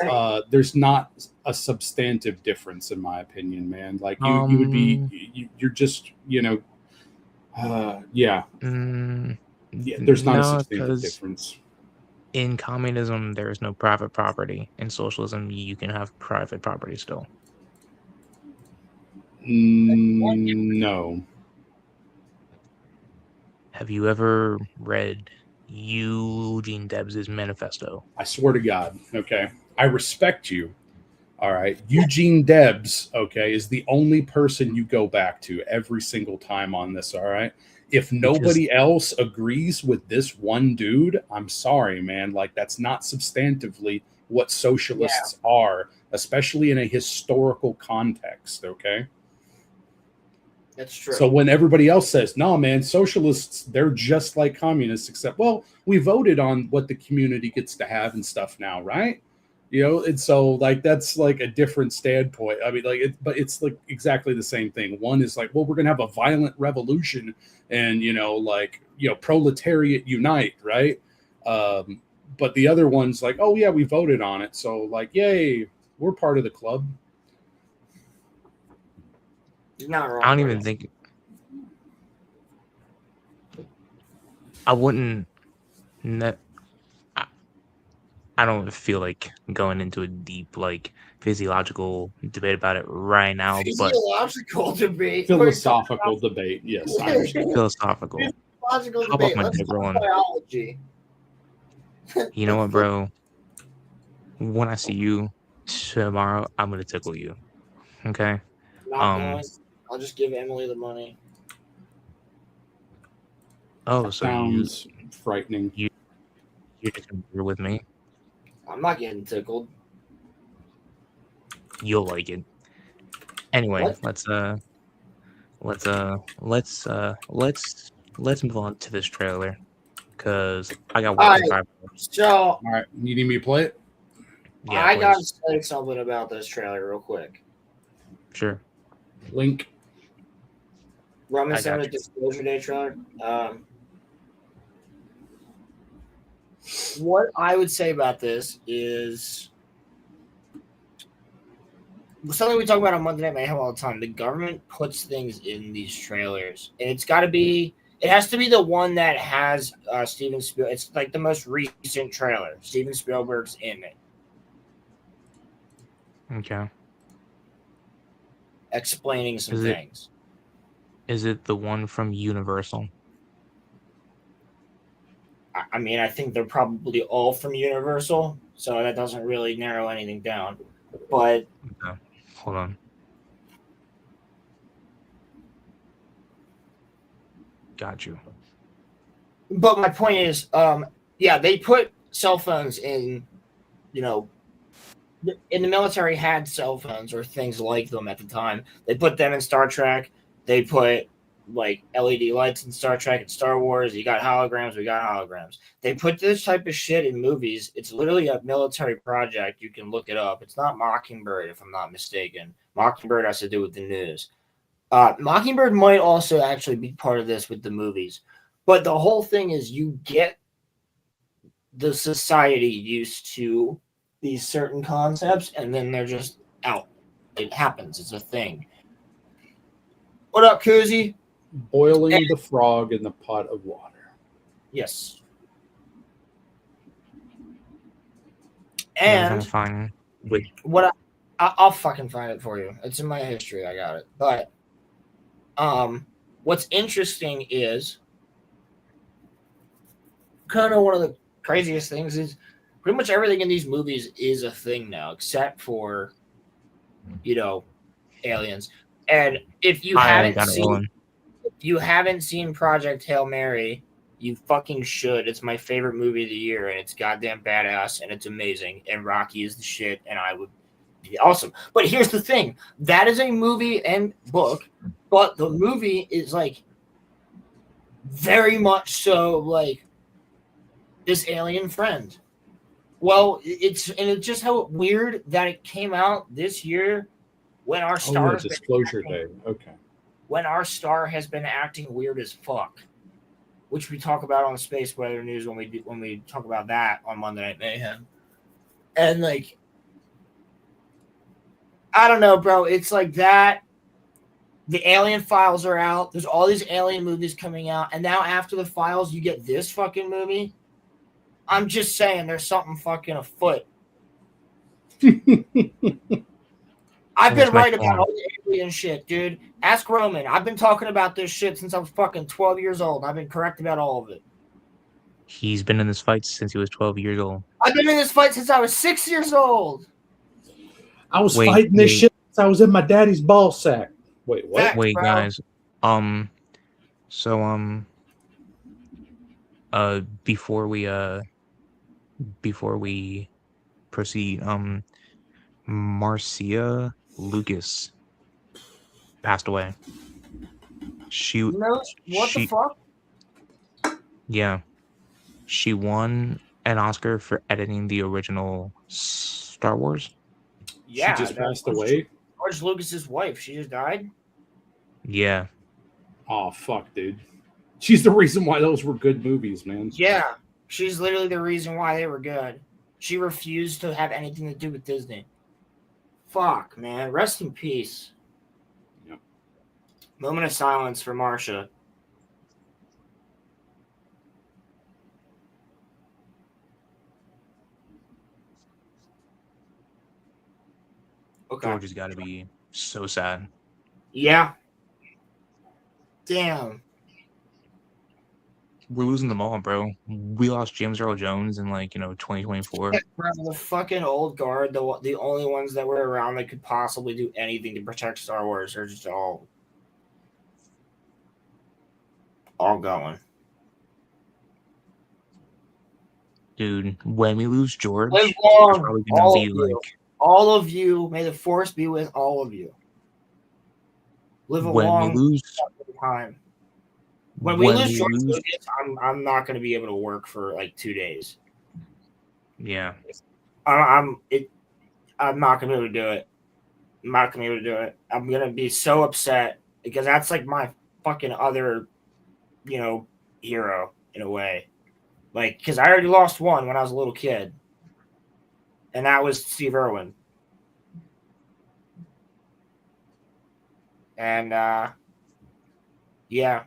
there's not a substantive difference in my opinion, man. Like you would be you're just, you know, yeah. Yeah, there's not a No, substantive 'cause difference. in communism, there is no private property. In socialism, you can have private property still. No. Have you ever read Eugene Debs' manifesto? I swear to God, okay, I respect you. All right. Eugene Debs, okay, is the only person you go back to every single time on this. All right. If nobody else agrees with this one dude, I'm sorry, man. Like, that's not substantively what socialists are, especially in a historical context. Okay. That's true. So when everybody else says, no, man, socialists, they're just like communists, except, well, we voted on what the community gets to have and stuff now, right? You know, and so like that's like a different standpoint. I mean, like, but it's like exactly the same thing. One is like, well, we're gonna have a violent revolution, and proletariat unite, right? But the other one's like, oh yeah, we voted on it, so like, yay, we're part of the club. You're not wrong. I don't even think I wouldn't. I don't feel like going into a deep, like, physiological debate about it right now. Physiological debate. Philosophical debate. Yes, I understand. Philosophical. Physiological How about debate. my Let's dick talk rolling? biology. You know what, bro? When I see you tomorrow, I'm gonna tickle you. Okay. Not going. I'll just give Emily the money. Oh, so sounds frightening. You're just gonna be with me. I'm not getting tickled. You'll like it. Anyway, What? let's move on to this trailer because I got work in 5 minutes. So, all right, you need me to play it? Yeah, I gotta please. say something about this trailer real quick. Sure. Link. Roman I got Summit you. Disclosure Day trailer. What I would say about this is something we talk about on Monday Night Mayhem all the time. The government puts things in these trailers, and it has to be the one that has Steven Spielberg. It's like the most recent trailer. Steven Spielberg's in it. Okay. Explaining some things. Is it the one from Universal? I mean, I think they're probably all from Universal, so that doesn't really narrow anything down. But okay. Hold on. Got you. But my point is, they put cell phones in, in the military had cell phones or things like them at the time. They put them in Star Trek. They put like LED lights in Star Trek and Star Wars. You got holograms. We got holograms. They put this type of shit in movies. It's literally a military project. You can look it up. It's not Mockingbird, if I'm not mistaken. Mockingbird has to do with the news. Mockingbird might also actually be part of this with the movies. But the whole thing is you get the society used to these certain concepts, and then they're just out. It happens. It's a thing. What up, Koozie? Boiling the frog in the pot of water. Yes. And And fine. Wait. what I'll fucking find it for you. It's in my history. I got it. But what's interesting is kind of one of the craziest things is pretty much everything in these movies is a thing now, except for aliens. And if you haven't seen Project Hail Mary, You fucking should. It's my favorite movie of the year, and it's goddamn badass, and it's amazing. And Rocky is the shit, and I would be awesome. But here's the thing: that is a movie and book, but the movie is like very much so like this alien friend. Well, it's just how weird that it came out this year when our star Disclosure Day. Okay. When our star has been acting weird as fuck, which we talk about on the Space Weather News when we talk about that on Monday Night Mayhem. And like, I don't know, bro. It's like that. The Alien Files are out. There's all these Alien movies coming out, and now after the Files, you get this fucking movie. I'm just saying, there's something fucking afoot. I've been right about all the alien shit, dude. Ask Roman. I've been talking about this shit since I was fucking 12 years old. I've been correct about all of it. He's been in this fight since he was 12 years old. I've been in this fight since I was 6 years old. I was fighting this shit since I was in my daddy's ball sack. Wait, what? Fact, Wait, bro. guys. Before we proceed, Marcia Lucas passed away. The fuck? Yeah. She won an Oscar for editing the original Star Wars. Yeah, she just passed away. George Lucas's wife. She just died. Yeah. Oh fuck, dude. She's the reason why those were good movies, man. Yeah, she's literally the reason why they were good. She refused to have anything to do with Disney. Fuck, man. Rest in peace. Yep. Moment of silence for Marsha. Okay. George has got to be so sad. Yeah. Damn. We're losing them all, bro. We lost James Earl Jones in 2024. Bro, the fucking old guard, the only ones that were around that could possibly do anything to protect Star Wars are just all going. Dude, when we lose George, Live it's long, probably gonna be all of you. May the force be with all of you. Live a long time. When we lose George Lucas, I'm not going to be able to work for like 2 days. Yeah. I'm not going to be able to do it. I'm not going to be able to do it. I'm going to be so upset because that's like my fucking other, hero in a way. Like, because I already lost one when I was a little kid. And that was Steve Irwin. And, yeah.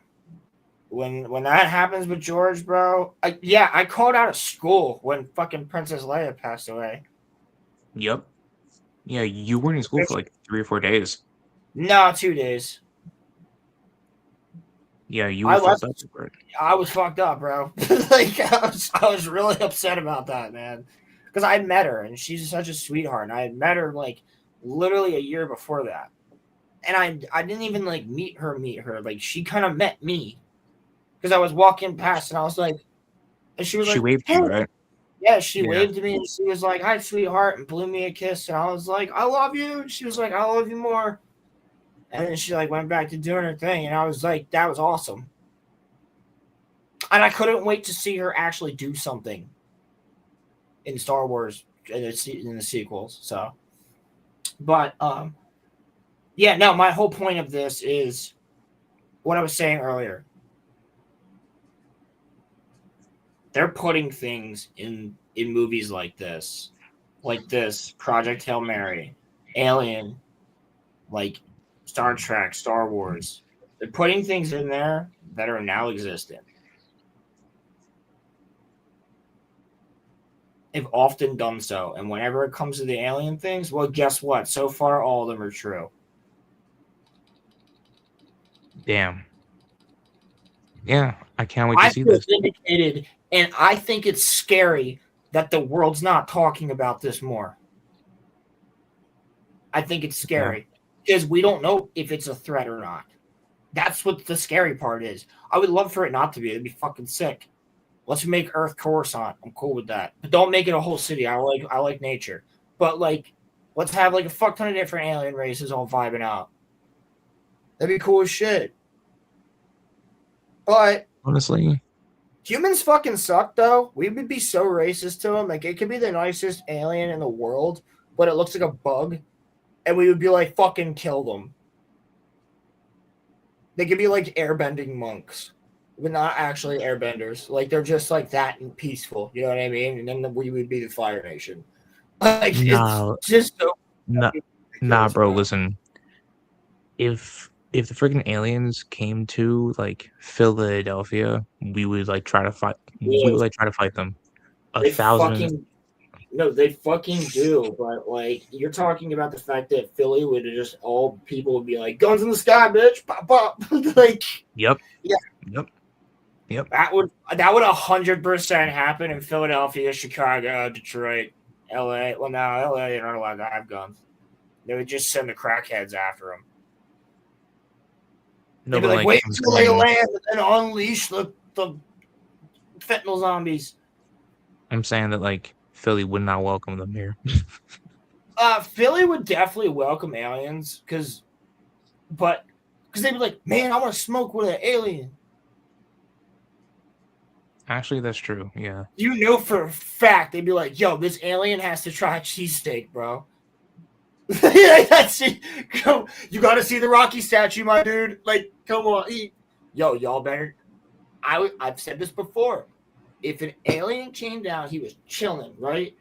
When that happens with George, bro, I called out of school when fucking Princess Leia passed away. Yep. Yeah, you weren't in school for like 3 or 4 days. No, 2 days. Yeah, you were fucked up for it. I was fucked up, bro. Like I was really upset about that, man. Because I met her and she's such a sweetheart. And I had met her like literally a year before that. And I didn't even like meet her. Like she kind of met me. Because I was walking past and I was like, and she was like, waved to you, right? Yeah, she waved to me and she was like, "Hi, sweetheart," and blew me a kiss. And I was like, "I love you." And she was like, "I love you more." And then she like went back to doing her thing, and I was like, that was awesome. And I couldn't wait to see her actually do something in Star Wars in the sequels. So, but yeah, no, my whole point of this is what I was saying earlier. They're putting things in movies like this, Project Hail Mary, Alien, like Star Trek, Star Wars. They're putting things in there that are now existent. They've often done so, and whenever it comes to the alien things, well, guess what? So far, all of them are true. Damn. Yeah, I can't wait to see this. Vindicated, and I think it's scary that the world's not talking about this more. I think it's scary because we don't know if it's a threat or not. That's what the scary part is. I would love for it not to be. It'd be fucking sick. Let's make Earth Coruscant. I'm cool with that. But don't make it a whole city. I like nature. But like, let's have like a fuck ton of different alien races all vibing out. That'd be cool as shit. But honestly, humans fucking suck though. We would be so racist to them. Like it could be the nicest alien in the world, but it looks like a bug, and we would be like, fucking kill them. They could be like airbending monks, but not actually airbenders. Like they're just like that and peaceful. You know what I mean? And then we would be the Fire Nation. Like it's just so nah, bro. Listen, if the freaking aliens came to like Philadelphia, we would like try to fight. Yeah. We would like try to fight them. They fucking do. But like, you're talking about the fact that Philly would just all people would be like, guns in the sky, bitch, pop, pop. Like, yep, yeah, yep. That would 100% happen in Philadelphia, Chicago, Detroit, LA. Well, no, LA they're not allowed to have guns. They would just send the crackheads after them. No, They'd be but like, like, wait I'm until they saying- land and unleash the fentanyl zombies. I'm saying that like Philly would not welcome them here. Philly would definitely welcome aliens because they'd be like, man, I want to smoke with an alien. Actually, that's true. Yeah. You know for a fact they'd be like, yo, this alien has to try cheesesteak, bro. That's it. You got to see the Rocky statue, my dude. Like, come on. Yo, y'all better. I've said this before. If an alien came down, he was chilling, right?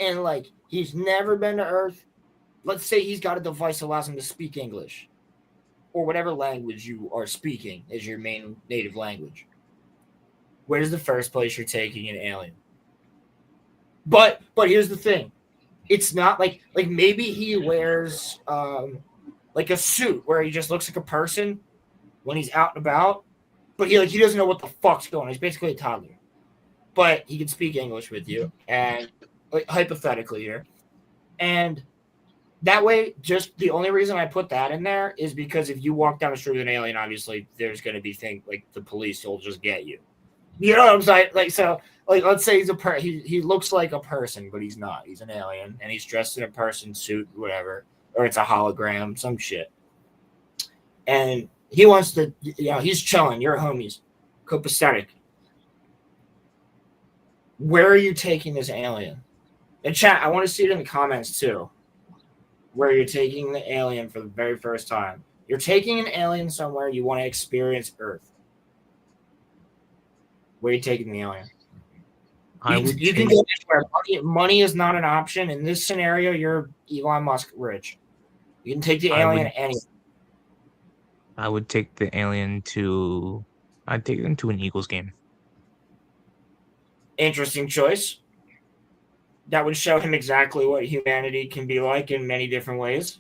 And like, he's never been to Earth. Let's say he's got a device that allows him to speak English or whatever language you are speaking as your main native language. Where's the first place you're taking an alien? But here's the thing. It's not like maybe he wears like a suit where he just looks like a person when he's out and about, but he doesn't know what the fuck's going on. He's basically a toddler. But he can speak English with you, and like hypothetically here. And that way, just the only reason I put that in there is because if you walk down the street with an alien, obviously there's gonna be things like the police will just get you. You know what I'm saying? Like, so, like, let's say he looks like a person, but he's not. He's an alien, and he's dressed in a person suit, whatever, or it's a hologram, some shit. And he wants to, he's chilling. You're homies, copacetic. Where are you taking this alien? And chat, I want to see it in the comments too. Where you're taking the alien for the very first time. You're taking an alien somewhere you want to experience Earth. Where are you taking the alien? You can go anywhere. Money is not an option. In this scenario, you're Elon Musk rich. You can take the alien anywhere. I would take the alien to... I'd take them to an Eagles game. Interesting choice. That would show him exactly what humanity can be like in many different ways.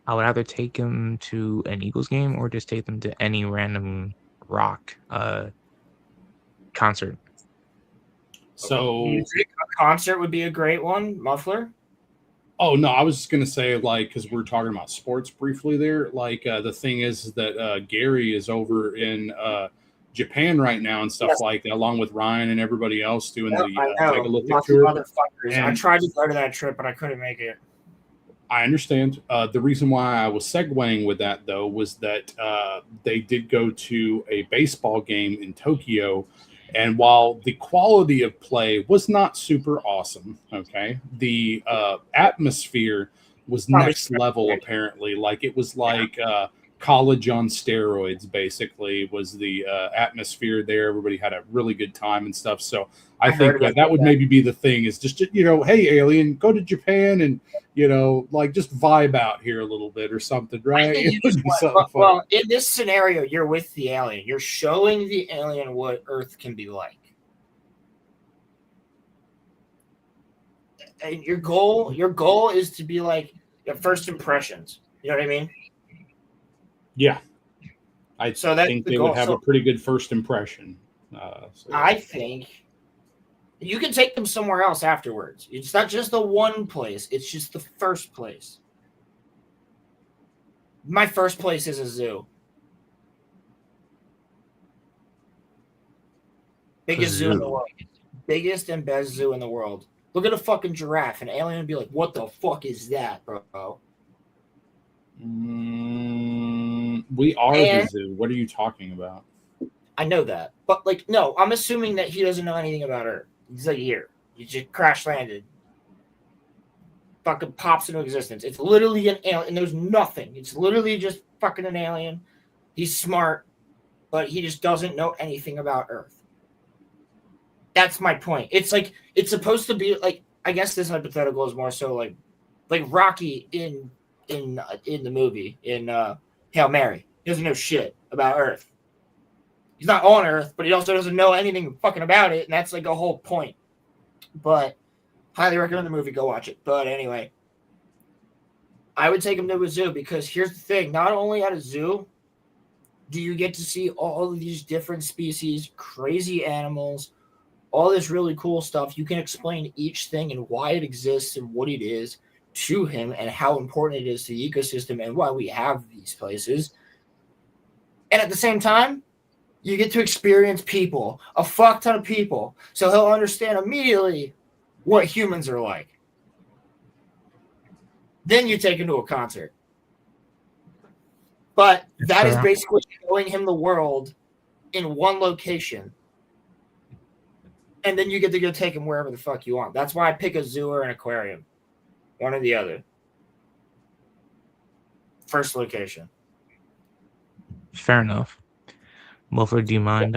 I would either take him to an Eagles game or just take them to any random rock concert. So music, a concert would be a great one. Muffler. Oh no, I was just gonna say, like, because we're talking about sports briefly there. Like, the thing is that Gary is over in Japan right now and stuff like that, along with Ryan and everybody else doing the megalithic tour. I tried to go to that trip, but I couldn't make it. I understand. The reason why I was segueing with that, though, was that they did go to a baseball game in Tokyo. And while the quality of play was not super awesome, okay, the atmosphere was next level, apparently. Like, it was like college on steroids, basically, was the atmosphere there. Everybody had a really good time and stuff. So I think that would maybe be the thing, is just, hey, alien, go to Japan and, like, just vibe out here a little bit or something, right? Well, in this scenario, you're with the alien. You're showing the alien what Earth can be like. And your goal is to be like your first impressions. You know what I mean? Yeah. I think they would have a pretty good first impression. I think you can take them somewhere else afterwards. It's not just the one place. It's just the first place. My first place is a zoo. Biggest zoo in the world. Biggest and best zoo in the world. Look at a fucking giraffe. An alien would be like, what the fuck is that, bro? We are the zoo. What are you talking about? I know that. But, like, no, I'm assuming that he doesn't know anything about Earth. He's like, here. He just crash landed. Fucking pops into existence. It's literally an alien. And there's nothing. It's literally just fucking an alien. He's smart, but he just doesn't know anything about Earth. That's my point. It's like, it's supposed to be like, I guess this hypothetical is more so like Rocky in the movie in Hail Mary. He doesn't know shit about Earth. He's not on Earth, but he also doesn't know anything fucking about it, and that's like a whole point. But highly recommend the movie. Go watch it. But anyway, I would take him to a zoo because here's the thing: not only at a zoo do you get to see all of these different species, crazy animals, all this really cool stuff. You can explain each thing and why it exists and what it is to him and how important it is to the ecosystem and why we have these places. And at the same time, you get to experience people, a fuck ton of people. So he'll understand immediately what humans are like. Then you take him to a concert. But that is basically showing him the world in one location. And then you get to go take him wherever the fuck you want. That's why I pick a zoo or an aquarium. One or the other. First location. Fair enough. Wilford, do you mind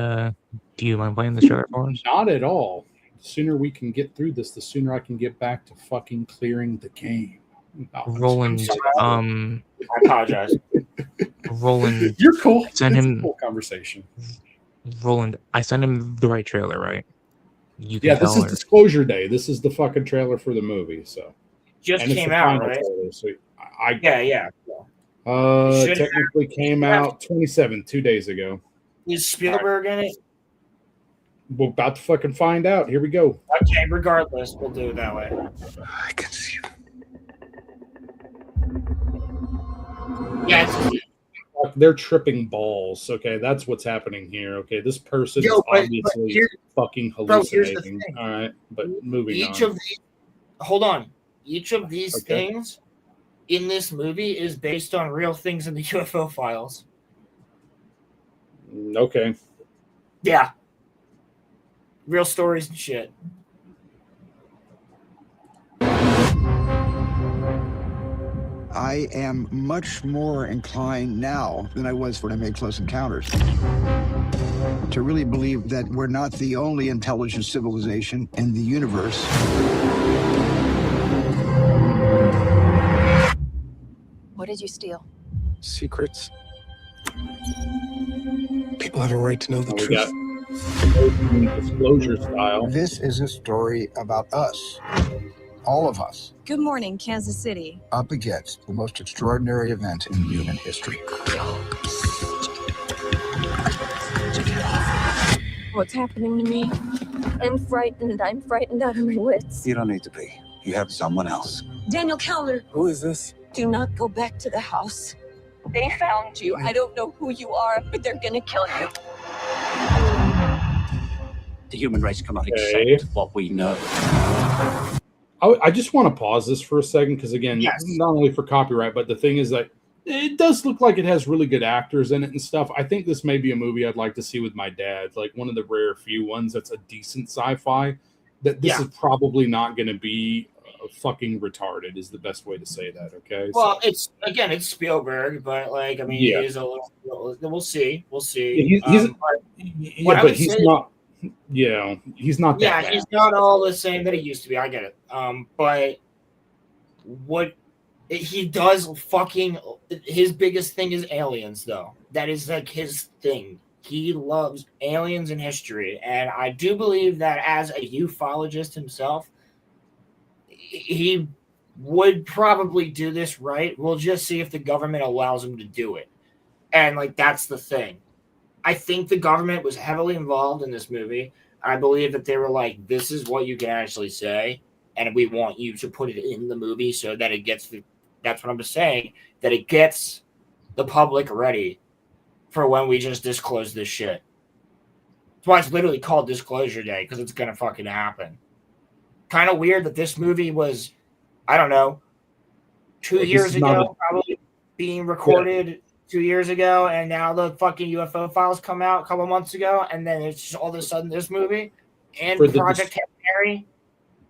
playing the trailer for us? Not at all. The sooner we can get through this, the sooner I can get back to fucking clearing the game. Roland, I apologize. Roland, you're cool. Send him a cool conversation. Roland, I sent him the right trailer, right? You can this is Disclosure Day. This is the fucking trailer for the movie. So just came out, right? Trailer, so yeah. Technically came out 2 days ago. Is Spielberg in it? We're about to fucking find out. Here we go. Okay, regardless, we'll do it that way. I can see. Yeah, they're tripping balls. Okay, that's what's happening here. Okay, this person is obviously fucking hallucinating. All right, but moving on. Hold on. Each of these things in this movie is based on real things in the UFO files. Okay. Yeah. Real stories and shit. I am much more inclined now than I was when I made Close Encounters to really believe that we're not the only intelligent civilization in the universe. What did you steal? Secrets. People have a right to know the truth. Disclosure style. This is a story about us. All of us. Good morning, Kansas City. Up against the most extraordinary event in human history. What's happening to me? I'm frightened. I'm frightened out of my wits. You don't need to be. You have someone else. Daniel Keller. Who is this? Do not go back to the house. They found you. I don't know who you are, but they're gonna kill you. The human race cannot accept what we know. I just want to pause this for a second because, again, not only for copyright, but the thing is that it does look like it has really good actors in it and stuff. I think this may be a movie I'd like to see with my dad, like one of the rare few ones that's a decent sci-fi. That this is probably not going to be fucking retarded is the best way to say that. Okay. Well, it's Spielberg, but like, I mean, he is a little. We'll see. He's not. Yeah, he's not that bad. He's not all the same that he used to be. I get it. But what he does his biggest thing is aliens, though. That is like his thing. He loves aliens and history. And I do believe that as a ufologist himself, he would probably do this right. We'll just see if the government allows him to do it. And like, that's the thing. I think the government was heavily involved in this movie. I believe that they were like, this is what you can actually say, and we want you to put it in the movie so that it gets that's what I'm saying, that it gets the public ready for when we just disclose this shit. That's why it's literally called Disclosure Day, because it's gonna fucking happen. Kind of weird that this movie was, I don't know, 2 years ago, probably being recorded 2 years ago, and now the fucking UFO files come out a couple months ago, and then it's just all of a sudden this movie and Project Hail Mary.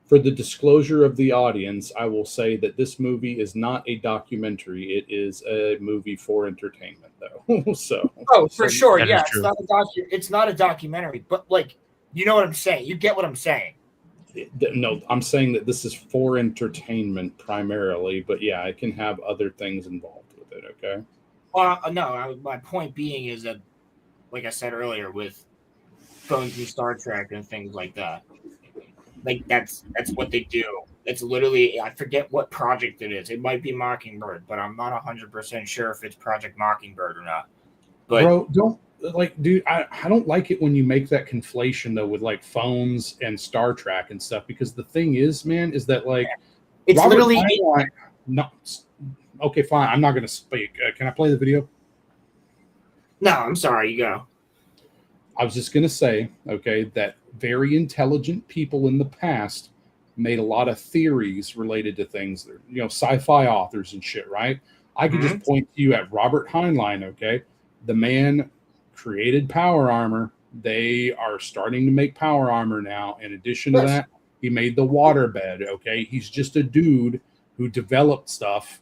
For the disclosure of the audience, I will say that this movie is not a documentary. It is a movie for entertainment, though. For sure, yeah, it's not a documentary, but like, you know what I'm saying. You get what I'm saying. No, I'm saying that this is for entertainment primarily, but yeah, it can have other things involved with it. Okay. No, my point being is that, like I said earlier, with going through Star Trek and things like that, like that's what they do. It's literally, I forget what project it is. It might be Mockingbird, but I'm not 100% sure if it's Project Mockingbird or not. But bro, don't dude. I don't like it when you make that conflation though with like phones and Star Trek and stuff, because the thing is, man, is that like it's Robert literally no. Okay, fine. I'm not going to speak. Can I play the video? No, I'm sorry. You go. I was just going to say, okay, that very intelligent people in the past made a lot of theories related to things that, you know, sci-fi authors and shit, right? I could just point to you at Robert Heinlein, okay? The man created power armor. They are starting to make power armor now. In addition to that, he made the waterbed, okay? He's just a dude who developed stuff.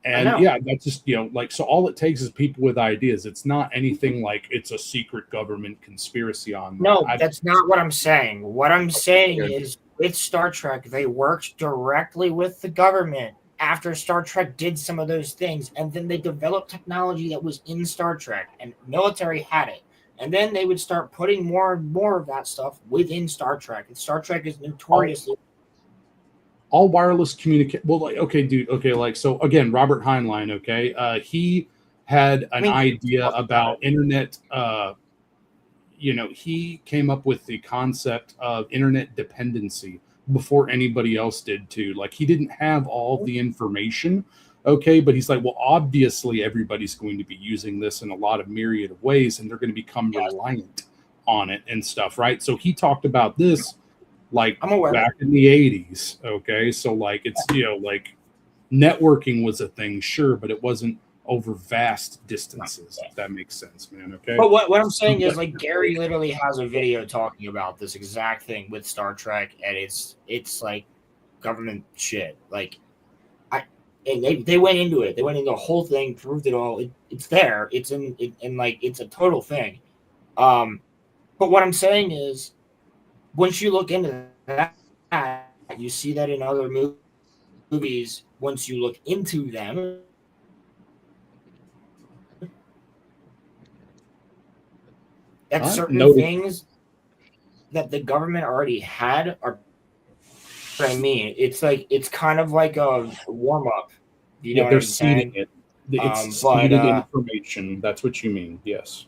And yeah, that's just, you know, like, so all it takes is people with ideas. It's not anything like it's a secret government conspiracy on. No, that's not what I'm saying. What I'm saying is with Star Trek, they worked directly with the government after Star Trek did some of those things. And then they developed technology that was in Star Trek, and military had it. And then they would start putting more and more of that stuff within Star Trek. And Star Trek is notoriously... all wireless communicate. Well, like, okay, dude. Okay, like, so again, Robert Heinlein. Okay, he had an idea about internet. You know, he came up with the concept of internet dependency before anybody else did too. Like, he didn't have all the information. Okay, but he's like, well, obviously everybody's going to be using this in a lot of myriad of ways, and they're going to become reliant on it and stuff, right? So he talked about this. Like back in the 80s, okay? So like it's, you know, like networking was a thing, sure, but it wasn't over vast distances, if that makes sense, man, okay? But what I'm saying is, like, Gary literally has a video talking about this exact thing with Star Trek, and it's like government shit. Like, they went into it. They went into the whole thing, proved it all. It's there. It's in like, it's a total thing. But what I'm saying is, once you look into that, you see that in other movies, once you look into them, that certain things that the government already had are what I mean. It's like, it's kind of like a warm-up. You know what they're I'm saying? seeding it. It's seeded information. That's what you mean, yes.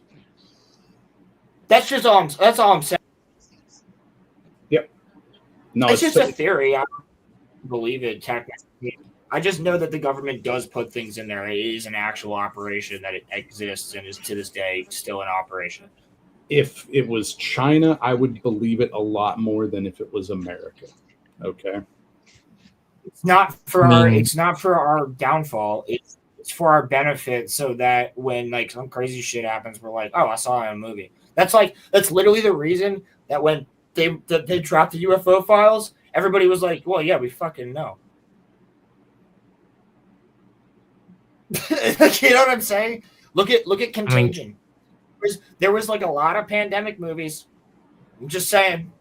That's all I'm saying. Yep. No, it's just a theory. I don't believe it technically. I just know that the government does put things in there. It is an actual operation, that it exists and is to this day still in operation. If it was China, I would believe it a lot more than if it was America. Okay. It's not for our downfall. It's for our benefit, so that when like some crazy shit happens, we're like, oh, I saw it in a movie. That's literally the reason that when they dropped the UFO files, everybody was like, well, yeah, we fucking know. You know what I'm saying? Look at Contagion. There was like a lot of pandemic movies. I'm just saying.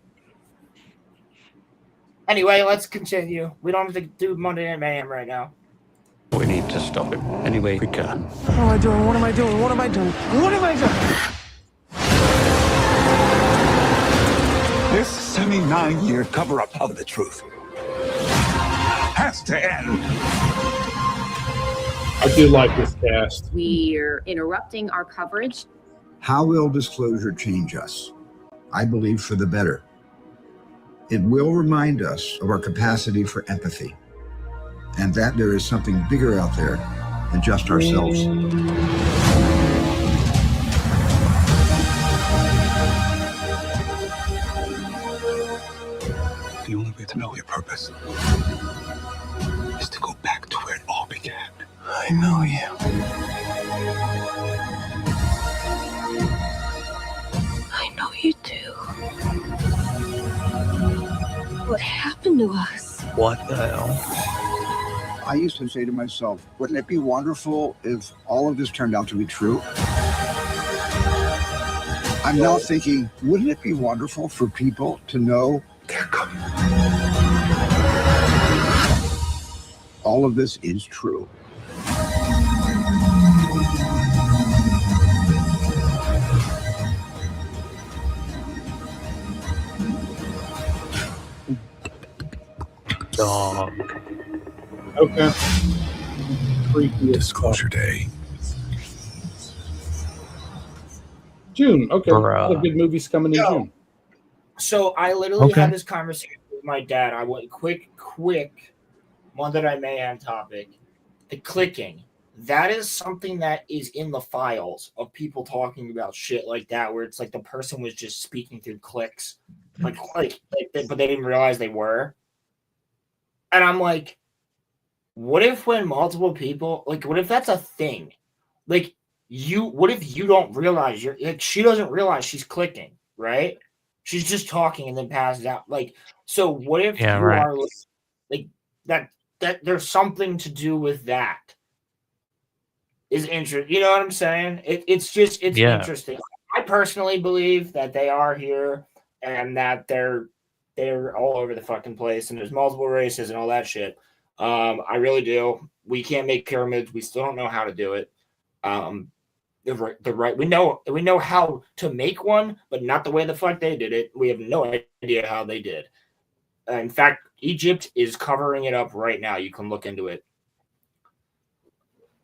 Anyway, let's continue. We don't have to do Monday Night Mayhem right now. We need to stop him any way we can. What am I doing? What am I doing? What am I doing? What am I doing? This semi 9-year cover-up of the truth has to end. I do like this cast. We're interrupting our coverage. How will disclosure change us? I believe for the better. It will remind us of our capacity for empathy, and that there is something bigger out there and just ourselves. The only way to know your purpose is to go back to where it all began. I know you. I know you do. What happened to us? What the hell? I used to say to myself, wouldn't it be wonderful if all of this turned out to be true? I'm now thinking, wouldn't it be wonderful for people to know they're coming? All of this is true. Dog. Okay. Creepy. Disclosure day. June. Okay. A lot of Bruh. good movies coming in June. So I literally Okay. had this conversation with my dad. I went quick one that I may have topic. The clicking. That is something that is in the files of people talking about shit like that, where it's like the person was just speaking through clicks, but they didn't realize they were. And I'm like, what if when multiple people, like, what if that's a thing? Like, what if you don't realize she doesn't realize she's clicking, right? She's just talking and then passes out. Like, so what if you are like that there's something to do with that? Is interesting. You know what I'm saying? It's interesting. I personally believe that they are here and that they're all over the fucking place and there's multiple races and all that shit. I really do. We can't make pyramids. We still don't know how to do it. We know how to make one, but not the way the fuck they did it. We have no idea how they did. In fact, Egypt is covering it up right now. You can look into it.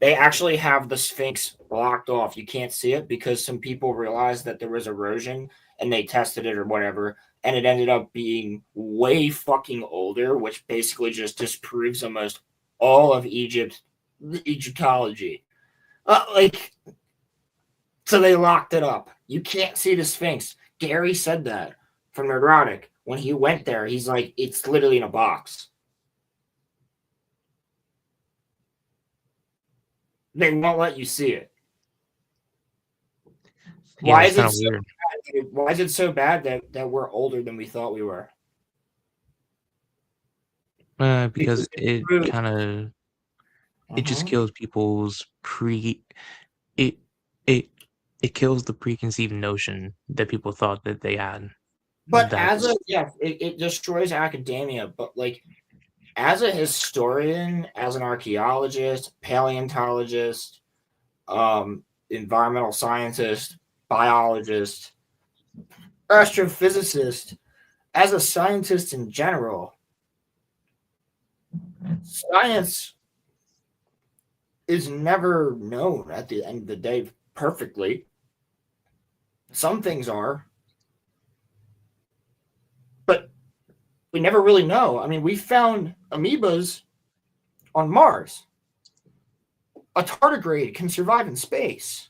They actually have the Sphinx blocked off. You can't see it because some people realized that there was erosion and they tested it or whatever, and it ended up being way fucking older, which basically just disproves almost all of Egyptology. So they locked it up. You can't see the Sphinx. Gary said that from Neurotic. When he went there, he's like, it's literally in a box. They won't let you see it. Yeah, Why it's is it kinda so weird. bad? Why is it so bad that we're older than we thought we were? Because it kind of it just kills people's it it kills the preconceived notion that people thought that they had. But it destroys academia. But like, as a historian, as an archaeologist, paleontologist, environmental scientist, biologist, astrophysicist, as a scientist in general, science is never known at the end of the day perfectly. Some things are, but we never really know. I mean, we found amoebas on Mars. A tardigrade can survive in space.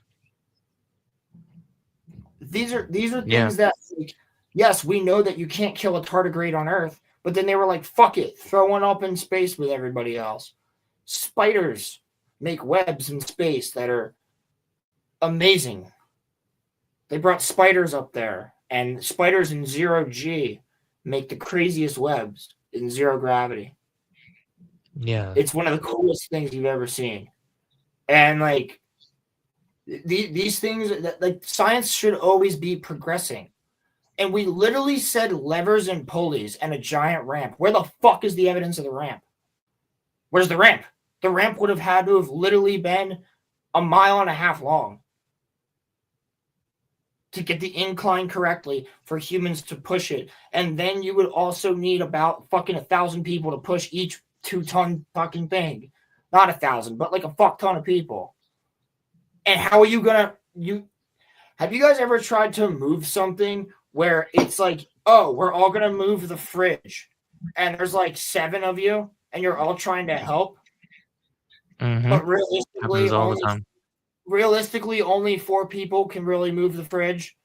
These are things that, like, yes, we know that you can't kill a tardigrade on Earth, but then they were like, fuck it, throw one up in space with everybody else. Spiders make webs in space that are amazing. They brought spiders up there, and spiders in 0G make the craziest webs in zero gravity. Yeah. It's one of the coolest things you've ever seen. And like these things, that like, science should always be progressing. And we literally said levers and pulleys and a giant ramp. Where the fuck is the evidence of the ramp? Where's the ramp? The ramp would have had to have literally been 1.5 miles long to get the incline correctly for humans to push it. And then you would also need about fucking 1,000 people to push each 2-ton fucking thing. Not 1,000, but like a fuck ton of people. And how are you gonna have you guys ever tried to move something where it's like, oh, we're all gonna move the fridge, and there's like 7 of you and you're all trying to help? Mm-hmm. But realistically, Happens all the time. Realistically, only 4 people can really move the fridge,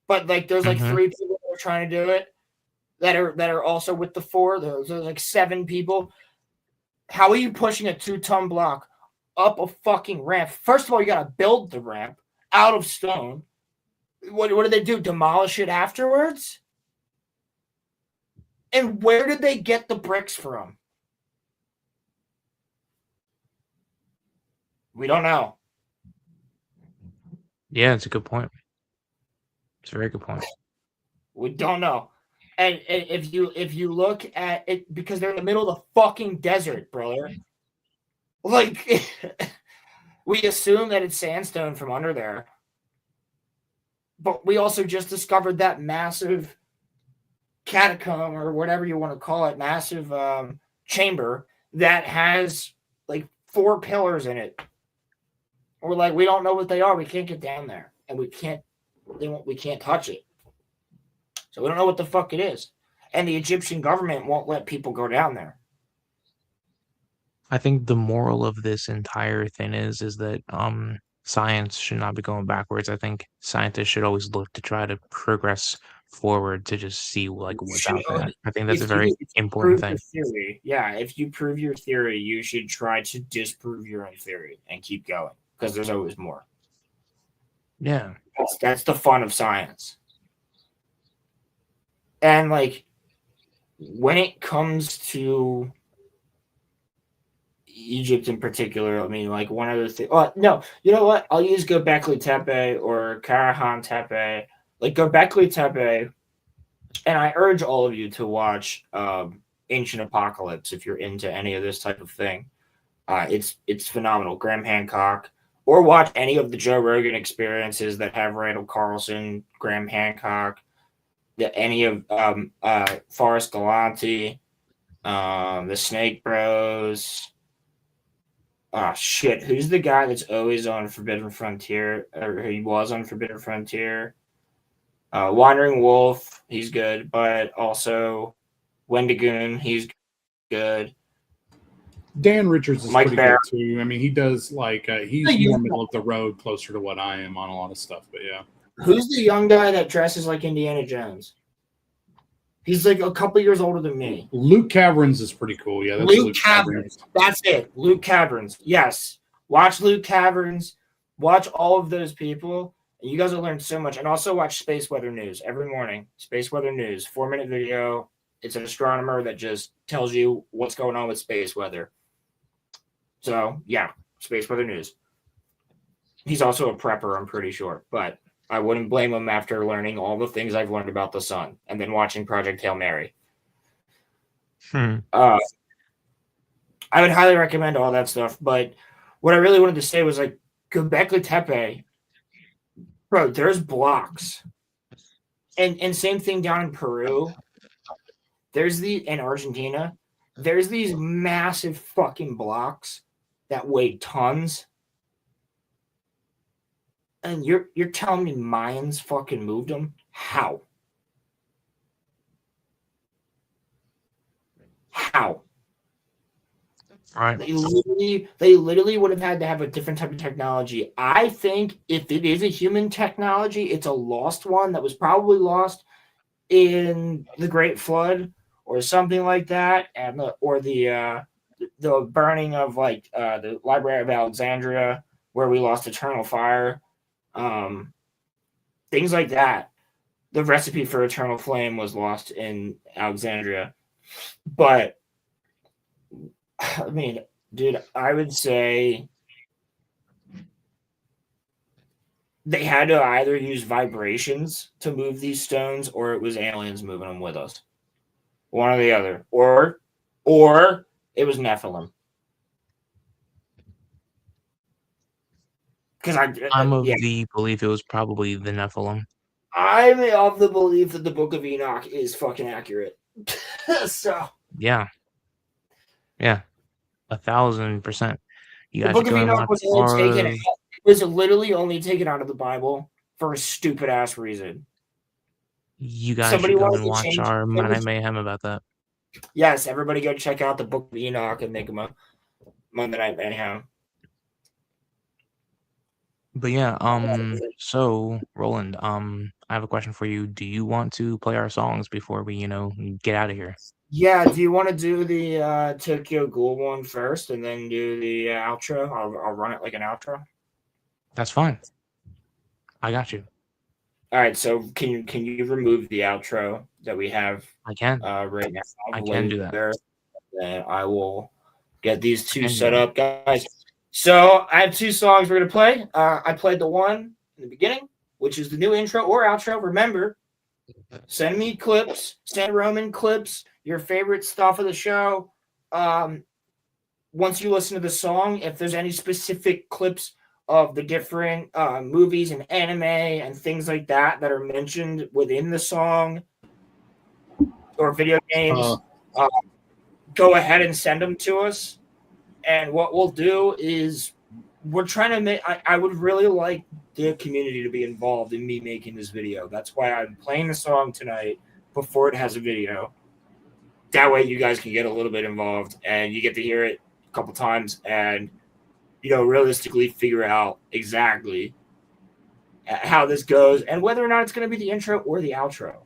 but like there's like 3 people that are trying to do it that are also with the 4. There's like 7 people. How are you pushing a 2-ton block up a fucking ramp? First of all, you gotta build the ramp out of stone. What do they do? Demolish it afterwards? And where did they get the bricks from? We don't know. Yeah, it's a good point. It's a very good point. We don't know. And if you look at it, because they're in the middle of the fucking desert, brother. Like, we assume that it's sandstone from under there. But we also just discovered that massive catacomb, or whatever you want to call it, massive chamber that has like 4 pillars in it. We're like, we don't know what they are. We can't get down there, and we can't touch it. So we don't know what the fuck it is. And the Egyptian government won't let people go down there. I think the moral of this entire thing is that science should not be going backwards. I think scientists should always look to try to progress forward to just see like what's out there. I think that's a very important thing. Theory, yeah, if you prove your theory, you should try to disprove your own theory and keep going, because there's always more. Yeah. That's the fun of science. And like, when it comes to Egypt in particular, I mean, like, one other thing. Oh, no, you know what? I'll use Göbekli Tepe or Karahan Tepe. Like, Göbekli Tepe, and I urge all of you to watch Ancient Apocalypse if you're into any of this type of thing. It's phenomenal. Graham Hancock. Or watch any of the Joe Rogan experiences that have Randall Carlson, Graham Hancock, any of Forrest Galante, the Snake Bros. Oh, shit. Who's the guy that's always on Forbidden Frontier? Or he was on Forbidden Frontier? Wandering Wolf, he's good. But also Wendigoon, he's good. Dan Richards is Mike pretty Barrett. good too. I mean, he does like he's more middle of the road, closer to what I am on a lot of stuff. But yeah, who's the young guy that dresses like Indiana Jones? He's like a couple years older than me. Luke Caverns is pretty cool. Yeah, that's Luke Caverns. That's it. Luke Caverns. Yes, watch Luke Caverns. Watch all of those people, and you guys will learn so much. And also watch Space Weather News every morning. Space Weather News, 4-minute video. It's an astronomer that just tells you what's going on with space weather. So, yeah, Space Weather News. He's also a prepper, I'm pretty sure. But I wouldn't blame him after learning all the things I've learned about the sun and then watching Project Hail Mary. I would highly recommend all that stuff. But what I really wanted to say was, like, Göbekli Tepe, bro, there's blocks. And same thing down in Peru. In Argentina, there's these massive fucking blocks that weigh tons. And you're telling me Mayans fucking moved them? How? How? Right. They literally would have had to have a different type of technology. I think if it is a human technology, it's a lost one that was probably lost in the Great Flood or something like that, and the burning of like the Library of Alexandria, where we lost eternal fire, things like that. The recipe for eternal flame was lost in Alexandria, but I mean, dude, I would say they had to either use vibrations to move these stones, or it was aliens moving them with us. One or the other. Or it was Nephilim. Because I'm of the belief it was probably the Nephilim. I'm of the belief that the Book of Enoch is fucking accurate. So yeah, 1,000%. You the guys Book should of go and Enoch watch was literally only taken out of the Bible for a stupid ass reason. You guys Somebody should go wants and to watch change- our Monday Mayhem about that. Yes, everybody go check out the Book of Enoch and make them a Monday Night Mayhem. But yeah, so Roland, I have a question for you. Do you want to play our songs before we, get out of here? Yeah, do you want to do the Tokyo Ghoul one first and then do the outro? I'll run it like an outro. That's fine. I got you. All right, so can you remove the outro that we have? I can. Right now. I can do that. Then I will get these two set up, guys. So I have two songs we're gonna play. I played the one in the beginning, which is the new intro or outro. Remember, send me clips, send Roman clips, your favorite stuff of the show. Once you listen to the song, if there's any specific clips of the different movies and anime and things like that are mentioned within the song or video games, go ahead and send them to us. And what we'll do is we're trying to make, I would really like the community to be involved in me making this video. That's why I'm playing the song tonight before it has a video. That way you guys can get a little bit involved and you get to hear it a couple times and, realistically figure out exactly how this goes and whether or not it's going to be the intro or the outro.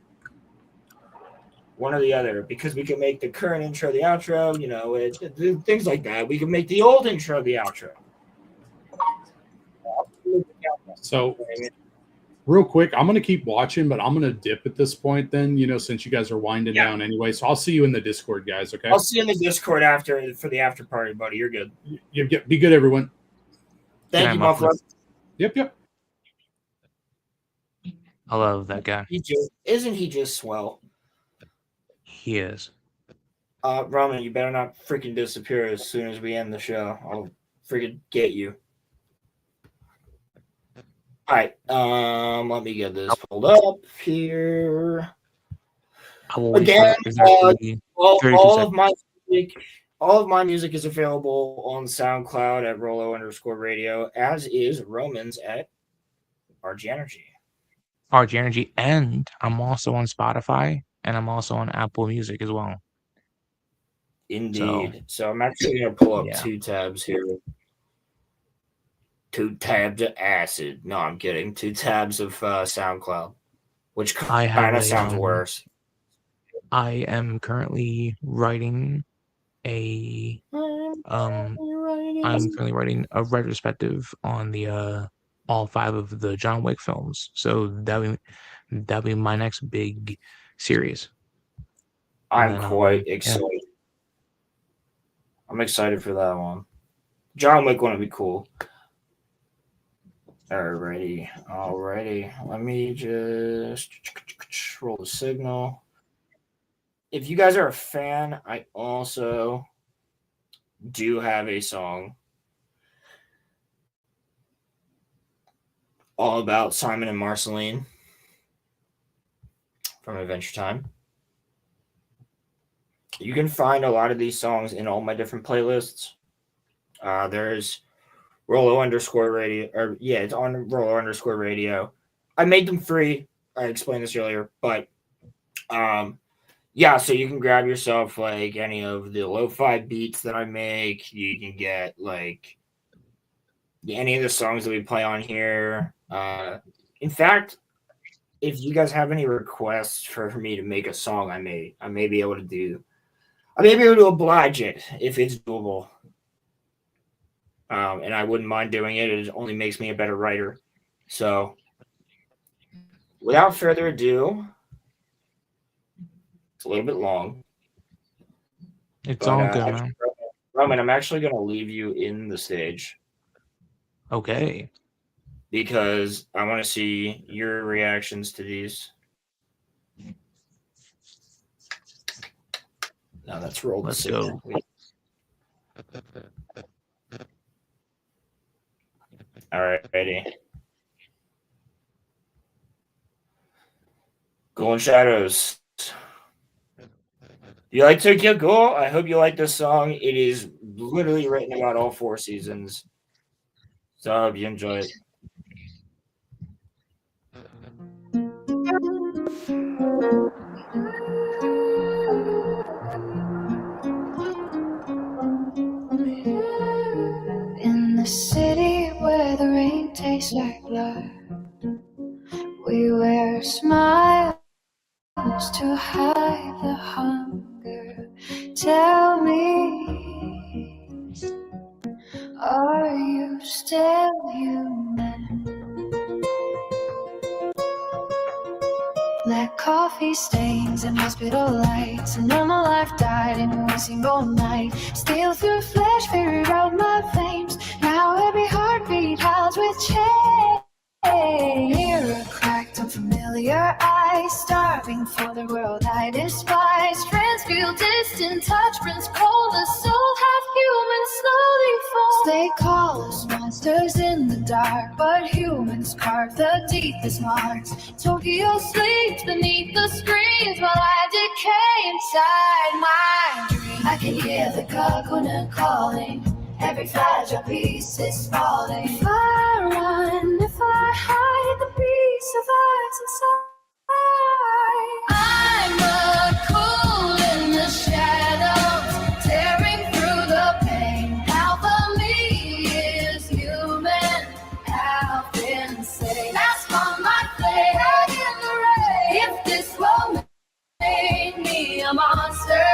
One or the other, because we can make the current intro the outro, things like that. We can make the old intro the outro. So, real quick, I'm going to keep watching, but I'm going to dip at this point then, since you guys are winding down anyway. So, I'll see you in the Discord, guys, okay? I'll see you in the Discord for the after party, buddy. You're good. Be good, everyone. Thank you, Buffalo. Yep. I love that guy. Isn't he just swell? He is. Roman, you better not freaking disappear as soon as we end the show. I'll freaking get you. All right. Let me get this pulled up here. Again, all of my music is available on SoundCloud at Rolo_radio, as is Roman's at RG Energy. RG Energy, and I'm also on Spotify. And I'm also on Apple Music as well. Indeed. So I'm actually going to pull up two tabs here. 2 tabs of acid. No, I'm kidding. 2 tabs of SoundCloud, which kind of sounds worse. I am currently writing I'm currently writing a retrospective on the all 5 of the John Wick films. So that'll be my next big series. I'm quite excited. Yeah. I'm excited for that one. John Wick one would be cool. Alrighty. Let me just roll the signal. If you guys are a fan, I also do have a song all about Simon and Marceline from Adventure Time. You can find a lot of these songs in all my different playlists. There's Rolo_radio, or it's on Rolo_radio. I made them free. I explained this earlier, but so you can grab yourself like any of the lo-fi beats that I make. You can get like any of the songs that we play on here. In fact, if you guys have any requests for me to make a song, I may be able to oblige it if it's doable. And I wouldn't mind doing it. It only makes me a better writer. So without further ado, it's a little bit long. It's all good, man. Roman, I'm actually going to leave you in the stage. Okay. Because I want to see your reactions to these. Now let's roll the signal. All right, ready. Golden Shadows. You like Tokyo Ghoul? I hope you like this song. It is literally written about all 4 seasons. So I hope you enjoy it. In the city where the rain tastes like blood. We wear smiles to hide the hunger. Tell me, are you still human? Black coffee stains and hospital lights. And now my life died in one single night. Steal through flesh, figured out my veins. Now every heartbeat howls with change. Hear a cracked, unfamiliar eyes, starving for the world I despise. Friends feel distant, touch burns cold. The soul half human slowly falls. They call us monsters in the dark, but humans carve the deepest marks. Tokyo sleeps beneath the screens while I decay inside my dream. I can hear the coconut calling. Every fragile piece is falling. If I run, if I hide, the beast survives inside. I'm a cool in the shadows, tearing through the pain. Half of me is human, half insane. That's on my plate in the rain. If this won't make me a monster,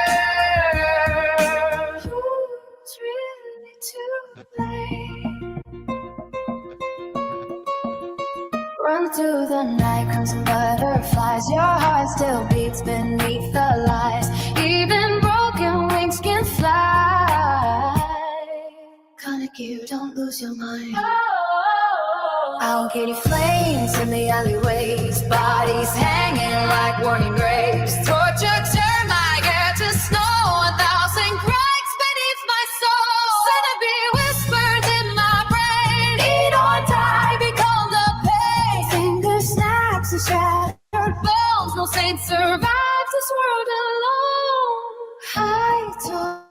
who's really to blame? Run through the night, crimson butterflies. Your heart still beats beneath the lies. Even broken wings can fly. Conic, you don't lose your mind. I'll get you flames in the alleyways. Bodies hanging like warning grapes. Torture turned my hair to snow. 1,000 cracks beneath my soul. Centipede whispers in my brain. Eat or die, become the pain. Finger snaps and shattered bones. No saint survives this world alone. I taught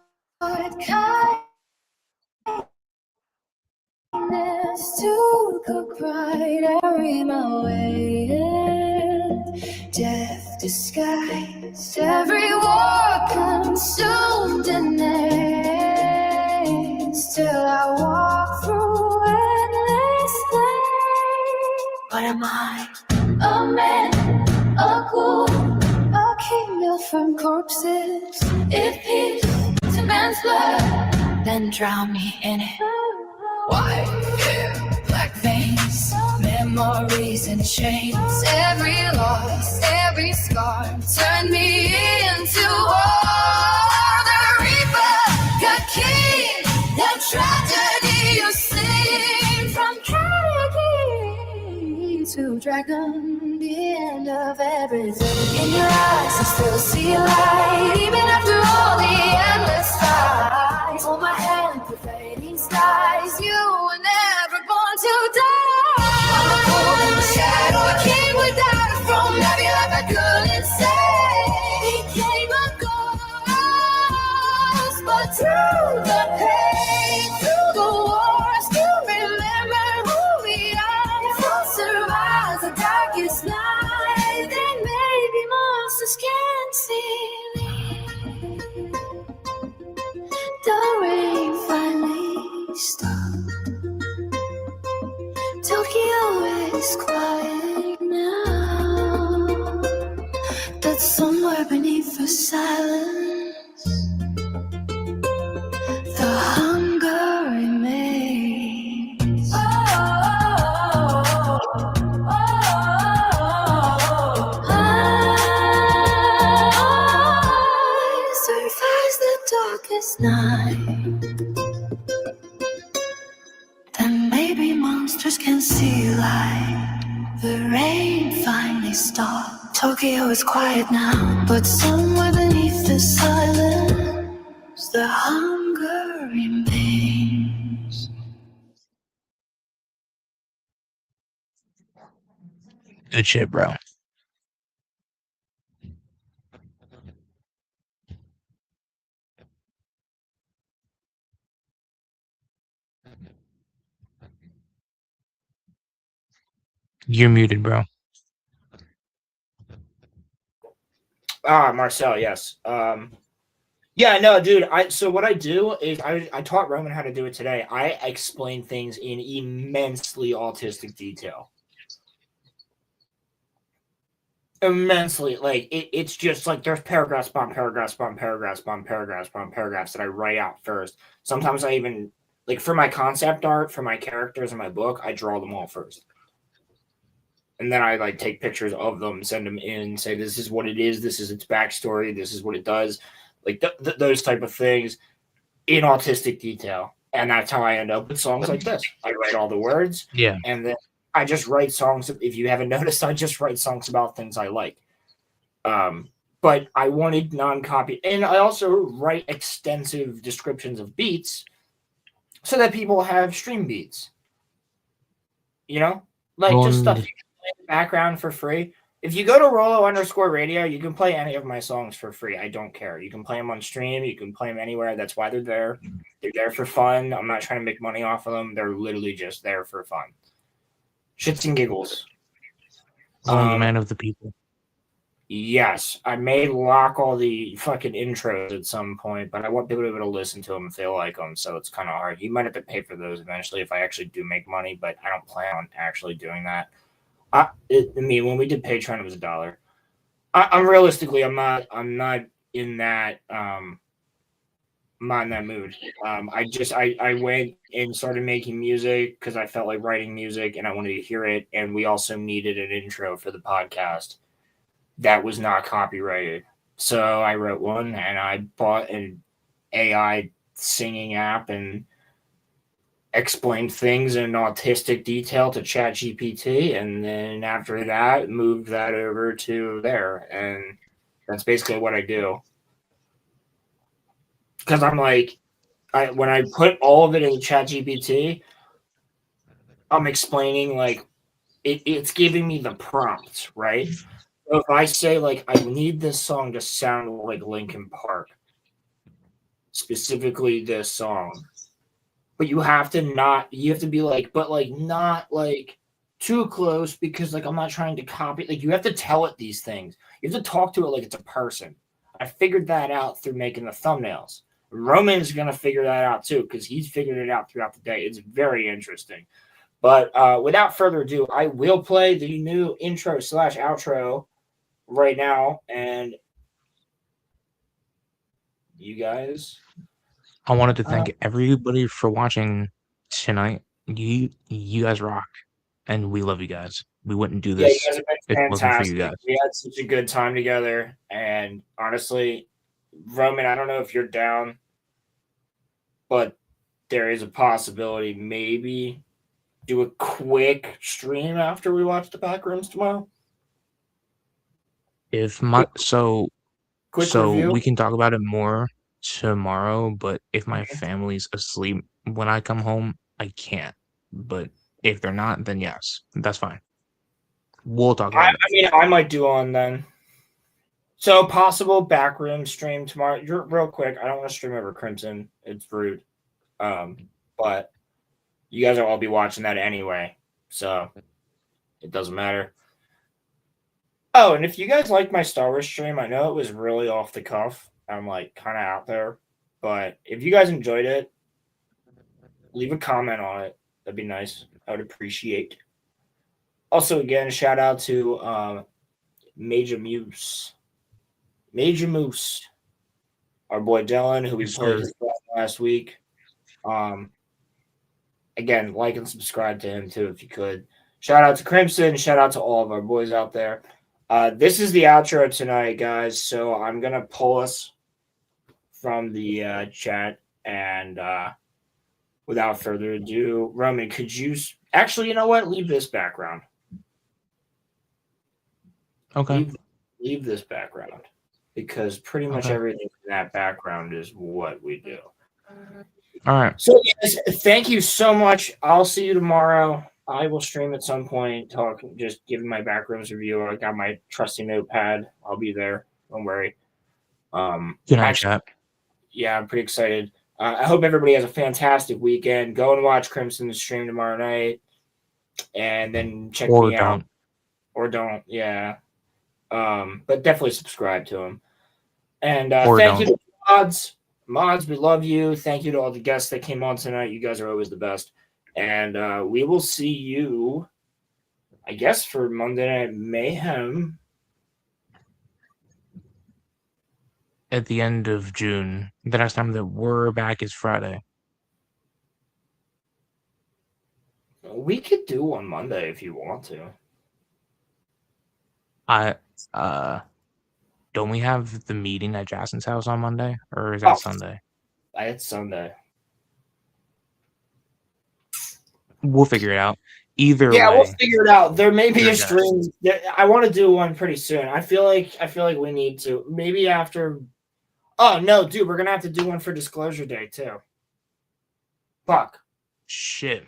kindness to cook right. I read my way in. Death disguised. Every war consumed in name. Still I walk through endless night. What am I? A man, a ghoul, a king built from corpses. If peace to man's blood, then drown me in it. White hair, black veins, memories and chains. Every loss, every scar turned me into war. The Reaper, the King, the tragedy you sing. From Caterpie to Dragon, the end of everything. In your eyes, I still see light, even after all the endless fights. Hold my hand through fading skies. You were never born to die. I'm a cold in the shadow, a king without a throne. Every life I couldn't save became a ghost. But through the pain, through the war, still remember who we are. If one survives the darkest night, then maybe monsters can see me. The rain finally stopped. Tokyo is quiet now. That somewhere beneath the silence, the hunger remains. Survives the darkest night. Then maybe monsters can see light. The rain finally stopped. Tokyo is quiet now, but somewhere beneath the silence, the hunger remains. Good shit, bro. You're muted, bro. Marcel, yes. Yeah, no, dude. So what I do is I taught Roman how to do it today. I explain things in immensely autistic detail. Immensely, like it's just like there's paragraphs upon paragraphs upon paragraphs upon paragraphs upon paragraphs that I write out first. Sometimes I even like for my concept art for my characters in my book, I draw them all first. And then I like take pictures of them, send them in, say this is what it is, this is its backstory, this is what it does, like those type of things in autistic detail. And that's how I end up with songs like this. I write all the words, Yeah. and then I just write songs. If you haven't noticed, I just write songs about things I like. But I wanted non-copy, and I also write extensive descriptions of beats so that people have stream beats. You know, like just stuff you can play in the background for free. If you go to Rolo_radio, you can play any of my songs for free. I don't care. You can play them on stream. You can play them anywhere. That's why they're there. They're there for fun. I'm not trying to make money off of them. They're literally just there for fun. Shits and giggles. Only the man of the people. Yes, I may lock all the fucking intros at some point, but I want people to be able to listen to them if they like them, so it's kind of hard. You might have to pay for those eventually if I actually do make money, but I don't plan on actually doing that. I mean, when we did Patreon, it was $1. I'm realistically, I'm not in that. I'm not in that mood. I went and started making music because I felt like writing music and I wanted to hear it, and we also needed an intro for the podcast that was not copyrighted. So I wrote one, and I bought an AI singing app and explained things in autistic detail to ChatGPT, and then after that moved that over to there, and that's basically what I do. Because I'm like, when I put all of it in ChatGPT, I'm explaining like it's giving me the prompts, right? So if I say like I need this song to sound like Linkin Park, specifically this song, but you have to be like, but like not like too close because like I'm not trying to copy. Like you have to tell it these things. You have to talk to it like it's a person. I figured that out through making the thumbnails. Roman's gonna figure that out too because he's figured it out throughout the day. It's very interesting. But without further ado, I will play the new intro/outro right now, and you guys. I wanted to thank everybody for watching tonight. You guys rock, and we love you guys. We wouldn't do this you guys have been if it wasn't for you fantastic. guys. We had such a good time together, and honestly, Roman, I don't know if you're down, but there is a possibility maybe do a quick stream after we watch the Backrooms tomorrow. Quick review. We can talk about it more tomorrow, but if my family's asleep when I come home, I can't. But if they're not, then yes, that's fine. We'll talk about it. I mean, I might do on then. So possible backroom stream tomorrow. Real quick, I don't want to stream over Crimson. It's rude. But you guys will all be watching that anyway, so it doesn't matter. Oh, and if you guys like my Star Wars stream, I know it was really off the cuff. I'm like kind of out there, but if you guys enjoyed it, leave a comment on it. That'd be nice. I would appreciate. Also, again, shout out to Major Moose, our boy Dylan, who we played his last week. Again, like and subscribe to him too if you could. Shout out to Crimson. Shout out to all of our boys out there. This is the outro tonight, guys. So I'm gonna pull us from the chat, and without further ado, Roman, could you actually? You know what? Leave this background. Okay. Leave this background because pretty much everything in that background is what we do. All right. So, guys, thank you so much. I'll see you tomorrow. I will stream at some point, just giving my Backrooms review. I got my trusty notepad. I'll be there. Don't worry. Good night, chat. Yeah, I'm pretty excited. I hope everybody has a fantastic weekend. Go and watch Crimson's stream tomorrow night, and then check me out. Or don't, yeah. But definitely subscribe to him. And thank you to Mods, we love you. Thank you to all the guests that came on tonight. You guys are always the best. And we will see you, I guess, for Monday Night Mayhem. At the end of June. The next time that we're back is Friday. We could do one Monday if you want to. Don't we have the meeting at Jason's house on Monday? Or is that Sunday? It's Sunday. We'll figure it out. Either way. We'll figure it out. There may be a stream. I want to do one pretty soon. I feel like we need to. Maybe after. Oh no, dude, we're gonna have to do one for Disclosure Day too. Fuck. Shit.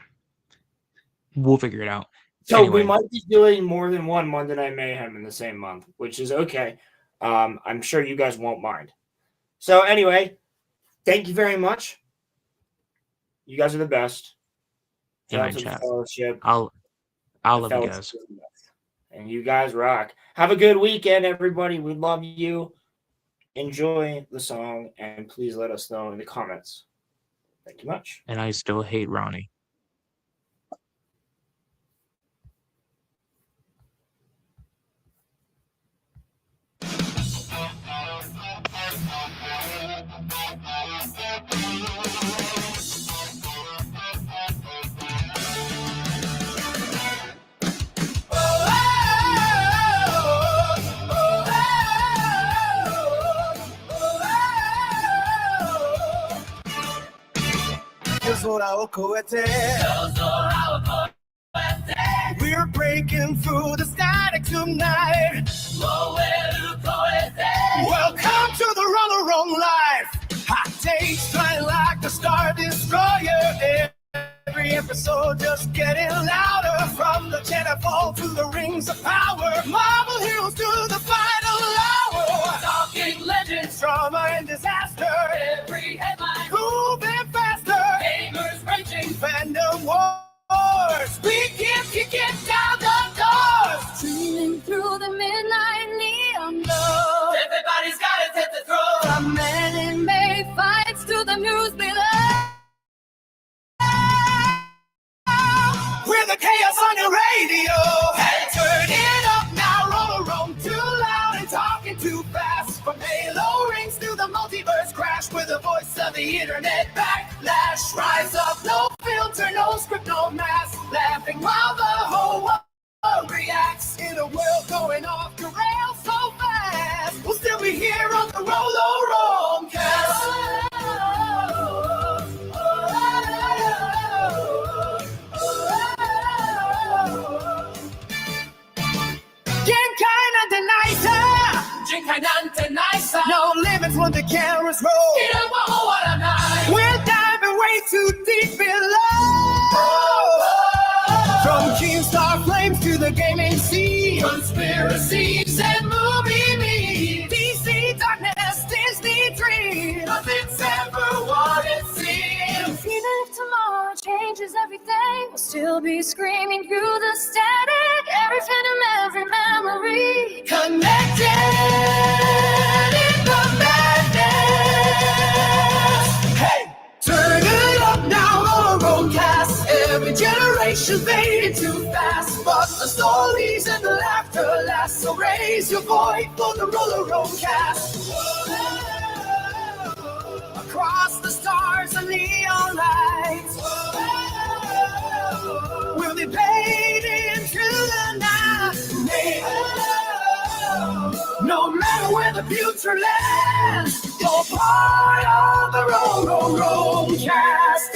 We'll figure it out. So anyway. we might be doing more than one Monday Night Mayhem in the same month, which is okay. I'm sure you guys won't mind. So anyway, thank you very much. You guys are the best. I'll love you guys. And you guys rock. Have a good weekend, everybody. We love you. Enjoy the song, and please let us know in the comments. Thank you much. And I still hate Ronnie. We're breaking through the static tonight. Welcome to the RoloRome life. Hot takes flying like the Star Destroyer. Every episode just getting louder. From the Jetfall to the Rings of Power. Marvel heroes to the final hour. Talking legends, drama and disaster. Every headline, moving faster. Gamers raging, fandom wars. We can't kick it down the doors. Streaming through the midnight neon glow. Everybody's got a tip to throw. From anime fights to the news below. We're the chaos on your radio. Hey, turn it up now, RoloRome. Too loud and talking too fast. From Halo rings to the multiverse crash. With the voice of the internet backlash. Rise up, no filter, no script, no mask. Laughing while the whole world reacts. In a world going off the rails so fast. We'll still be here on the RoloRome cast. No limits when the cameras roll. We're diving way too deep below. From Keemstar flames to the gaming scene. Conspiracies and movie memes. DC darkness, Disney dreams. Nothing's ever what it seems. Even if tomorrow changes everything, we'll still be screaming through the static. Every phantom, every memory. Connected. Turn it up now, RoloRome cast. Every generation fading too fast, but the stories and the laughter last. So raise your voice for the RoloRome cast. Across the stars and neon lights, we'll be fading through the night. No matter where the future lands, you're part of the RoloRome cast.